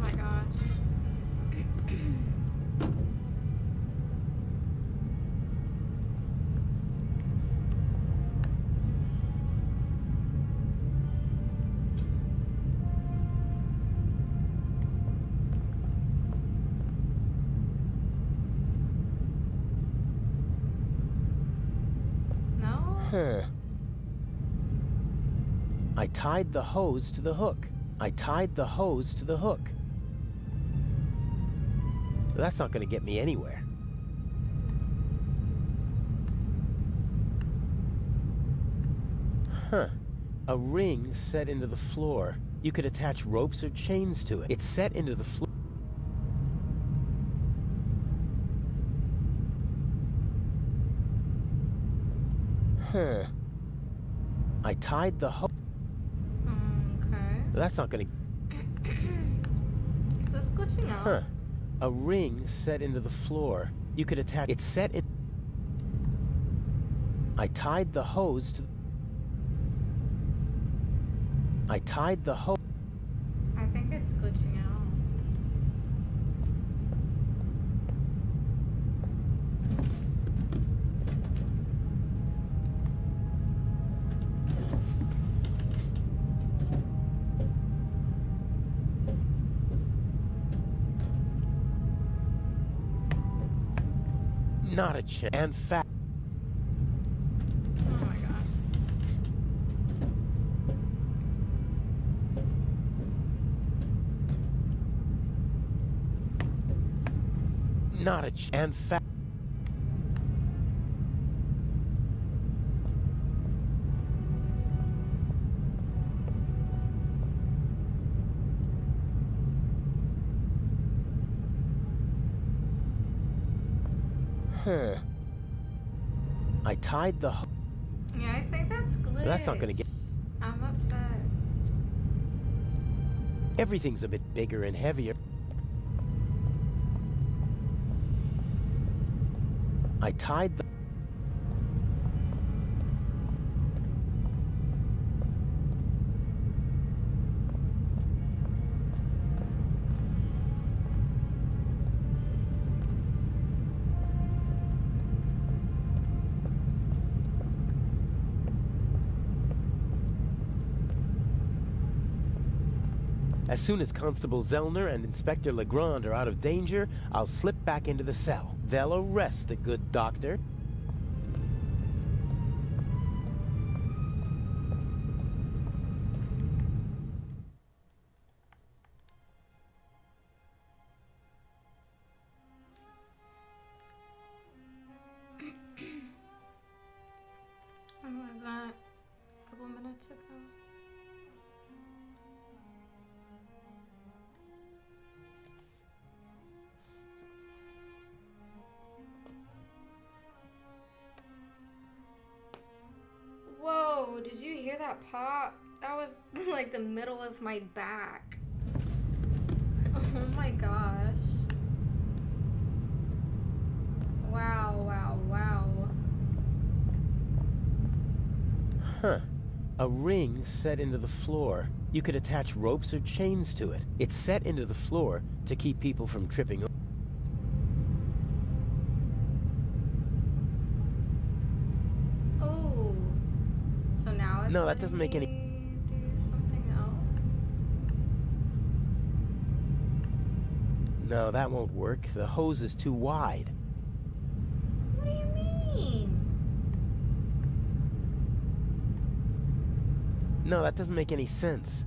my gosh. Huh. I tied the hose to the hook. I tied the hose to the hook. That's not going to get me anywhere. Huh. A ring set into the floor. You could attach ropes or chains to it. It's set into the floor. Huh. I tied the hose. Okay. That's not gonna. Is this glitching out? Huh. A ring set into the floor. You could attach. It's set in. I tied the hose to. I tied the hose. I think it's glitching out. Not a chance. And fat. Oh my gosh. Not a chance. And fat. Huh. I tied the. Yeah, I think that's glitch. That's not gonna get. I'm upset. Everything's a bit bigger and heavier. I tied the. As soon as Constable Zellner and Inspector Legrand are out of danger, I'll slip back into the cell. They'll arrest the good doctor. When was that? A couple minutes ago? Whoa, did you hear that pop? That was like the middle of my back. Oh my gosh. Wow, wow, wow. Huh. A ring set into the floor. You could attach ropes or chains to it. It's set into the floor to keep people from tripping over. Oh. So now it's No, that doesn't make any... do something else? No, that won't work. The hose is too wide. What do you mean? No, that doesn't make any sense.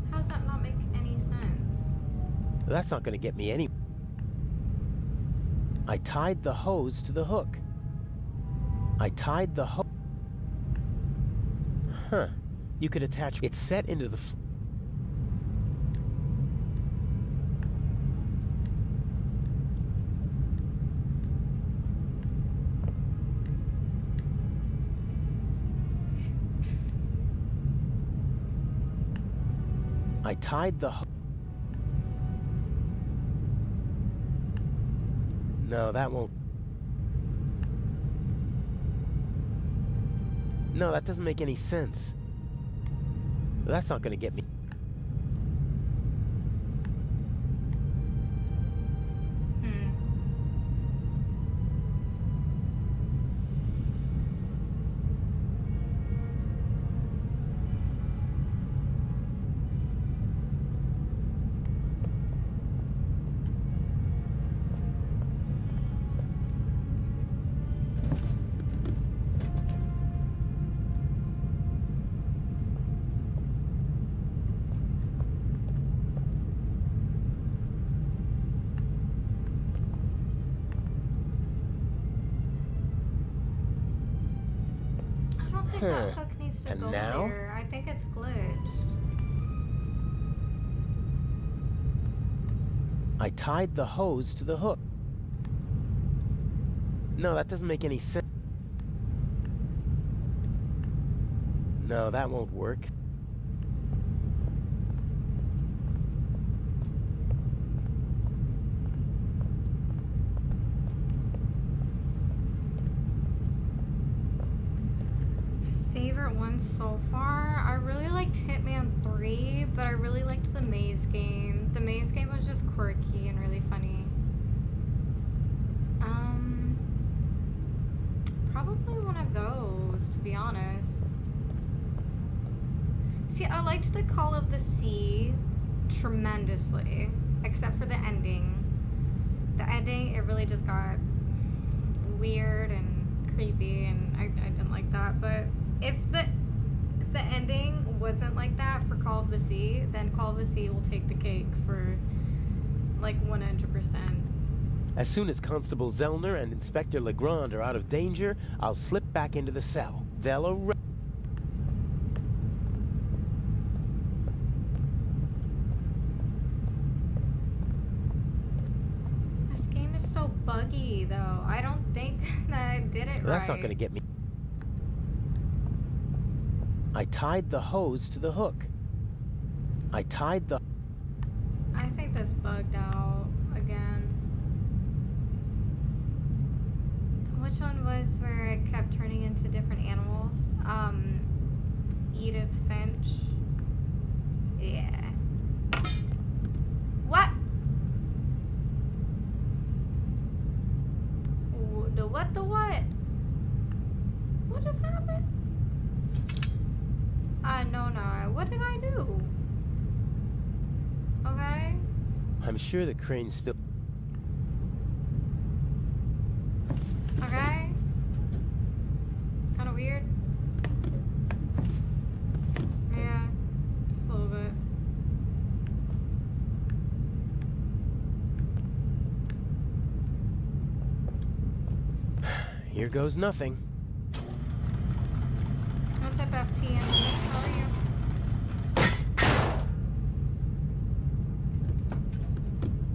How does that not make any sense? That's not gonna get me any... I tied the hose to the hook. I tied the hose... Huh. You could attach... It's set into the... I tied the... No, that won't... No, that doesn't make any sense. That's not gonna get me... That hook needs to go there. I think it's glitched. I tied the hose to the hook. No, that doesn't make any sense. No, that won't work. Favorite one so far? I really liked Hitman 3, but I really liked the Maze game. The Maze game was just quirky and really funny. Probably one of those, to be honest. See, I liked the Call of the Sea tremendously, except for the ending. The ending, it really just got weird and creepy, and I didn't like that. But if the ending wasn't like that for Call of the Sea, then Call of the Sea will take the cake for like 100%. As soon as Constable Zellner and Inspector Legrand are out of danger, I'll slip back into the cell. They'll arrest... This game is so buggy, though. I don't think that I did it right. That's not gonna get me. I tied the hose to the hook. I tied the... I think this bugged out again. Which one was where it kept turning into different animals? Edith Finch. Yeah. What? The what? The what? What just happened? No. What did I do? I'm sure the crane's still... Okay. Kind of weird. Yeah, just a little bit. Here goes nothing. What's up, FTM? How are you?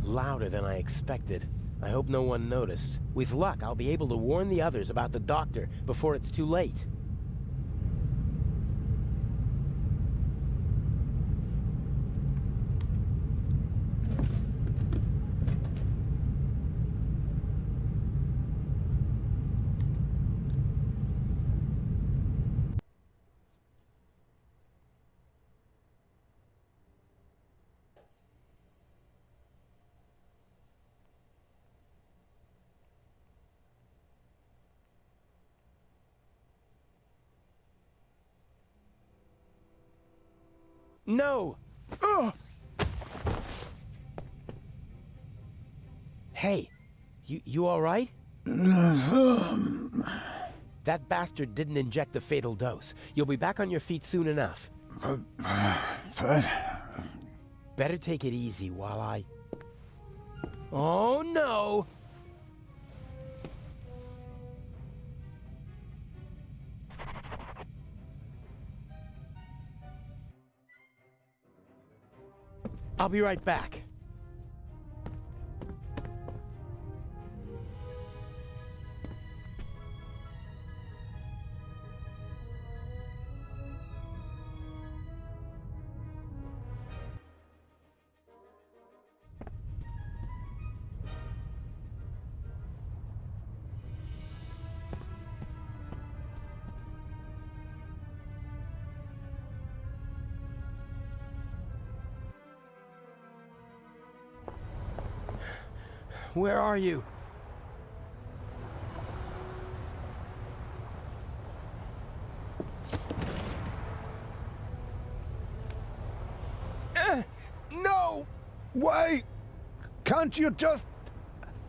Louder than I expected. I hope no one noticed. With luck, I'll be able to warn the others about the doctor before it's too late. No! Hey, you all right? That bastard didn't inject the fatal dose. You'll be back on your feet soon enough. Better take it easy while I... Oh, no! I'll be right back. Where are you? No! Why can't you just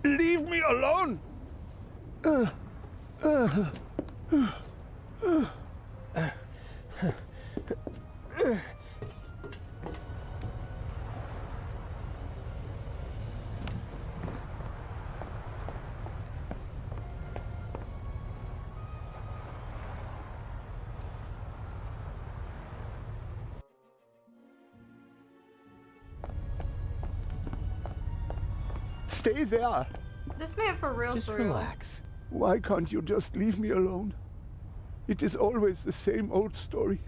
leave me alone? Stay there. This man for real, Just for real. relax. Why can't you just leave me alone? It is always the same old story.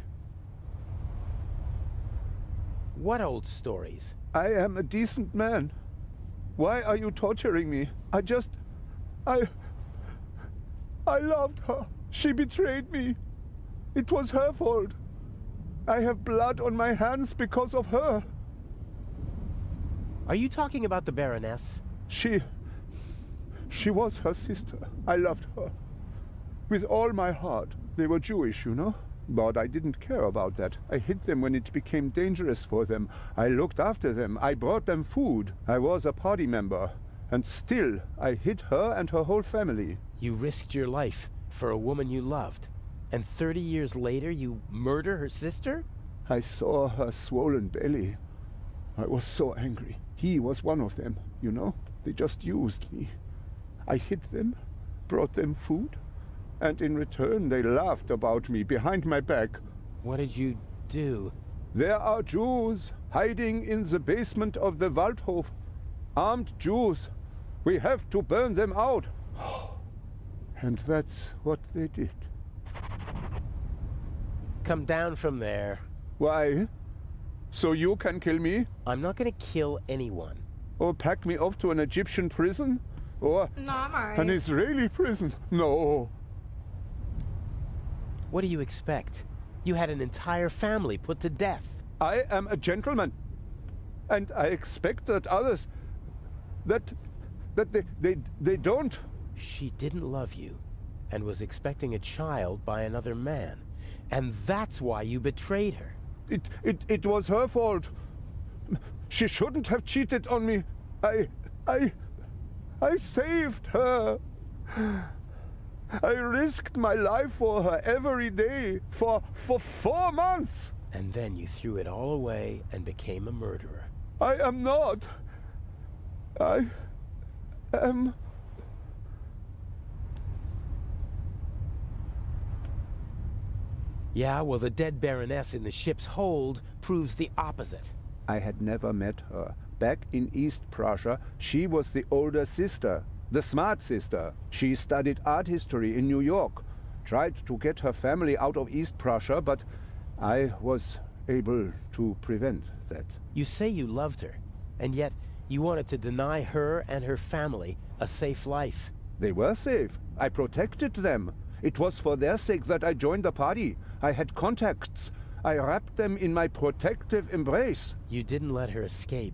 What old stories? I am a decent man. Why are you torturing me? I loved her. She betrayed me. It was her fault. I have blood on my hands because of her. Are you talking about the Baroness? She was her sister. I loved her. With all my heart. They were Jewish, you know? But I didn't care about that. I hid them when it became dangerous for them. I looked after them. I brought them food. I was a party member. And still, I hid her and her whole family. You risked your life for a woman you loved. And 30 years later, you murder her sister? I saw her swollen belly. I was so angry. He was one of them, you know? They just used me. I hid them, brought them food, and in return they laughed about me behind my back. What did you do? There are Jews hiding in the basement of the Waldhof. Armed Jews. We have to burn them out. And that's what they did. Come down from there. Why? So you can kill me? I'm not gonna kill anyone. Or pack me off to an Egyptian prison? Or No, I'm alright. an Israeli prison? No. What do you expect? You had an entire family put to death. I am a gentleman. And I expect that others... that they don't... She didn't love you and was expecting a child by another man. And that's why you betrayed her. It was her fault. She shouldn't have cheated on me. I saved her. I risked my life for her every day for 4 months. And then you threw it all away and became a murderer. I am not. I am... Yeah, well, the dead Baroness in the ship's hold proves the opposite. I had never met her. Back in East Prussia, she was the older sister, the smart sister. She studied art history in New York, tried to get her family out of East Prussia, but I was able to prevent that. You say you loved her, and yet you wanted to deny her and her family a safe life. They were safe. I protected them. It was for their sake that I joined the party. I had contacts. I wrapped them in my protective embrace. You didn't let her escape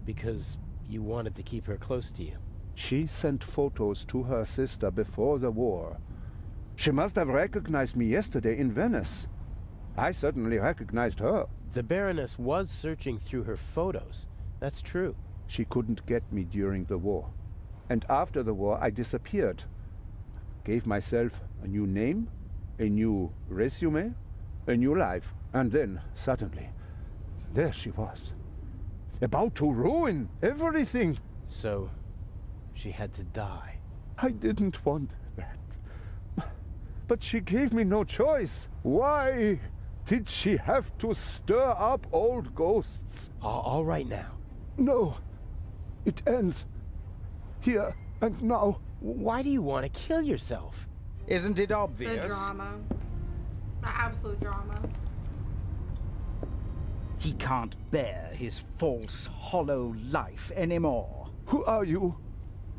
because you wanted to keep her close to you. She sent photos to her sister before the war. She must have recognized me yesterday in Venice. I certainly recognized her. The Baroness was searching through her photos. That's true. She couldn't get me during the war. And after the war, I disappeared. Gave myself a new name, a new resume, a new life. And then, suddenly, there she was. About to ruin everything. So, she had to die. I didn't want that. But she gave me no choice. Why did she have to stir up old ghosts? All right now. No. It ends. Here and now. Why do you want to kill yourself? Isn't it obvious? The drama. The absolute drama. He can't bear his false, hollow life anymore. Who are you?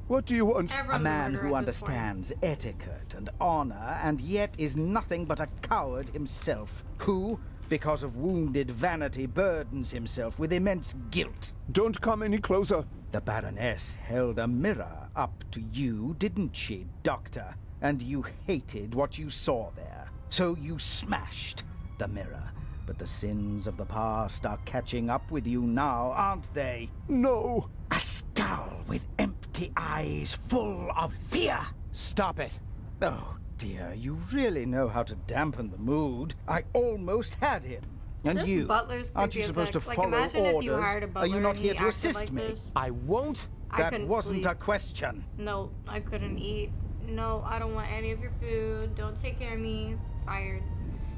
What do you want? A man who understands etiquette and honor, and yet is nothing but a coward himself, who, because of wounded vanity, burdens himself with immense guilt. Don't come any closer. The Baroness held a mirror up to you, didn't she, Doctor? And you hated what you saw there. So you smashed the mirror. But the sins of the past are catching up with you now, aren't they? No. A scowl with empty eyes full of fear. Stop it. Oh, dear, you really know how to dampen the mood. I almost had him. And This you, butler's aren't you creepy as supposed to heck. Like, follow imagine if orders? you hired a Are butler you not and here he to acted assist like me? this. I won't. I That couldn't wasn't sleep. a question. No, I couldn't eat. No, I don't want any of your food. Don't take care of me. Fired.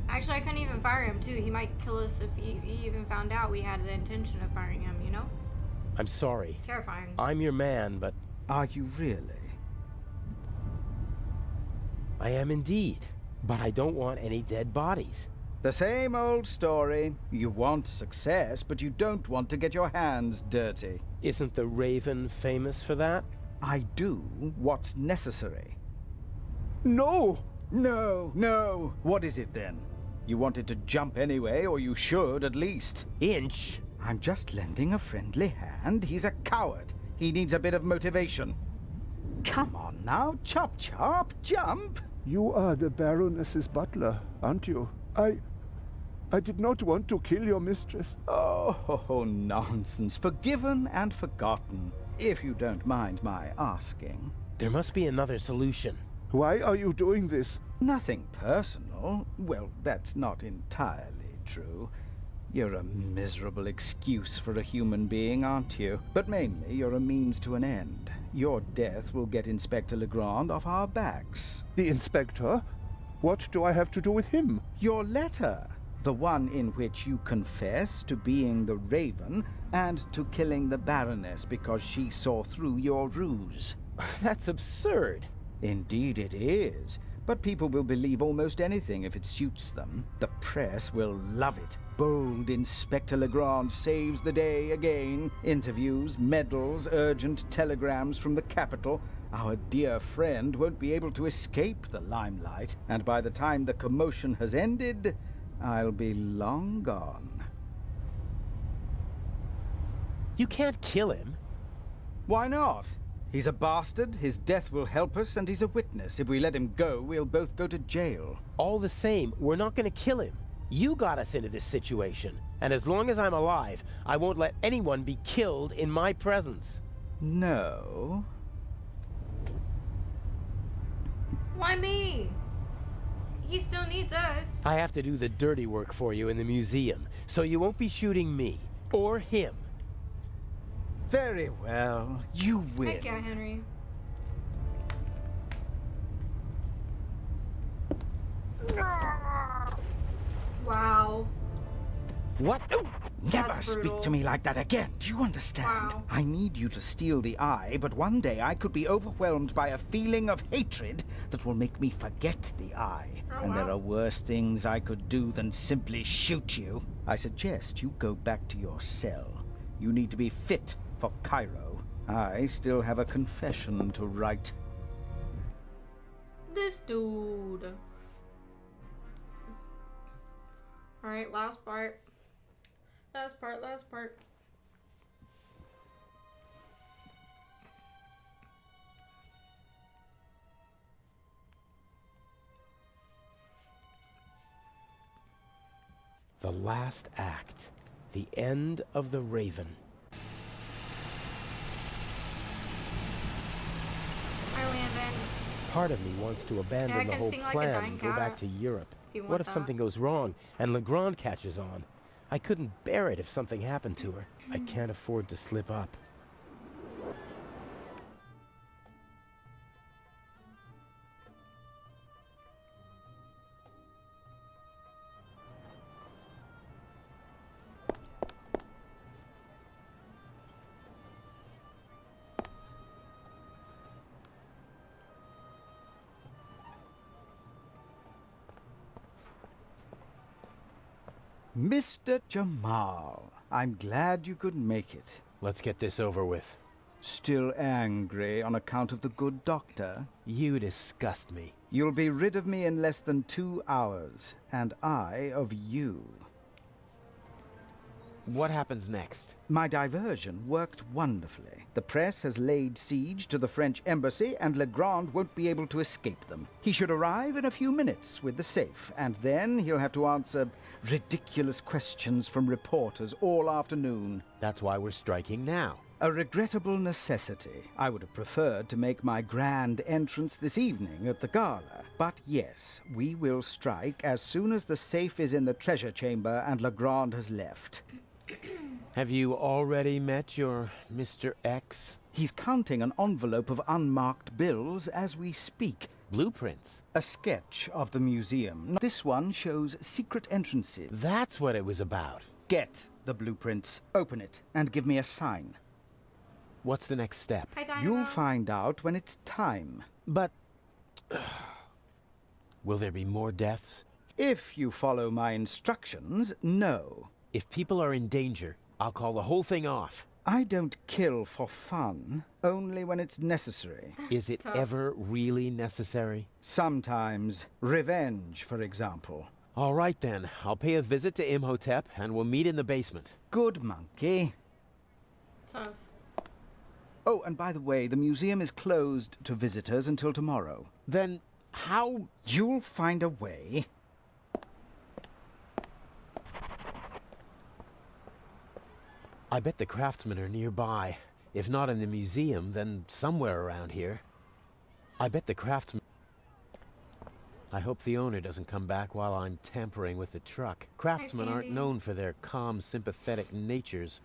Actually, I couldn't even fire him, too. He might kill us if he even found out we had the intention of firing him, you know? I'm sorry. Terrifying. I'm your man, but... Are you really? I am indeed. But I don't want any dead bodies. The same old story. You want success, but you don't want to get your hands dirty. Isn't the Raven famous for that? I do what's necessary. No! No. What is it then? You wanted to jump anyway, or you should at least. Inch? I'm just lending a friendly hand. He's a coward. He needs a bit of motivation. Come on now, chop, jump. You are the Baroness's butler, aren't you? I did not want to kill your mistress. Oh, nonsense. Forgiven and forgotten, if you don't mind my asking. There must be another solution. Why are you doing this? Nothing personal. Well, that's not entirely true. You're a miserable excuse for a human being, aren't you? But mainly, you're a means to an end. Your death will get Inspector Legrand off our backs. The inspector? What do I have to do with him? Your letter. The one in which you confess to being the Raven and to killing the Baroness because she saw through your ruse. That's absurd. Indeed it is. But people will believe almost anything if it suits them. The press will love it. Bold Inspector Legrand saves the day again. Interviews, medals, urgent telegrams from the capital. Our dear friend won't be able to escape the limelight. And by the time the commotion has ended, I'll be long gone. You can't kill him. Why not? He's a bastard, his death will help us, and he's a witness. If we let him go, we'll both go to jail. All the same, we're not going to kill him. You got us into this situation, and as long as I'm alive, I won't let anyone be killed in my presence. No. Why me? He still needs us. I have to do the dirty work for you in the museum, so you won't be shooting me, or him. Very well, you win. Heck yeah, Henry. Wow. What? Oh, never That's speak brutal. to me like that again. Do you understand? Wow. I need you to steal the eye, but one day I could be overwhelmed by a feeling of hatred that will make me forget the eye. Oh, and there wow. are worse things I could do than simply shoot you. I suggest you go back to your cell. You need to be fit for Cairo. I still have a confession to write. This dude. Alright, last part. Last part. The last act. The end of the Raven. Hi, Landon. Part of me wants to abandon Yeah, I the can whole sing like a plan dying and go back cat, to Europe. if you want What if that. something goes wrong and Legrand catches on? I couldn't bear it if something happened to her. I can't afford to slip up. Mr. Jamal, I'm glad you could make it. Let's get this over with. Still angry on account of the good doctor? You disgust me. You'll be rid of me in less than 2 hours, and I of you. What happens next? My diversion worked wonderfully. The press has laid siege to the French embassy, and Legrand won't be able to escape them. He should arrive in a few minutes with the safe, and then he'll have to answer ridiculous questions from reporters all afternoon. That's why we're striking now. A regrettable necessity. I would have preferred to make my grand entrance this evening at the gala. But yes, we will strike as soon as the safe is in the treasure chamber and Legrand has left. Have you already met your Mr. X? He's counting an envelope of unmarked bills as we speak. Blueprints? A sketch of the museum. This one shows secret entrances. That's what it was about. Get the blueprints, open it, and give me a sign. What's the next step? Hi, Dynamo. You'll find out when it's time. But... will there be more deaths? If you follow my instructions, no. If people are in danger, I'll call the whole thing off. I don't kill for fun, only when it's necessary. Is it ever really necessary? Sometimes. Revenge, for example. All right then, I'll pay a visit to Imhotep and we'll meet in the basement. Good monkey. Tough. Oh, and by the way, the museum is closed to visitors until tomorrow. Then how... You'll find a way. I bet the craftsmen are nearby. If not in the museum, then somewhere around here. I bet the craftsmen... I hope the owner doesn't come back while I'm tampering with the truck. Craftsmen aren't known for their calm, sympathetic natures.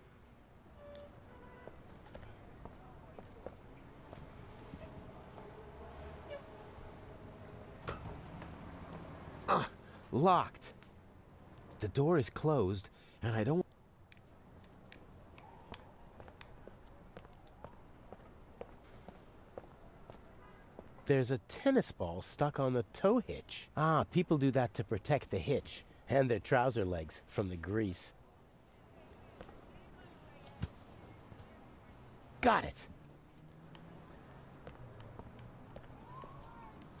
Locked. The door is closed, and I don't... There's a tennis ball stuck on the tow hitch. Ah, people do that to protect the hitch and their trouser legs from the grease. Got it.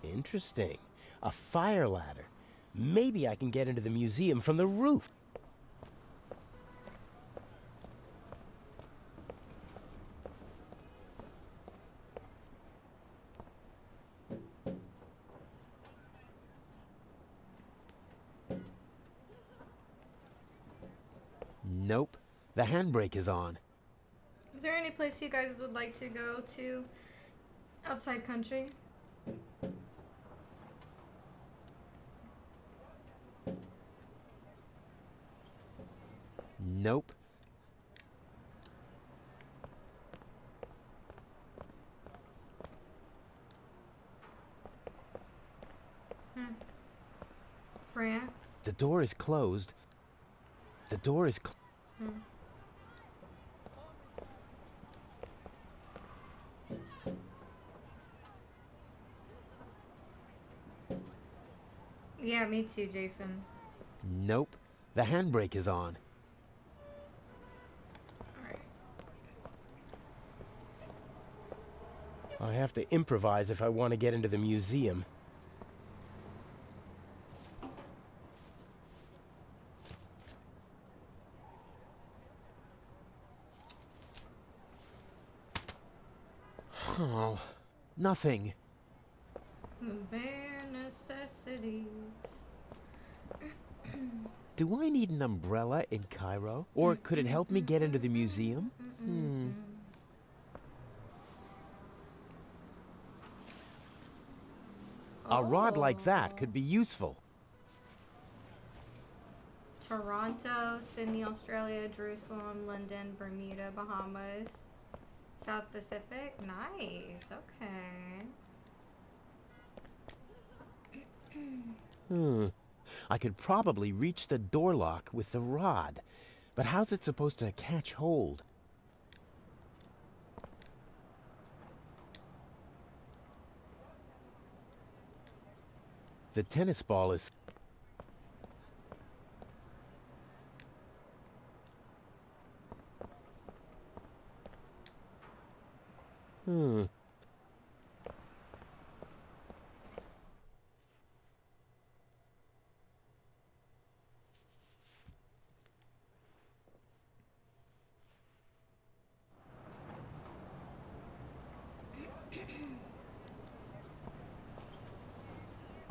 Interesting. A fire ladder. Maybe I can get into the museum from the roof. Nope. The handbrake is on. Is there any place you guys would like to go to outside country? Nope. France? The door is closed. The door is Yeah, me too, Jason. Nope. The handbrake is on. I have to improvise if I want to get into the museum. Oh, nothing. Bare necessities. Do I need an umbrella in Cairo? Or could it help me get into the museum? A rod like that could be useful. Toronto, Sydney, Australia, Jerusalem, London, Bermuda, Bahamas, South Pacific. Nice. Okay. I could probably reach the door lock with the rod, but how's it supposed to catch hold? The tennis ball is...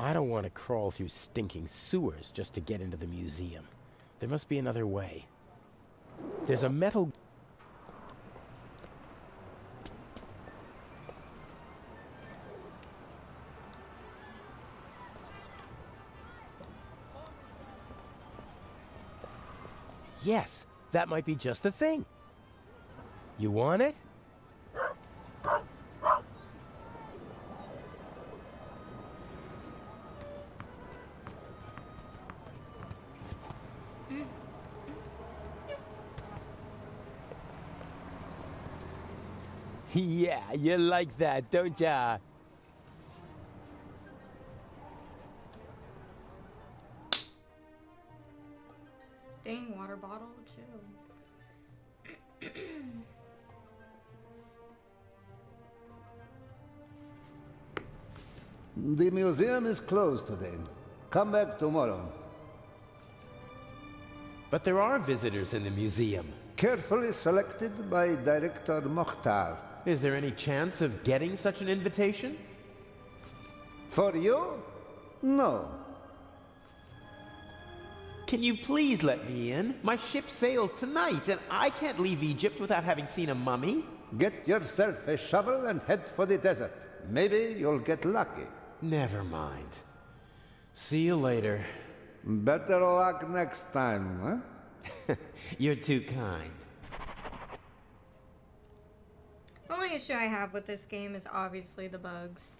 I don't want to crawl through stinking sewers just to get into the museum. There must be another way. There's a metal... Yes, that might be just the thing. You want it? Yeah, you like that, don't ya? Dang, water bottle, chill. The museum is closed today. Come back tomorrow. But there are visitors in the museum. Carefully selected by Director Mokhtar. Is there any chance of getting such an invitation? For you? No. Can you please let me in? My ship sails tonight, and I can't leave Egypt without having seen a mummy. Get yourself a shovel and head for the desert. Maybe you'll get lucky. Never mind. See you later. Better luck next time, huh? You're too kind. The only issue I have with this game is obviously the bugs.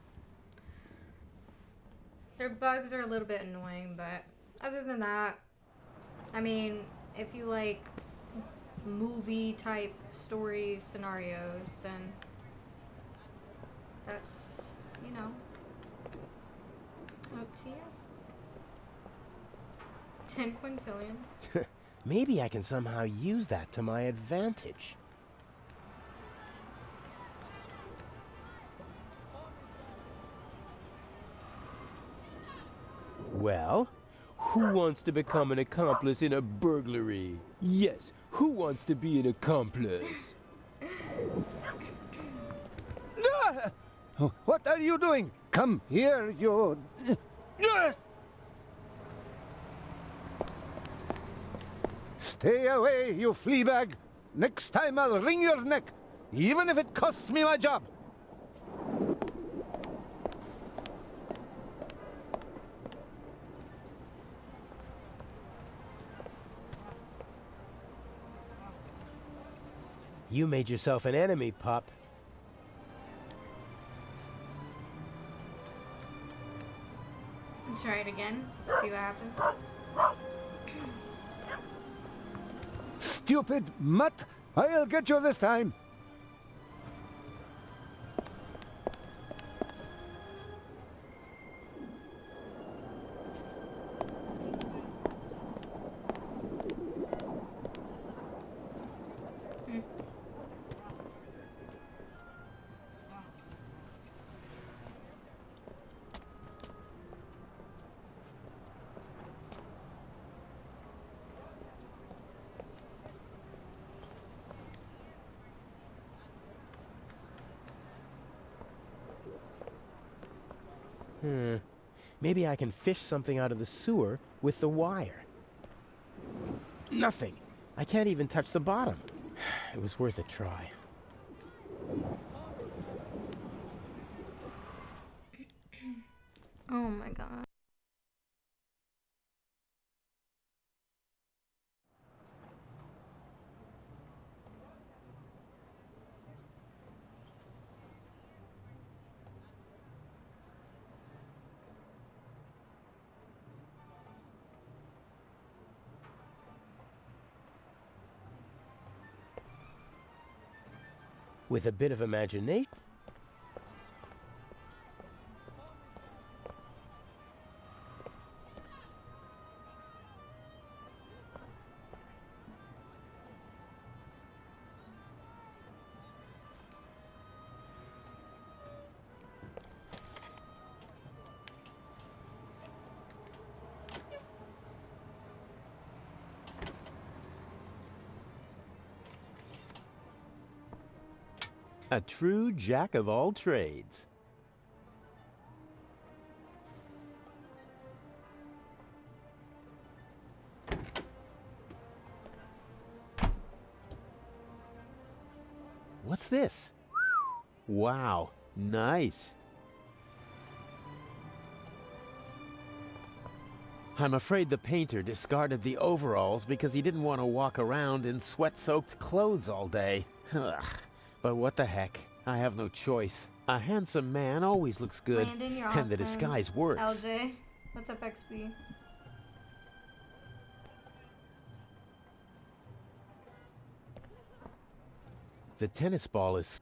Their bugs are a little bit annoying, but other than that, I mean, if you like movie type story scenarios, then that's, you know, up to you. 10 quintillion. Maybe I can somehow use that to my advantage. Well, who wants to become an accomplice in a burglary? Yes, who wants to be an accomplice? What are you doing? Come here, you... Stay away, you flea bag. Next time I'll wring your neck, even if it costs me my job. You made yourself an enemy, pup. Try it again. See what happens. Stupid mutt! I'll get you this time. Maybe I can fish something out of the sewer with the wire. Nothing. I can't even touch the bottom. It was worth a try. Oh my god. With a bit of imagination. A true jack of all trades. What's this? Wow, nice. I'm afraid the painter discarded the overalls because he didn't want to walk around in sweat-soaked clothes all day. Ugh. But what the heck? I have no choice. A handsome man always looks good, Landon, you're and the awesome. disguise works. LJ, what's up, XP? The tennis ball is...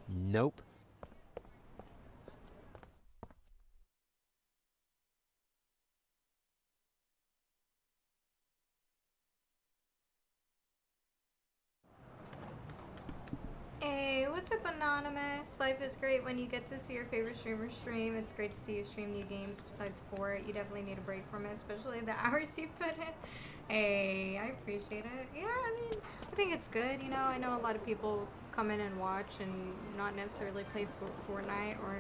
Nope. Hey, what's up, Anonymous? Life is great when you get to see your favorite streamer stream. It's great to see you stream new games besides Fort. You definitely need a break from it, especially the hours you put in. Hey, I appreciate it. Yeah, I mean, I think it's good. You know, I know a lot of people come in and watch and not necessarily play Fortnite or...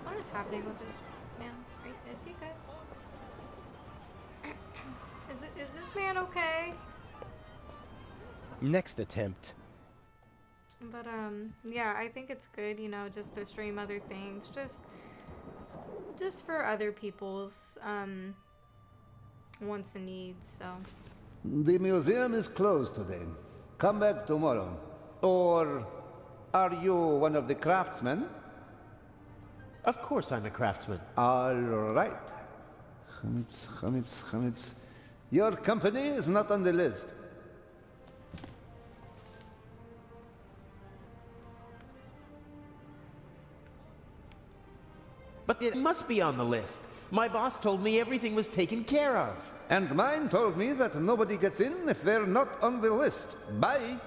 What is happening with this man? Is he good? Is this man okay? Next attempt. But yeah, I think it's good, you know, just to stream other things, just for other people's wants and needs. So The museum is closed today. Come back tomorrow. Or are you one of the craftsmen? Of course I'm a craftsman. All right. Chamitz. Your company is not on the list. But it must be on the list. My boss told me everything was taken care of. And mine told me that nobody gets in if they're not on the list. Bye.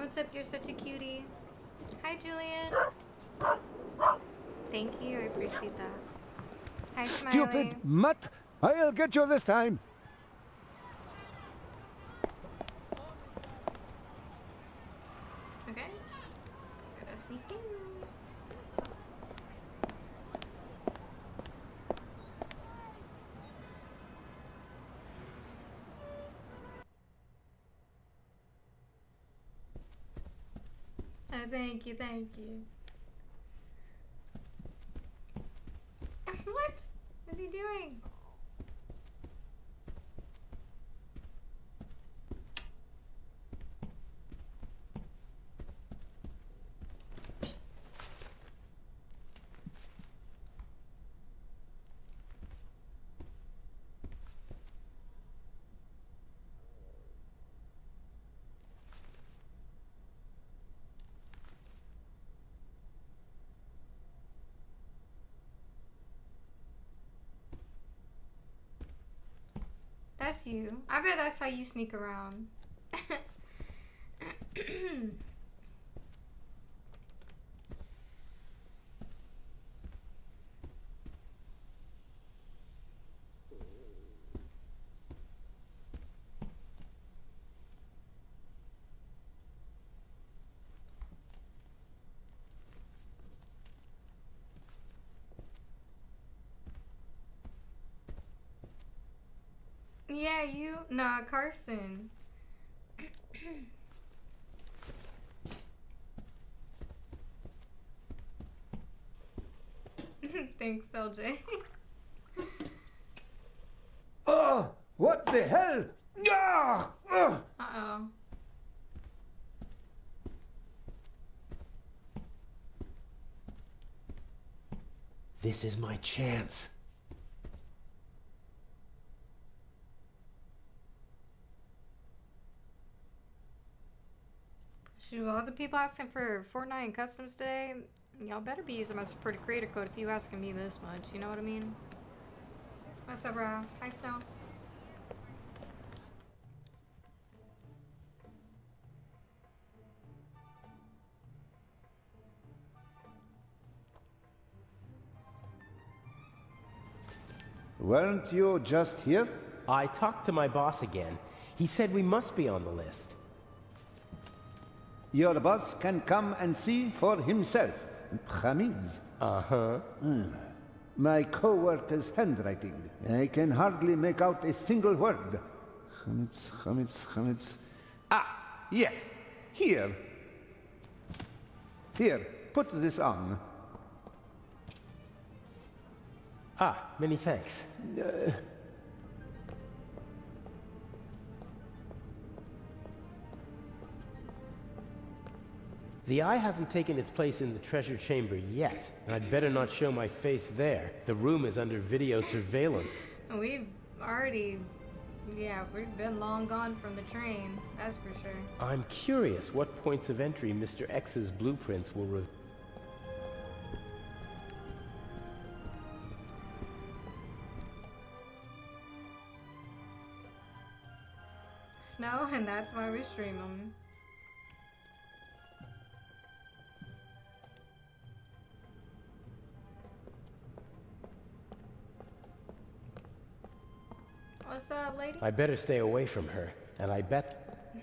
What's up? You're such a cutie. Hi, Julian. Thank you. I appreciate that. Hi, Smiley. Stupid mutt! I'll get you this time. Okay. Gotta sneak in. Thank you, thank you. What is he doing? That's you. I bet that's how you sneak around. Yeah, you. Nah, Carson. Thanks, LJ. Oh, what the hell? Ah! Uh-oh. This is my chance. Shoot, all the people asking for Fortnite and customs today, y'all better be using my supported creator code if you asking me this much, you know what I mean? What's up, Ralph? Hi, Snow. Weren't you just here? I talked to my boss again. He said we must be on the list. Your boss can come and see for himself. Hamid's. Uh-huh. My co-worker's handwriting. I can hardly make out a single word. Hamid's. Ah, yes. Here. Here, put this on. Ah, many thanks. The eye hasn't taken its place in the treasure chamber yet. I'd better not show my face there. The room is under video surveillance. We've already... Yeah, we've been long gone from the train. That's for sure. I'm curious what points of entry Mr. X's blueprints will reveal. Snow, and that's why we stream them. What's up, lady? I better stay away from her, and I bet...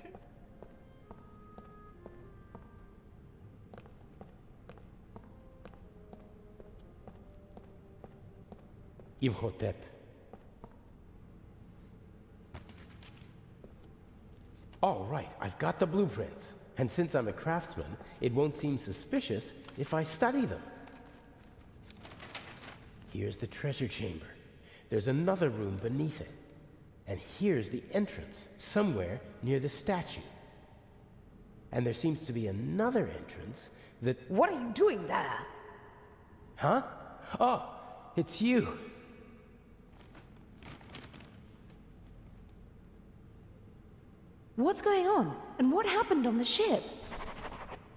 Imhotep. All right, I've got the blueprints. And since I'm a craftsman, it won't seem suspicious if I study them. Here's the treasure chamber. There's another room beneath it. And here's the entrance, somewhere near the statue. And there seems to be another entrance that... What are you doing there? Huh? Oh, it's you. What's going on? And what happened on the ship?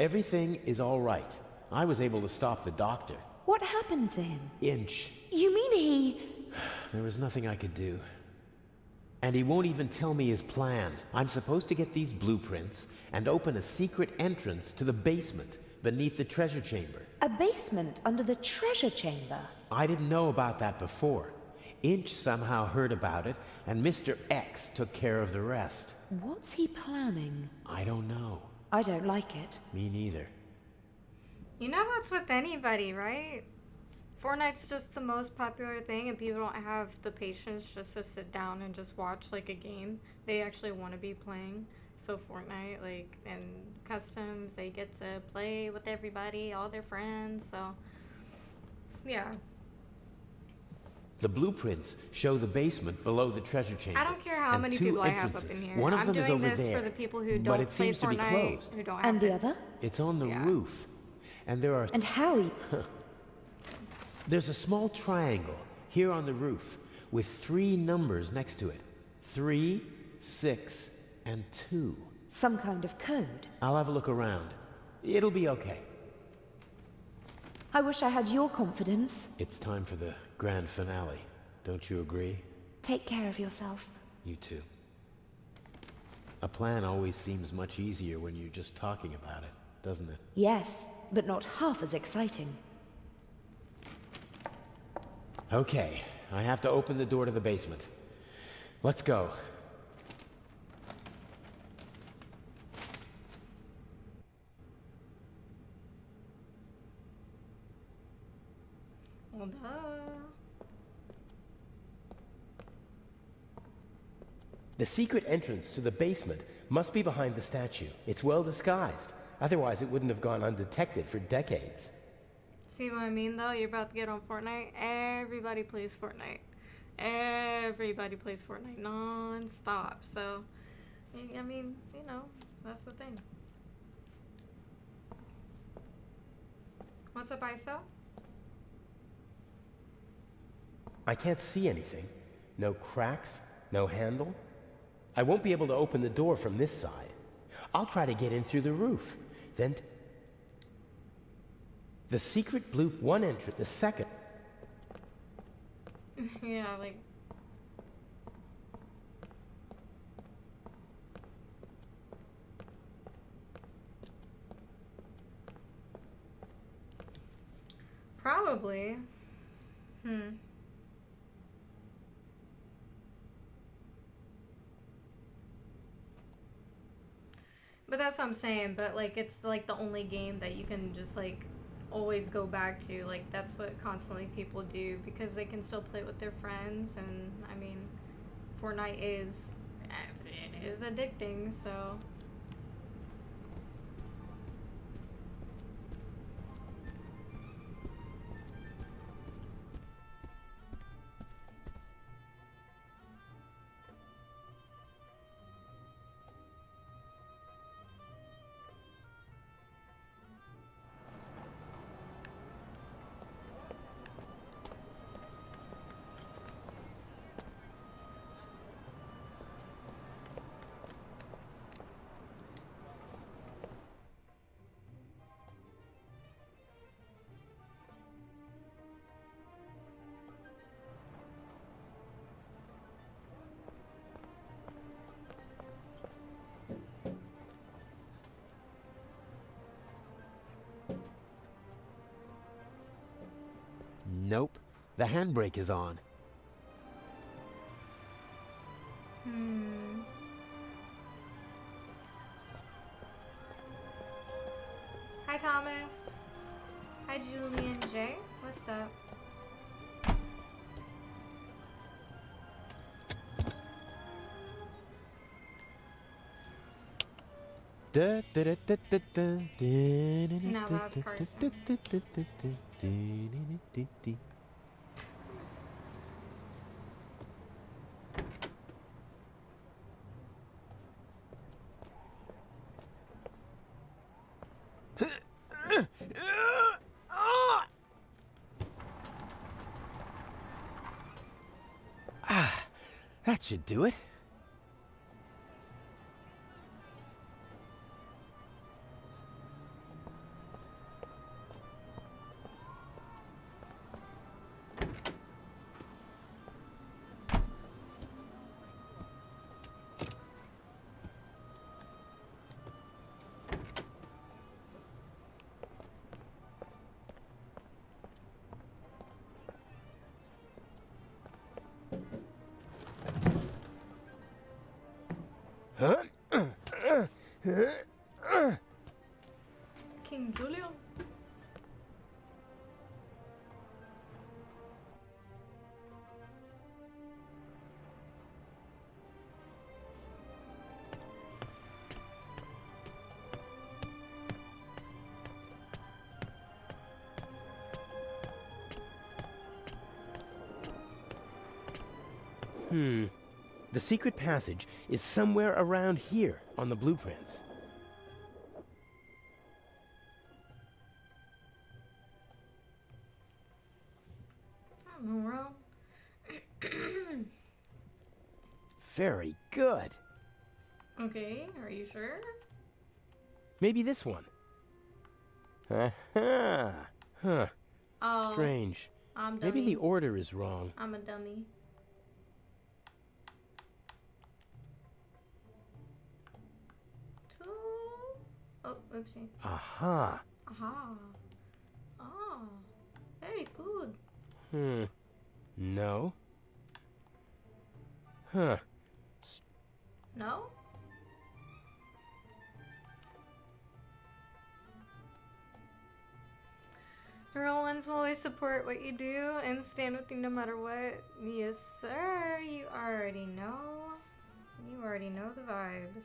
Everything is all right. I was able to stop the doctor. What happened to him? Inch. You mean he... There was nothing I could do. And he won't even tell me his plan. I'm supposed to get these blueprints and open a secret entrance to the basement beneath the treasure chamber. A basement under the treasure chamber? I didn't know about that before. Inch somehow heard about it, and Mr. X took care of the rest. What's he planning? I don't know. I don't like it. Me neither. You know that's with anybody, right? Fortnite's just the most popular thing, and people don't have the patience just to sit down and just watch like a game. They actually want to be playing. So Fortnite, like, and customs, they get to play with everybody, all their friends. So yeah. The blueprints show the basement below the treasure chamber. I don't care how many people I have up in here. One of I'm them is doing over this there, for the people who but don't it play seems to be Fortnite, closed. who don't have And the it. other? It's on the roof. And there are... And how? There's a small triangle here on the roof with 3 numbers next to it. 3, 6, and 2. Some kind of code. I'll have a look around. It'll be okay. I wish I had your confidence. It's time for the grand finale. Don't you agree? Take care of yourself. You too. A plan always seems much easier when you're just talking about it, doesn't it? Yes, but not half as exciting. Okay, I have to open the door to the basement. Let's go. Well, duh. The secret entrance to the basement must be behind the statue. It's well disguised. Otherwise, it wouldn't have gone undetected for decades. See what I mean, though? You're about to get on Fortnite. Everybody plays Fortnite. Everybody plays Fortnite non-stop. So, I mean, you know, that's the thing. What's up, ISO? I can't see anything. No cracks, no handle. I won't be able to open the door from this side. I'll try to get in through the roof. Then... The secret blue... One entrance, the second... Yeah, like... Probably. But that's what I'm saying, but like it's like the only game that you can just like always go back to. Like that's what constantly people do because they can still play with their friends, and I mean Fortnite is addicting, so Nope. The handbrake is on. Hi Thomas. Hi Julian J. What's up? Now that's Carson. That should do it. King Julian. The secret passage is somewhere around here on the blueprints. I don't know, Ron. Very good. Okay, are you sure? Maybe this one. Aha. Huh. Oh, Strange. I'm Maybe dummy. the order is wrong. I'm a dummy. Two. Oh, oopsie. Aha. Aha. Oh, very good. No. Huh. No? Real ones will always support what you do and stand with you no matter what. Yes, sir. You already know. You already know the vibes.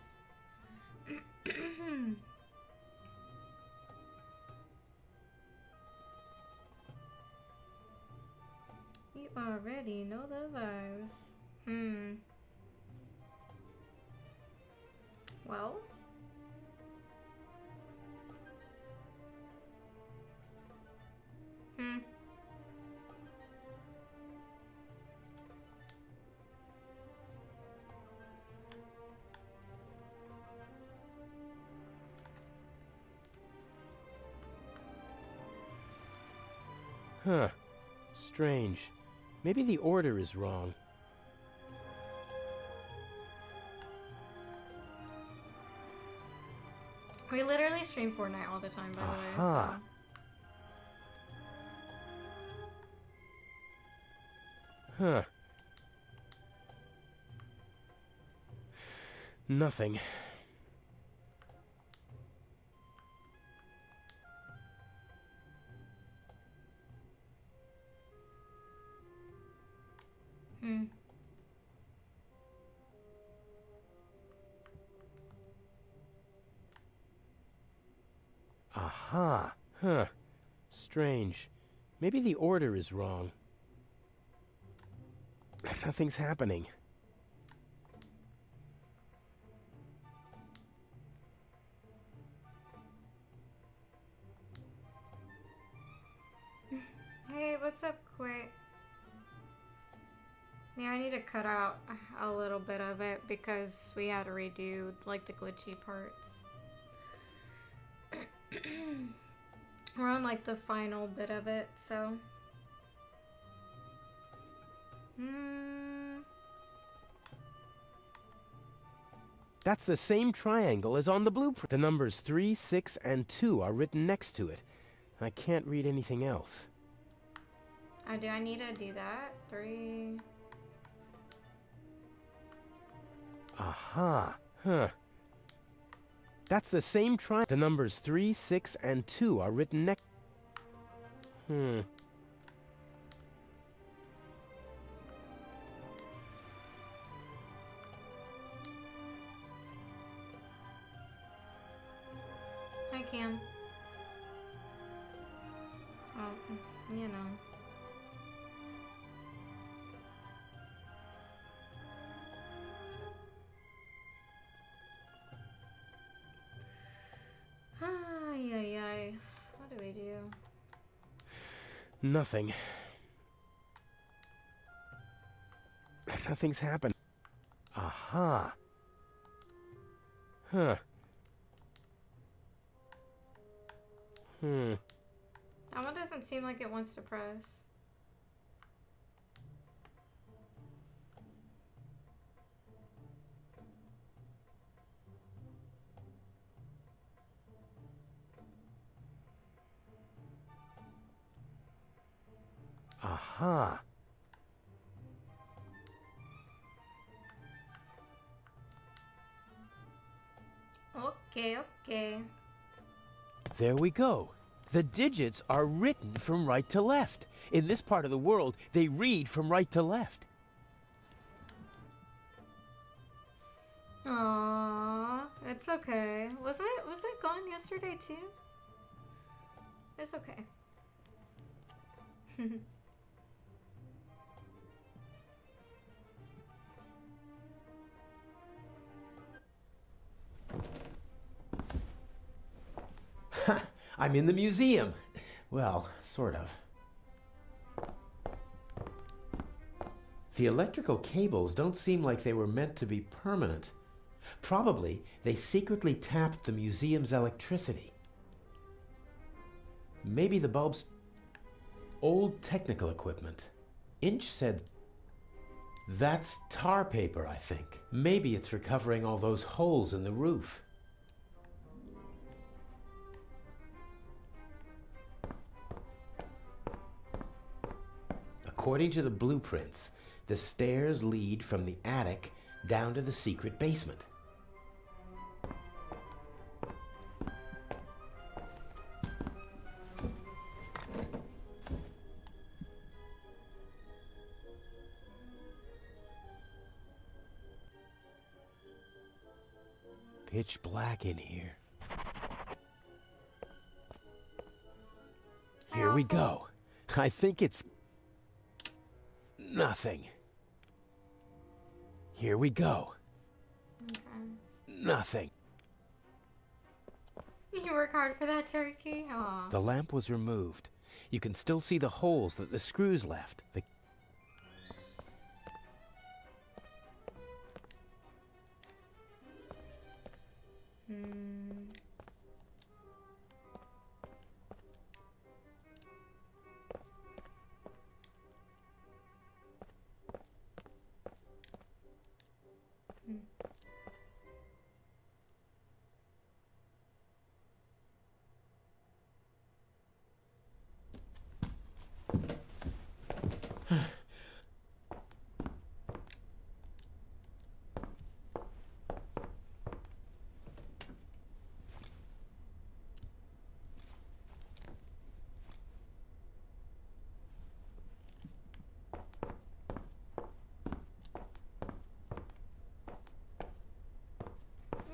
You already know the vibes. Well. Huh. Strange. Maybe the order is wrong. We literally stream Fortnite all the time, by the way, Aha. so. Huh. Nothing. Aha. Huh. Strange. Maybe the order is wrong. Nothing's happening. Hey, what's up, Quit? Yeah, I need to cut out a little bit of it because we had to redo, like, the glitchy parts. We're on, like, the final bit of it, so... That's the same triangle as on the blueprint. The numbers 3, 6, and 2 are written next to it. I can't read anything else. Do I need to do that? 3... Aha. Huh. That's the same triangle. The numbers 3, 6, and 2 are written next. I can. Oh, you know. Ay. What do we do? Nothing. Nothing's happened. Aha. Huh. That one doesn't seem like it wants to press. Aha. Oh. Okay, okay. There we go. The digits are written from right to left. In this part of the world, they read from right to left. Aww, it's okay. Was it gone yesterday too? It's okay. I'm in the museum. Well, sort of. The electrical cables don't seem like they were meant to be permanent. Probably they secretly tapped the museum's electricity. Maybe the bulb's old technical equipment. Inch said that's tar paper, I think. Maybe it's for covering all those holes in the roof. According to the blueprints, the stairs lead from the attic down to the secret basement. Pitch black in here. Here we go. I think it's nothing. Here we go. Okay. Nothing. You work hard for that, Turkey. Aww. The lamp was removed. You can still see the holes that the screws left.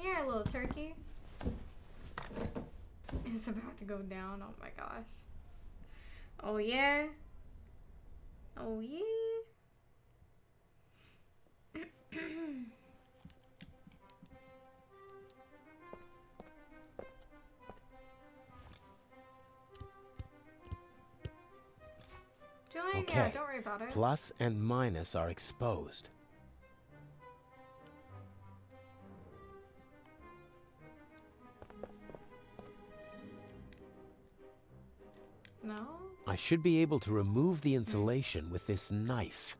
Yeah, little turkey. It's about to go down. Oh my gosh. Oh yeah. Oh yeah. Julian, Okay. yeah, don't worry about it. Plus and minus are exposed. No? I should be able to remove the insulation with this knife.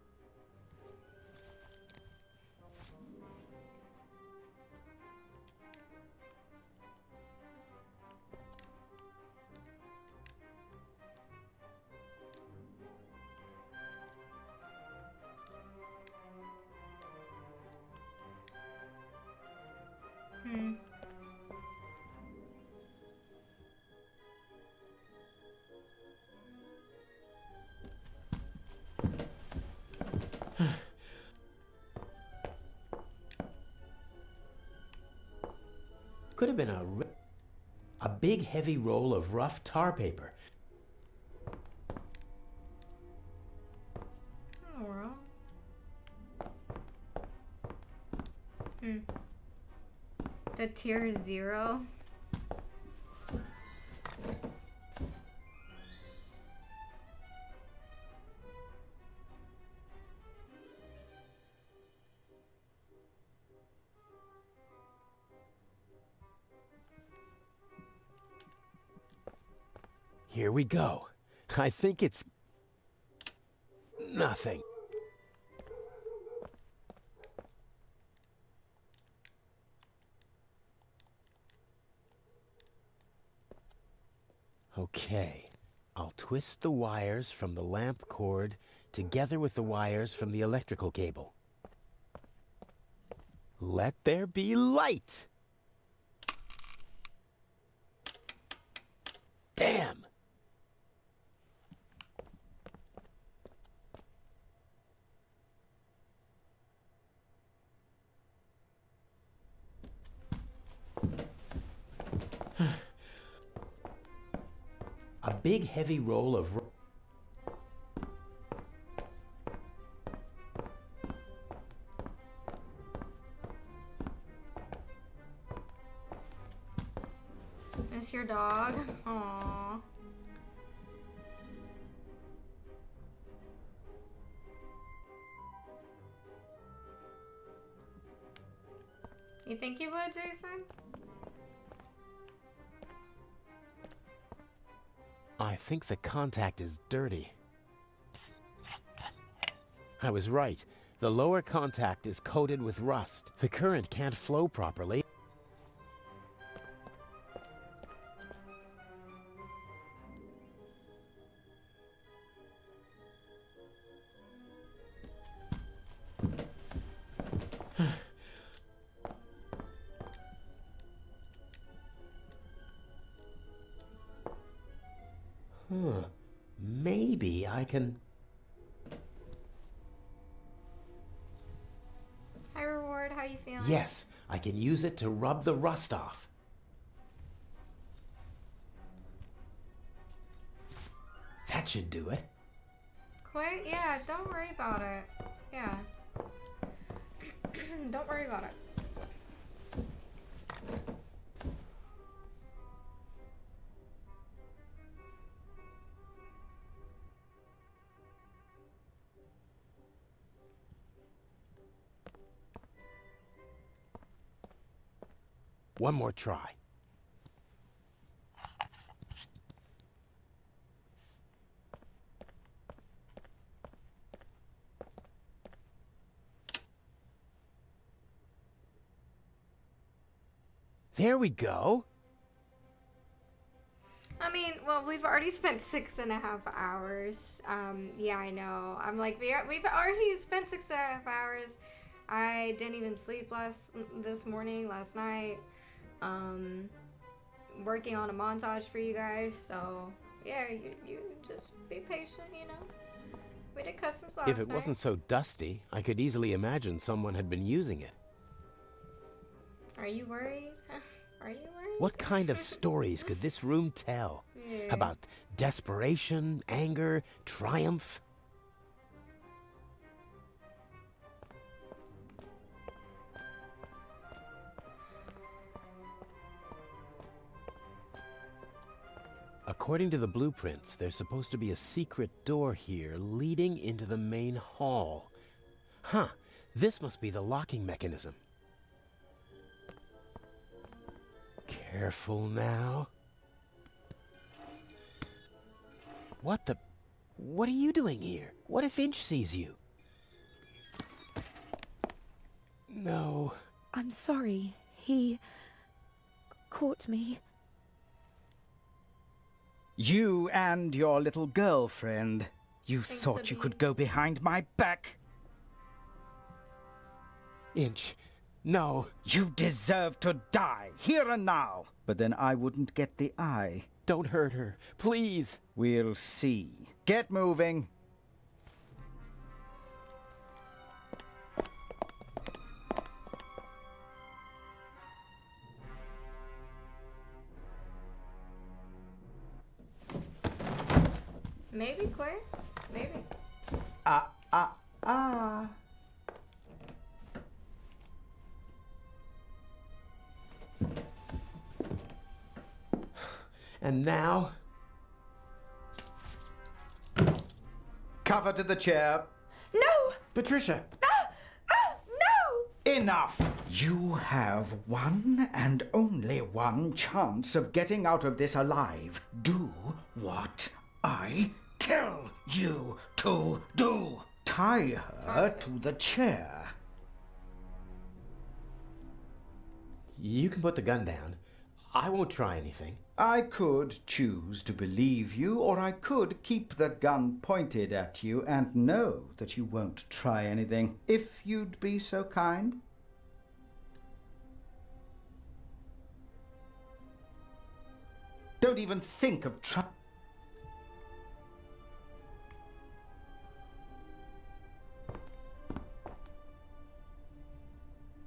Could have been a big heavy roll of rough tar paper. Oh, well. The tier 0. Here we go. I think it's nothing. Okay, I'll twist the wires from the lamp cord together with the wires from the electrical cable. Let there be light! Damn! A big heavy roll of... Is your dog? Aww. You think you would, Jason? I think the contact is dirty. I was right. The lower contact is coated with rust. The current can't flow properly. Maybe I can... Hi, Reward. How you feeling? Yes, I can use it to rub the rust off. That should do it. Quit? Yeah, don't worry about it. Yeah. Don't worry about it. One more try. There we go. I mean, well, we've already spent 6.5 hours. Yeah, I know. I'm like, we've already spent 6.5 hours. I didn't even sleep last night. Working on a montage for you guys. So yeah, you just be patient, you know. We did customs last night. If it wasn't so dusty, I could easily imagine someone had been using it. Are you worried? Are you worried? What kind of stories could this room tell? Yeah. About desperation, anger, triumph? According to the blueprints, there's supposed to be a secret door here leading into the main hall. Huh, this must be the locking mechanism. Careful now. What the... What are you doing here? What if Inch sees you? No. I'm sorry. He caught me. You and your little girlfriend. You thought you could go behind my back? Inch, no. You deserve to die, here and now. But then I wouldn't get the eye. Don't hurt her, please. We'll see. Get moving. Maybe, Quay. Maybe. And now? Cover to the chair. No! Patricia! No! Enough! You have one and only one chance of getting out of this alive. Do what I tell you to do. Tie her to the chair. You can put the gun down. I won't try anything. I could choose to believe you, or I could keep the gun pointed at you and know that you won't try anything, if you'd be so kind. Don't even think of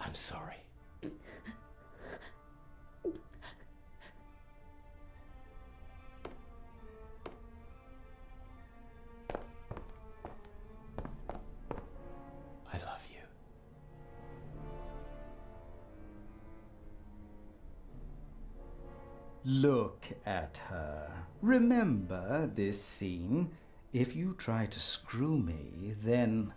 I'm sorry. I love you. Look at her. Remember this scene? If you try to screw me, then...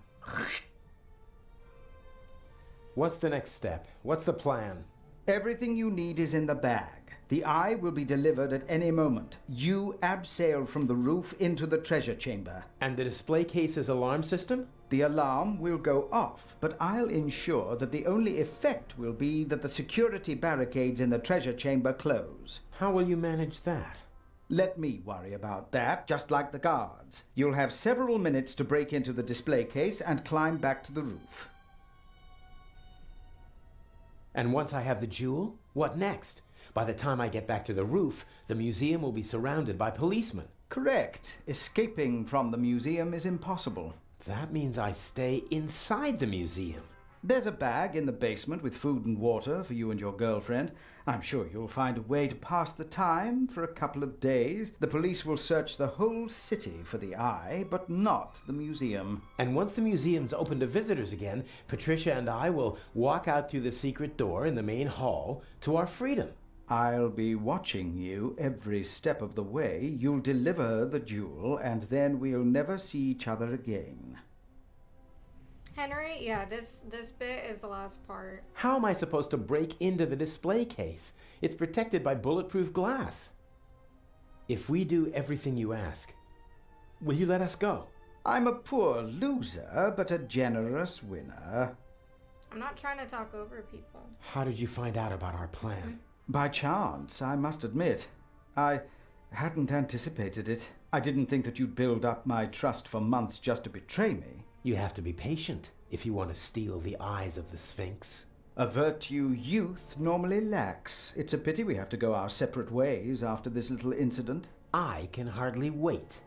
What's the next step? What's the plan? Everything you need is in the bag. The eye will be delivered at any moment. You abseil from the roof into the treasure chamber. And the display case's alarm system? The alarm will go off, but I'll ensure that the only effect will be that the security barricades in the treasure chamber close. How will you manage that? Let me worry about that, just like the guards. You'll have several minutes to break into the display case and climb back to the roof. And once I have the jewel, what next? By the time I get back to the roof, the museum will be surrounded by policemen. Correct. Escaping from the museum is impossible. That means I stay inside the museum. There's a bag in the basement with food and water for you and your girlfriend. I'm sure you'll find a way to pass the time for a couple of days. The police will search the whole city for the eye, but not the museum. And once the museum's open to visitors again, Patricia and I will walk out through the secret door in the main hall to our freedom. I'll be watching you every step of the way. You'll deliver the jewel, and then we'll never see each other again. Henry, yeah, this bit is the last part. How am I supposed to break into the display case? It's protected by bulletproof glass. If we do everything you ask, will you let us go? I'm a poor loser, but a generous winner. I'm not trying to talk over people. How did you find out about our plan? By chance, I must admit. I hadn't anticipated it. I didn't think that you'd build up my trust for months just to betray me. You have to be patient if you want to steal the eyes of the Sphinx. A virtue youth normally lacks. It's a pity we have to go our separate ways after this little incident. I can hardly wait.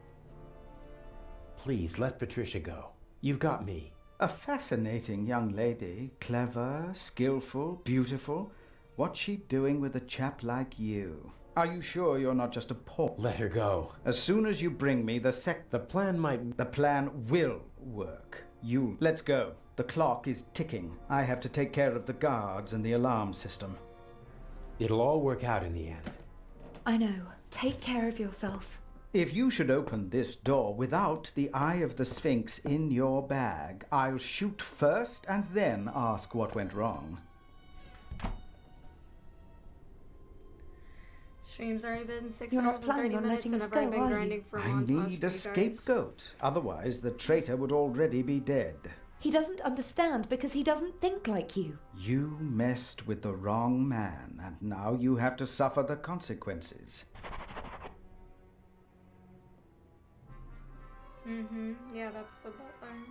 Please let Patricia go. You've got me. A fascinating young lady. Clever, skillful, beautiful. What's she doing with a chap like you? Are you sure you're not just a pawn? Let her go. As soon as you bring me the The plan will work. Let's go. The clock is ticking. I have to take care of the guards and the alarm system. It'll all work out in the end. I know. Take care of yourself. If you should open this door without the Eye of the Sphinx in your bag, I'll shoot first and then ask what went wrong. Stream's already been 6 You're not hours and 30 planning on minutes letting and us I've already go, been are you? grinding for a I montage need for a you guys. scapegoat. Otherwise, the traitor would already be dead. He doesn't understand because he doesn't think like you. You messed with the wrong man, and now you have to suffer the consequences. Yeah, that's the button.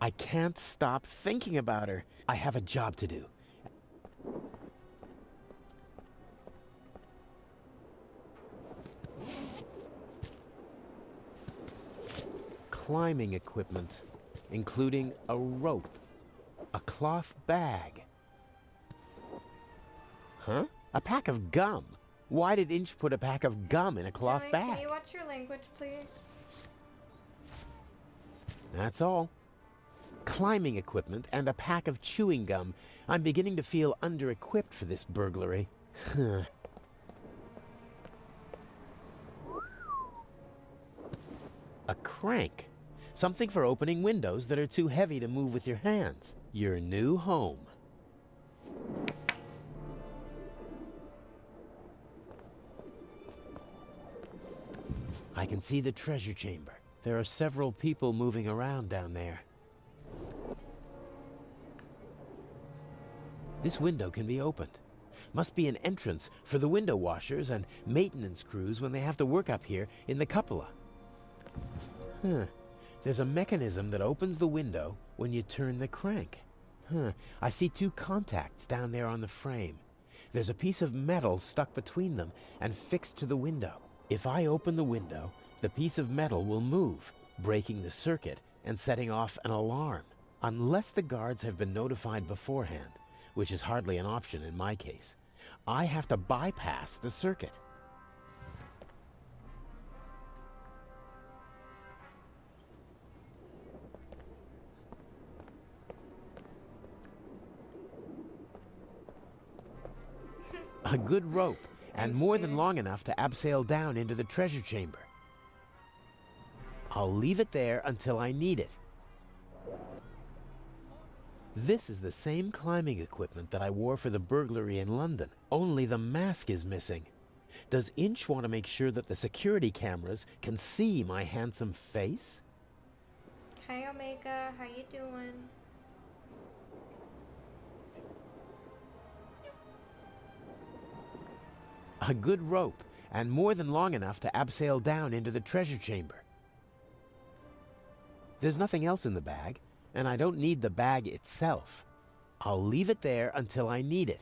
I can't stop thinking about her. I have a job to do. Climbing equipment, including a rope, a cloth bag. Huh? A pack of gum. Why did Inch put a pack of gum in a cloth Joey, bag? Can you watch your language, please? That's all. Climbing equipment and a pack of chewing gum. I'm beginning to feel under-equipped for this burglary. A crank. Something for opening windows that are too heavy to move with your hands. Your new home. I can see the treasure chamber. There are several people moving around down there. This window can be opened. Must be an entrance for the window washers and maintenance crews when they have to work up here in the cupola. There's a mechanism that opens the window when you turn the crank. I see two contacts down there on the frame. There's a piece of metal stuck between them and fixed to the window. If I open the window, the piece of metal will move, breaking the circuit and setting off an alarm. Unless the guards have been notified beforehand, which is hardly an option in my case, I have to bypass the circuit. A good rope, and more than long enough to abseil down into the treasure chamber. I'll leave it there until I need it. This is the same climbing equipment that I wore for the burglary in London, only the mask is missing. Does Inch want to make sure that the security cameras can see my handsome face? Hi Omega, how you doing? A good rope, and more than long enough to abseil down into the treasure chamber. There's nothing else in the bag, and I don't need the bag itself. I'll leave it there until I need it.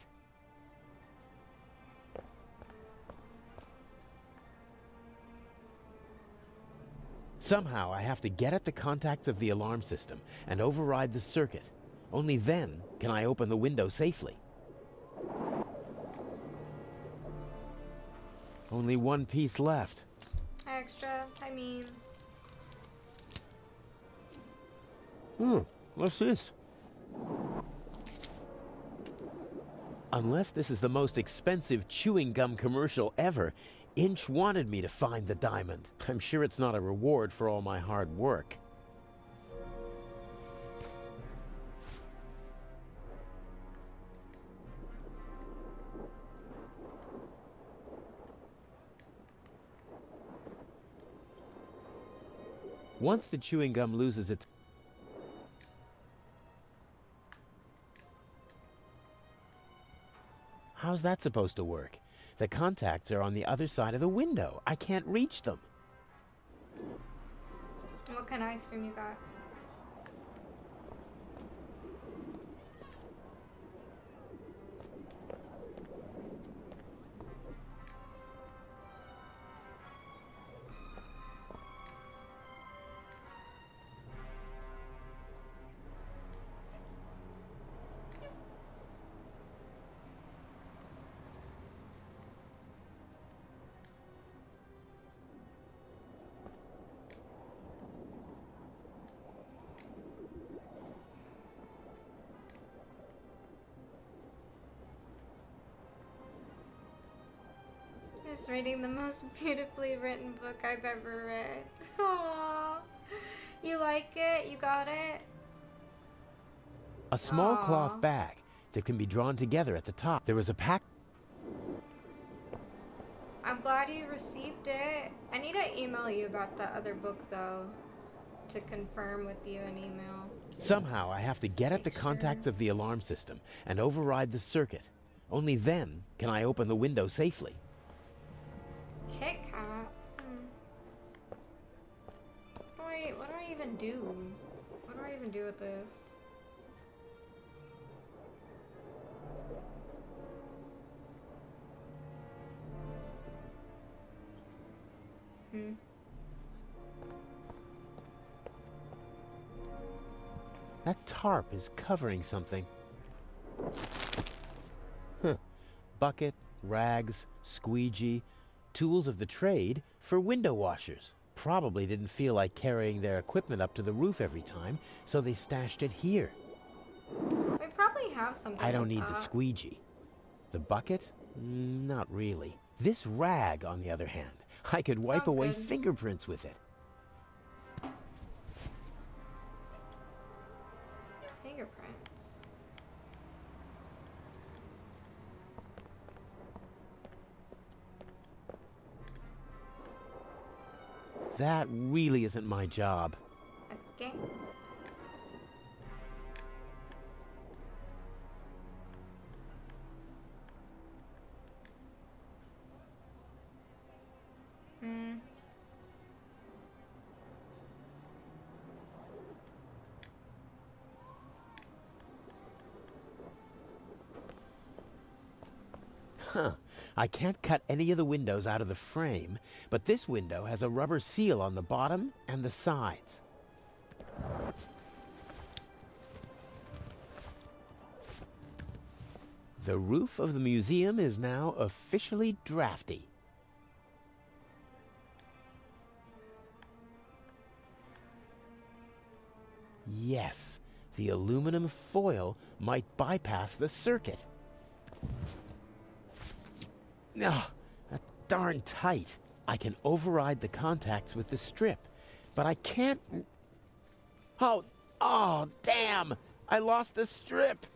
Somehow I have to get at the contacts of the alarm system and override the circuit. Only then can I open the window safely. Only one piece left. Extra, I mean. What's this? Unless this is the most expensive chewing gum commercial ever, Inch wanted me to find the diamond. I'm sure it's not a reward for all my hard work. Once the chewing gum loses its... How's that supposed to work? The contacts are on the other side of the window. I can't reach them. What kind of ice cream you got? Just reading the most beautifully written book I've ever read. Aww. You like it? You got it? A small cloth bag that can be drawn together at the top. There was a pack. I'm glad you received it. I need to email you about the other book though, to confirm with you an email. Somehow I have to get at the contacts of the alarm system and override the circuit. Only then can I open the window safely. Kit Kat? What do I even do? What do I even do with this? That tarp is covering something. Bucket, rags, squeegee, tools of the trade for window washers. Probably didn't feel like carrying their equipment up to the roof every time, so they stashed it here. We probably have something. I don't like need that. the squeegee. The bucket? Not really. This rag, on the other hand, I could wipe Sounds away good. fingerprints with it. Fingerprints. That really isn't my job. Okay. Huh. I can't cut any of the windows out of the frame, but this window has a rubber seal on the bottom and the sides. The roof of the museum is now officially drafty. Yes, the aluminum foil might bypass the circuit. Ah, darn tight. I can override the contacts with the strip, but I can't... Oh, damn! I lost the strip!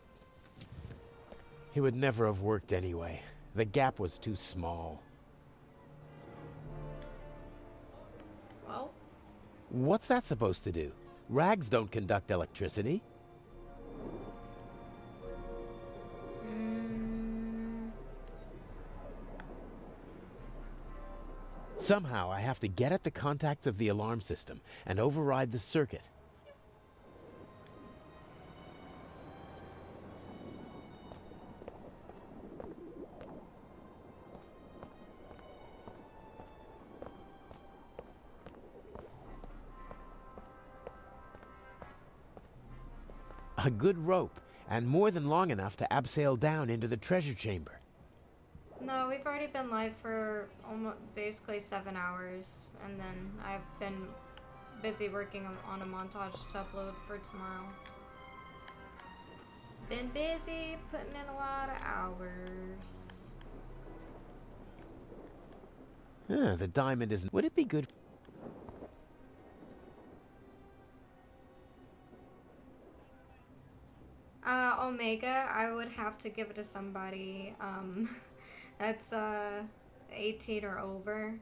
It would never have worked anyway. The gap was too small. Well? What's that supposed to do? Rags don't conduct electricity. Somehow I have to get at the contacts of the alarm system and override the circuit. A good rope, and more than long enough to abseil down into the treasure chamber. No, we've already been live for almost basically 7 hours, and then I've been busy working on a montage to upload for tomorrow. Been busy putting in a lot of hours. The diamond isn't... Would it be good... Omega, I would have to give it to somebody, that's, 18 or over.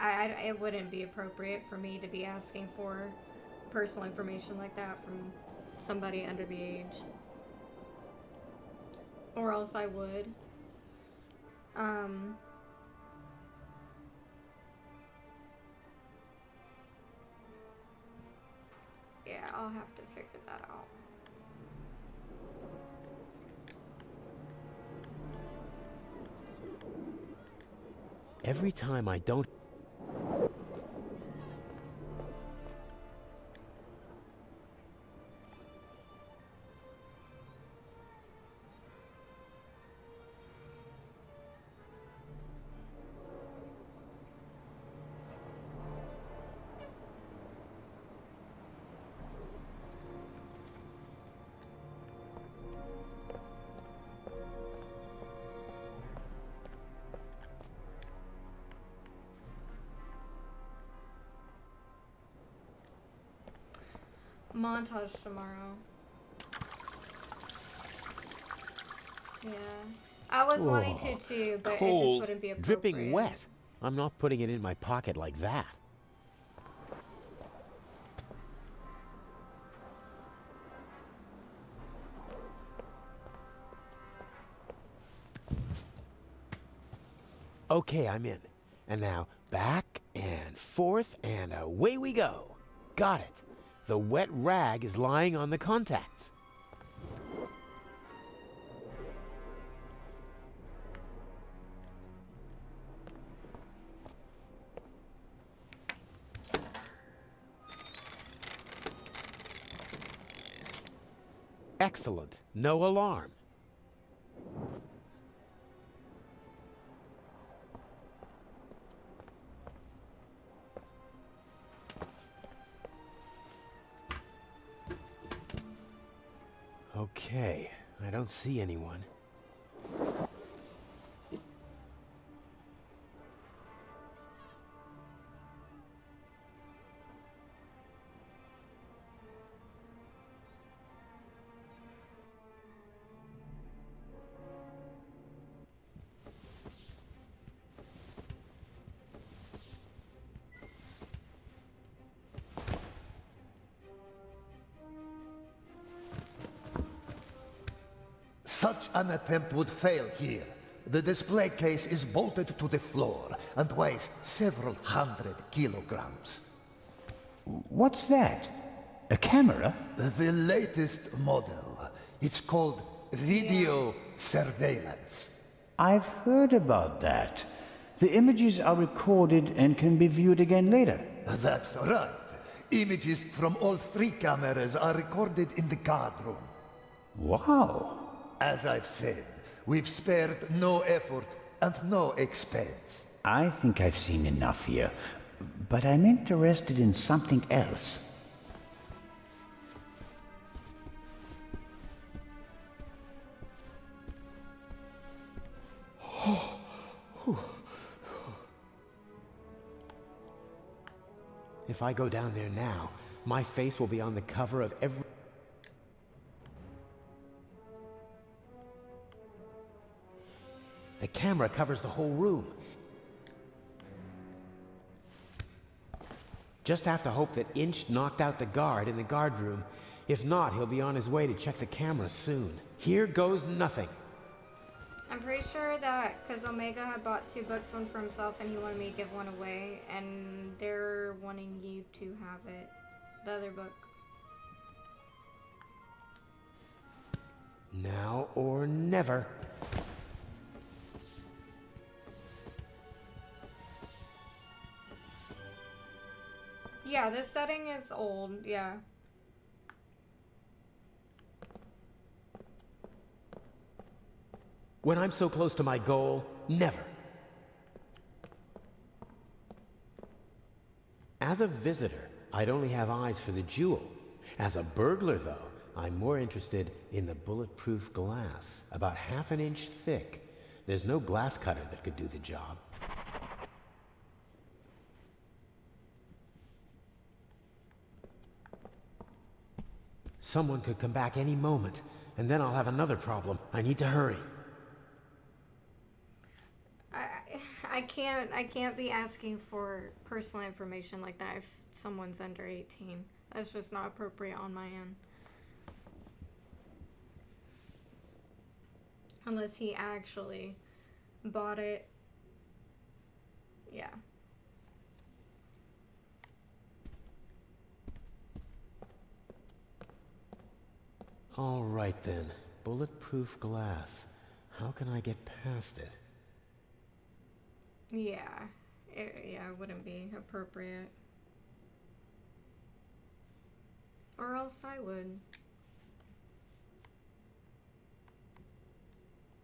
It wouldn't be appropriate for me to be asking for personal information like that from somebody under the age. Or else I would. Yeah, I'll have to figure that out. Every time I don't... Montage tomorrow. Yeah. I was wanting to too, but cold, it just wouldn't be appropriate. dripping wet. I'm not putting it in my pocket like that. Okay, I'm in. And now back and forth and away we go. Got it. The wet rag is lying on the contacts. Excellent. No alarm. Okay, I don't see anyone. Such an attempt would fail here. The display case is bolted to the floor and weighs several 100 kilograms. What's that? A camera? The latest model. It's called video surveillance. I've heard about that. The images are recorded and can be viewed again later. That's right. Images from all 3 cameras are recorded in the guard room. Wow. As I've said, we've spared no effort and no expense. I think I've seen enough here, but I'm interested in something else. If I go down there now, my face will be on the cover of every... The camera covers the whole room. Just have to hope that Inch knocked out the guard in the guard room. If not, he'll be on his way to check the camera soon. Here goes nothing. I'm pretty sure that because Omega had bought 2 books, one for himself, and he wanted me to give one away, and they're wanting you to have it. The other book. Now or never. Yeah, this setting is old, yeah. When I'm so close to my goal, never. As a visitor, I'd only have eyes for the jewel. As a burglar, though, I'm more interested in the bulletproof glass, about ½ an inch thick. There's no glass cutter that could do the job. Someone could come back any moment, and then I'll have another problem. I need to hurry. I can't be asking for personal information like that if someone's under 18. That's just not appropriate on my end. Unless he actually bought it. Yeah. All right then. Bulletproof glass. How can I get past it? Yeah. It wouldn't be appropriate. Or else I would.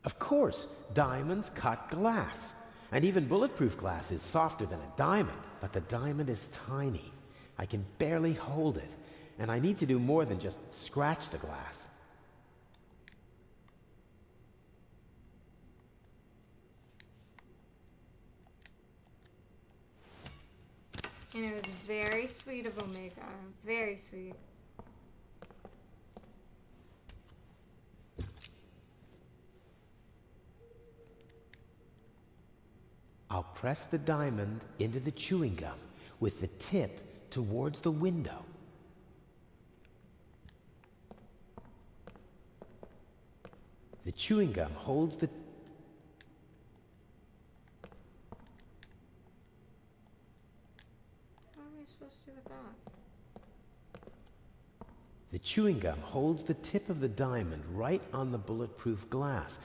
Of course, diamonds cut glass. And even bulletproof glass is softer than a diamond, but the diamond is tiny. I can barely hold it, and I need to do more than just scratch the glass. And it was very sweet of Omega. Very sweet. I'll press the diamond into the chewing gum with the tip towards the window. The chewing gum holds the... What are we supposed to do with that? The chewing gum holds the tip of the diamond right on the bulletproof glass.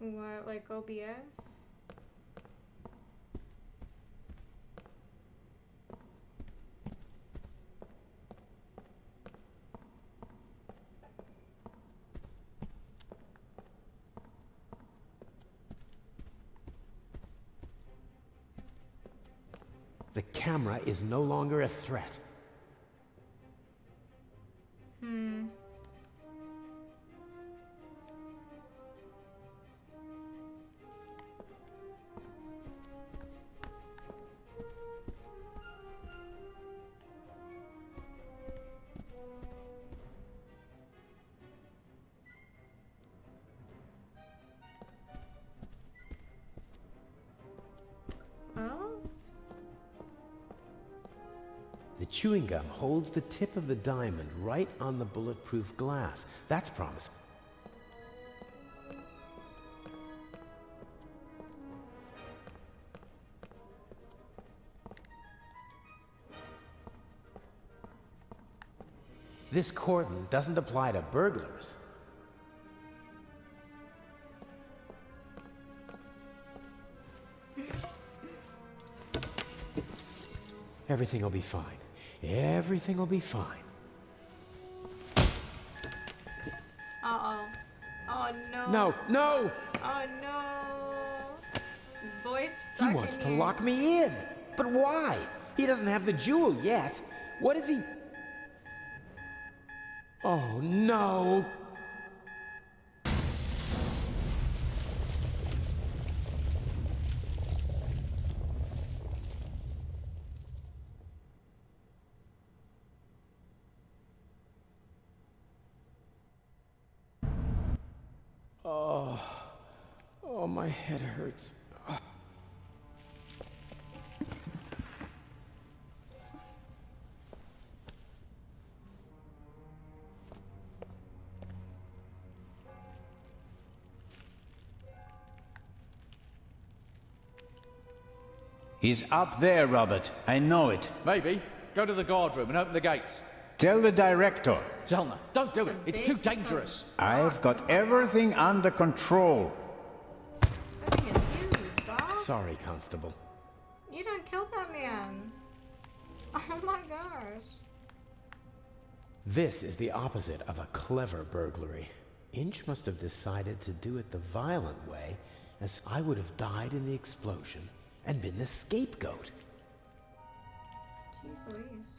What, like OBS? The camera is no longer a threat. The chewing gum holds the tip of the diamond right on the bulletproof glass. That's promising. This cordon doesn't apply to burglars. Everything will be fine. Everything will be fine. Uh-oh. Oh, no. No, no! Oh, no. Boy's stuck He wants in to here. lock me in. But why? He doesn't have the jewel yet. What is he? Oh, no. Oh, my head hurts. He's up there, Robert. I know it. Maybe. Go to the guard room and open the gates. Tell the director. Zellner, don't do it. It's too dangerous. I've got everything under control. Sorry, Constable. You done killed that man. Oh my gosh. This is the opposite of a clever burglary. Inch must have decided to do it the violent way, as I would have died in the explosion and been the scapegoat. Jeez Louise.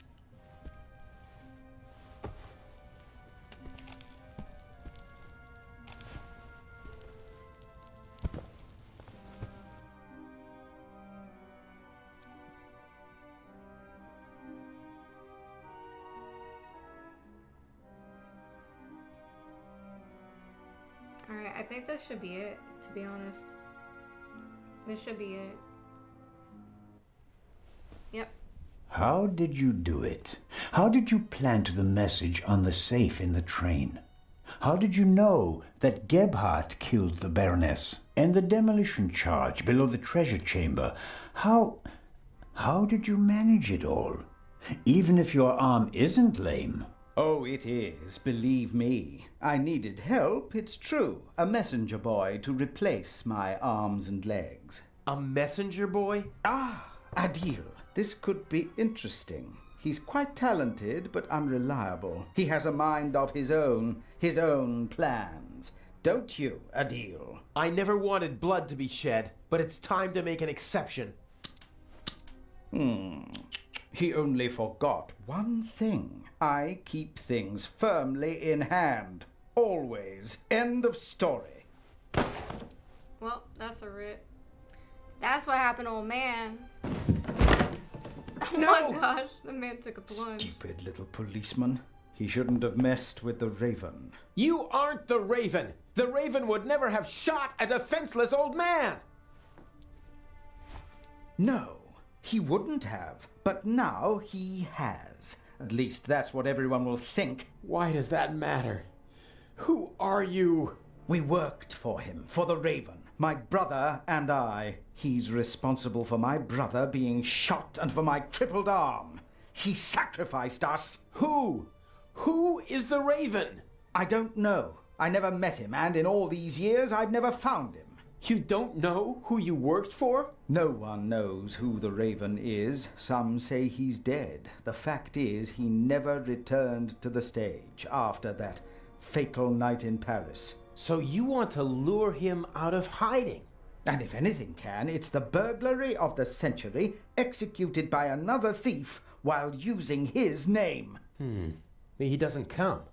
Alright, I think this should be it, to be honest. This should be it. Yep. How did you do it? How did you plant the message on the safe in the train? How did you know that Gebhardt killed the Baroness? And the demolition charge below the treasure chamber? How did you manage it all? Even if your arm isn't lame. Oh, it is, believe me. I needed help, it's true. A messenger boy to replace my arms and legs. A messenger boy? Ah, Adil. This could be interesting. He's quite talented, but unreliable. He has a mind of his own plans. Don't you, Adil? I never wanted blood to be shed, but it's time to make an exception. He only forgot one thing. I keep things firmly in hand. Always. End of story. Well, that's a rip. That's what happened, old man. Oh No! my gosh, the man took a plunge. Stupid little policeman. He shouldn't have messed with the Raven. You aren't the Raven! The Raven would never have shot a defenseless old man! No, he wouldn't have. But now he has. At least that's what everyone will think. Why does that matter? Who are you? We worked for him, for the Raven. My brother and I. He's responsible for my brother being shot and for my crippled arm. He sacrificed us. Who? Who is the Raven? I don't know. I never met him, and in all these years, I've never found him. You don't know who you worked for? No one knows who the Raven is. Some say he's dead. The fact is, he never returned to the stage after that fatal night in Paris. So you want to lure him out of hiding? And if anything can, it's the burglary of the century executed by another thief while using his name. He doesn't come.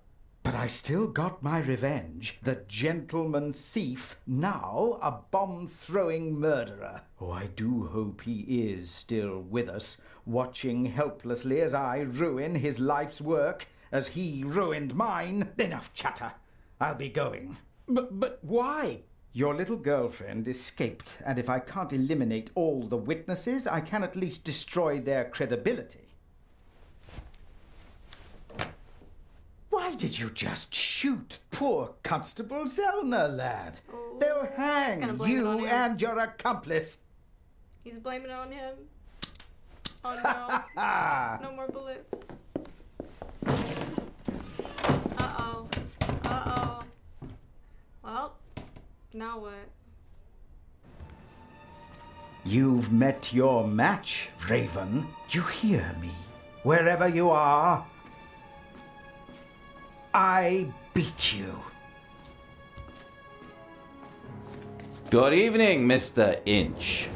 But I still got my revenge. The gentleman thief, now a bomb-throwing murderer. Oh, I do hope he is still with us, watching helplessly as I ruin his life's work, as he ruined mine. Enough chatter. I'll be going. But why? Your little girlfriend escaped, and if I can't eliminate all the witnesses, I can at least destroy their credibility. Why did you just shoot poor Constable Zellner, lad? Oh, They'll he's gonna hang blame it on you him. and your accomplice. He's blaming it on him. Oh no. No more bullets. Now what? You've met your match, Raven. You hear me? Wherever you are, I beat you. Good evening, Mr. Inch.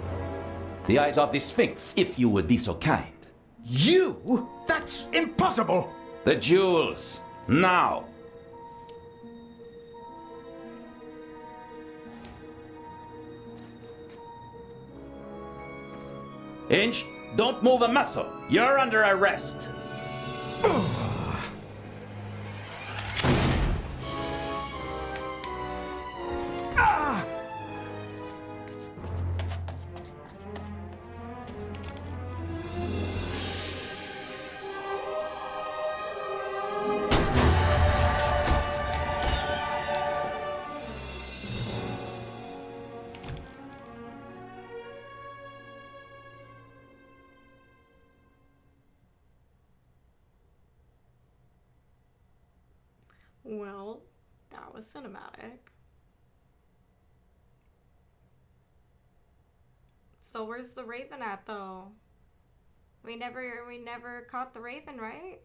The eyes of the Sphinx, if you would be so kind. You? That's impossible! The jewels, now! Inch, don't move a muscle. You're under arrest. Well, that was cinematic. So where's the Raven at, though? We never caught the Raven, right?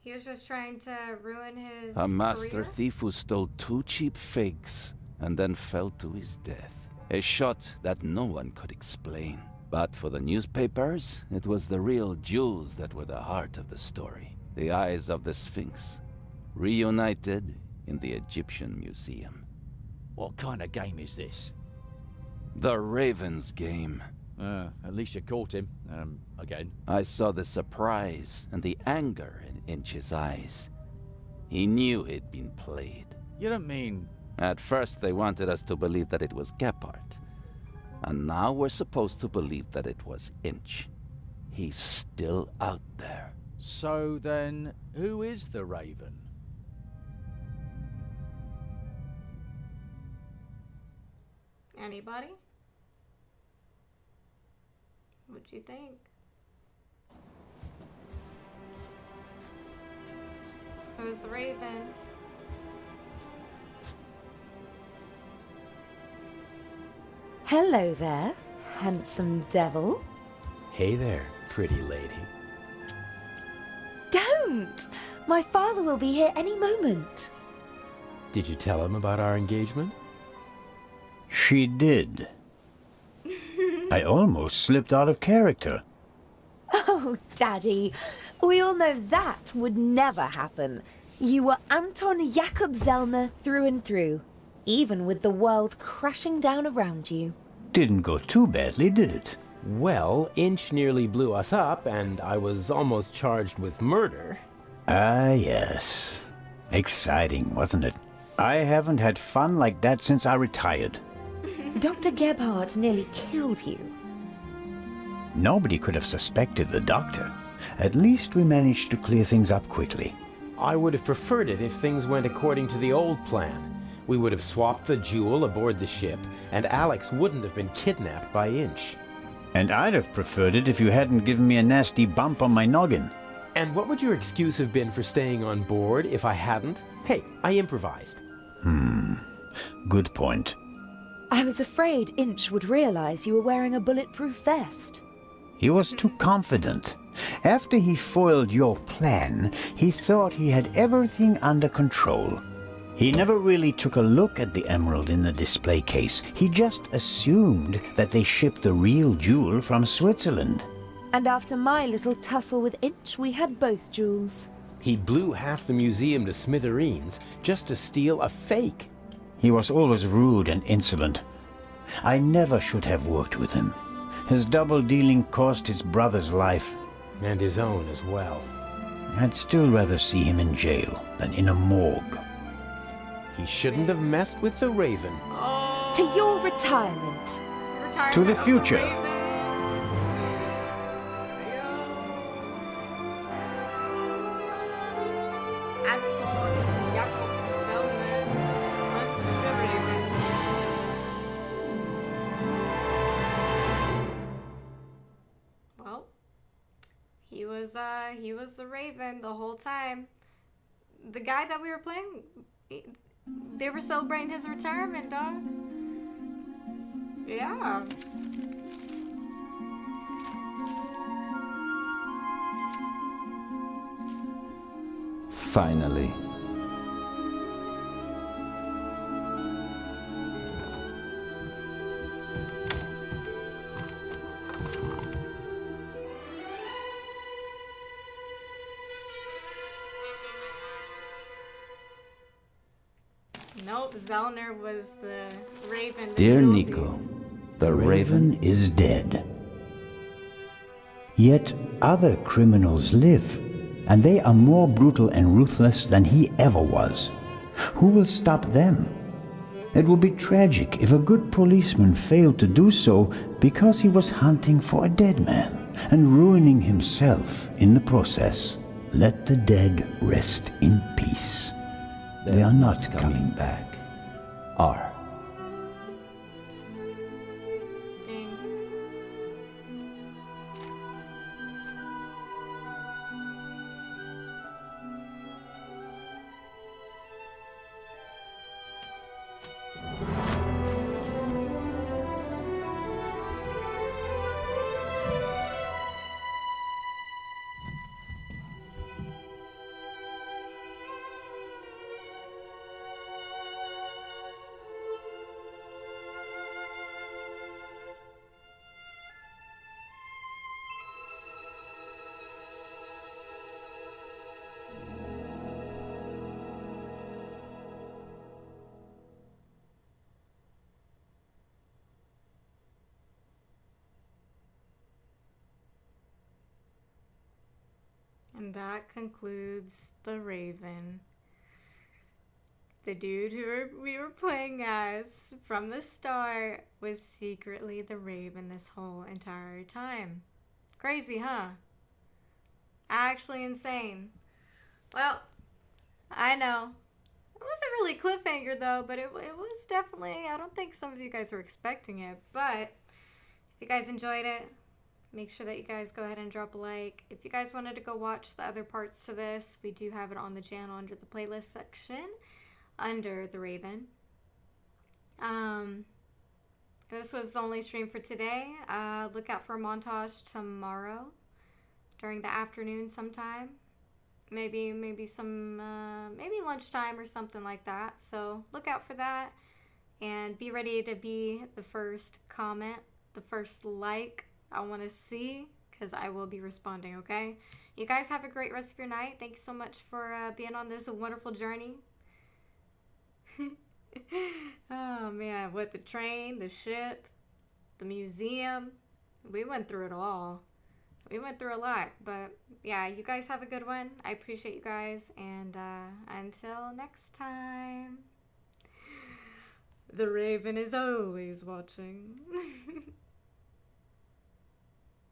He was just trying to ruin his A master career? thief who stole 2 cheap figs and then fell to his death. A shot that no one could explain. But for the newspapers, it was the real jewels that were the heart of the story. The eyes of the Sphinx, reunited in the Egyptian Museum. What kind of game is this? The Raven's game. At least you caught him. Again. I saw the surprise and the anger in Inch's eyes. He knew he'd been played. You don't mean... At first they wanted us to believe that it was Gephardt. And now we're supposed to believe that it was Inch. He's still out there. So then, who is the Raven? Anybody? What'd you think? Who's the Raven? Hello there, handsome devil. Hey there, pretty lady. Don't! My father will be here any moment. Did you tell him about our engagement? She did. I almost slipped out of character. Oh, Daddy, we all know that would never happen. You were Anton Jakob Zellner through and through, even with the world crashing down around you. Didn't go too badly, did it? Well, Inch nearly blew us up, and I was almost charged with murder. Ah, yes. Exciting, wasn't it? I haven't had fun like that since I retired. Dr. Gebhardt nearly killed you. Nobody could have suspected the doctor. At least we managed to clear things up quickly. I would have preferred it if things went according to the old plan. We would have swapped the jewel aboard the ship, and Alex wouldn't have been kidnapped by Inch. And I'd have preferred it if you hadn't given me a nasty bump on my noggin. And what would your excuse have been for staying on board if I hadn't? Hey, I improvised. Good point. I was afraid Inch would realize you were wearing a bulletproof vest. He was too confident. After he foiled your plan, he thought he had everything under control. He never really took a look at the emerald in the display case. He just assumed that they shipped the real jewel from Switzerland. And after my little tussle with Inch, we had both jewels. He blew half the museum to smithereens just to steal a fake. He was always rude and insolent. I never should have worked with him. His double-dealing cost his brother's life. And his own as well. I'd still rather see him in jail than in a morgue. He shouldn't have messed with the Raven. To your retirement. To the future. Well, he was the Raven the whole time. The guy that we were playing, They were celebrating his retirement, dog. Yeah. Finally. Nope, Zellner was the Raven. Dear Nico, the Raven is dead. Yet other criminals live, and they are more brutal and ruthless than he ever was. Who will stop them? It would be tragic if a good policeman failed to do so because he was hunting for a dead man and ruining himself in the process. Let the dead rest in peace. They are not coming back. R. And that concludes The Raven. The dude who we were playing as from the start was secretly the Raven this whole entire time. Crazy, huh? Actually insane. Well, I know. It wasn't really cliffhanger though, but it was definitely, I don't think some of you guys were expecting it, but if you guys enjoyed it, make sure that you guys go ahead and drop a like. If you guys wanted to go watch the other parts to this, we do have it on the channel under the playlist section, under The Raven. This was the only stream for today. Look out for a montage tomorrow during the afternoon sometime. Maybe lunchtime or something like that. So look out for that and be ready to be the first comment, the first like I want to see, because I will be responding, okay? You guys have a great rest of your night. Thank you so much for being on this wonderful journey. Oh man, with the train, the ship, the museum, we went through it all. We went through a lot, but yeah, you guys have a good one. I appreciate you guys, and until next time, the Raven is always watching.